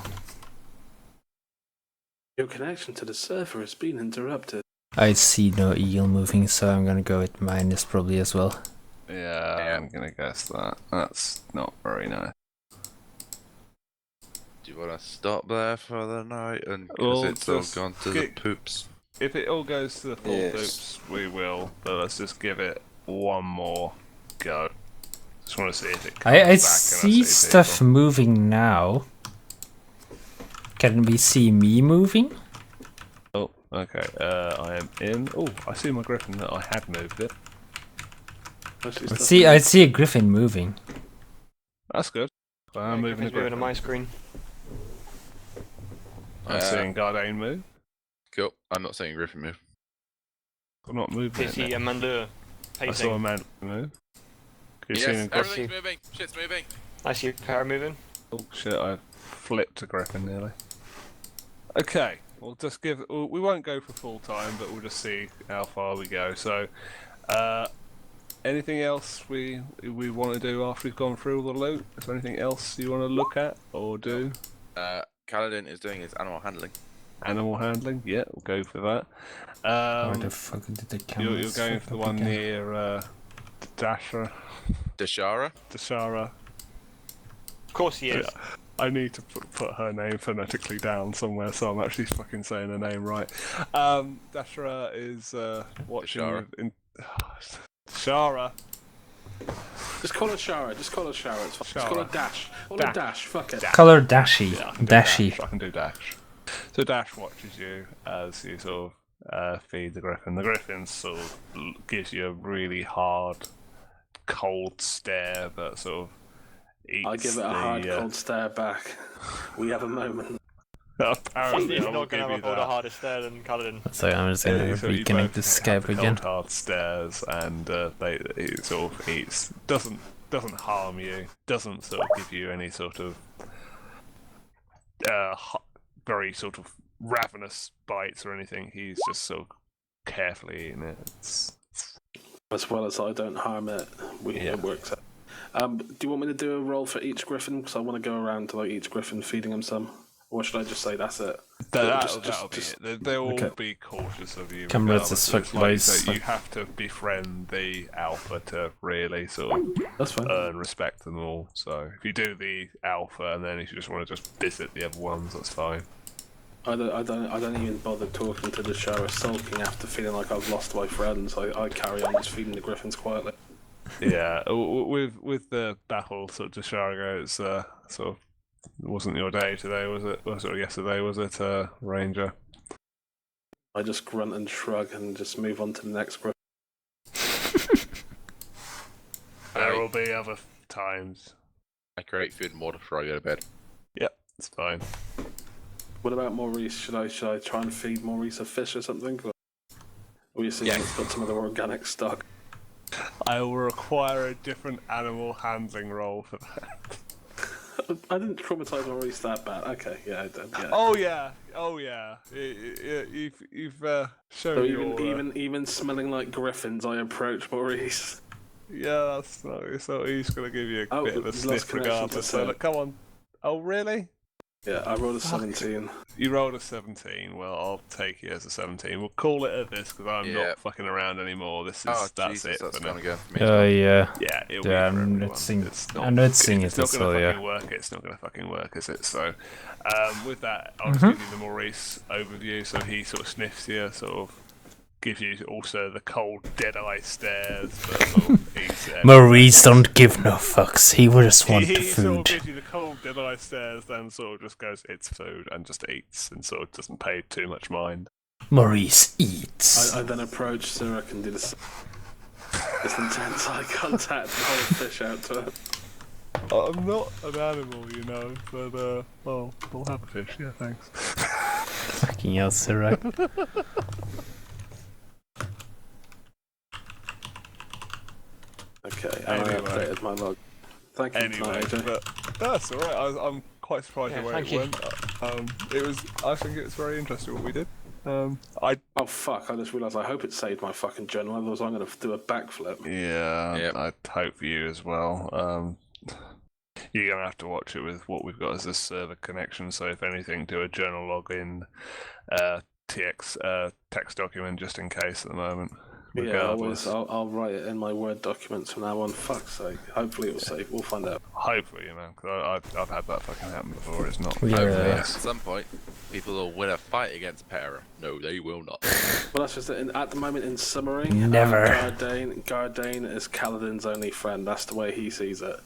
[SPEAKER 4] Your connection to the server has been interrupted.
[SPEAKER 1] I see no eagle moving, so I'm gonna go with minus probably as well.
[SPEAKER 2] Yeah, I'm going to guess that. That's not very nice.
[SPEAKER 3] Do you want to stop there for the night? And
[SPEAKER 2] Well,
[SPEAKER 3] because it's all
[SPEAKER 2] just
[SPEAKER 3] gone to the poops.
[SPEAKER 2] If it all goes to the full
[SPEAKER 6] Yes.
[SPEAKER 2] poops, we will. But let's just give it one more go. Just want to see if it comes back
[SPEAKER 1] I
[SPEAKER 2] and
[SPEAKER 1] see stuff
[SPEAKER 2] people.
[SPEAKER 1] moving now. Can we see me moving?
[SPEAKER 2] Oh, okay. I am in. Oh, I see my griffin that I had moved it.
[SPEAKER 4] Mostly
[SPEAKER 1] I
[SPEAKER 4] stuff
[SPEAKER 1] see,
[SPEAKER 4] in-
[SPEAKER 1] I see a griffin moving.
[SPEAKER 2] That's good. So I'm moving the
[SPEAKER 5] Griffin's moving
[SPEAKER 2] griffin.
[SPEAKER 5] on my screen.
[SPEAKER 2] I'm seeing Gardain move.
[SPEAKER 3] Cool. I'm not saying Griffin move.
[SPEAKER 2] I'm not moving
[SPEAKER 5] I
[SPEAKER 2] it.
[SPEAKER 5] see
[SPEAKER 2] now.
[SPEAKER 5] Amanda
[SPEAKER 2] I saw a
[SPEAKER 5] pacing.
[SPEAKER 2] man move. Can you see
[SPEAKER 3] Yes,
[SPEAKER 2] him? Griffin?
[SPEAKER 3] everything's moving. Shit's moving.
[SPEAKER 5] I see Para moving.
[SPEAKER 2] Oh shit! I flipped a griffin nearly. Okay, we'll just give. We won't go for full time, but we'll just see how far we go. So, anything else we want to do after we've gone through all the loot? Is there anything else you want to look at or do?
[SPEAKER 3] Kaladin is doing his animal handling.
[SPEAKER 2] Animal handling? Yeah, we'll go for that.
[SPEAKER 1] Where the fuck did the camera?
[SPEAKER 2] You're going for the one near Dashra.
[SPEAKER 3] Dashara.
[SPEAKER 5] Of course he is.
[SPEAKER 2] I need to put her name phonetically down somewhere, so I'm actually fucking saying her name right. Dashra is watching.
[SPEAKER 3] Dashara.
[SPEAKER 2] Shara.
[SPEAKER 4] Just call it Shara. Just call it Shara. It's fine. Just call it Dash. Call it Dash. Fuck it.
[SPEAKER 1] Color Dashy.
[SPEAKER 2] Yeah, I can do
[SPEAKER 1] Dashy.
[SPEAKER 2] Dash. I can do Dash. So Dash watches you as you sort of feed the griffin. The griffin sort of gives you a really hard, cold stare, but sort of eats
[SPEAKER 4] I give it a hard, cold stare back. We have a moment.
[SPEAKER 2] Apparently,
[SPEAKER 5] He's
[SPEAKER 2] I will
[SPEAKER 5] not going
[SPEAKER 2] give
[SPEAKER 5] to
[SPEAKER 2] you
[SPEAKER 5] have a
[SPEAKER 2] that.
[SPEAKER 5] harder stare than Kaladin.
[SPEAKER 1] So I'm just gonna
[SPEAKER 2] So you
[SPEAKER 1] reconnect
[SPEAKER 2] both
[SPEAKER 1] the
[SPEAKER 2] have
[SPEAKER 1] Skype
[SPEAKER 2] the
[SPEAKER 1] again.
[SPEAKER 2] cold, hard stares, and it sort of eats. Doesn't harm you. Doesn't sort of give you any sort of very sort of ravenous bites or anything. He's just sort of carefully eating it.
[SPEAKER 4] As well as I don't harm it, it works out. Do you want me to do a roll for each griffin? Because I want to go around to like each griffin feeding him some. Or should I just say that's it?
[SPEAKER 2] That'll be it. They'll all
[SPEAKER 4] okay.
[SPEAKER 2] be cautious of you.
[SPEAKER 1] Comrades
[SPEAKER 2] regardless.
[SPEAKER 1] as fuck
[SPEAKER 2] It's like you say,
[SPEAKER 1] boys.
[SPEAKER 2] you have to befriend the alpha to really sort of
[SPEAKER 4] That's fine.
[SPEAKER 2] earn respect from them all. So if you do the alpha and then if you just want to just visit the other ones, that's fine.
[SPEAKER 4] I don't even bother talking to the shower, sulking after feeling like I've lost my friends. I carry on just feeding the griffins quietly.
[SPEAKER 2] Yeah, with the battle sort of Deshargo, it's sort of it wasn't your day today, was it? Or sort of yesterday, was it, Ranger?
[SPEAKER 4] I just grunt and shrug and just move on to the next griffin.
[SPEAKER 2] There will be other times.
[SPEAKER 3] I create food and water before I go to bed.
[SPEAKER 2] Yep, it's fine.
[SPEAKER 4] What about Maurice? Should I try and feed Maurice a fish or something? Or you see it's got some other organic stock?
[SPEAKER 2] I will require a different animal handling role for that.
[SPEAKER 4] I didn't traumatise Maurice that bad. Okay, yeah, I did. Yeah.
[SPEAKER 2] Oh yeah. You've shown
[SPEAKER 4] So
[SPEAKER 2] your.
[SPEAKER 4] even smelling like griffins, I approach Maurice.
[SPEAKER 2] Yeah, that's not. It's not. He's gonna give you a bit of a
[SPEAKER 4] he's
[SPEAKER 2] sniff
[SPEAKER 4] lost connection to
[SPEAKER 2] regardless. So
[SPEAKER 4] Sam.
[SPEAKER 2] look, come on. Oh really?
[SPEAKER 4] Yeah, I rolled a 17.
[SPEAKER 2] You rolled a 17. Well, I'll take you as a 17. We'll call it at this because I'm
[SPEAKER 3] Yeah.
[SPEAKER 2] not fucking around anymore. This is
[SPEAKER 3] Oh,
[SPEAKER 2] that's
[SPEAKER 3] Jesus,
[SPEAKER 2] it
[SPEAKER 3] that's
[SPEAKER 2] for now.
[SPEAKER 3] gonna go for me.
[SPEAKER 1] Yeah.
[SPEAKER 2] Yeah, it'll
[SPEAKER 1] Yeah,
[SPEAKER 2] be for
[SPEAKER 1] I'm
[SPEAKER 2] everyone.
[SPEAKER 1] noticing-
[SPEAKER 2] It's not
[SPEAKER 1] I'm noticing
[SPEAKER 2] it's
[SPEAKER 1] it
[SPEAKER 2] not
[SPEAKER 1] as
[SPEAKER 2] gonna
[SPEAKER 1] well, yeah.
[SPEAKER 2] fucking work. It's not gonna fucking work, is it? So, with that, I'll just give you the Maurice overview. So he sort of sniffs you, sort of gives you also the cold, dead-eye stares. But sort of he's,
[SPEAKER 1] Maurice don't give no fucks. He will just want
[SPEAKER 2] he
[SPEAKER 1] the
[SPEAKER 2] sort of
[SPEAKER 1] food.
[SPEAKER 2] gives you the cold, dead-eye stares, then sort of just goes, "It's food," and just eats, and sort of doesn't pay too much mind.
[SPEAKER 1] Maurice eats.
[SPEAKER 4] I then approach Surak and do this intense eye contact and hold a fish out to her.
[SPEAKER 2] I'm not an animal, you know, but well, we'll have a fish. Yeah, thanks.
[SPEAKER 1] Fucking hell, Sirach.
[SPEAKER 4] Okay, and I
[SPEAKER 2] Anyway.
[SPEAKER 4] updated my log. Thank you,
[SPEAKER 2] Anyway,
[SPEAKER 4] AJ.
[SPEAKER 2] but that's all right. I'm quite surprised
[SPEAKER 5] Yeah,
[SPEAKER 2] the way
[SPEAKER 5] thank
[SPEAKER 2] it
[SPEAKER 5] you.
[SPEAKER 2] went. I think it was very interesting what we did.
[SPEAKER 4] Oh fuck! I just realised. I hope it saved my fucking journal. Otherwise, I'm gonna do a backflip.
[SPEAKER 2] Yeah,
[SPEAKER 3] Yep.
[SPEAKER 2] I hope for you as well. You're gonna have to watch it with what we've got as a server connection. So if anything, do a journal login, text document just in case at the moment.
[SPEAKER 4] Yeah,
[SPEAKER 2] Regardless.
[SPEAKER 4] I'll write it in my Word documents from now on. Fuck's sake. Hopefully it'll save. We'll find out.
[SPEAKER 2] Hopefully, man. Cause I've had that fucking happen before. It's not.
[SPEAKER 3] Hopefully,
[SPEAKER 1] Yeah.
[SPEAKER 3] at some point, people will win a fight against Pera. No, they will not.
[SPEAKER 4] Well, that's just it. At the moment, in summary,
[SPEAKER 1] Never.
[SPEAKER 4] Gardane is Kaladin's only friend. That's the way he sees it.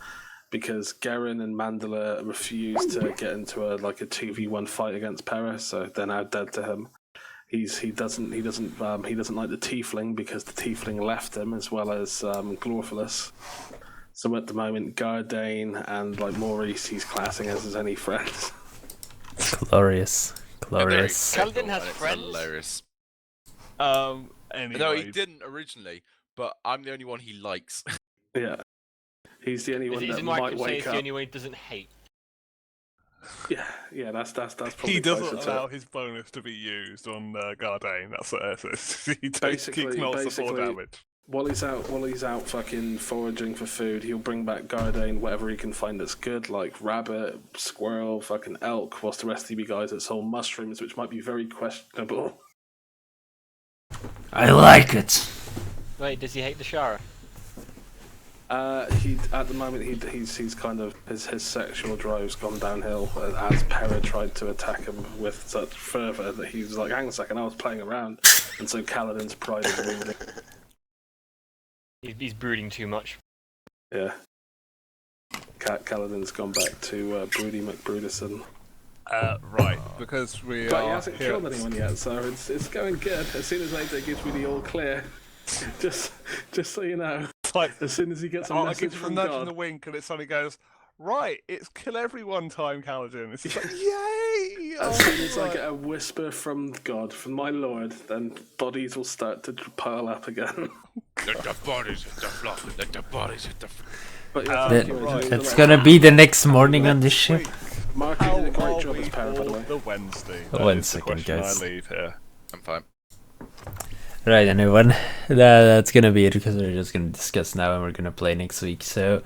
[SPEAKER 4] Because Garen and Mandala refused to get into a 2v1 fight against Pera, so they're now dead to him. He doesn't like the Tiefling because the Tiefling left him, as well as Glorfilus. So at the moment, Gardane and Maurice, he's classing as his only friends.
[SPEAKER 1] Glorious.
[SPEAKER 3] They're very
[SPEAKER 1] Glorious.
[SPEAKER 3] fickle,
[SPEAKER 5] Kaladin has
[SPEAKER 3] and it's
[SPEAKER 5] friends?
[SPEAKER 3] Hilarious.
[SPEAKER 2] Anyway,
[SPEAKER 3] No, he didn't originally, but I'm the only one he likes.
[SPEAKER 4] Yeah, he's the only
[SPEAKER 5] Is
[SPEAKER 4] one
[SPEAKER 5] it
[SPEAKER 4] that
[SPEAKER 5] isn't right
[SPEAKER 4] might
[SPEAKER 5] to say
[SPEAKER 4] wake
[SPEAKER 5] it's the
[SPEAKER 4] up.
[SPEAKER 5] only one he doesn't hate?
[SPEAKER 4] Yeah, that's probably
[SPEAKER 2] he doesn't
[SPEAKER 4] closer to
[SPEAKER 2] allow
[SPEAKER 4] it.
[SPEAKER 2] his bonus to be used on Gardane. That's it. He keeps
[SPEAKER 4] Basically-
[SPEAKER 2] not for
[SPEAKER 4] basically-
[SPEAKER 2] damage.
[SPEAKER 4] While he's out fucking foraging for food, he'll bring back Gardane whatever he can find that's good, like rabbit, squirrel, fucking elk, whilst the rest of you guys it's all mushrooms, which might be very questionable.
[SPEAKER 1] I like it.
[SPEAKER 5] Wait, does he hate the Shara?
[SPEAKER 4] He at the moment he's kind of his sexual drive's gone downhill as Pera tried to attack him with such fervour that he's like, hang on a second, I was playing around, and so Kaladin's pride is wounded.
[SPEAKER 5] He's brooding too much.
[SPEAKER 4] Yeah. Kaladin's gone back to Broody McBroodison.
[SPEAKER 2] Right, because we
[SPEAKER 4] But he
[SPEAKER 2] are
[SPEAKER 4] hasn't
[SPEAKER 2] here
[SPEAKER 4] killed
[SPEAKER 2] at-
[SPEAKER 4] anyone yet, so it's going good. As soon as AJ gives me the all clear, just so you know,
[SPEAKER 2] It's like,
[SPEAKER 4] as soon as he gets a
[SPEAKER 2] I
[SPEAKER 4] message
[SPEAKER 2] give him a
[SPEAKER 4] from
[SPEAKER 2] nudge
[SPEAKER 4] God,
[SPEAKER 2] in the wink, and it suddenly goes, right, it's kill everyone time, Kaladin. It's just like, yay!
[SPEAKER 4] as
[SPEAKER 2] Oh,
[SPEAKER 4] soon as I
[SPEAKER 2] right.
[SPEAKER 4] get a whisper from God, from my Lord, then bodies will start to pile up again.
[SPEAKER 3] Let the bodies hit the floor. Let the bodies hit the floor.
[SPEAKER 4] But yeah,
[SPEAKER 2] Um,
[SPEAKER 4] thank you,
[SPEAKER 2] right.
[SPEAKER 4] AJ.
[SPEAKER 1] That's gonna be the next morning on this ship.
[SPEAKER 4] Mark, you
[SPEAKER 2] How
[SPEAKER 4] did a great
[SPEAKER 2] are
[SPEAKER 4] job
[SPEAKER 2] we
[SPEAKER 4] as Para, by the
[SPEAKER 2] for
[SPEAKER 4] way.
[SPEAKER 2] the Wednesday?
[SPEAKER 1] One
[SPEAKER 2] That is the
[SPEAKER 1] second,
[SPEAKER 2] question
[SPEAKER 1] guys.
[SPEAKER 2] I leave here.
[SPEAKER 3] I'm fine.
[SPEAKER 1] Right, anyone. That's gonna be it because we're just gonna discuss now and we're gonna play next week. So,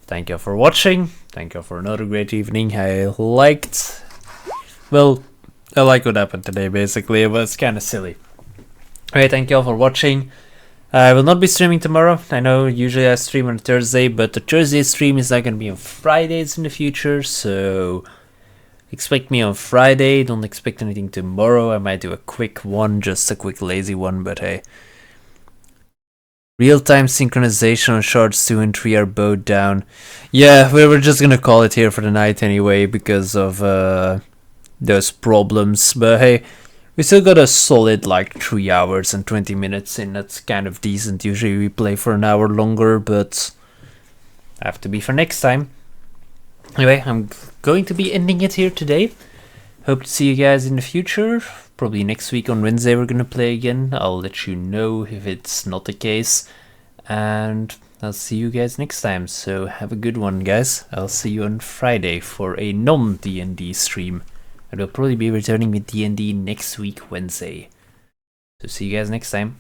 [SPEAKER 1] thank you for watching. Thank you for another great evening. I liked well, I like what happened today, basically. It was kind of silly. Alright, thank you all for watching. I will not be streaming tomorrow. I know usually I stream on Thursday, but the Thursday stream is not going to be on Fridays in the future, so expect me on Friday. Don't expect anything tomorrow. I might do a quick one, just a quick lazy one, but hey. Real-time synchronization on shards 2 and 3 are both down. Yeah, we were just gonna call it here for the night anyway, because of those problems, but hey, we still got a solid like 3 hours and 20 minutes in. That's kind of decent. Usually we play for an hour longer, but have to be for next time. Anyway, I'm going to be ending it here today. Hope to see you guys in the future. Probably next week on Wednesday we're gonna play again. I'll let you know if it's not the case. And I'll see you guys next time. So have a good one, guys. I'll see you on Friday for a non-D&D stream. And I'll probably be returning with D&D next week, Wednesday. So see you guys next time.